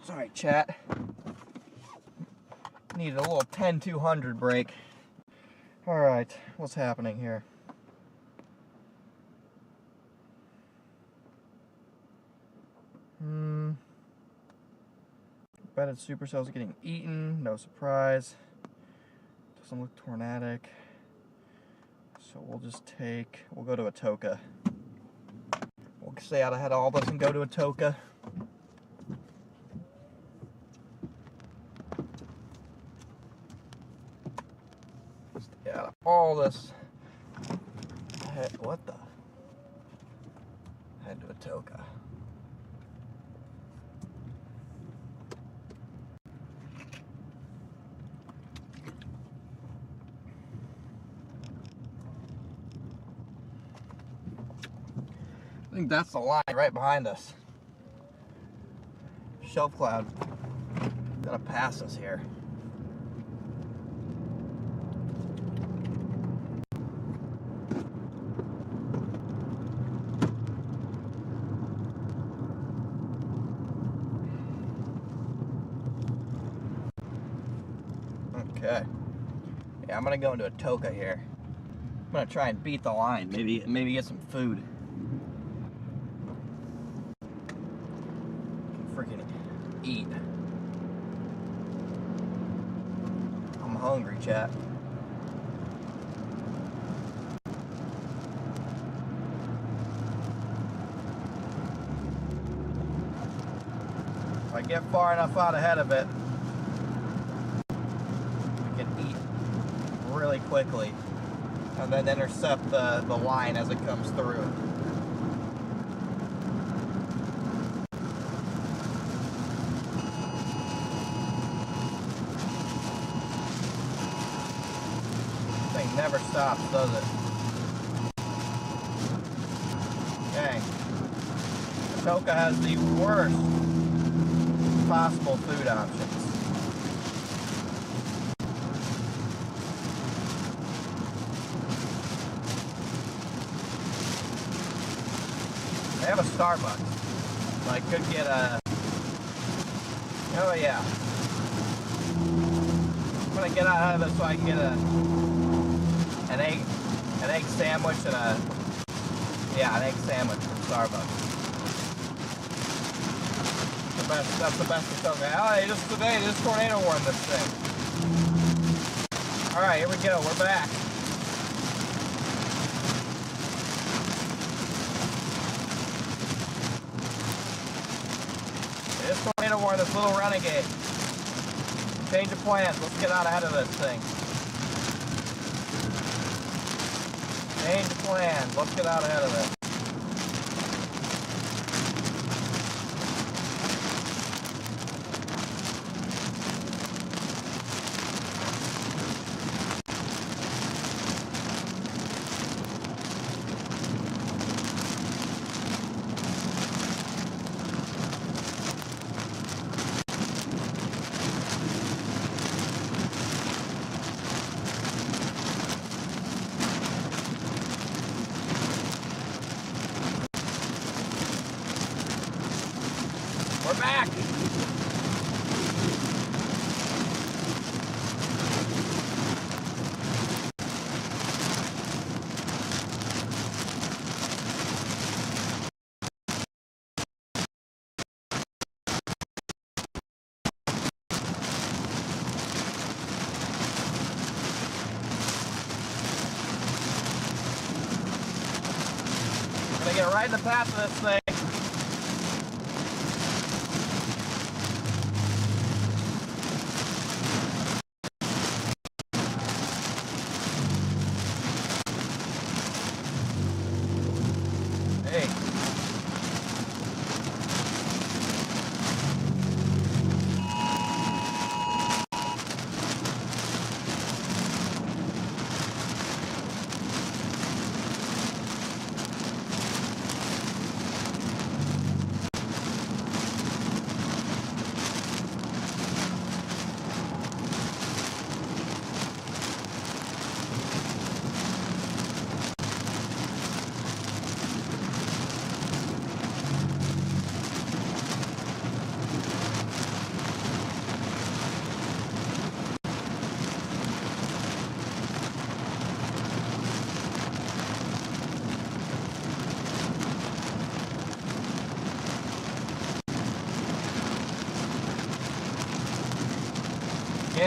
Sorry, chat. Needed a little 10-200 break. Alright, what's happening here? Embedded supercells are getting eaten, no surprise. Doesn't look tornadic. So we'll go to Atoka. We'll stay out ahead of all this and go to Atoka. Stay out of all this. What the? Head to Atoka. I think that's the line right behind us. Shelf cloud gonna pass us here. Okay. Yeah, I'm gonna go into Atoka here. I'm gonna try and beat the line. Maybe get some food. Freaking eat. I'm hungry, chat. If I get far enough out ahead of it, we can eat really quickly and then intercept the line as it comes through. Thing never stops, does it? Dang. Atoka has the worst possible food options. They have a Starbucks, so I could get a... Oh yeah. I'm gonna get out of it so I can get an egg sandwich and an egg sandwich from Starbucks. That's the best it's okay. Oh, just tornado warned this thing. Alright, here we go, we're back. This tornado warned this little renegade. Change of plans, let's get out ahead of this thing. Change of plans, let's get out ahead of this. We're back! We're gonna get right in the path of this thing.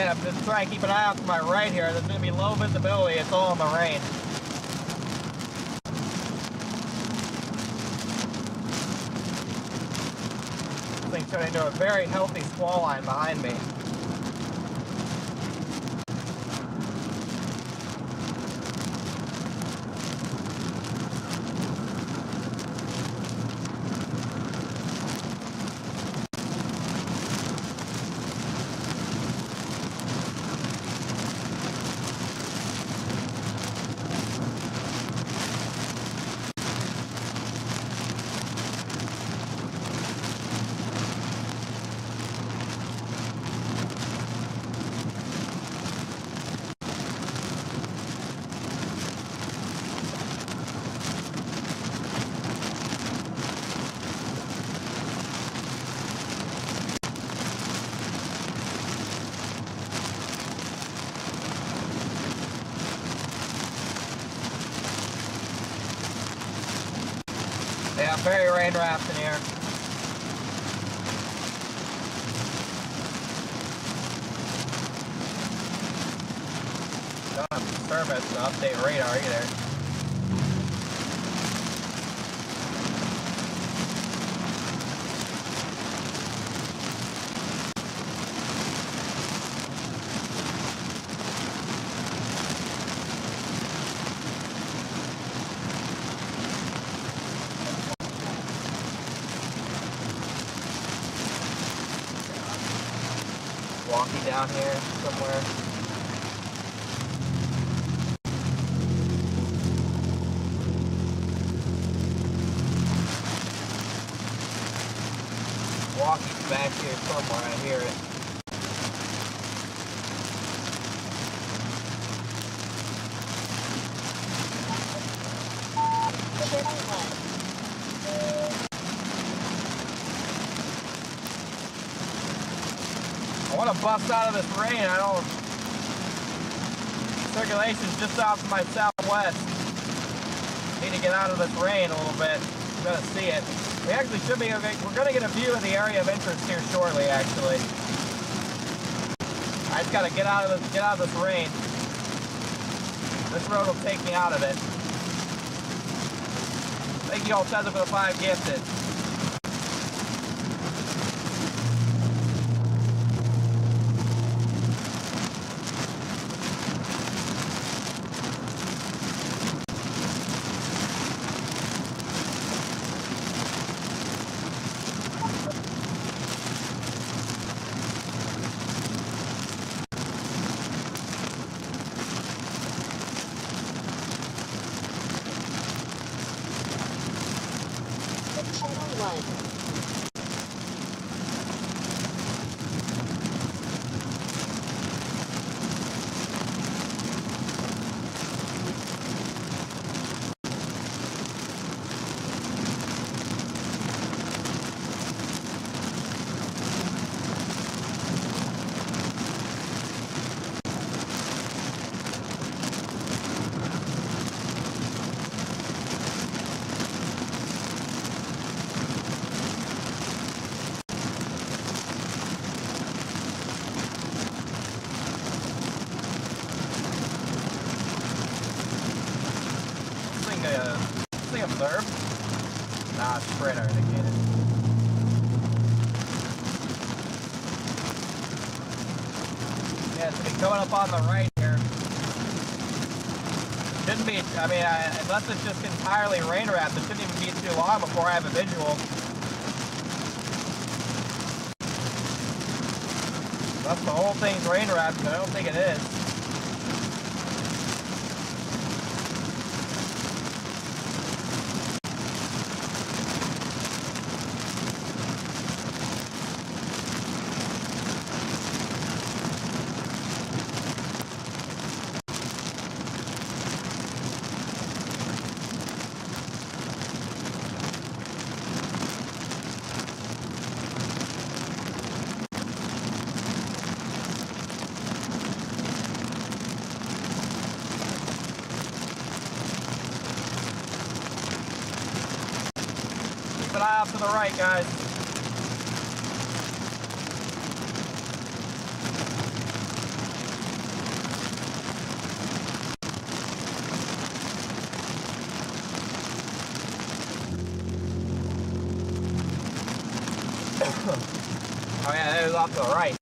Again, I'm just trying to keep an eye out to my right here. There's going to be low visibility. It's all in the rain. This thing's turning into a very healthy squall line behind me. Yeah, very rain wrapped in here. Don't have service to update radar either. Walkie down here somewhere. Walkie's back here somewhere, I hear it. Channel 1. I want to bust out of this rain. I don't. Circulation's just off to my southwest. Need to get out of this rain a little bit. I'm gonna see it. We actually should be. We're gonna get a view of the area of interest here shortly. Actually, I just gotta get out of this rain. This road will take me out of it. Thank you all, Cesar, for the 5 gifted. Channel 1. Observed? Nah, it's radar indicated. Yeah, it's coming up on the right here. Shouldn't be, I mean, unless it's just entirely rain wrapped, it shouldn't even be too long before I have a visual. Unless the whole thing's rain wrapped, but I don't think it is. Keep an eye out to the right, guys. it was off to the right.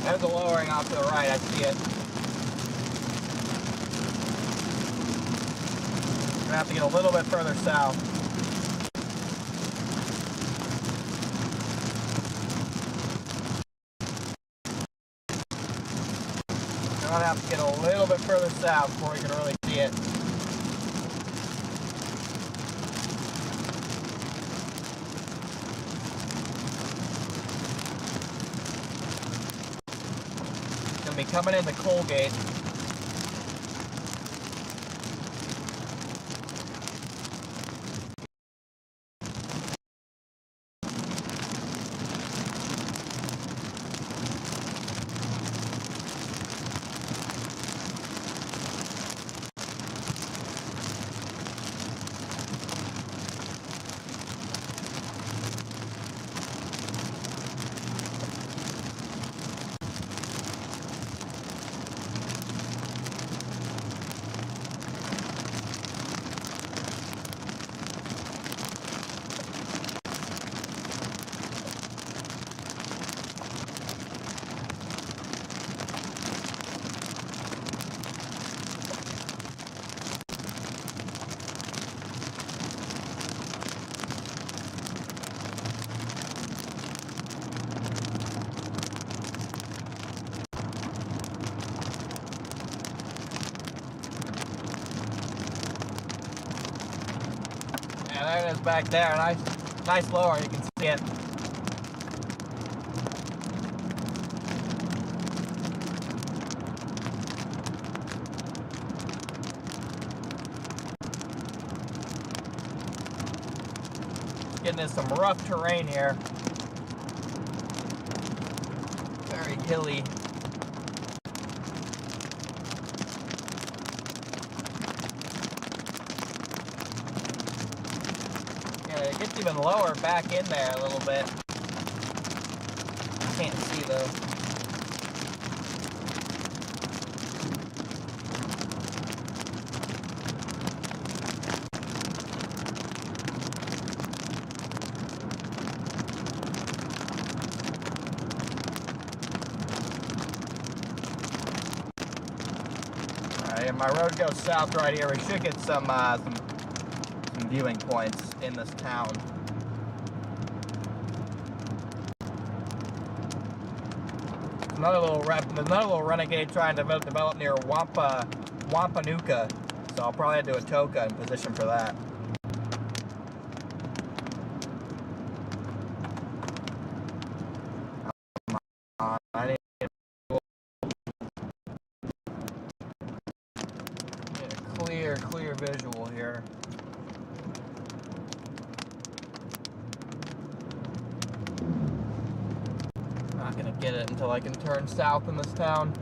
There's a lowering off to the right. I see it. Gonna have to get a little bit further south. Gonna have to get a little bit further south before we can really see it. Gonna be coming into Colgate. There it is back there. Nice lower. You can see it. Getting into some rough terrain here. Very hilly. It gets even lower back in there a little bit. Can't see though. Alright, and my road goes south right here. We should get some viewing points in this town. Another little renegade trying to develop near Wampanuka, so I'll probably do a toka in position for that. I need a clear visual here. Not gonna get it until I can turn south in this town.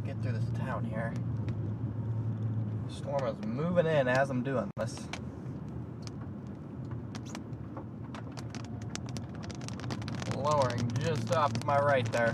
Get through this town here. Storm is moving in as I'm doing this. Lowering just off to my right there.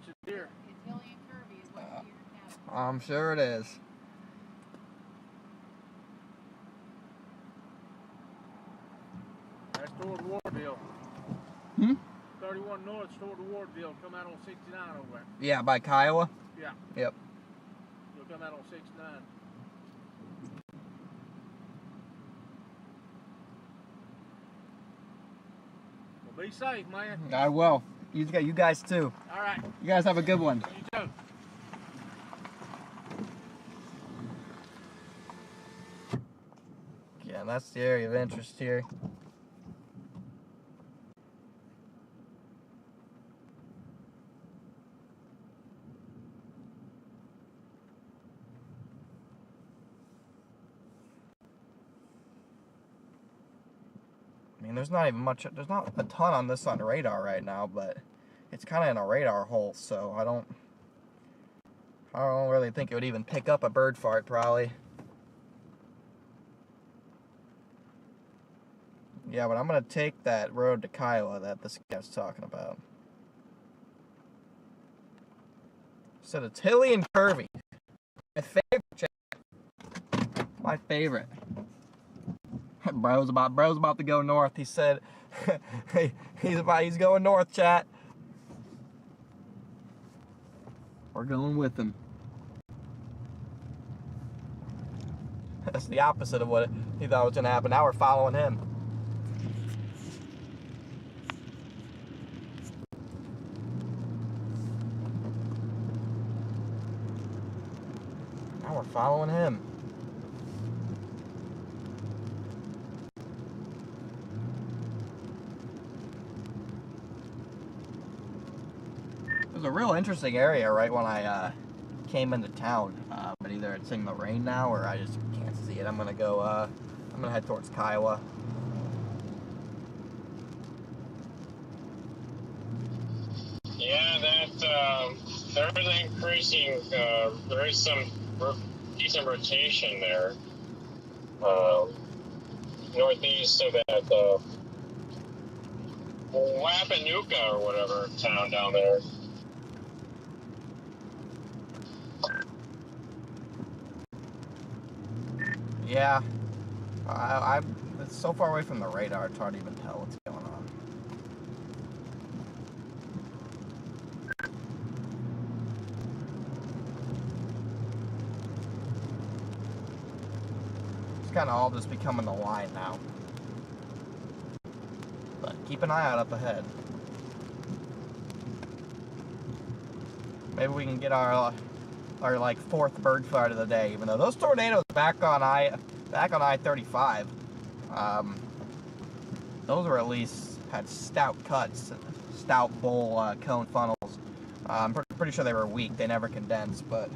bunch of deer. It's hilly and curvy is what you see your cattle. I'm sure it is. That's toward Wardville. Hmm? 31 North toward Wardville. Come out on 69 over there. Yeah, by Kiowa. Yeah. Yep. You'll come out on 69. Well, be safe, man. I will. You guys too. All right. You guys have a good one. You too. Yeah, that's the area of interest here. I mean, there's not even much, there's not a ton on this on radar right now, but it's kind of in a radar hole, so I don't really think it would even pick up a bird fart, probably. Yeah, but I'm going to take that road to Kiowa that this guy was talking about. Said it's hilly and curvy. My favorite, chat. My favorite. Bro's about to go north. He said he's going north, chat. We're going with him. That's the opposite of what he thought was going to happen. Now we're following him. Now we're following him. It was a real interesting area right when I came into town, but either it's in the rain now or I just can't see it. I'm gonna go. I'm gonna head towards Kiowa. Yeah, that there is increasing. There is some decent rotation there, northeast of that Wapanuka or whatever town down there. Yeah, it's so far away from the radar, it's hard to even tell what's going on. It's kind of all just becoming the line now. But keep an eye out up ahead. Maybe we can get our like fourth bird fart of the day, even though those tornadoes back on I-35, those were at least had stout cuts, stout bowl cone funnels. I'm pretty sure they were weak. They never condensed, but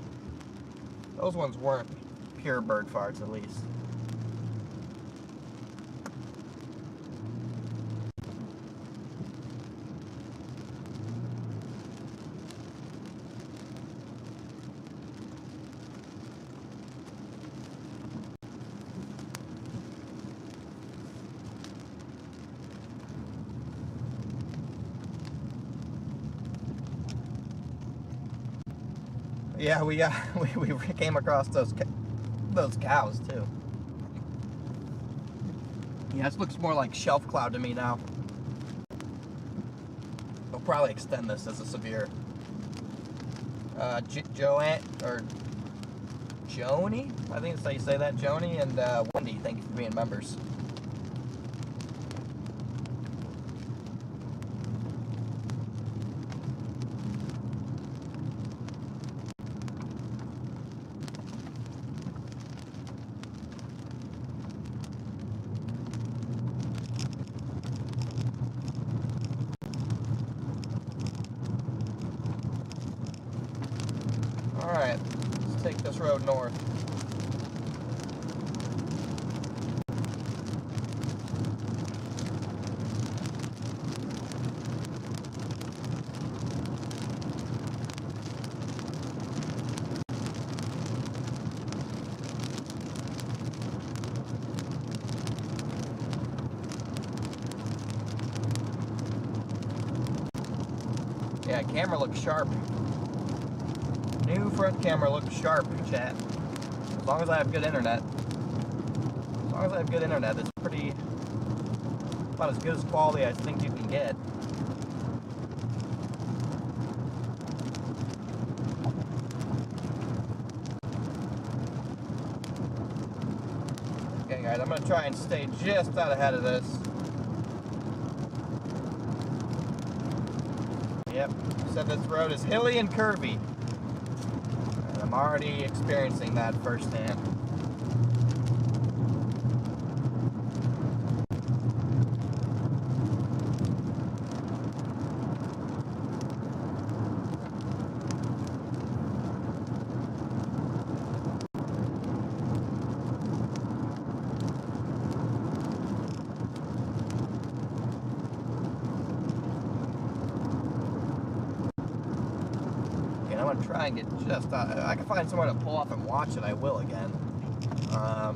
those ones weren't pure bird farts, at least. Yeah, we came across those cows too. Yeah, this looks more like shelf cloud to me now. We'll probably extend this as a severe. Joanne or Joni, I think that's how you say that. Joni and Wendy, thank you for being members. Alright, let's take this road north. Yeah, camera looks sharp. new front camera looks sharp, chat. As long as I have good internet. As long as I have good internet, it's pretty... about as good as quality I think you can get. Okay guys, I'm going to try and stay just out ahead of this. Yep, said this road is hilly and curvy. And I'm already experiencing that firsthand. I'm gonna try and get just if I can find somewhere to pull off and watch it, I will again. I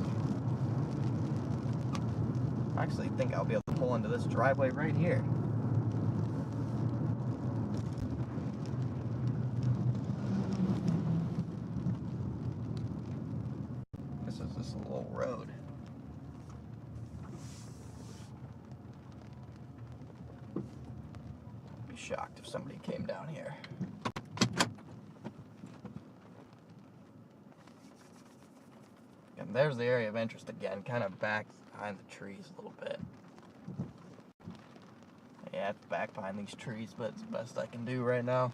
actually think I'll be able to pull into this driveway right here. This is just a little road. I'd be shocked if somebody came down here. And there's the area of interest again, kind of back behind the trees a little bit. Yeah, it's back behind these trees, but it's the best I can do right now.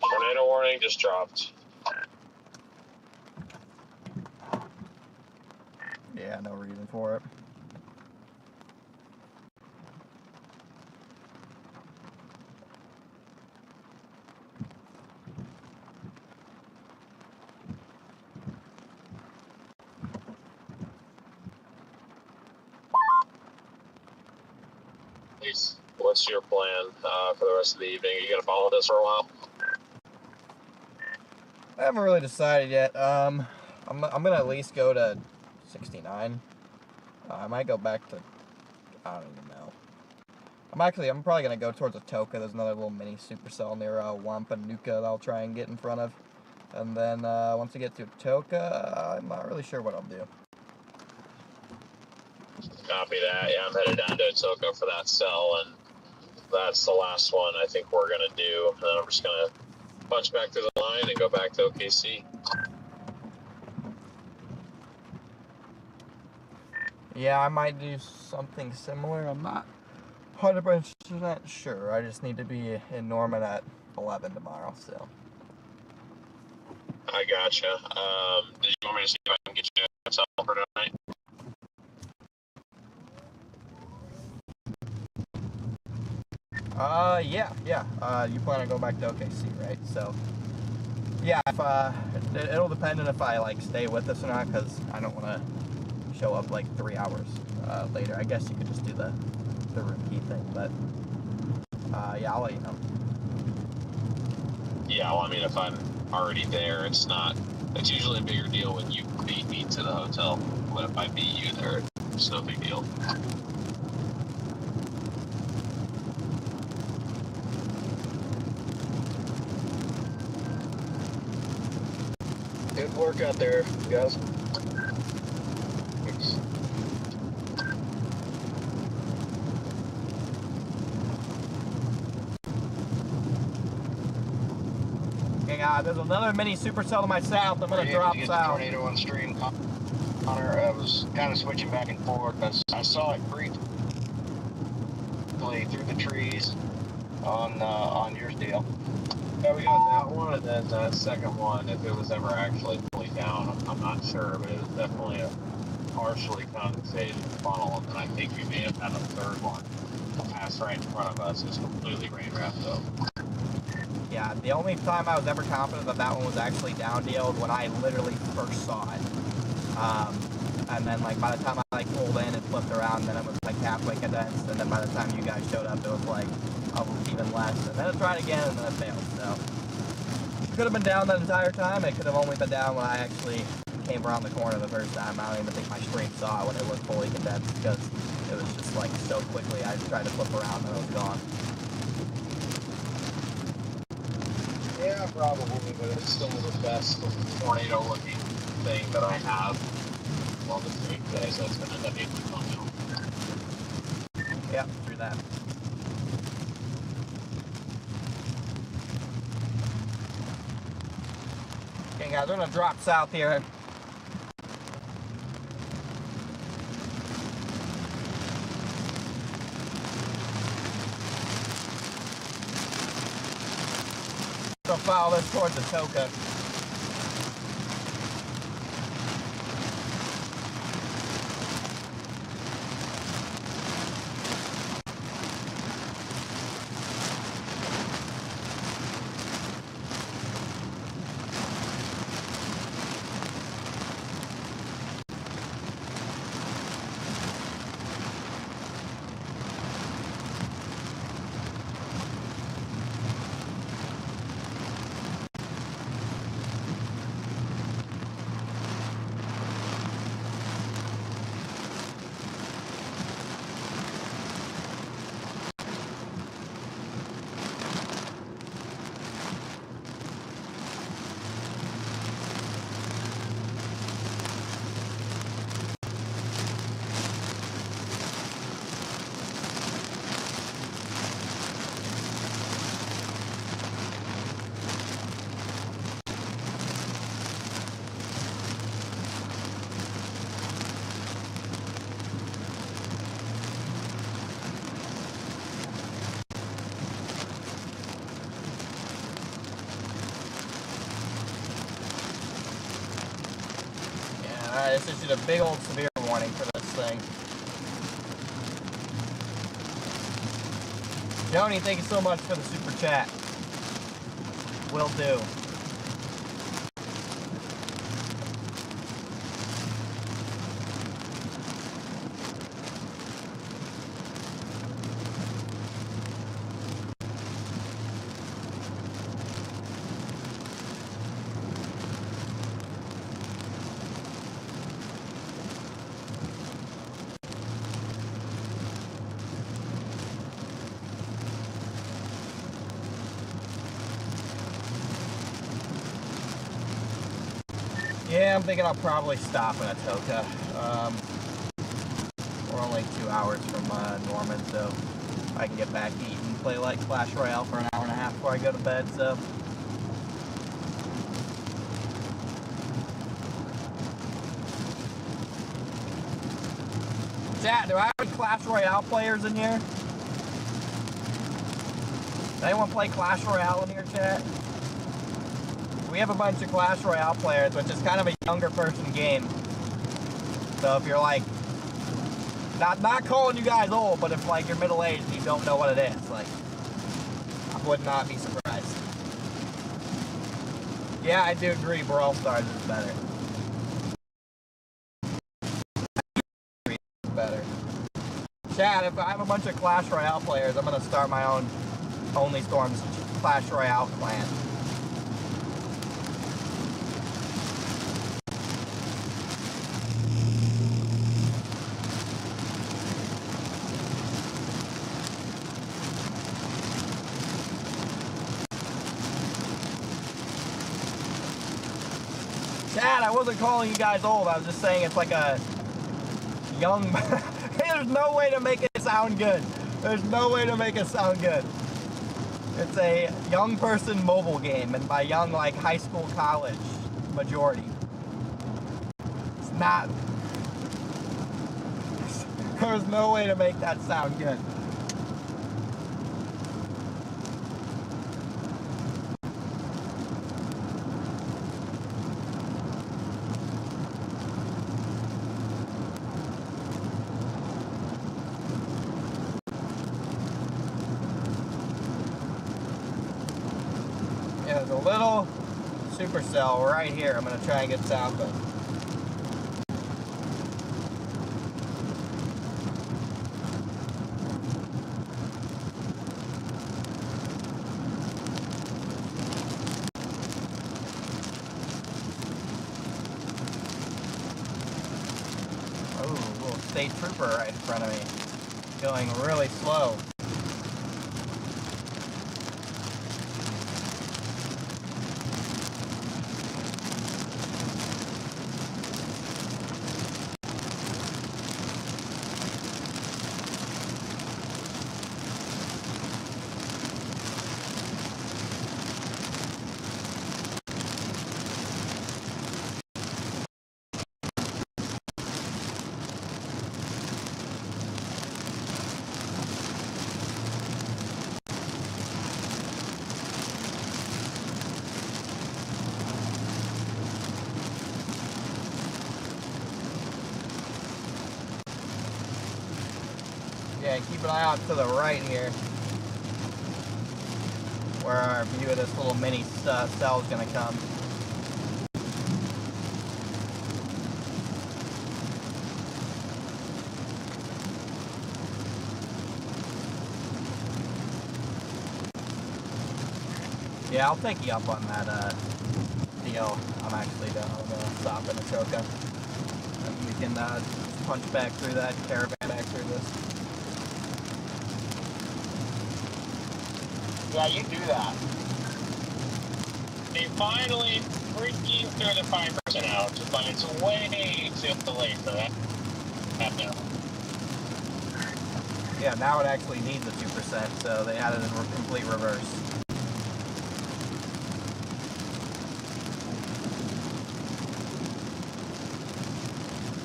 Tornado warning just dropped. Yeah, no reason for it. Please, what's your plan for the rest of the evening? Are you gonna follow this for a while? I haven't really decided yet. I'm gonna at least go to 69. I might go back to, I don't even know. I'm probably gonna go towards Atoka. There's another little mini supercell near Wampanuka that I'll try and get in front of. And then once I get to Atoka, I'm not really sure what I'll do. Copy that. Yeah, I'm headed down to Atoka for that cell, and that's the last one I think we're gonna do. And then I'm just gonna punch back through the line and go back to OKC. Yeah, I might do something similar. I'm not 100% sure. I just need to be in Norman at 11 tomorrow, so. I gotcha. Did you want me to see if I can get you a cell for tonight? Yeah. You plan on going back to OKC, right? So, yeah, if, it'll depend on if I, like, stay with us or not, because I don't want to show up, like, 3 hours later. I guess you could just do the room key thing, but, yeah, I'll let you know. Yeah, well, I mean, if I'm already there, it's usually a bigger deal when you beat me to the hotel. But if I beat you there, it's no big deal. Good work out there, guys. Thanks. Okay, there's another mini supercell to my south. I'm going to drop south. Tornado on stream. Connor, I was kind of switching back and forth. I saw it briefly through the trees on your deal. Yeah, we got that one, and then that second one, if it was ever actually fully down, I'm not sure, but it was definitely a partially condensated funnel, and then I think we may have had a third one pass right in front of us. It's completely rain wrapped though. Yeah, the only time I was ever confident that that one was actually down deal when I literally first saw it. And then like by the time I like pulled in and flipped around, then it was like halfway condensed, and then by the time you guys showed up, it was like even less. And then it tried again, and then it failed. So it could have been down that entire time. It could have only been down when I actually came around the corner the first time. I don't even think my stream saw it when it was fully condensed, because it was just like so quickly. I tried to flip around and it was gone. Yeah, probably, but it's still the best tornado looking thing that I have on the stream today, so it's going to end up being the thumbnail. Yep, through that. Okay guys, we're going to drop south here. So follow this towards the Toka. Alright, this issued a big old severe warning for this thing. Joni, thank you so much for the super chat. Will do. Yeah, I'm thinking I'll probably stop in Atoka. We're only 2 hours from Norman, so I can get back, eat, and play like Clash Royale for an hour and a half before I go to bed, so. Chat, do I have any Clash Royale players in here? Does anyone play Clash Royale in here, chat? We have a bunch of Clash Royale players, which is kind of a younger person game. So if you're like, not calling you guys old, but if like you're middle-aged and you don't know what it is, like, I would not be surprised. Yeah, I do agree, Brawl Stars is better. Better. Chad, if I have a bunch of Clash Royale players, I'm gonna start my own Only Storms Clash Royale clan. Chad, I wasn't calling you guys old. I was just saying it's like a young... There's no way to make it sound good. There's no way to make it sound good. It's a young person mobile game, and by young, like high school, college, majority. It's not... There's no way to make that sound good. There's a little supercell right here I'm going to try and get south of. state trooper right in front of me, going really slow. Yeah, keep an eye out to the right here, where our view of this little mini cell is going to come. Yeah, I'll take you up on that deal. I'm actually going to stop in Atoka. And we can punch back through that caravan, back through this. Yeah, you do that. They finally freaking threw the 5% out, but it's way too late for that. Now. Yeah, now it actually needs a 2%, so they had it in complete reverse.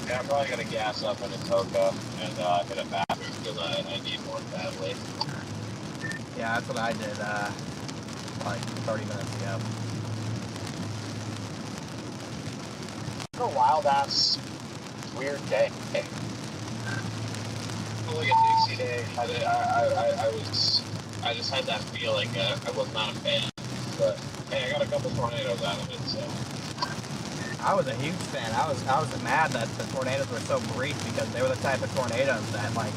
Yeah, I'm probably gonna gas up in Atoka and hit a bathroom because I need one badly. Yeah, that's what I did like 30 minutes ago. It's a wild ass, weird day. Like a Dixie day. I just had that feeling. I was not a fan, but hey, I got a couple tornadoes out of it, so. I was a huge fan. I was mad that the tornadoes were so brief because they were the type of tornadoes that like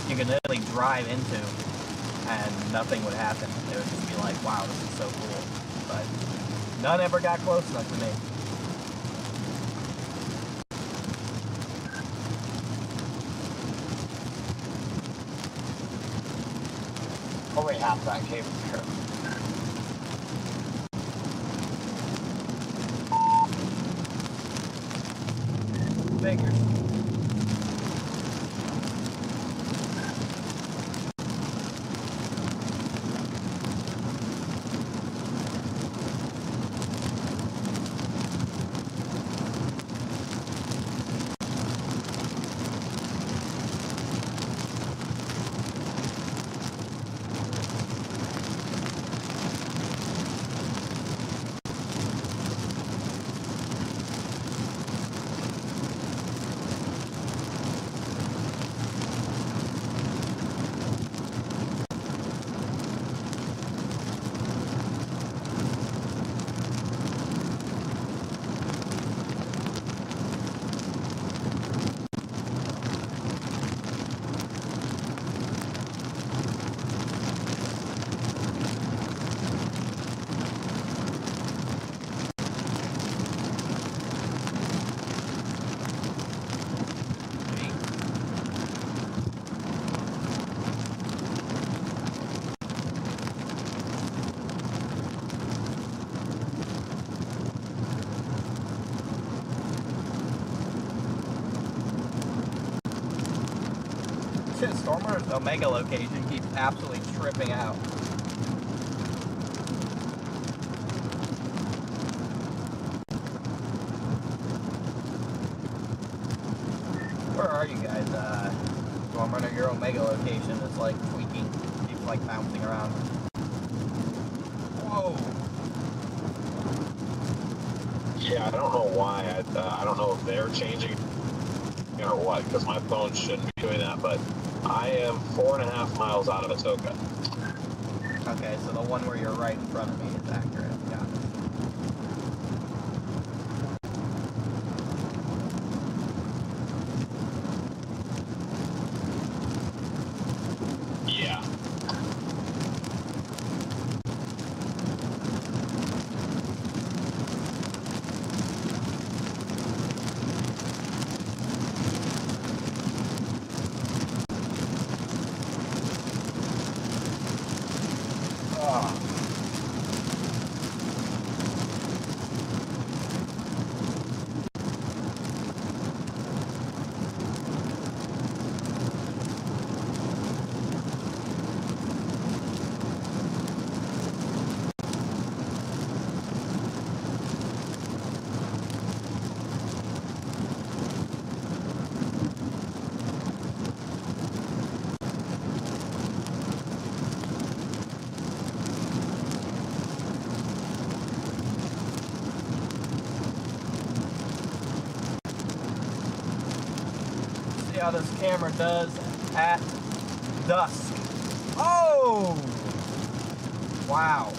you could literally drive into and nothing would happen. It would just be like, wow, this is so cool. But none ever got close enough to me. Only half that came through. Figures. Stormer's Omega location keeps absolutely tripping out. Where are you guys? Stormer, your Omega location is like tweaking, keeps like bouncing around. Whoa! Yeah, I don't know why. I don't know if they're changing or what, because my phone shouldn't be doing that, but I am 4.5 miles out of Atoka. Okay, so the one where you're right in front of me is accurate. Got it. Yeah. Oh. See how this camera does at dusk. Oh! Wow.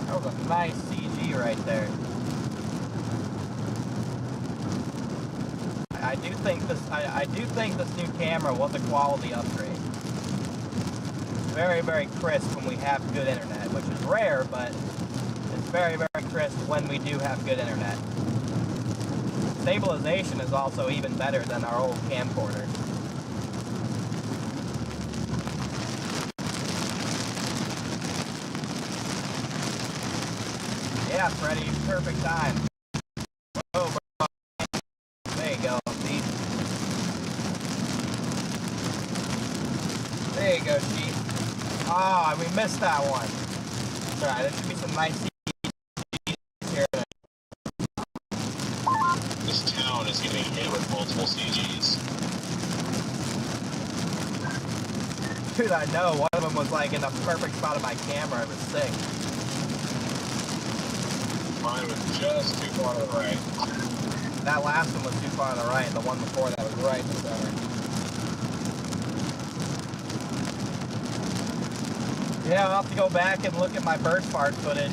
That was a nice CG right there. I do think this new camera was a quality upgrade. Very, very crisp when we have good internet, which is rare, but it's very, very crisp when we do have good internet. Stabilization is also even better than our old camcorder. Yeah, Freddy, perfect time. Oh, bro. There you go, see? There you go, Chief. Ah, we missed that one. It's alright, there should be some nice CGs here. This town is getting hit with multiple CGs. Dude, I know. One of them was like in the perfect spot of my camera. It was sick. Mine was just too far to the right. That last one was too far to the right. The one before that was right in the center. Yeah, I'll have to go back and look at my bird fart footage.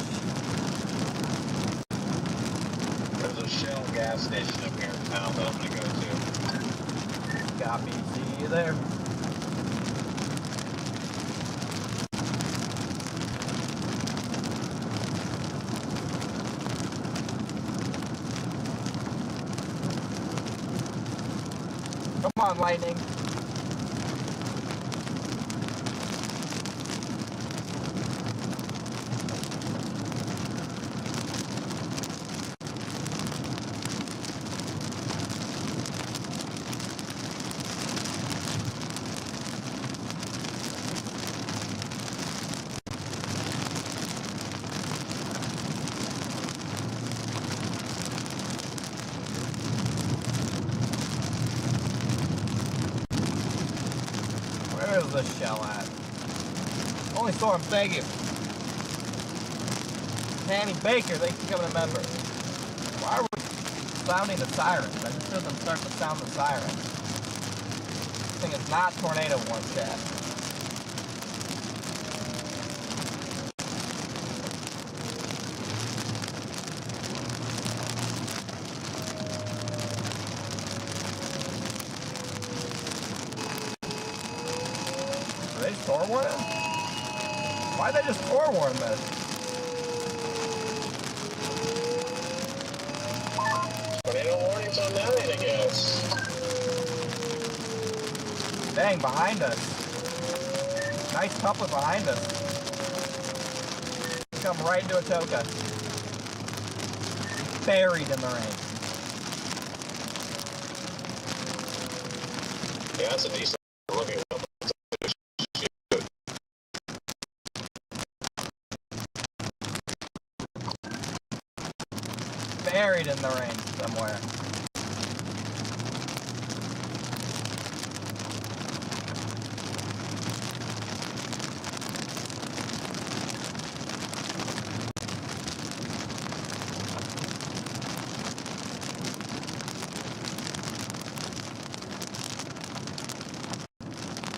There's a Shell gas station up here in town that I'm going to go to. Copy. See you there. Come on, Lightning. Where's the shell at? Only Storm, thank you. Tanny Baker, thanks for becoming a member. Why are we sounding the sirens? I just heard them start to sound the sirens. This thing is not tornado warm, chat. Are they store warning? Why'd they just store warn this? Tornado warnings on that end, I guess. Dang, behind us. Nice coupler behind us. Come right into a toka. Buried in the rain. Yeah, that's a decent looking one. Buried in the rain somewhere.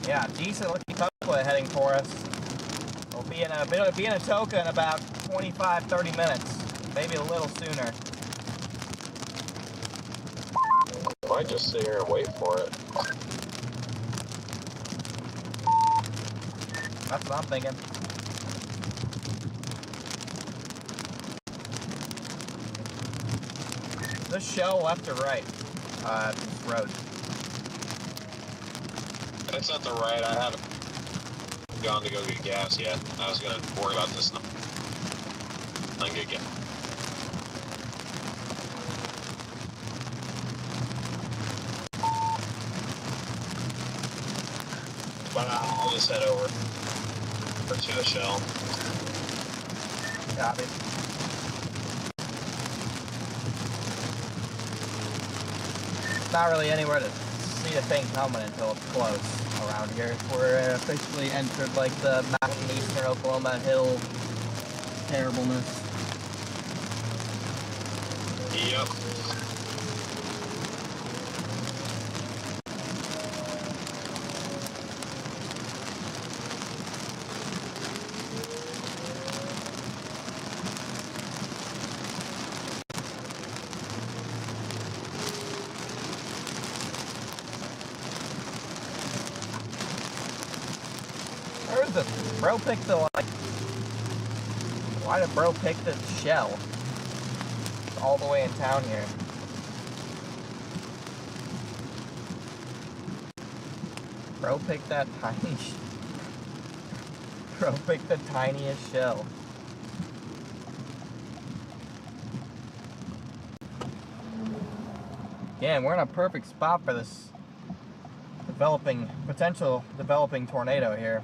Yeah, decent looking toka heading for us. We'll be in a toka in about 25-30 minutes, maybe a little sooner. might just sit here and wait for it. That's what I'm thinking. This shell left or right? This road. It's at the right. I haven't gone to go get gas yet. I was going to worry about this and get gas. But I'll just head over to the shell. Copy. Not really anywhere to see a thing coming until it's close around here. We're officially entered like the mountain eastern Oklahoma hill terribleness. Yep. Where was the bro pick the like? Why did bro pick the shell? It's all the way in town here. Bro picked that tiny. Bro picked the tiniest shell. Yeah, we're in a perfect spot for this potential developing tornado here.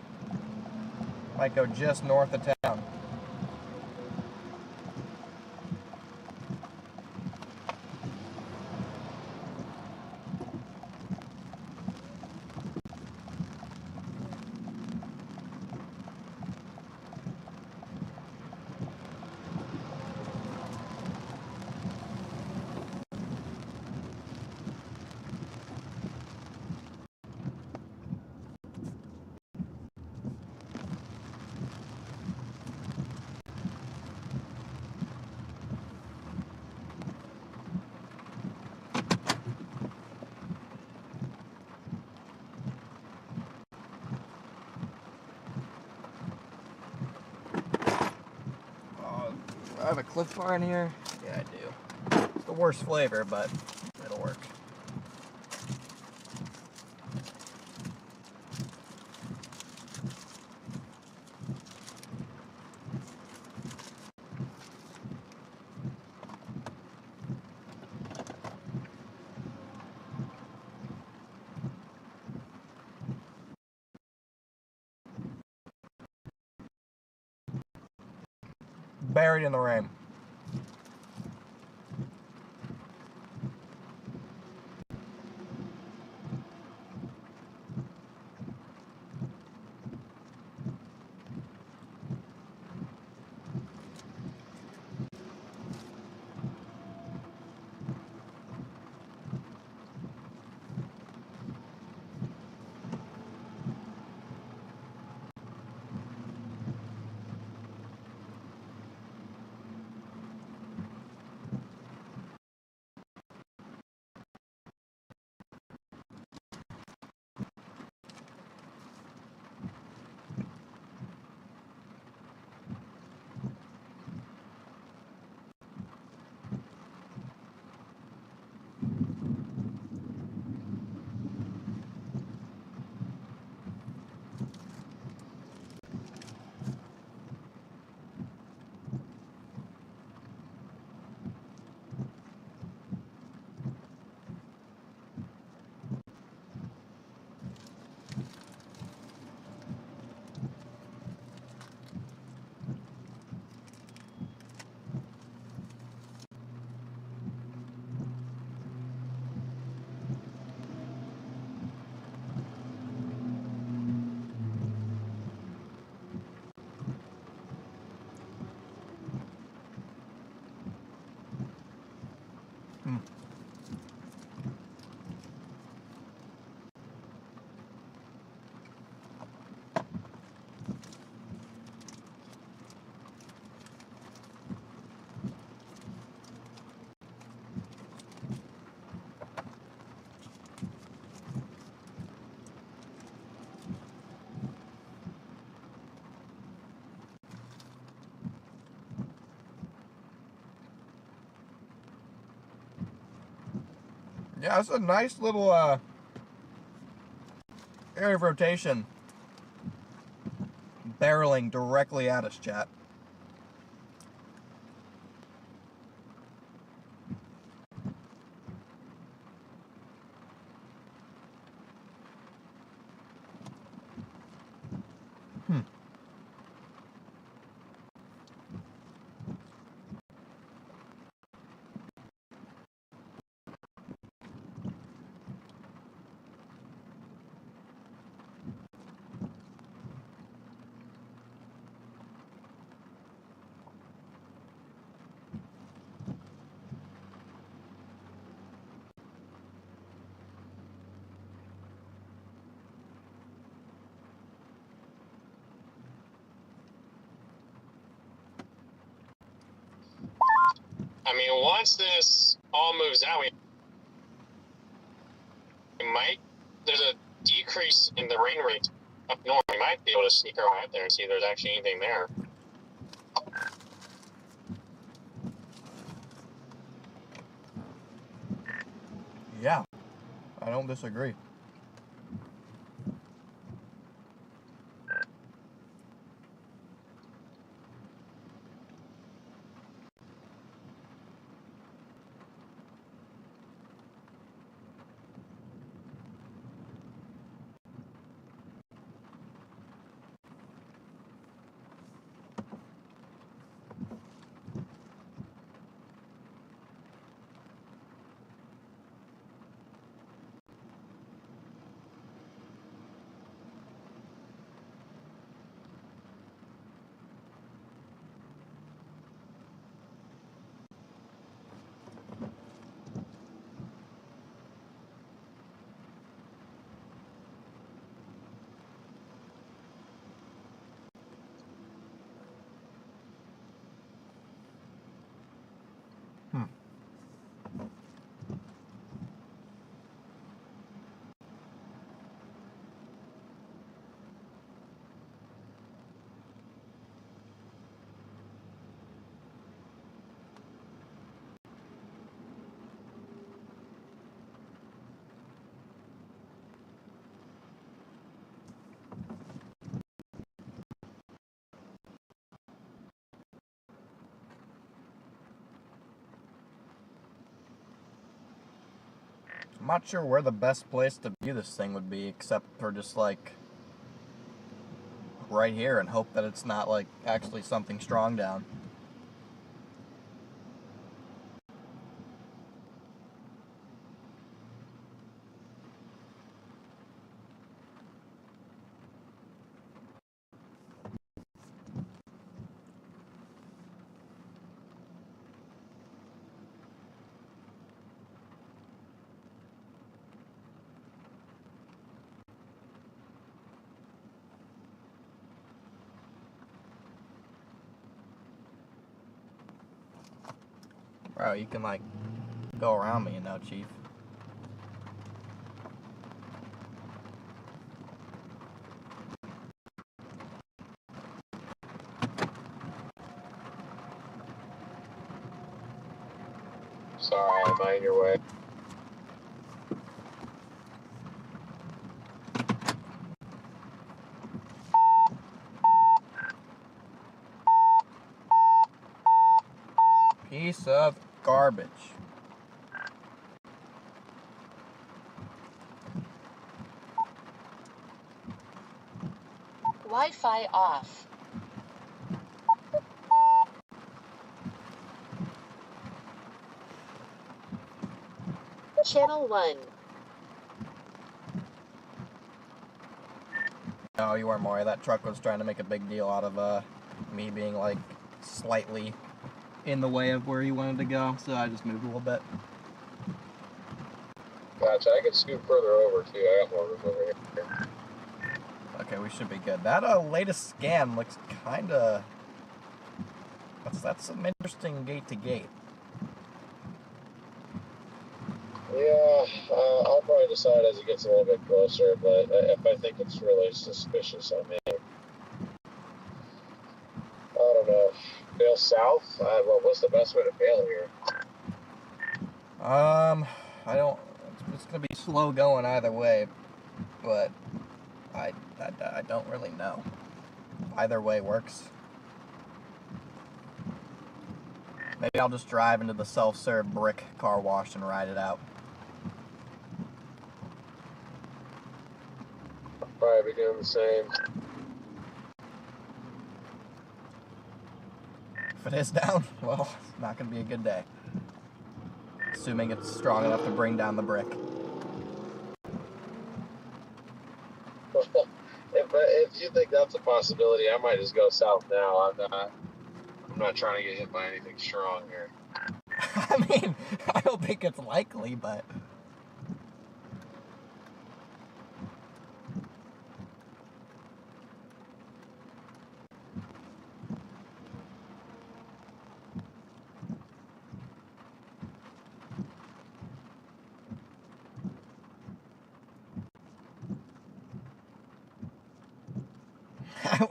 Might go just north of town. I have a Cliff Bar in here? Yeah, I do. It's the worst flavor, but it'll work. Buried in the rain. Yeah, it's a nice little area of rotation. Barreling directly at us, chat. I mean, once this all moves out, we might, there's a decrease in the rain rate up north. We might be able to sneak our way out there and see if there's actually anything there. Yeah, I don't disagree. I'm not sure where the best place to view this thing would be, except for just like right here, and hope that it's not like actually something strong down. Bro, you can like go around me, you know, Chief. Sorry, I'm out of your way. Piece of garbage. Wi-Fi off. Channel 1. No, you weren't, Maury. That truck was trying to make a big deal out of me being like slightly in the way of where he wanted to go, so I just moved a little bit. Gotcha, I can scoot further over too. I got more room over here. Okay, we should be good. That latest scan looks kind of... That's some interesting gate to gate. Yeah, I'll probably decide as it gets a little bit closer, but if I think it's really suspicious, I may. I don't know. Bail south? Well, what's the best way to bail here? I don't... it's gonna be slow going either way, but I don't really know. Either way works. Maybe I'll just drive into the self-serve brick car wash and ride it out. Probably be doing the same. If it is down, well, it's not going to be a good day. Assuming it's strong enough to bring down the brick. If you think that's a possibility, I might just go south now. I'm not trying to get hit by anything strong here. I mean, I don't think it's likely, but...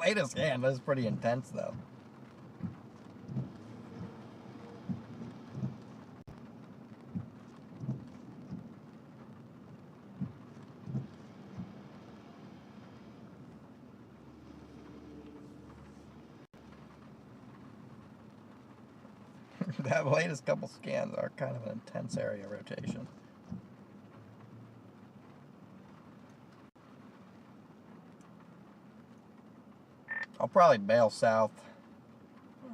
Wait a second, that's pretty intense, though. That latest couple scans are kind of an intense area rotation. I'll probably bail south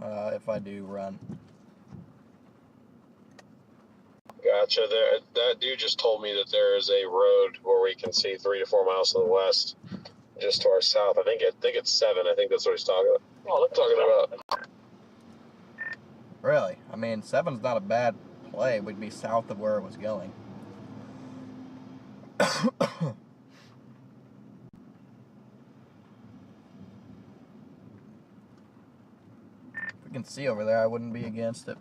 if I do run. Gotcha. That dude just told me that there is a road where we can see 3 to 4 miles to the west, just to our south. I think it's 7. I think that's what he's talking about. Really? I mean, 7's not a bad play. We'd be south of where it was going. If we can see over there, I wouldn't be against it.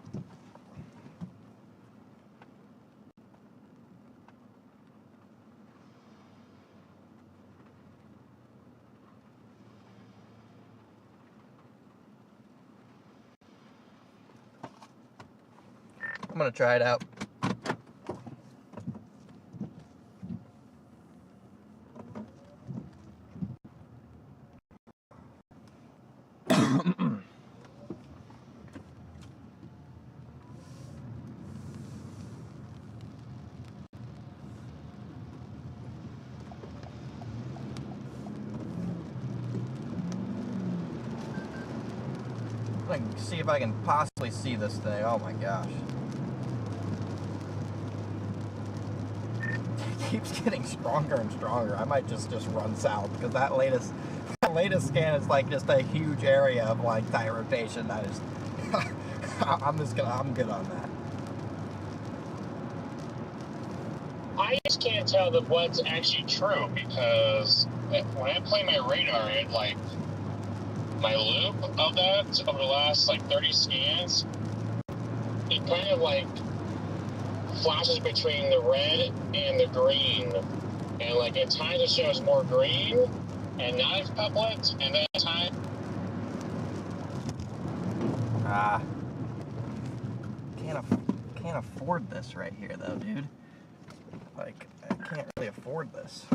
I'm gonna try it out. See if I can possibly see this thing. Oh my gosh. It keeps getting stronger and stronger. I might just run south because that latest scan is like just a huge area of like tire rotation. I'm good on that. I just can't tell that what's actually true because when I play my radar, it like my loop of that over the last like 30 scans, it kind of like flashes between the red and the green, and like at times it shows more green and not a couplet, and then at times can't afford this right here though, dude. Like, I can't really afford this.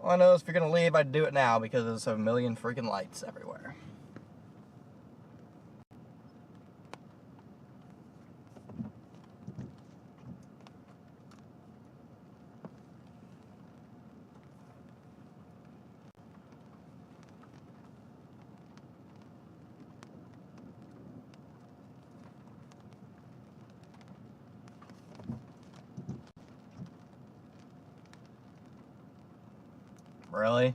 All I know is if you're gonna leave, I'd do it now because there's a million freaking lights everywhere. Really?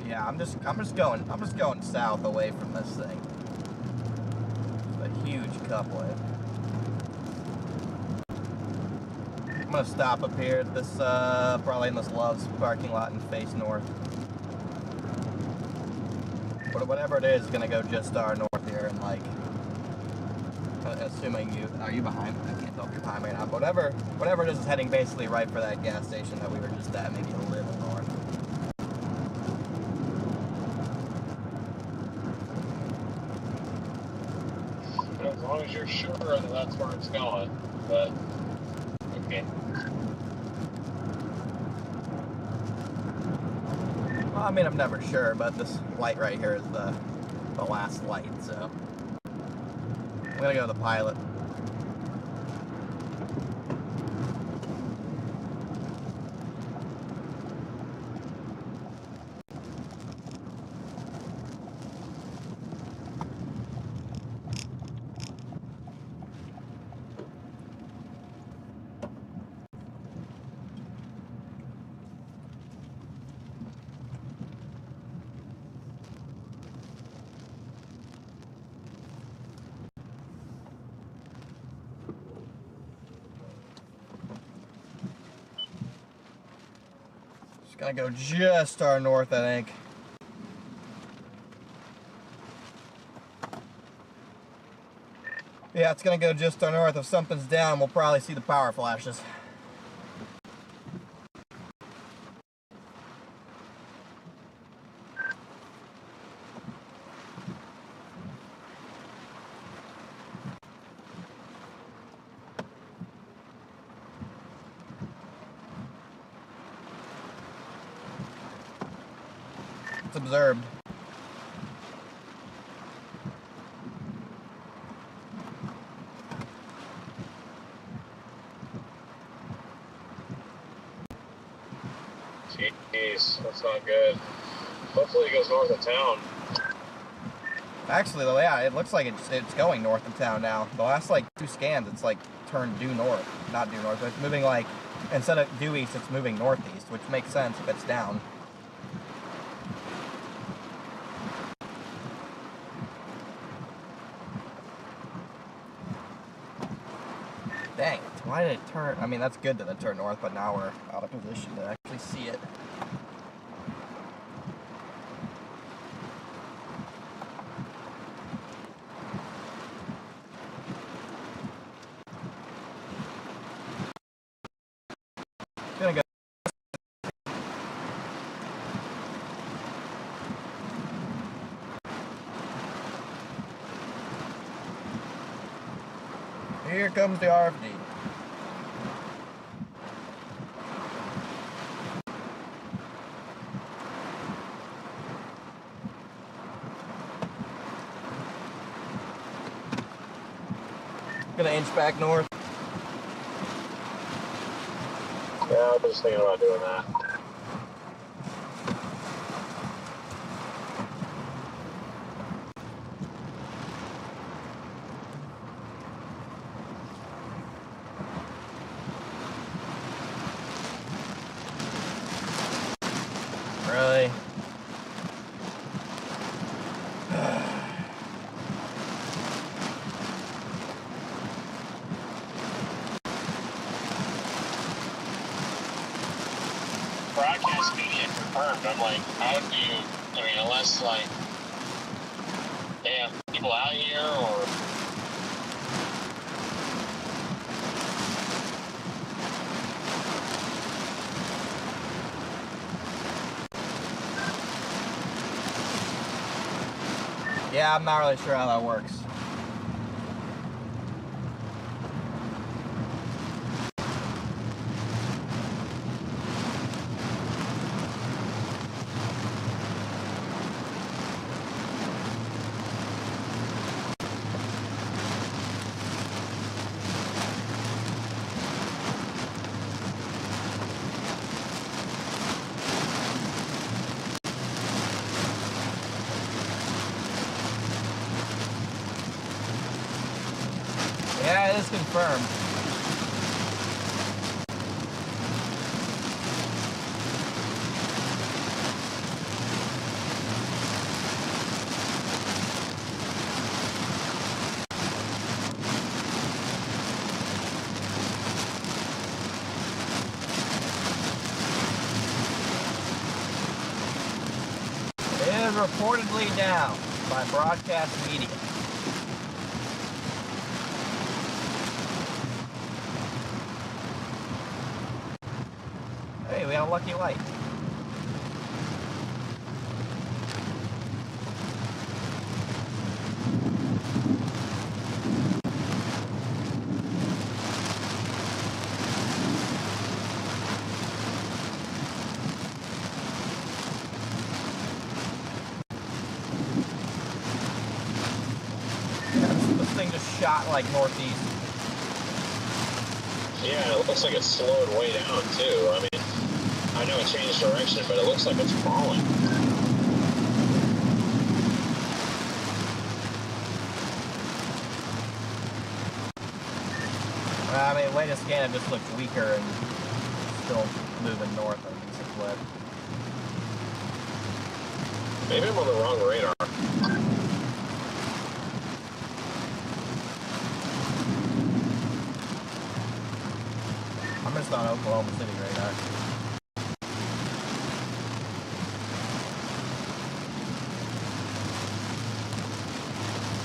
Yeah, I'm just going south away from this thing. It's a huge couplet. I'm gonna stop up here at this, probably in this Love's parking lot and face north. But whatever it is gonna go just our north here and like Assuming you are you behind? I can't tell if you're behind right now. But whatever it is heading basically right for that gas station that we were just at, maybe a little north. As long as you're sure that that's where it's going, but okay. Well, I mean, I'm never sure, but this light right here is the last light, so I'm gonna go to the pilot. Gonna go just to our north, I think. Yeah, it's gonna go just to our north. If something's down, we'll probably see the power flashes. It's observed. Jeez, that's not good. Hopefully it goes north of town. Actually, though, yeah, it looks like it's going north of town now. The last, like, 2 scans, it's, like, turned due north. Not due north, but it's moving, like, instead of due east, it's moving northeast, which makes sense if it's down. Dang, why did it turn? I mean, that's good that it turned north, but now we're out of position to actually see it. Gonna go. Here comes the RFD. Gonna inch back north. Yeah, I was just thinking about doing that. Really? Broadcast media confirmed. I'm like, how do you, I mean, unless, like, they have people out here or. Yeah, I'm not really sure how that works. Yeah, it is confirmed. It is reportedly down by broadcast media. got a lucky light. This thing just shot like northeast. Yeah, it looks like it's slowed way down too. I mean, I know it changed direction, but it looks like it's falling. I mean, the way to scan it just looks weaker and still moving north on this flip. Maybe I'm on the wrong radar. I'm just on Oklahoma City radar.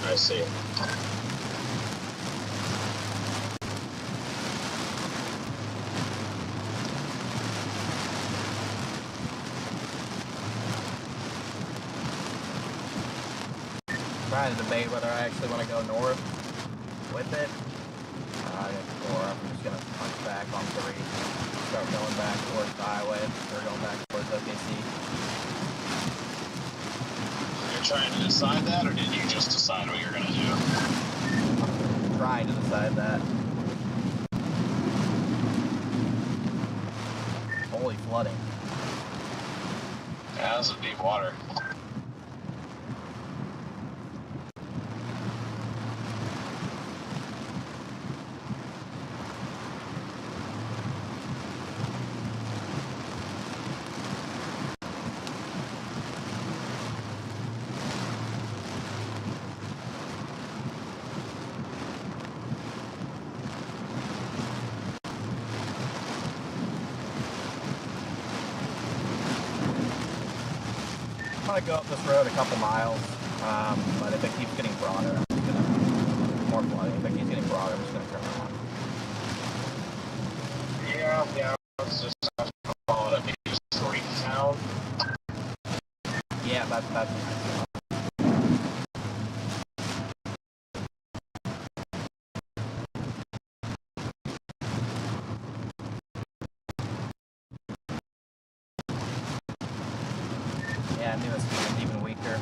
I see. Trying to debate whether I actually want to go north with it. Or I'm just going to punch back on 3. Start going back towards the highway. Or going back towards OKC. You're trying to decide that, or did you just decide what you're going to do? I'm trying to decide that. Holy flooding. Yeah, this is deep water. I'm going to go up this road a couple miles, but if it keeps getting broader, I'm just going to, more flooding, if it keeps getting broader, I'm just going to turn around. Yeah, let's just call it a street town. Yeah, that's yeah, I knew this was even weaker.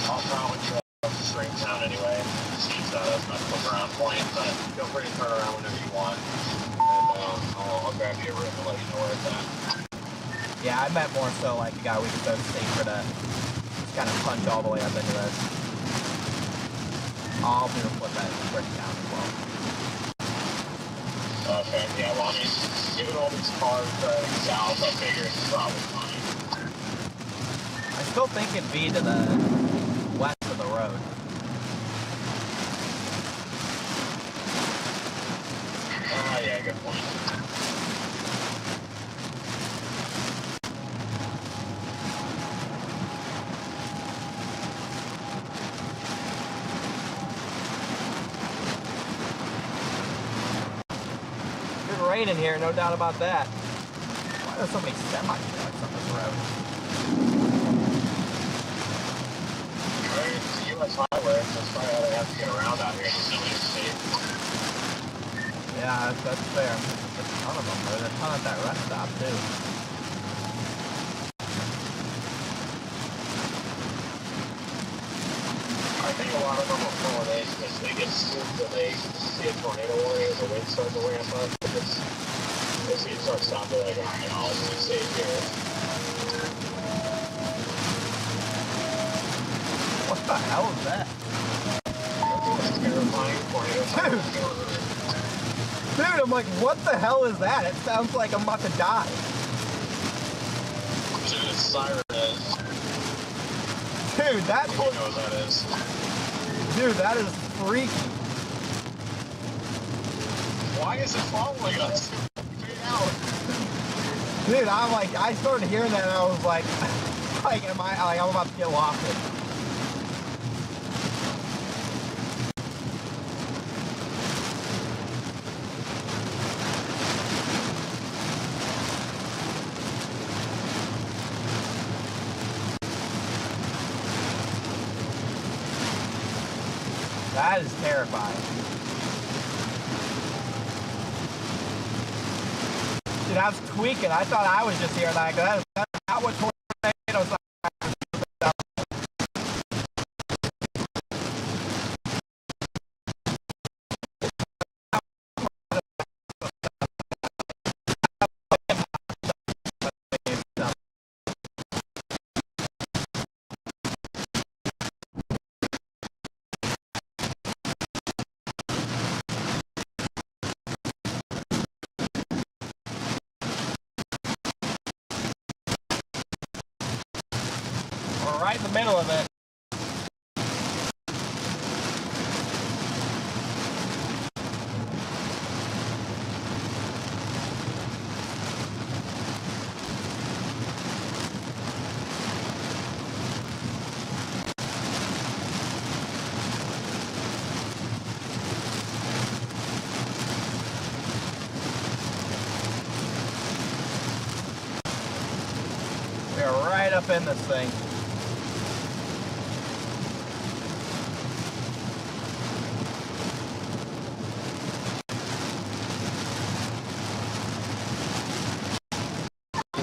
I'll probably try the street town anyway. Seems that as my ground point, but feel free to turn around whenever you want. And I'll grab you a room and let you know where it's at. Yeah, I meant more so like, we could go safer to just kind of punch all the way up into this. I'll do a flip that brick down as well. Okay, yeah, well, I mean, given all these cars driving south, I figure it's probably fine. I still think it'd be to the west of the road. Yeah, good point. Good rain in here, no doubt about that. Why are there so many semi-trucks on this road? It's the U.S. highway, that's probably how they have to get around out here in the state. Yeah, that's fair. There's a ton of them. There's a ton at that rest stop, too. I think a lot of them will pull it because they get spooked and they see a tornado warning as the wind starts to ramp up. They see it start stopping, like, all right, I'll just stay here. What the hell is that? That's terrifying. Tornado. Dude, I'm like, what the hell is that? It sounds like I'm about to die. Dude, it's siren is. Dude, that Who knows what that is? Dude, that is freaky. Why is it following us? Dude, I'm like, I started hearing that and I was like, I'm about to get lost in. That is terrifying. Dude, I was tweaking. I thought I was just hearing like that. That's not what tornadoes are. We're right in the middle of it. We're right up in this thing.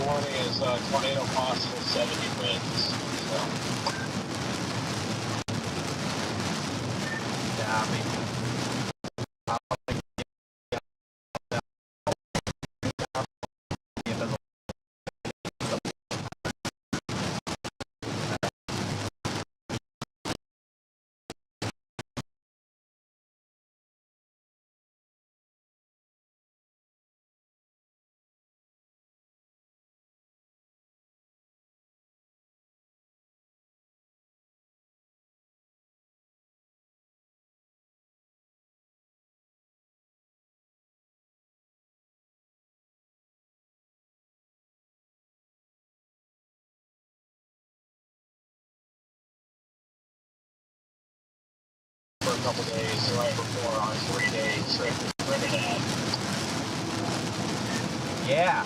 Warning is tornado possible 70 winds. So. Yeah, I mean, For a couple days, right before our 3-day trip to Trinidad. yeah.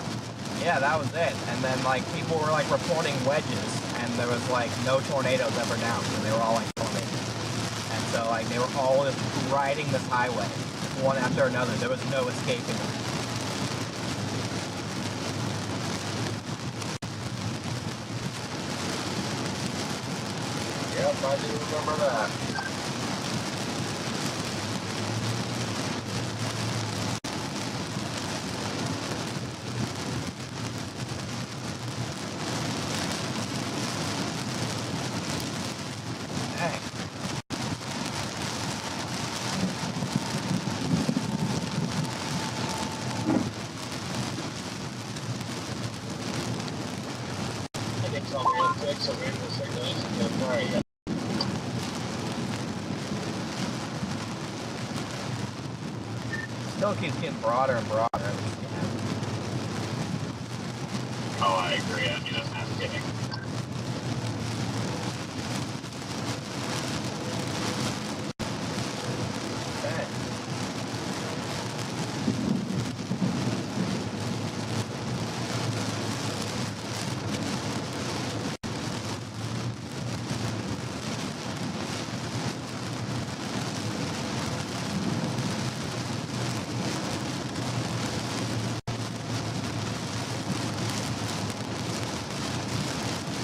Yeah, that was it. And then, like, people were, like, reporting wedges, and there was, like, no tornadoes ever announced, and they were all, like, tornadoes. And so, like, they were all just riding this highway, one after another. There was no escaping them. Yep, I do remember that. Dang. I think so. Real quick, so maybe we'll say this. All right, yeah. Still keeps getting broader and broader. Oh, I agree. I mean, I'm not kidding. Okay.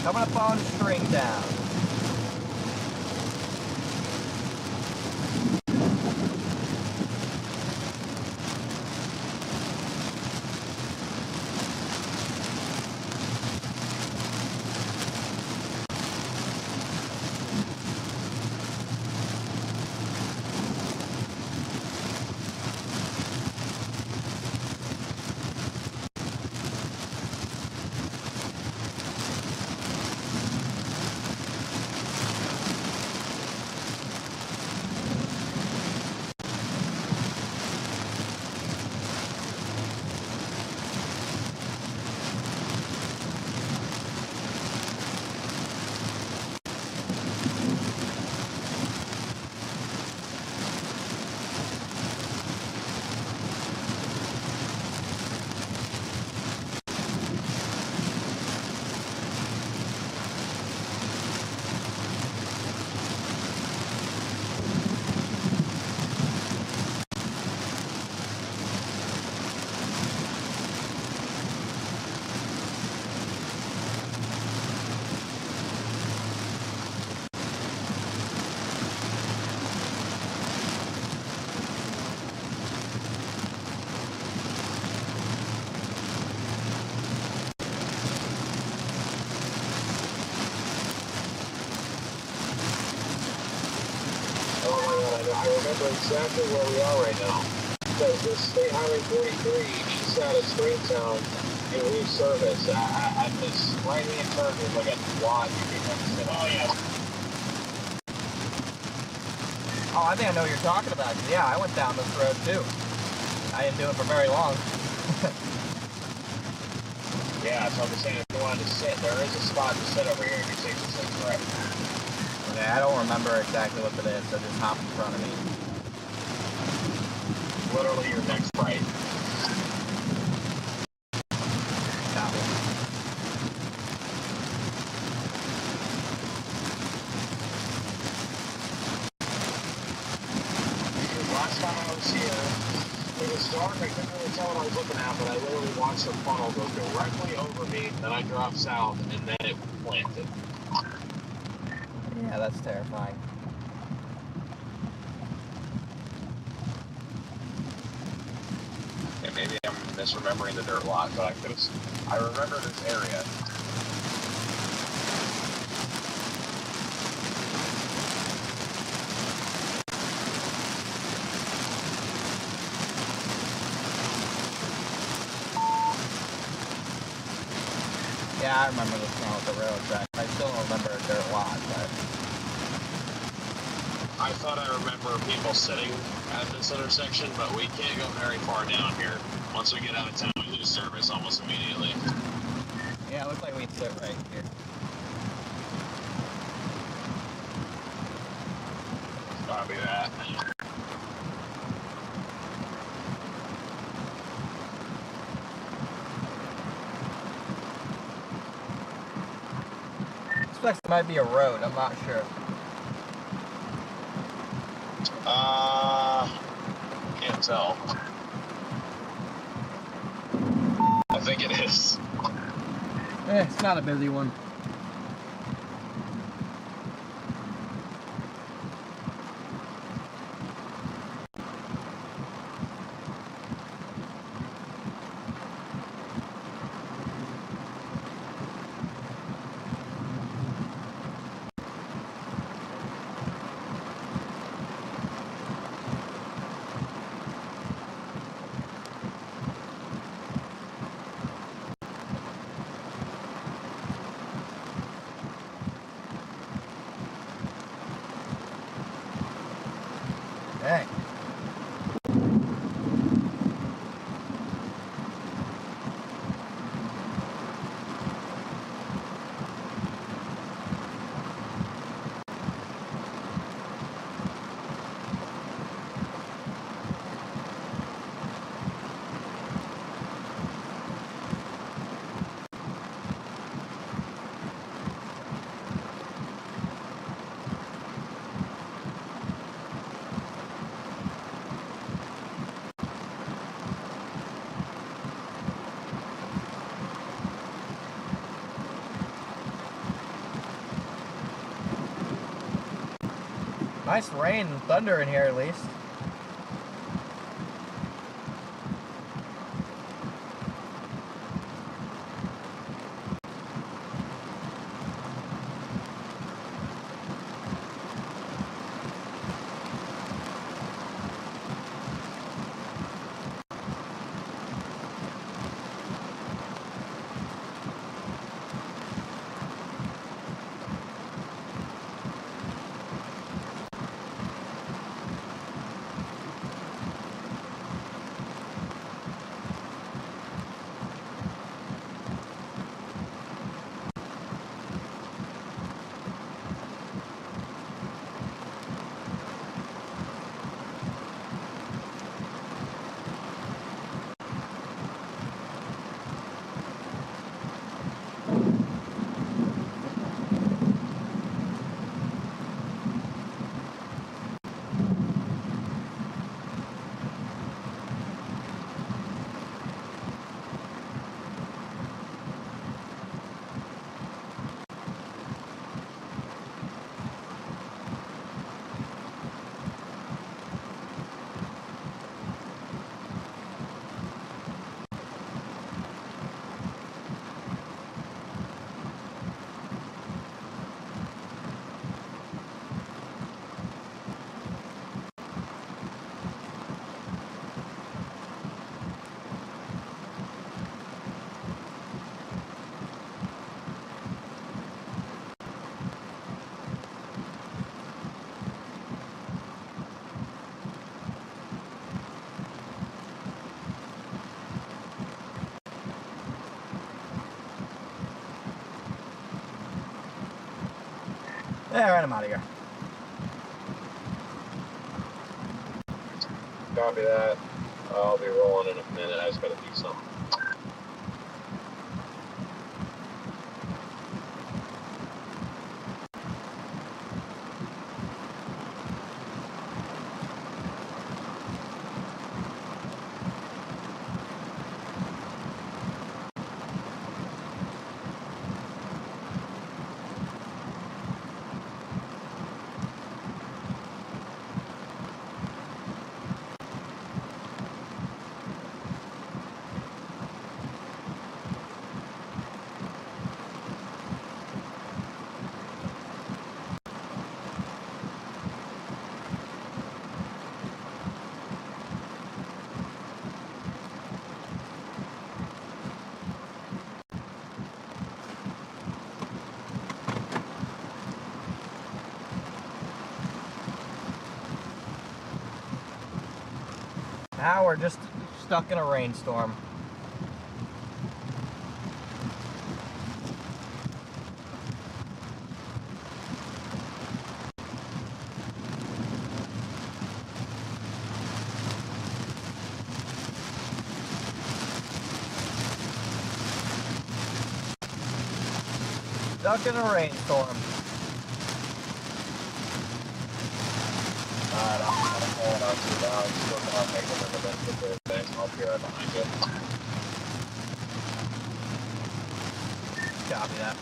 Coming up on string down. remember exactly where we are right now. Because this State Highway 43 east out of Springtown in Reef Service at this right-hand turn is like a quad you can kind of sit on. Oh, yeah. Oh, I think I know what you're talking about. Yeah, I went down this road too. I didn't do it for very long. Yeah, so I'm just saying if you wanted to sit, there is a spot to sit over here if you take this thing right. Okay, I don't remember exactly what it is, so just hop in front of me. Literally your next right. Copy. Last time I was here, it was dark, I couldn't really tell what I was looking at, but I literally watched the funnel go directly over me, then I dropped south, and then it planted. Yeah, that's terrifying. Yeah, maybe I'm misremembering the dirt lot, but I remember this area. Yeah, I remember this one with the railroad track. I still don't remember a dirt lot, but... I thought I remember people sitting at this intersection, but we can't go very far down here. Once we get out of town, we lose service almost immediately. Yeah, it looks like we'd sit right here. It's gotta be that. This place might be a road, I'm not sure. Can't tell. I think it is. It's not a busy one. Dang. Nice rain and thunder in here at least. Alright, I'm out of here. Copy that. I'll be rolling in a minute. I just gotta do something. Now we're just stuck in a rainstorm. Stuck in a rainstorm. Alright, I'm gonna pull it out to the house. Still gonna make them in the bed for the thing. I'll be right behind you. Copy that.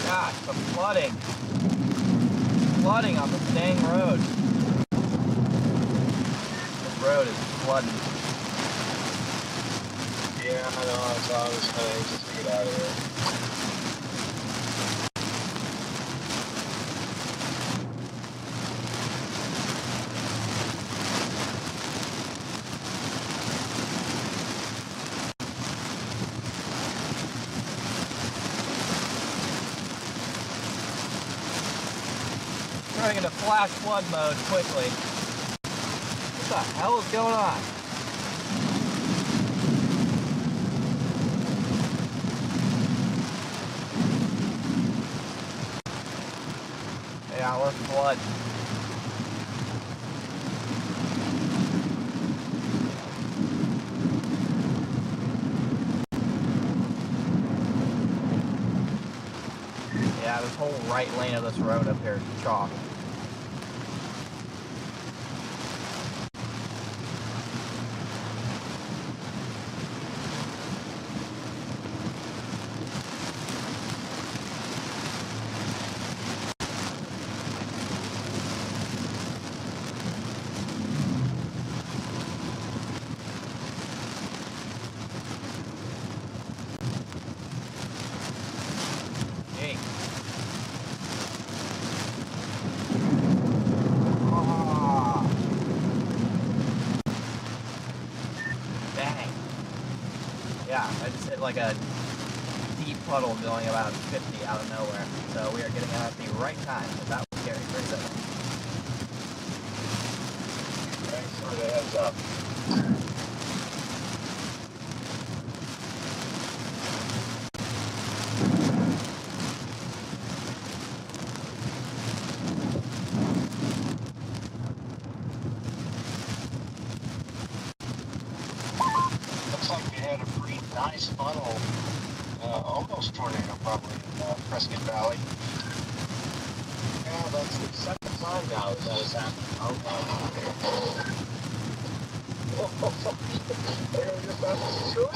Gosh, the flooding. Flooding on this dang road. This road is flooding. Yeah, I know. So I was kind of anxious to get out of here. Turning into flash flood mode quickly. What the hell is going on? Yeah, we're flood. Yeah, this whole right lane of this road up here is chalk. Hey. Ah. Dang. Yeah, I just hit like a deep puddle going about 50 out of nowhere. So we are getting out at the right time. So that was scary for a second. Thanks for the heads up. Looks like we had a pretty nice funnel, almost tornado probably in Prescott Valley. Yeah, that's the second time now that has happened. So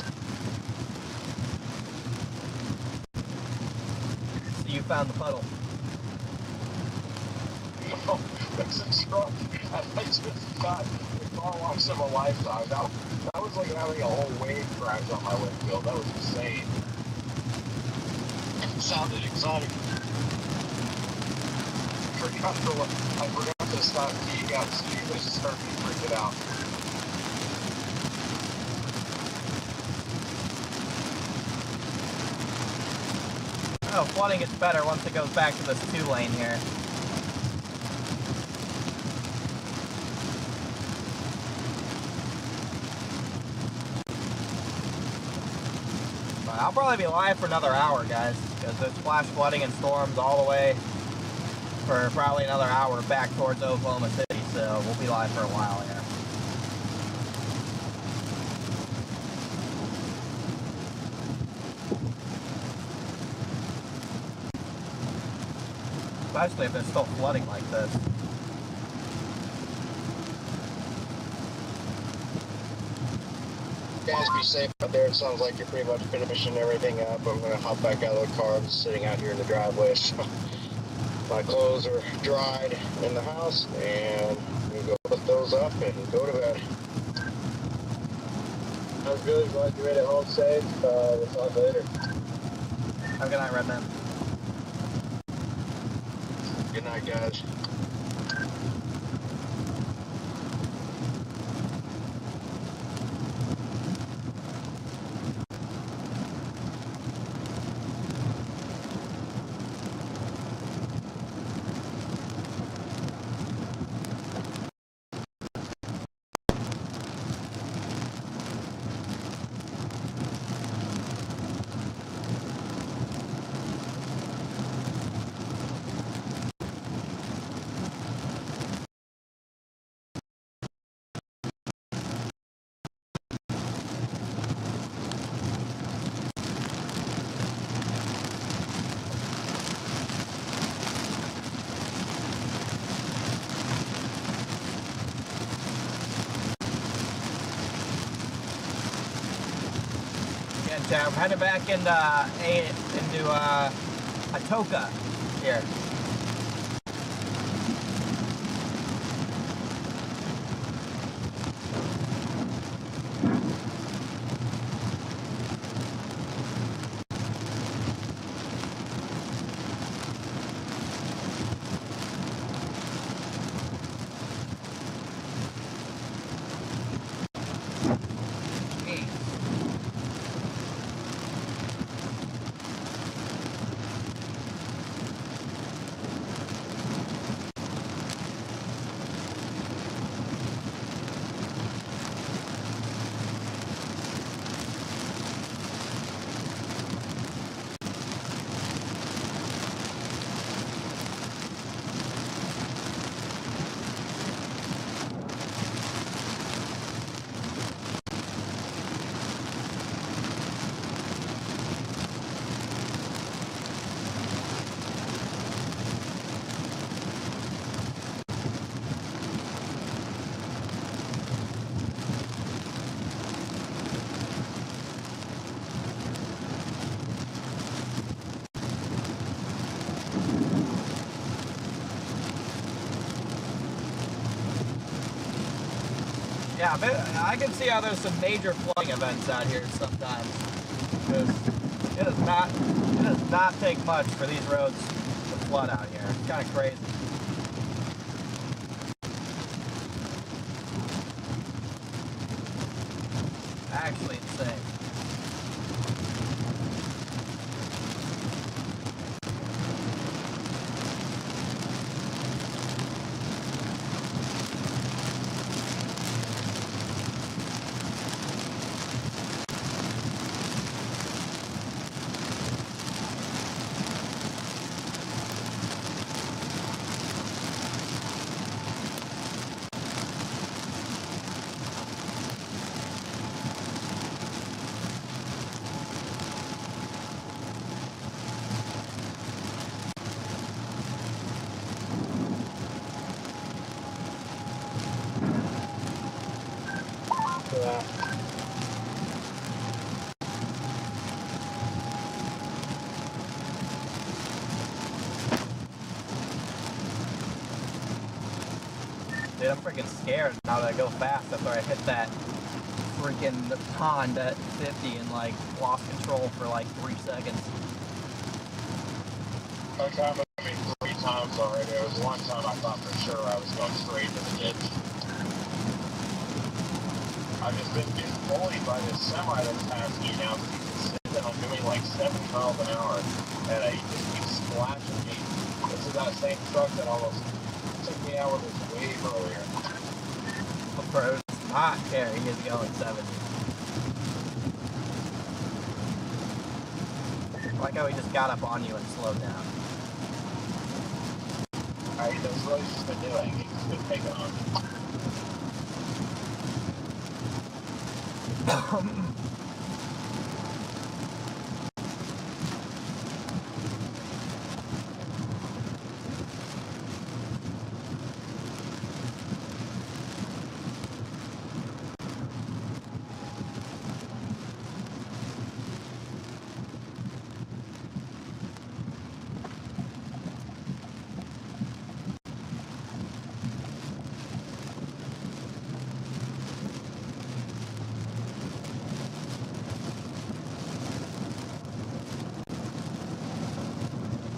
you found the puddle. No, it's a truck. I just got the car wash of a lifetime. That was like having a whole wave crash on my windshield. That was insane. It sounded exotic. I forgot to stop you guys. You guys just heard me freak it out. Oh, flooding gets better once it goes back to this 2-lane here. But I'll probably be live for another hour, guys, because there's flash flooding and storms all the way for probably another hour back towards Oklahoma City, so we'll be live for a while here. Especially if it's still flooding like this. Guys, be safe out there. It sounds like you're pretty much finishing everything up. I'm going to hop back out of the car. I'm just sitting out here in the driveway. So my clothes are dried in the house, and we go put those up and go to bed. Sounds good. Glad you made it home safe. We'll talk later. Have a good night, Redman. Good night, guys. I'm headed back into Atoka here. Yeah, but I can see how there's some major flooding events out here sometimes, because it does not take much for these roads to flood out here. It's kind of crazy. Actually insane. Dude, I'm freaking scared now that I go fast after I hit that freaking pond at 50 and like lost control for like 3 seconds. Okay, I'm gonna be 3 times already. There was one time I thought for sure I was going straight to the ditch. I've just been getting bullied by this semi that's passing you now. And I'm doing like 70 miles an hour, and he just keeps splashing me. This is that same truck that almost took me out with his wave earlier. Bro, it's hot there. He is going 70. I like how he just got up on you and slowed down. Alright, that's what he's just been doing. He's just been taking on me.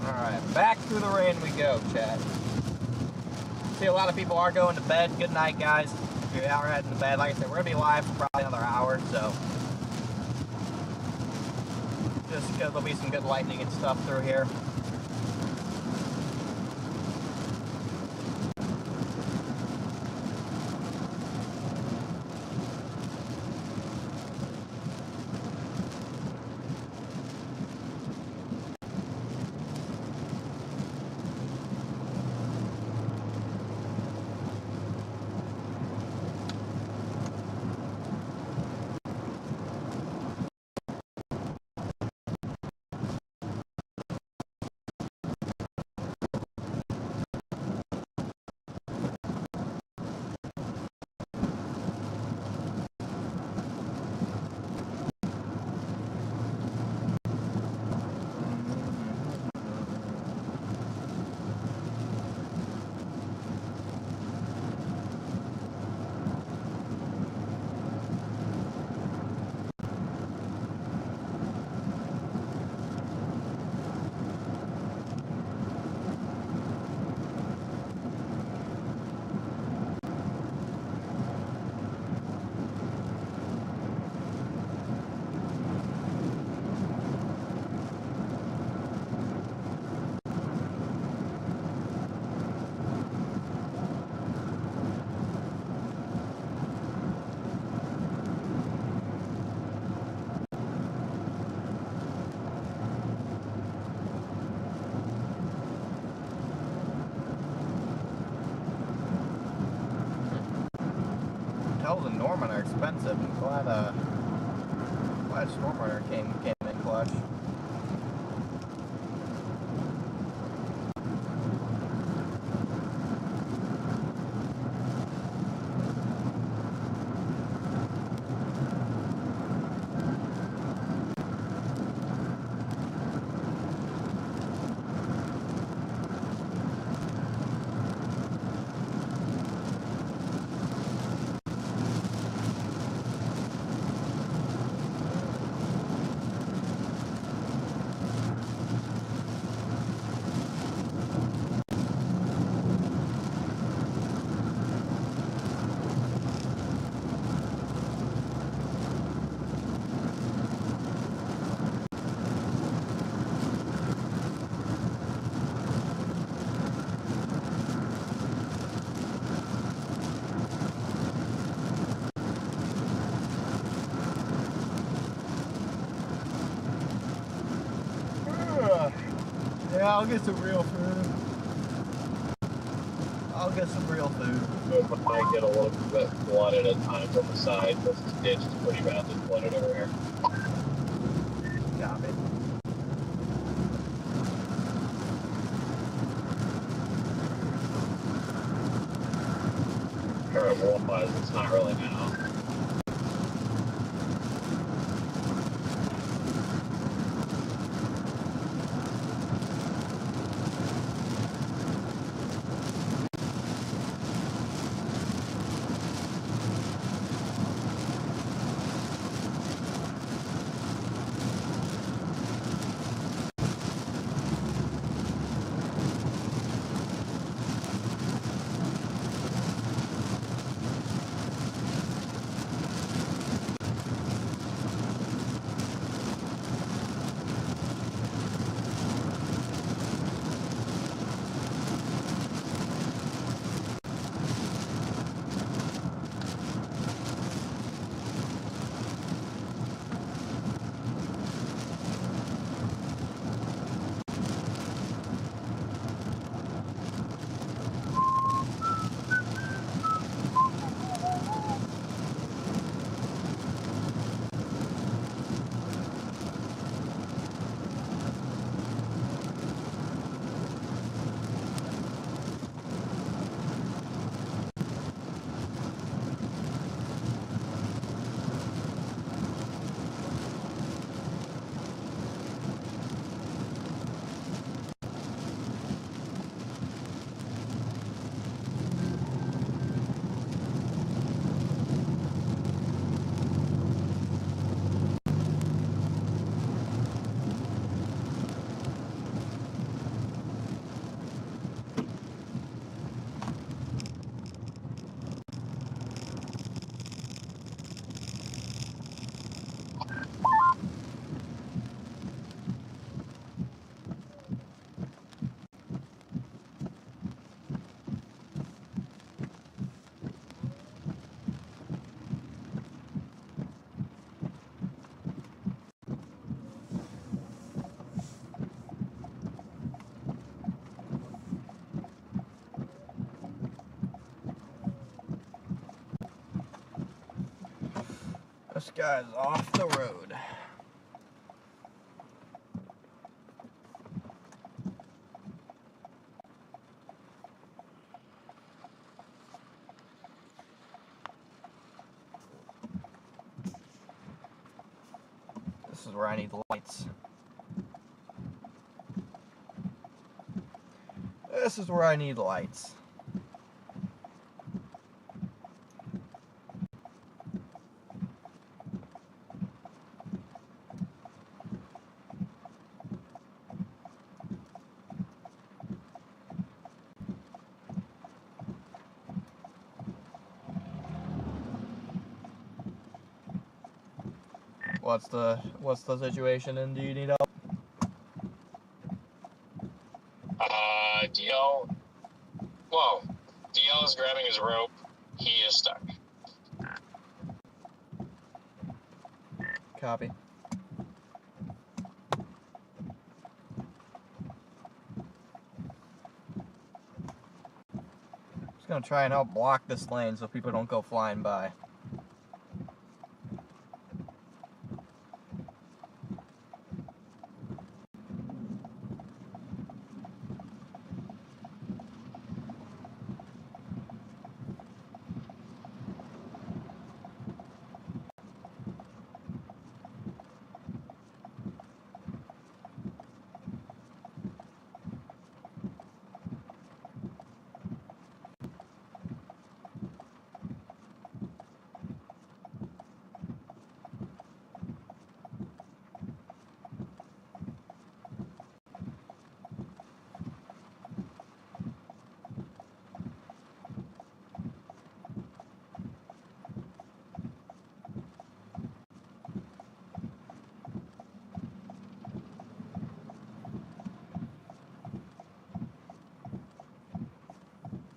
Alright, back through the rain we go, Chad. See, a lot of people are going to bed. Good night, guys. If you're out heading to bed, like I said, we're going to be live for probably another hour, so just because there'll be some good lightning and stuff through here. Hotels in Norman are expensive. I'm glad Stormrunner came in clutch. Yeah, I'll get some real food. I'll get some real food. It might get a little bit flooded at times on the side. This ditch is pretty badly flooded over here. Copy. Current wise, it's not really now. This guy's off the road. This is where I need lights. This is where I need lights. What's the situation, and do you need help? DL. Whoa. DL is grabbing his rope. He is stuck. Copy. Just gonna try and help block this lane so people don't go flying by.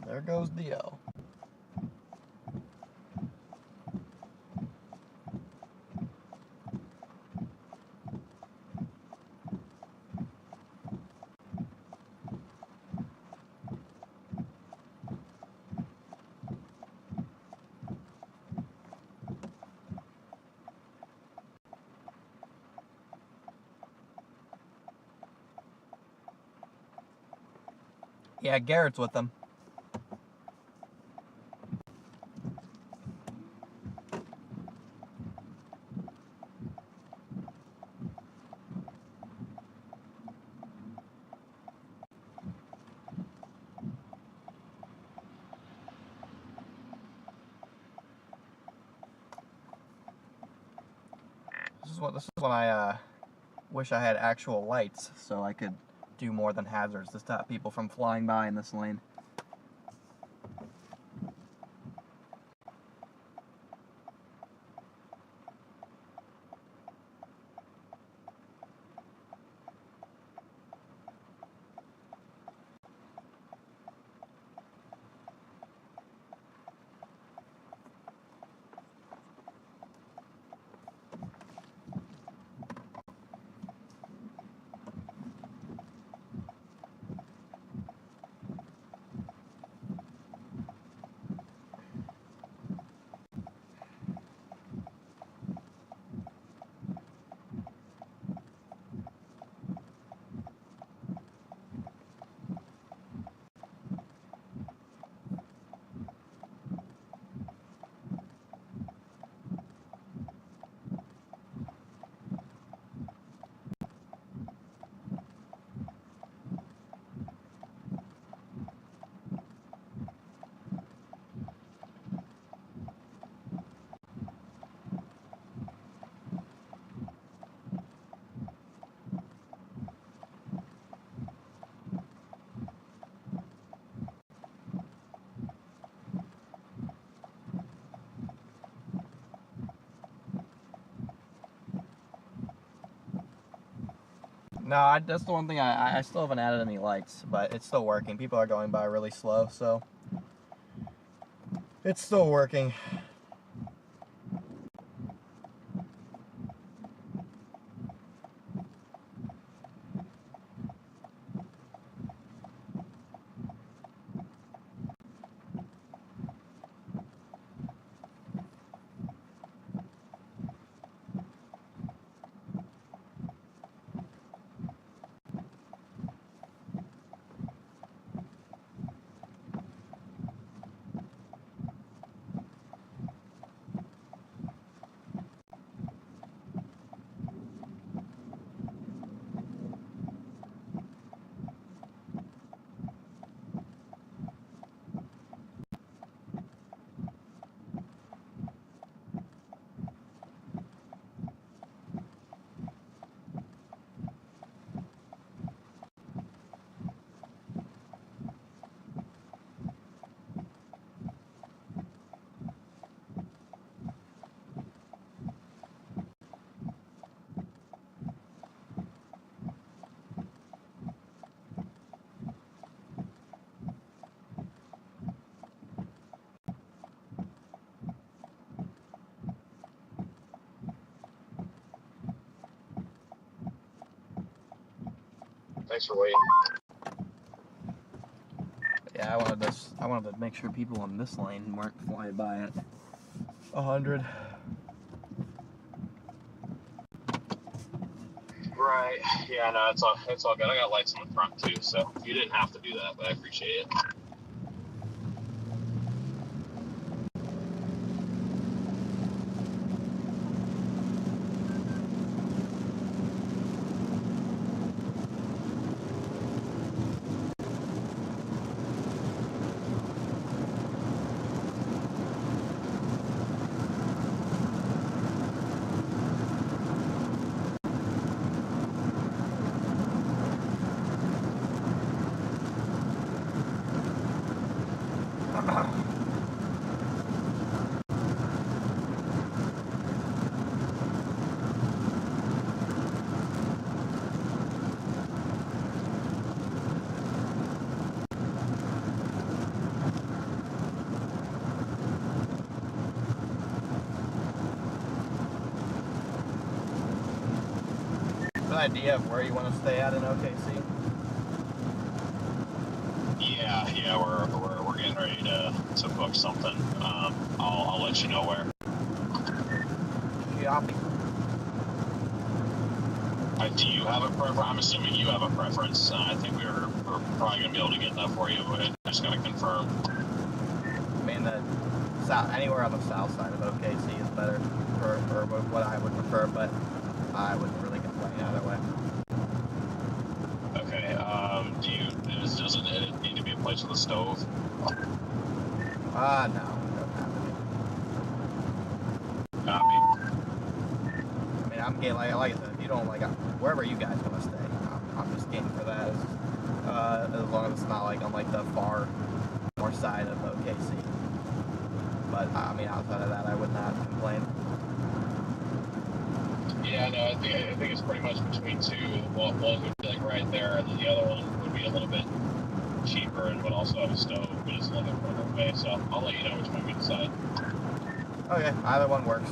There goes DL. Yeah, Garrett's with them. This is when I wish I had actual lights so I could do more than hazards to stop people from flying by in this lane. No, that's the one thing I still haven't added any lights, but it's still working. People are going by really slow, so it's still working. Thanks for waiting. Yeah, I wanted to make sure people in this lane weren't flying by at 100. Right. Yeah, no, it's all good. I got lights on the front too, so you didn't have to do that, but I appreciate it. An idea of where you want to stay at in OKC? Yeah, we're getting ready to book something. I'll let you know where. Copy. Do you have a preference? I'm assuming you have a preference. I think we're probably gonna be able to get that for you, but I just gotta confirm. I mean, the anywhere on the south side of OKC is better for what I would prefer, but I wouldn't really complain either way. Okay. Does it need to be a place with a stove? No, it don't have to Copy. be. I mean, I'm getting like I said, if you don't like wherever you guys want to stay, I'm just game for that. As long as it's not like on like the far north side of OKC. But I mean, outside of that, I would not complain. Yeah, no, I think it's pretty much between two. One would be like right there, and then the other one would be a little bit cheaper and would also have a stove, but it's a little bit further away. So I'll let you know which one we decide. Okay, either one works.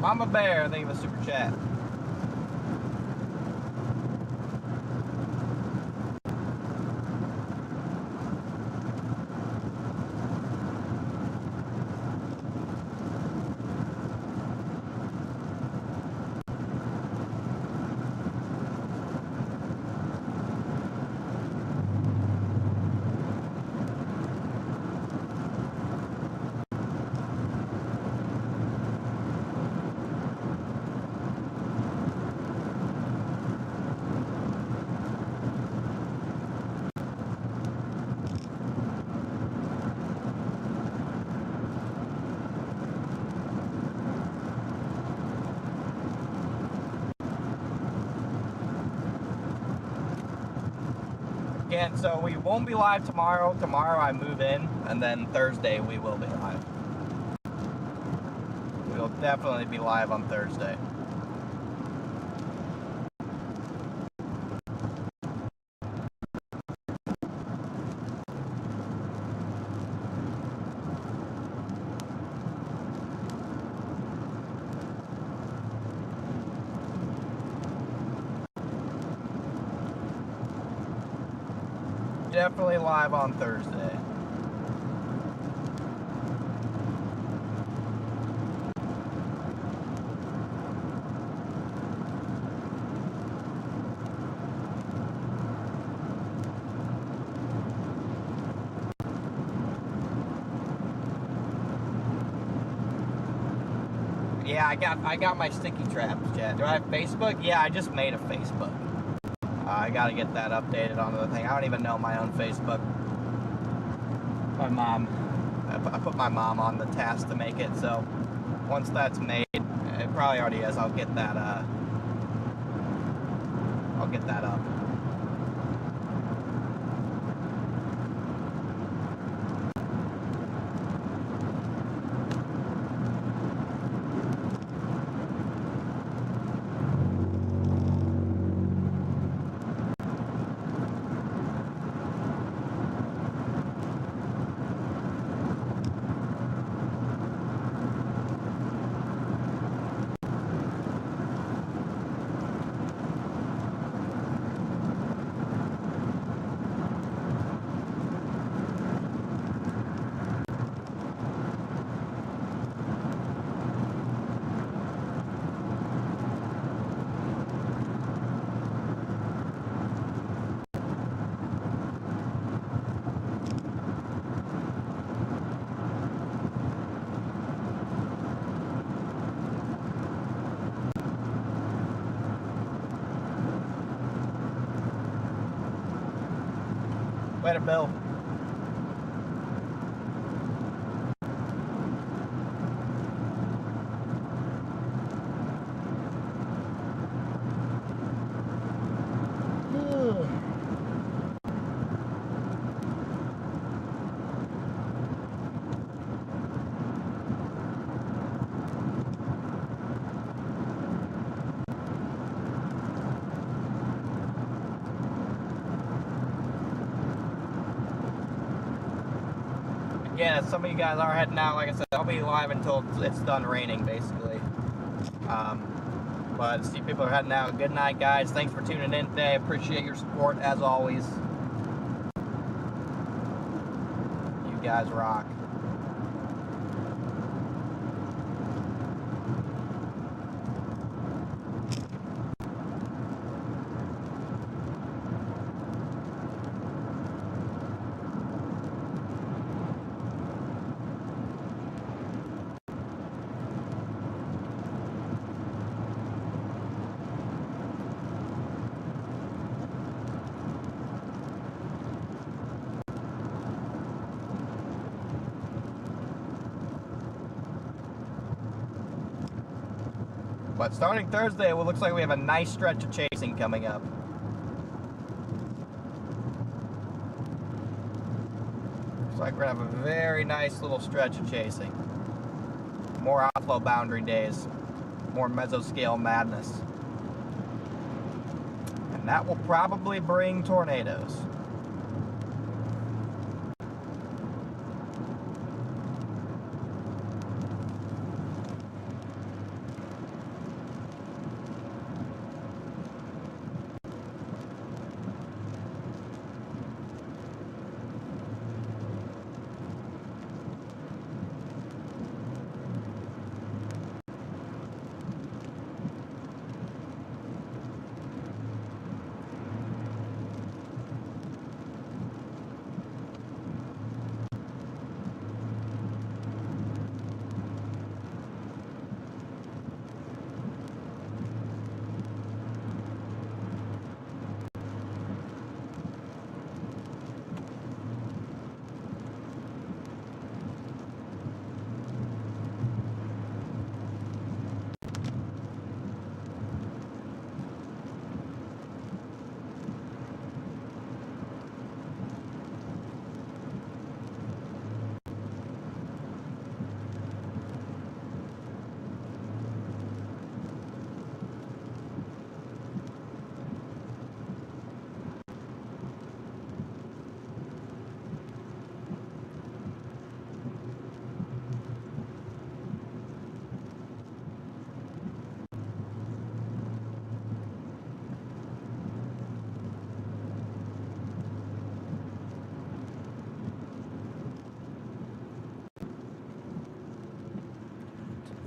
Mama Bear, thank you for the super chat. Again, so we won't be live tomorrow. Tomorrow I move in, and then Thursday we will be live. We'll definitely be live on Thursday. Definitely live on Thursday. Yeah, I got my sticky traps, Chad. Do I have Facebook? Yeah, I just made a Facebook. I gotta get that updated onto the thing. I don't even know my own Facebook. My mom, I put my mom on the task to make it, so once that's made, it probably already is, I'll get that up. Later, Bill. Again, if some of you guys are heading out, like I said, I'll be live until it's done raining, basically. But see, people are heading out. Good night, guys. Thanks for tuning in today. I appreciate your support, as always. You guys rock. But starting Thursday, it looks like we have a nice stretch of chasing coming up. Looks like we're going to have a very nice little stretch of chasing. More outflow boundary days. More mesoscale madness. And that will probably bring tornadoes.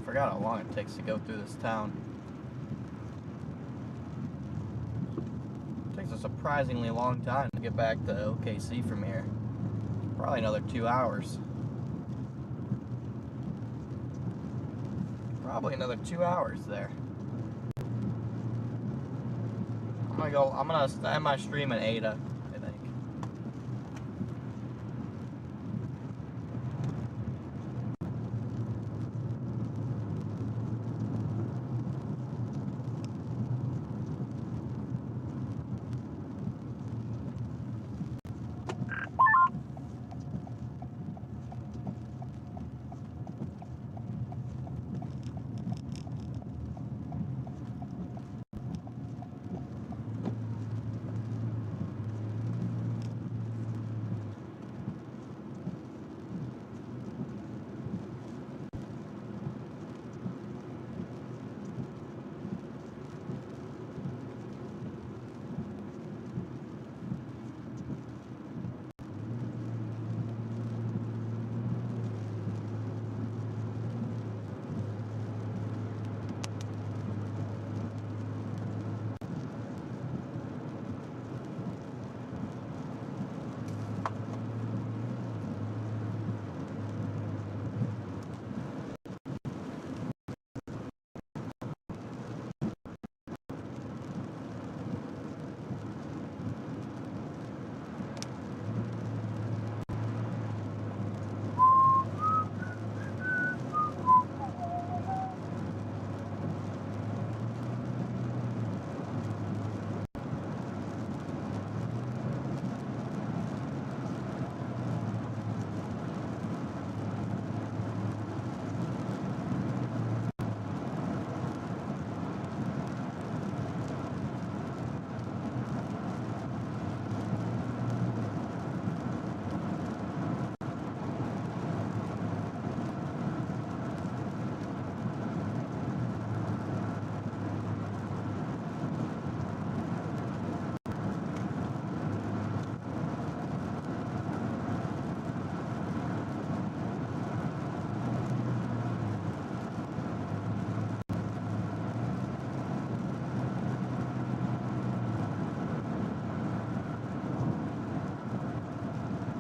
Forgot how long it takes to go through this town. It takes a surprisingly long time to get back to OKC from here. Probably another 2 hours. Probably another 2 hours there. I'm I'm gonna end my stream at Ada, I think.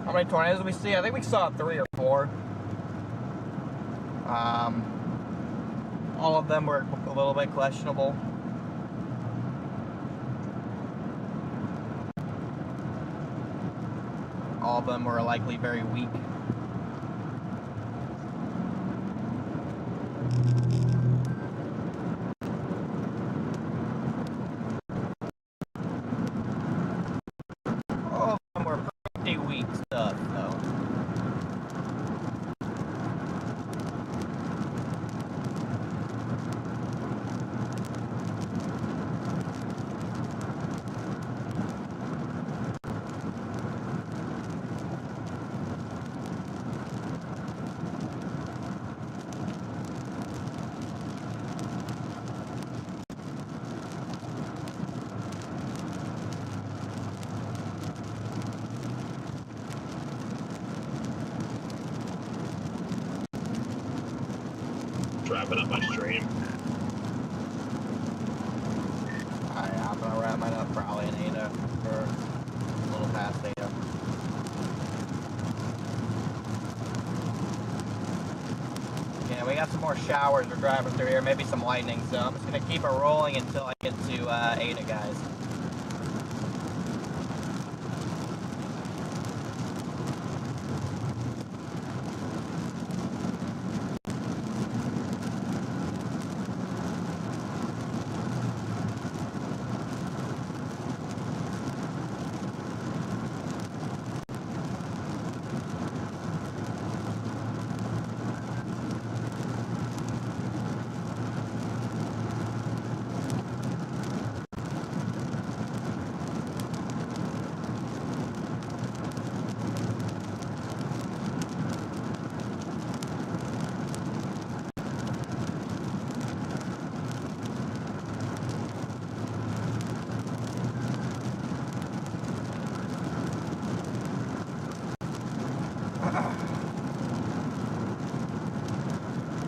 How many tornadoes did we see? I think we saw 3 or 4. All of them were a little bit questionable. All of them were likely very weak. All of them were pretty weak stuff, though. Wrapping up my stream. I'm gonna wrap mine up probably in Ada, or a little past Ada. Yeah, we got some more showers we're driving through here, maybe some lightning, so I'm just gonna keep it rolling until I get to Ada, guys.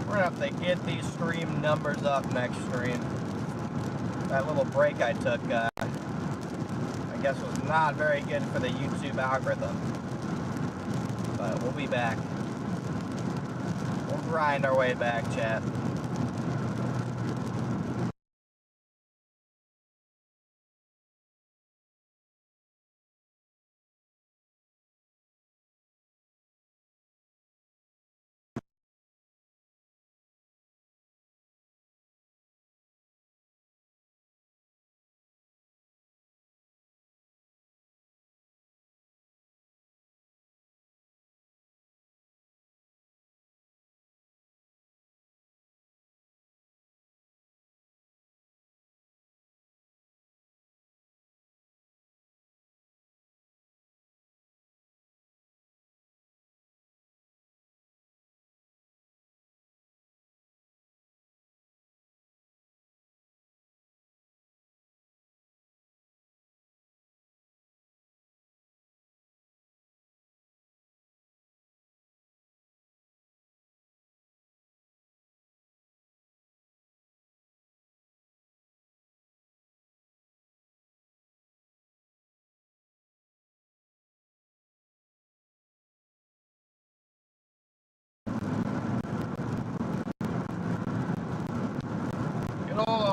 We're gonna have to get these stream numbers up next stream. That little break I took, I guess was not very good for the YouTube algorithm. But we'll be back. We'll grind our way back, chat.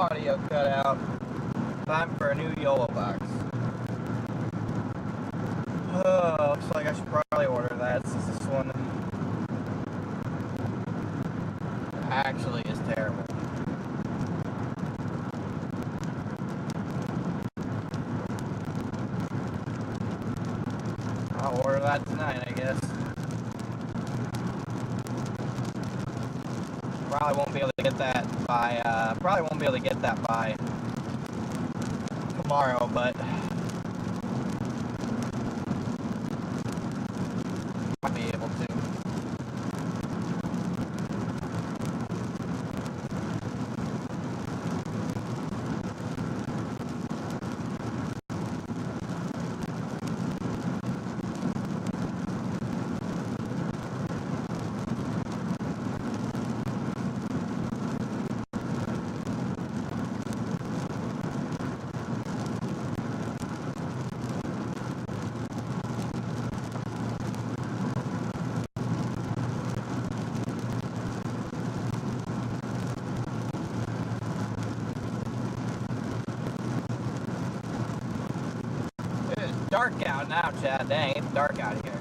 audio cut out. Time for a new YOLO box. Oh, looks like I should probably order that since this one actually is terrible. I'll order that tonight, I guess. Probably won't be able to get that by tomorrow, but might be able to. Dark out now, Chad. Dang, it's dark out here.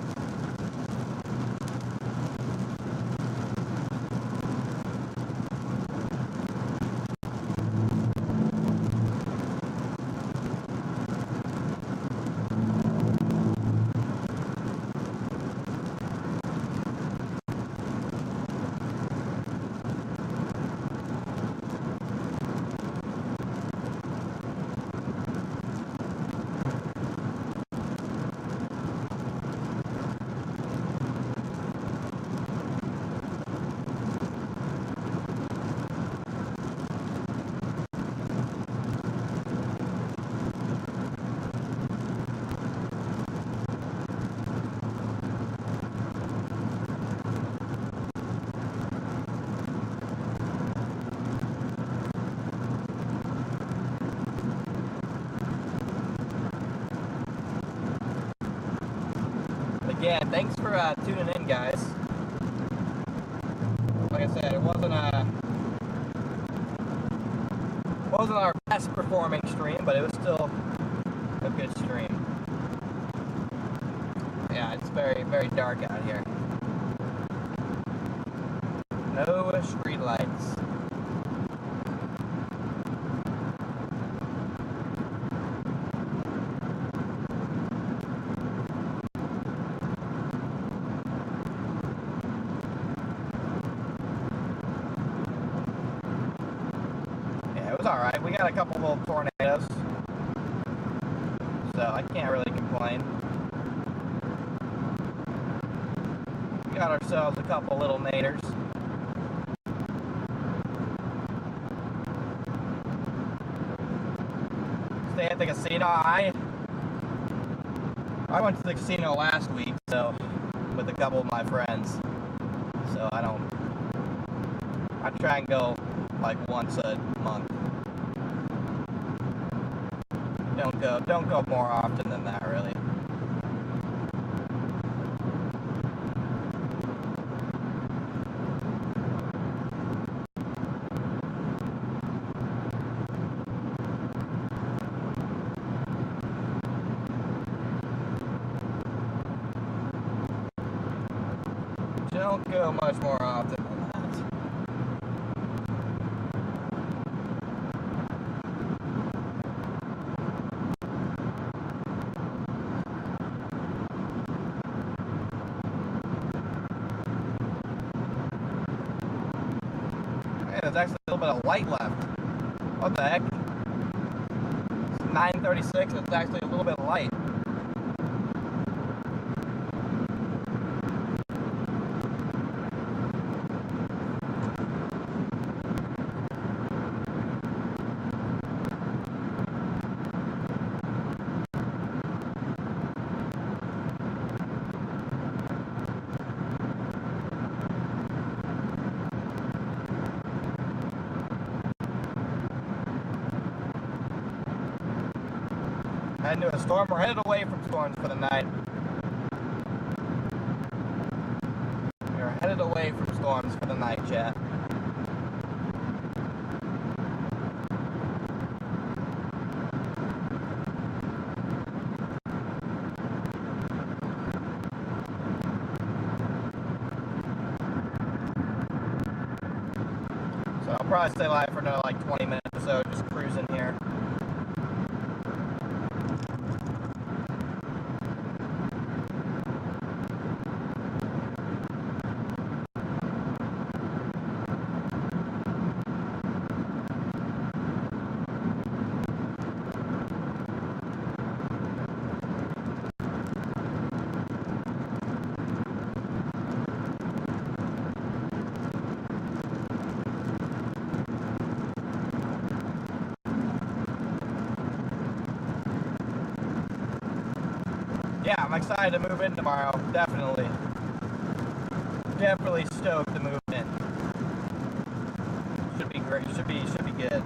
Again, thanks for tuning in, guys. Like I said, it wasn't our best performing stream, but it was still a good stream. Yeah, it's very, very dark out here. No street lights. Alright, we got a couple little tornadoes, so I can't really complain. We got ourselves a couple little naders. Stay at the casino. I went to the casino last week, so with a couple of my friends. So I try and go like once a month. Don't go more often than that, really. Don't go much more often than that. There's actually a little bit of light left. What the heck? It's 9:36 and it's actually a little bit of light. Heading to a storm. We're headed away from storms for the night. We're headed away from storms for the night, chat. I'll probably stay live for another like 20 minutes or so, just cruising here. Yeah, I'm excited to move in tomorrow. Definitely. Definitely stoked to move in. Should be great. Should be good.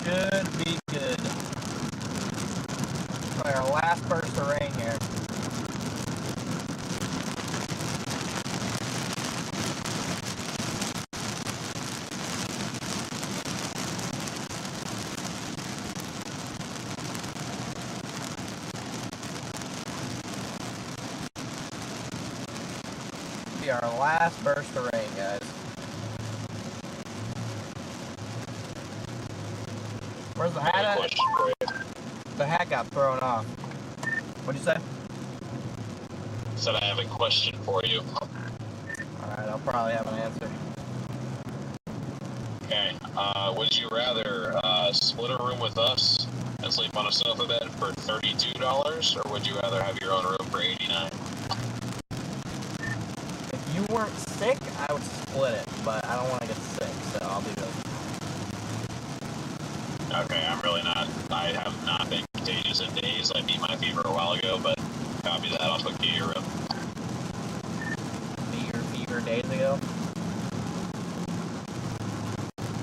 Should be good. Probably our last burst of rain here. Be our last burst of rain, guys. Where's the hat at? The hat got thrown off. What'd you say? Said I have a question for you. Alright, I'll probably have an answer. Okay. Would you rather split a room with us and sleep on a sofa bed for $32, or would you rather have your own room for $89? If you weren't sick, I would split it, but I don't want to get sick, so I'll do this. Okay, I have not been contagious in days. I beat my fever a while ago, but copy that, I'll put you your room. Beat your fever days ago?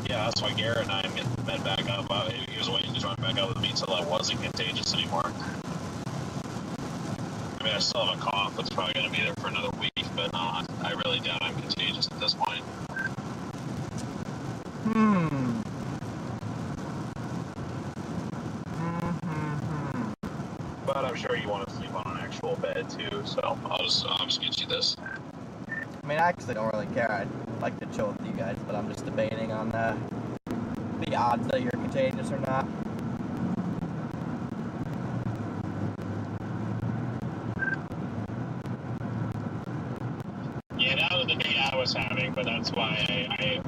Yeah, that's why Garrett and I met back up. He was waiting to join back up with me until I wasn't contagious anymore. I mean, I still have a cough that's probably going to be there for another week, but I really doubt I'm contagious at this point. But I'm sure you want to sleep on an actual bed too, so I'll just get you this. I mean, I actually don't really care. I'd like to chill with you guys, but I'm just debating on the odds that you're contagious or not. Yeah, that was the debate I was having, but that's why I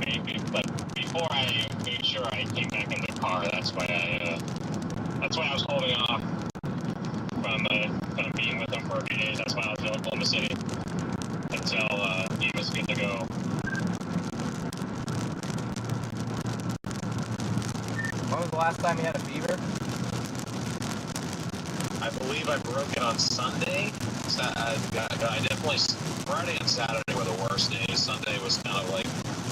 maybe. But before I made sure I came back in the car, that's why I was holding off from being with him for a few days. That's why I was in Oklahoma City until he was good to go. When was the last time you had a fever? I believe I broke it on Sunday. I definitely, Friday and Saturday were the worst days. Sunday was kind of like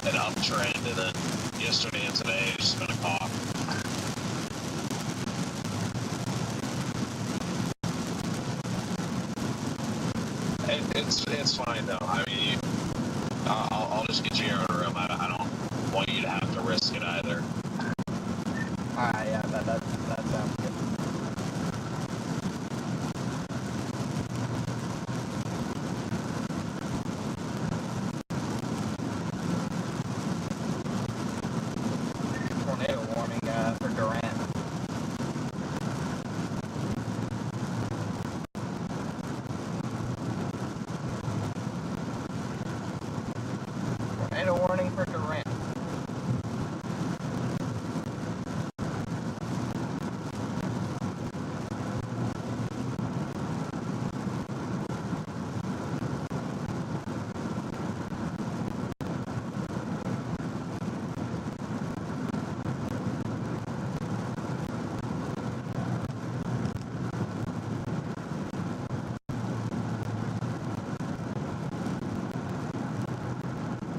an uptrend, and then yesterday and today it's just been a cough. It's fine though. I mean, I'll just get you your own room. I don't want you to have to risk it either. Alright, yeah, that sounds good. Tornado warning for Durant. Tornado warning for Durant.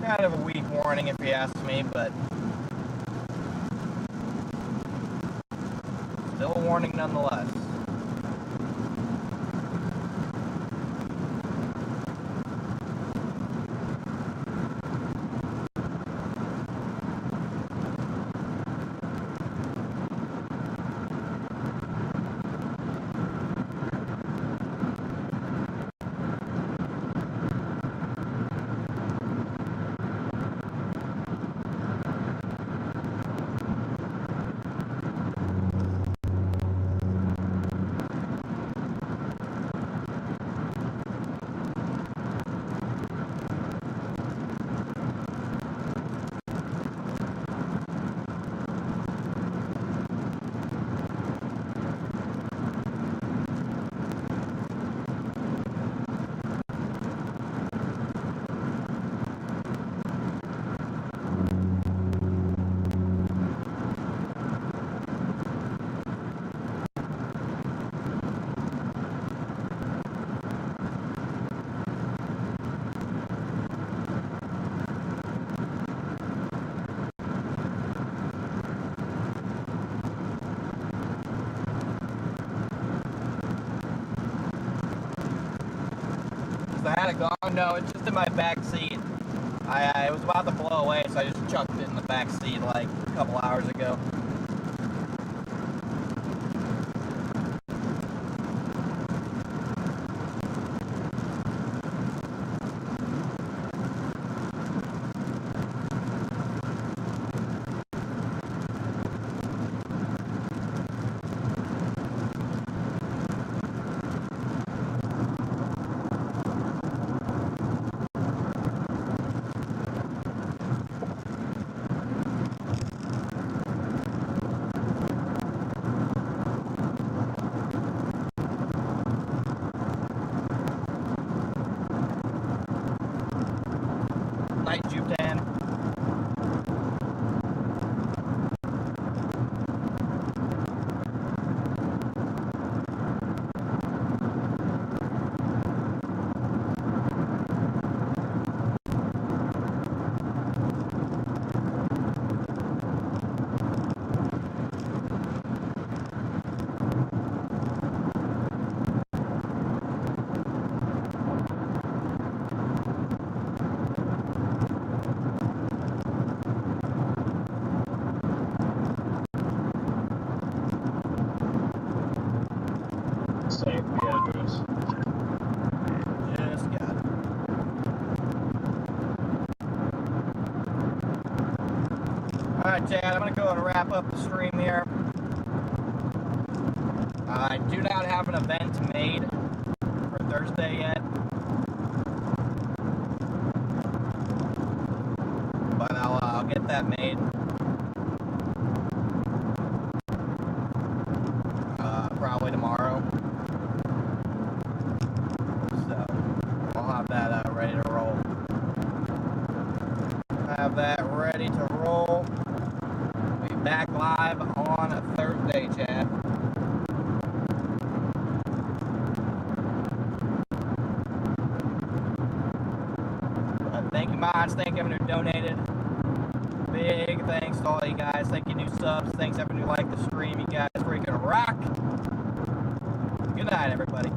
Kind of a weak warning if you ask me, but still a warning nonetheless. had it gone? No, it's just in my back seat. It was about to blow away, so I just chucked it in the back seat like a couple hours ago. Night Jutan. Save the address. Just got it. Alright, Chad, I'm going to go and wrap up the stream here. I do not have an event made for Thursday yet. But I'll get that made. Probably tomorrow. So, I'll have that ready to roll. Have that ready to roll. Be back live on Thursday, Chad. Thank you, mods. Thank you, everyone who donated. Big thanks to all you guys. Thank you, new subs. Thanks, everyone who liked the stream. You guys freaking rock. Good night, everybody.